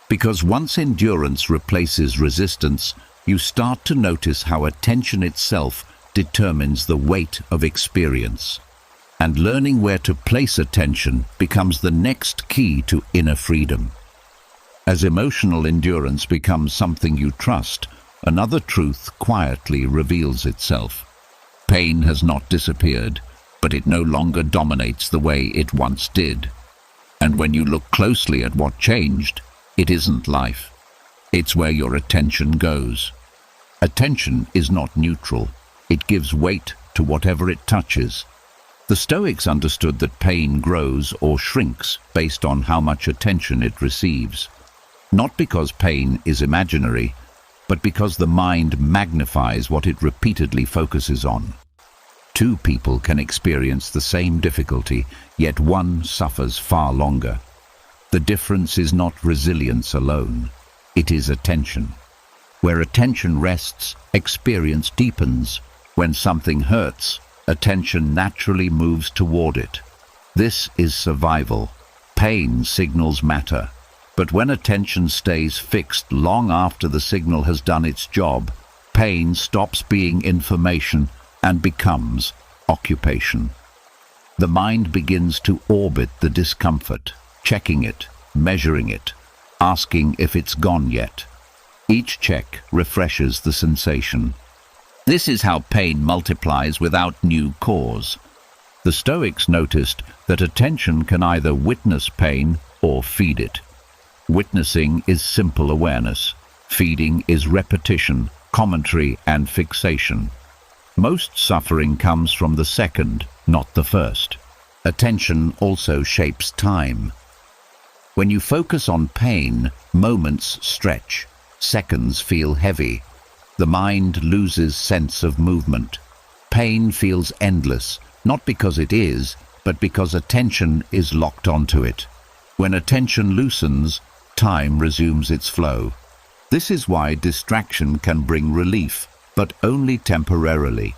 S1: Because once endurance replaces resistance, you start to notice how attention itself determines the weight of experience. And learning where to place attention becomes the next key to inner freedom. As emotional endurance becomes something you trust, another truth quietly reveals itself. Pain has not disappeared, but it no longer dominates the way it once did. And when you look closely at what changed, it isn't life. It's where your attention goes. Attention is not neutral. It gives weight to whatever it touches. The Stoics understood that pain grows or shrinks based on how much attention it receives. Not because pain is imaginary, but because the mind magnifies what it repeatedly focuses on. Two people can experience the same difficulty, yet one suffers far longer. The difference is not resilience alone. It is attention. Where attention rests, experience deepens. When something hurts, attention naturally moves toward it. This is survival. Pain signals matter. But when attention stays fixed long after the signal has done its job, pain stops being information and becomes occupation. The mind begins to orbit the discomfort, checking it, measuring it, asking if it's gone yet. Each check refreshes the sensation. This is how pain multiplies without new cause. The Stoics noticed that attention can either witness pain or feed it. Witnessing is simple awareness. Feeding is repetition, commentary, and fixation. Most suffering comes from the second, not the first. Attention also shapes time. When you focus on pain, moments stretch, seconds feel heavy. The mind loses sense of movement. Pain feels endless, not because it is, but because attention is locked onto it. When attention loosens, time resumes its flow. This is why distraction can bring relief, but only temporarily.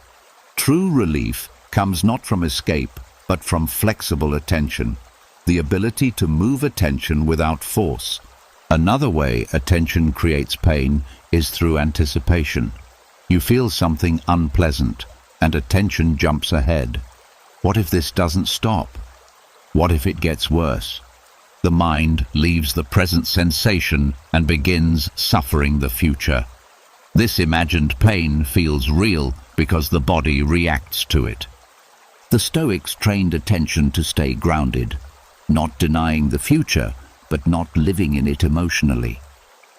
S1: True relief comes not from escape, but from flexible attention, the ability to move attention without force. Another way attention creates pain is through anticipation. You feel something unpleasant, and attention jumps ahead. What if this doesn't stop? What if it gets worse? The mind leaves the present sensation and begins suffering the future. This imagined pain feels real because the body reacts to it. The Stoics trained attention to stay grounded, not denying the future, but not living in it emotionally.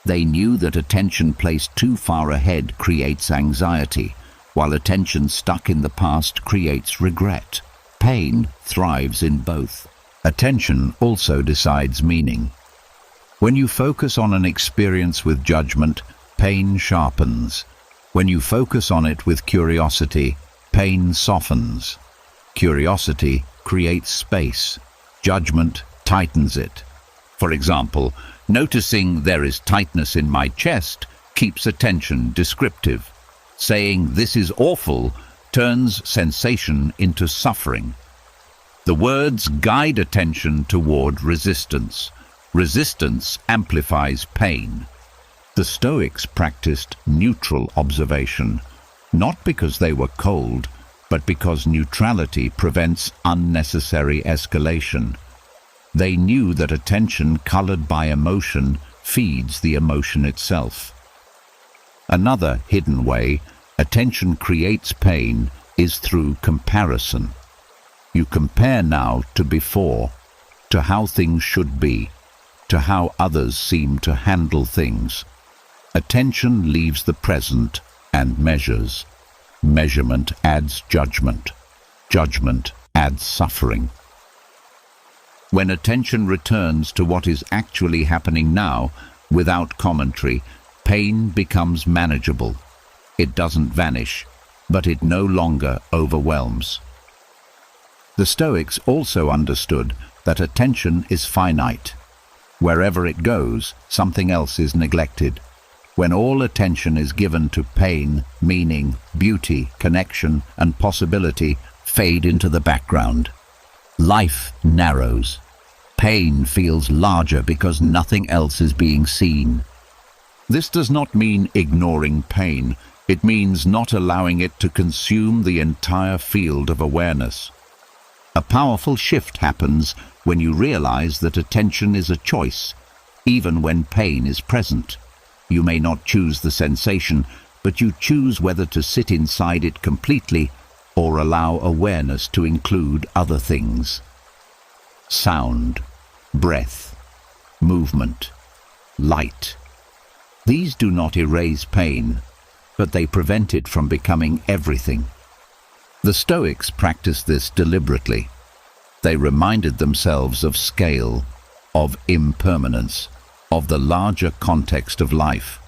S1: They knew that attention placed too far ahead creates anxiety, while attention stuck in the past creates regret. Pain thrives in both. Attention also decides meaning. When you focus on an experience with judgment, pain sharpens. When you focus on it with curiosity, pain softens. Curiosity creates space. Judgment tightens it. For example, noticing there is tightness in my chest keeps attention descriptive. Saying "this is awful" turns sensation into suffering. The words guide attention toward resistance. Resistance amplifies pain. The Stoics practiced neutral observation, not because they were cold, but because neutrality prevents unnecessary escalation. They knew that attention colored by emotion feeds the emotion itself. Another hidden way attention creates pain is through comparison. You compare now to before, to how things should be, to how others seem to handle things. Attention leaves the present and measures. Measurement adds judgment. Judgment adds suffering. When attention returns to what is actually happening now, without commentary, pain becomes manageable. It doesn't vanish, but it no longer overwhelms. The Stoics also understood that attention is finite. Wherever it goes, something else is neglected. When all attention is given to pain, meaning, beauty, connection, and possibility fade into the background. Life narrows. Pain feels larger because nothing else is being seen. This does not mean ignoring pain. It means not allowing it to consume the entire field of awareness. A powerful shift happens when you realize that attention is a choice, even when pain is present. You may not choose the sensation, but you choose whether to sit inside it completely or allow awareness to include other things. Sound, breath, movement, light. These do not erase pain, but they prevent it from becoming everything. The Stoics practiced this deliberately. They reminded themselves of scale, of impermanence, of the larger context of life.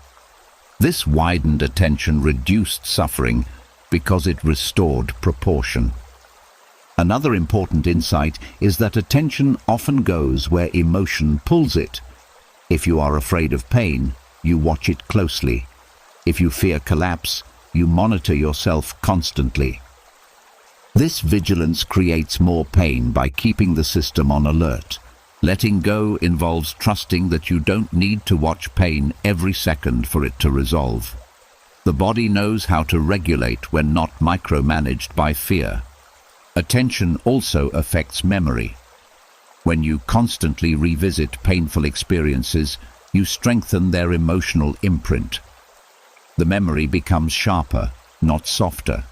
S1: This widened attention reduced suffering because it restored proportion. Another important insight is that attention often goes where emotion pulls it. If you are afraid of pain, you watch it closely. If you fear collapse, you monitor yourself constantly. This vigilance creates more pain by keeping the system on alert. Letting go involves trusting that you don't need to watch pain every second for it to resolve. The body knows how to regulate when not micromanaged by fear. Attention also affects memory. When you constantly revisit painful experiences, you strengthen their emotional imprint. The memory becomes sharper, not softer.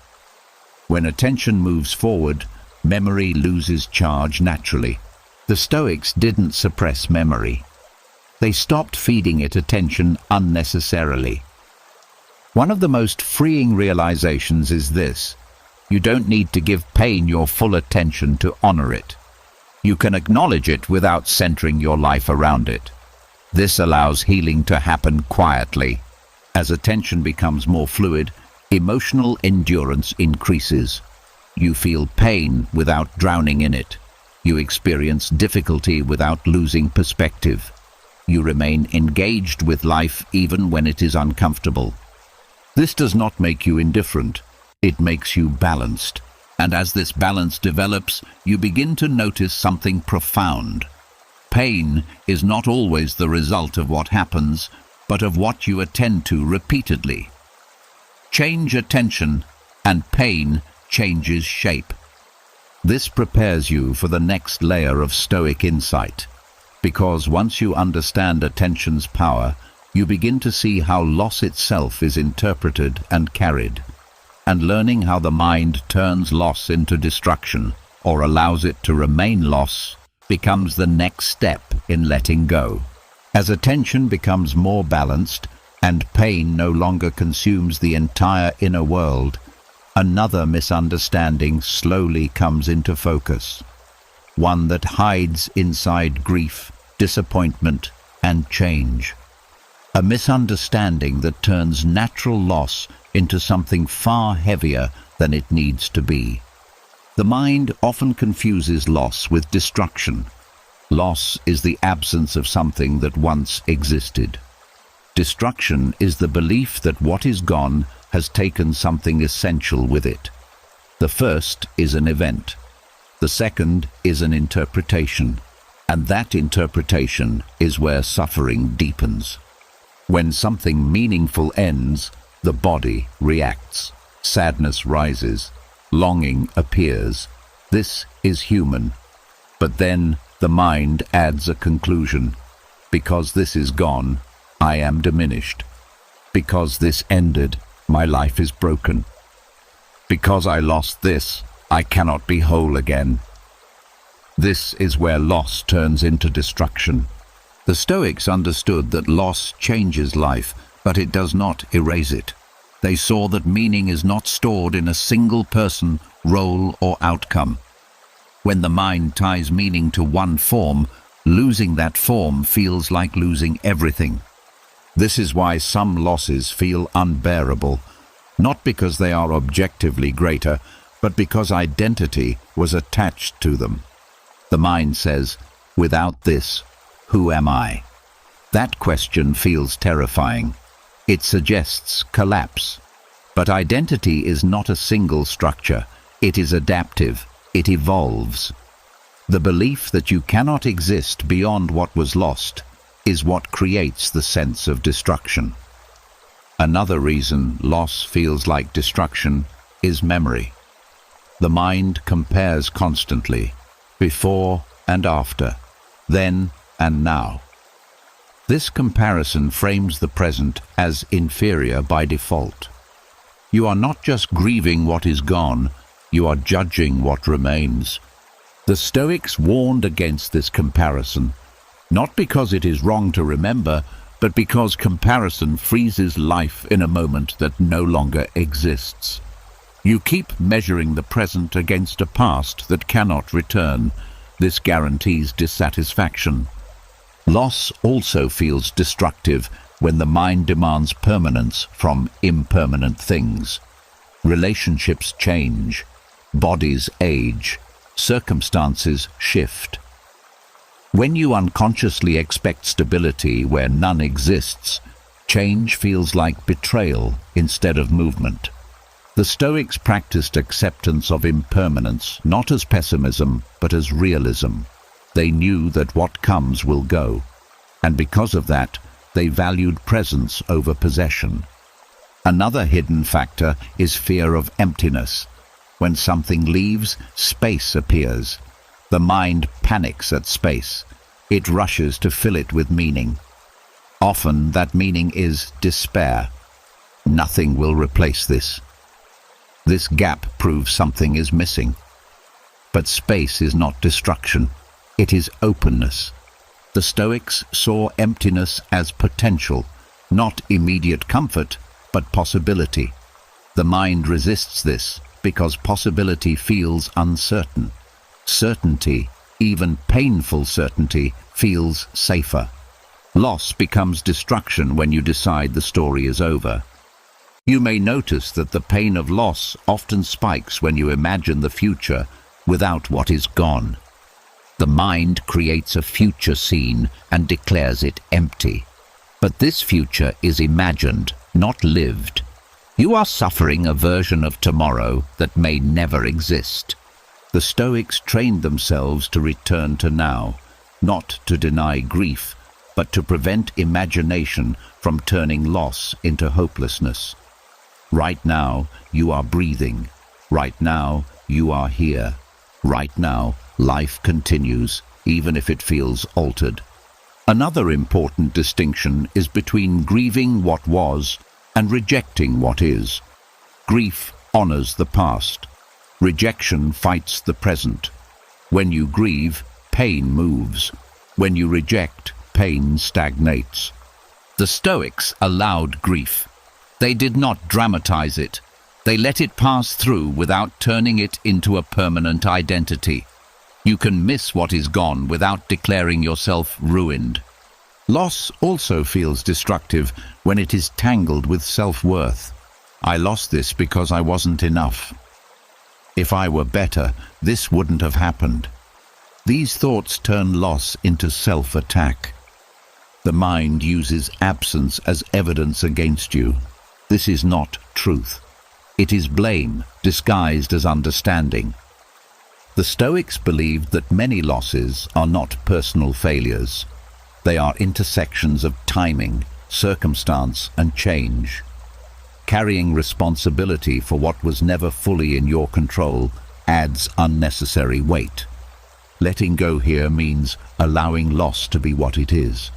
S1: When attention moves forward, memory loses charge naturally. The Stoics didn't suppress memory. They stopped feeding it attention unnecessarily. One of the most freeing realizations is this: you don't need to give pain your full attention to honor it. You can acknowledge it without centering your life around it. This allows healing to happen quietly. As attention becomes more fluid, emotional endurance increases. You feel pain without drowning in it. You experience difficulty without losing perspective. You remain engaged with life even when it is uncomfortable. This does not make you indifferent. It makes you balanced. And as this balance develops, you begin to notice something profound. Pain is not always the result of what happens, but of what you attend to repeatedly. Change attention, and pain changes shape. This prepares you for the next layer of Stoic insight, because once you understand attention's power, you begin to see how loss itself is interpreted and carried, and learning how the mind turns loss into destruction, or allows it to remain loss, becomes the next step in letting go. As attention becomes more balanced, and pain no longer consumes the entire inner world, another misunderstanding slowly comes into focus. One that hides inside grief, disappointment, and change. A misunderstanding that turns natural loss into something far heavier than it needs to be. The mind often confuses loss with destruction. Loss is the absence of something that once existed. Destruction is the belief that what is gone has taken something essential with it. The first is an event. The second is an interpretation, and that interpretation is where suffering deepens. When something meaningful ends, the body reacts. Sadness rises, longing appears. This is human. But then the mind adds a conclusion. Because this is gone, I am diminished. Because this ended, my life is broken. Because I lost this, I cannot be whole again. This is where loss turns into destruction. The Stoics understood that loss changes life, but it does not erase it. They saw that meaning is not stored in a single person, role, or outcome. When the mind ties meaning to one form, losing that form feels like losing everything. This is why some losses feel unbearable, not because they are objectively greater, but because identity was attached to them. The mind says, without this, who am I? That question feels terrifying. It suggests collapse. But identity is not a single structure. It is adaptive. It evolves. The belief that you cannot exist beyond what was lost is what creates the sense of destruction. Another reason loss feels like destruction is memory. The mind compares constantly, before and after, then and now. This comparison frames the present as inferior by default. You are not just grieving what is gone, you are judging what remains. The Stoics warned against this comparison, not because it is wrong to remember, but because comparison freezes life in a moment that no longer exists. You keep measuring the present against a past that cannot return. This guarantees dissatisfaction. Loss also feels destructive when the mind demands permanence from impermanent things. Relationships change, bodies age, circumstances shift. When you unconsciously expect stability where none exists, change feels like betrayal instead of movement. The Stoics practiced acceptance of impermanence, not as pessimism, but as realism. They knew that what comes will go, and because of that, they valued presence over possession. Another hidden factor is fear of emptiness. When something leaves, space appears. The mind panics at space. It rushes to fill it with meaning. Often that meaning is despair. Nothing will replace this. This gap proves something is missing. But space is not destruction. It is openness. The Stoics saw emptiness as potential, not immediate comfort, but possibility. The mind resists this because possibility feels uncertain. Certainty, even painful certainty, feels safer. Loss becomes destruction when you decide the story is over. You may notice that the pain of loss often spikes when you imagine the future without what is gone. The mind creates a future scene and declares it empty. But this future is imagined, not lived. You are suffering a version of tomorrow that may never exist. The Stoics trained themselves to return to now, not to deny grief, but to prevent imagination from turning loss into hopelessness. Right now, you are breathing. Right now, you are here. Right now, life continues, even if it feels altered. Another important distinction is between grieving what was and rejecting what is. Grief honors the past. Rejection fights the present. When you grieve, pain moves. When you reject, pain stagnates. The Stoics allowed grief. They did not dramatize it. They let it pass through without turning it into a permanent identity. You can miss what is gone without declaring yourself ruined. Loss also feels destructive when it is tangled with self-worth. I lost this because I wasn't enough. If I were better, this wouldn't have happened. These thoughts turn loss into self-attack. The mind uses absence as evidence against you. This is not truth. It is blame disguised as understanding. The Stoics believed that many losses are not personal failures. They are intersections of timing, circumstance, and change. Carrying responsibility for what was never fully in your control adds unnecessary weight. Letting go here means allowing loss to be what it is,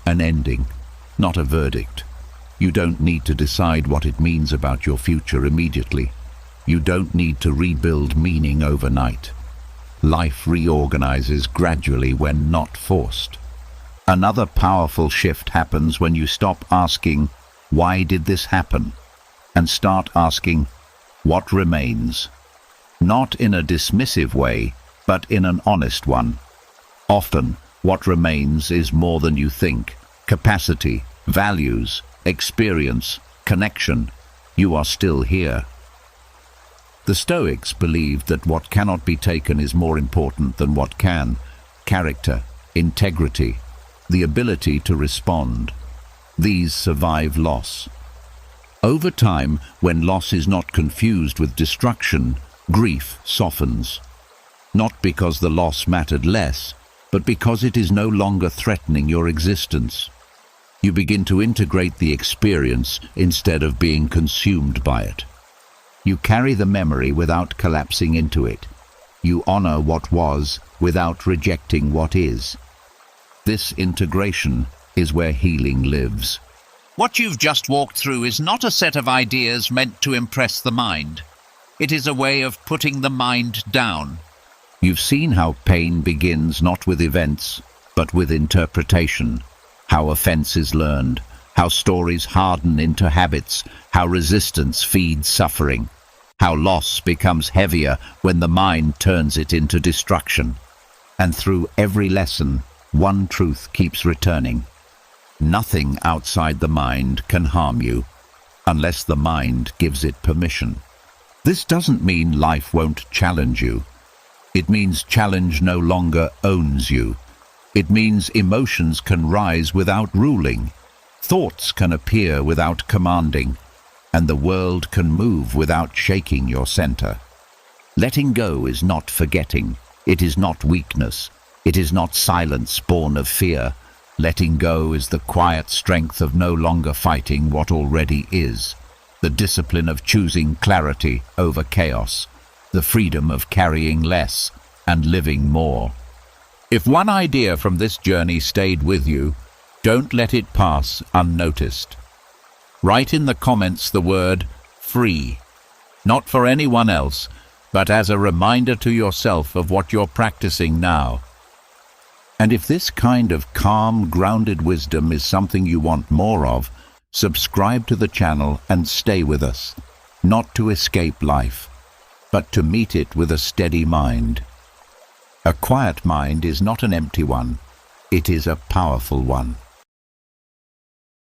S1: an ending, not a verdict. You don't need to decide what it means about your future immediately. You don't need to rebuild meaning overnight. Life reorganizes gradually when not forced. Another powerful shift happens when you stop asking, "Why did this happen?" and start asking, "What remains?" Not in a dismissive way, but in an honest one. Often, what remains is more than you think. Capacity, values, experience, connection. You are still here. The Stoics believed that what cannot be taken is more important than what can. Character, integrity, the ability to respond. These survive loss. Over time, when loss is not confused with destruction, grief softens. Not because the loss mattered less, but because it is no longer threatening your existence. You begin to integrate the experience instead of being consumed by it. You carry the memory without collapsing into it. You honor what was without rejecting what is. This integration is where healing lives.
S2: What you've just walked through is not a set of ideas meant to impress the mind. It is a way of putting the mind down.
S1: You've seen how pain begins not with events, but with interpretation. How offense is learned, how stories harden into habits, how resistance feeds suffering, how loss becomes heavier when the mind turns it into destruction. And through every lesson, one truth keeps returning. Nothing outside the mind can harm you, unless the mind gives it permission. This doesn't mean life won't challenge you. It means challenge no longer owns you. It means emotions can rise without ruling, thoughts can appear without commanding, and the world can move without shaking your center. Letting go is not forgetting. It is not weakness. It is not silence born of fear. Letting go is the quiet strength of no longer fighting what already is, the discipline of choosing clarity over chaos, the freedom of carrying less and living more. If one idea from this journey stayed with you, don't let it pass unnoticed. Write in the comments the word free, not for anyone else, but as a reminder to yourself of what you're practicing now. And if this kind of calm, grounded wisdom is something you want more of, subscribe to the channel and stay with us, not to escape life, but to meet it with a steady mind. A quiet mind is not an empty one, it is a powerful one.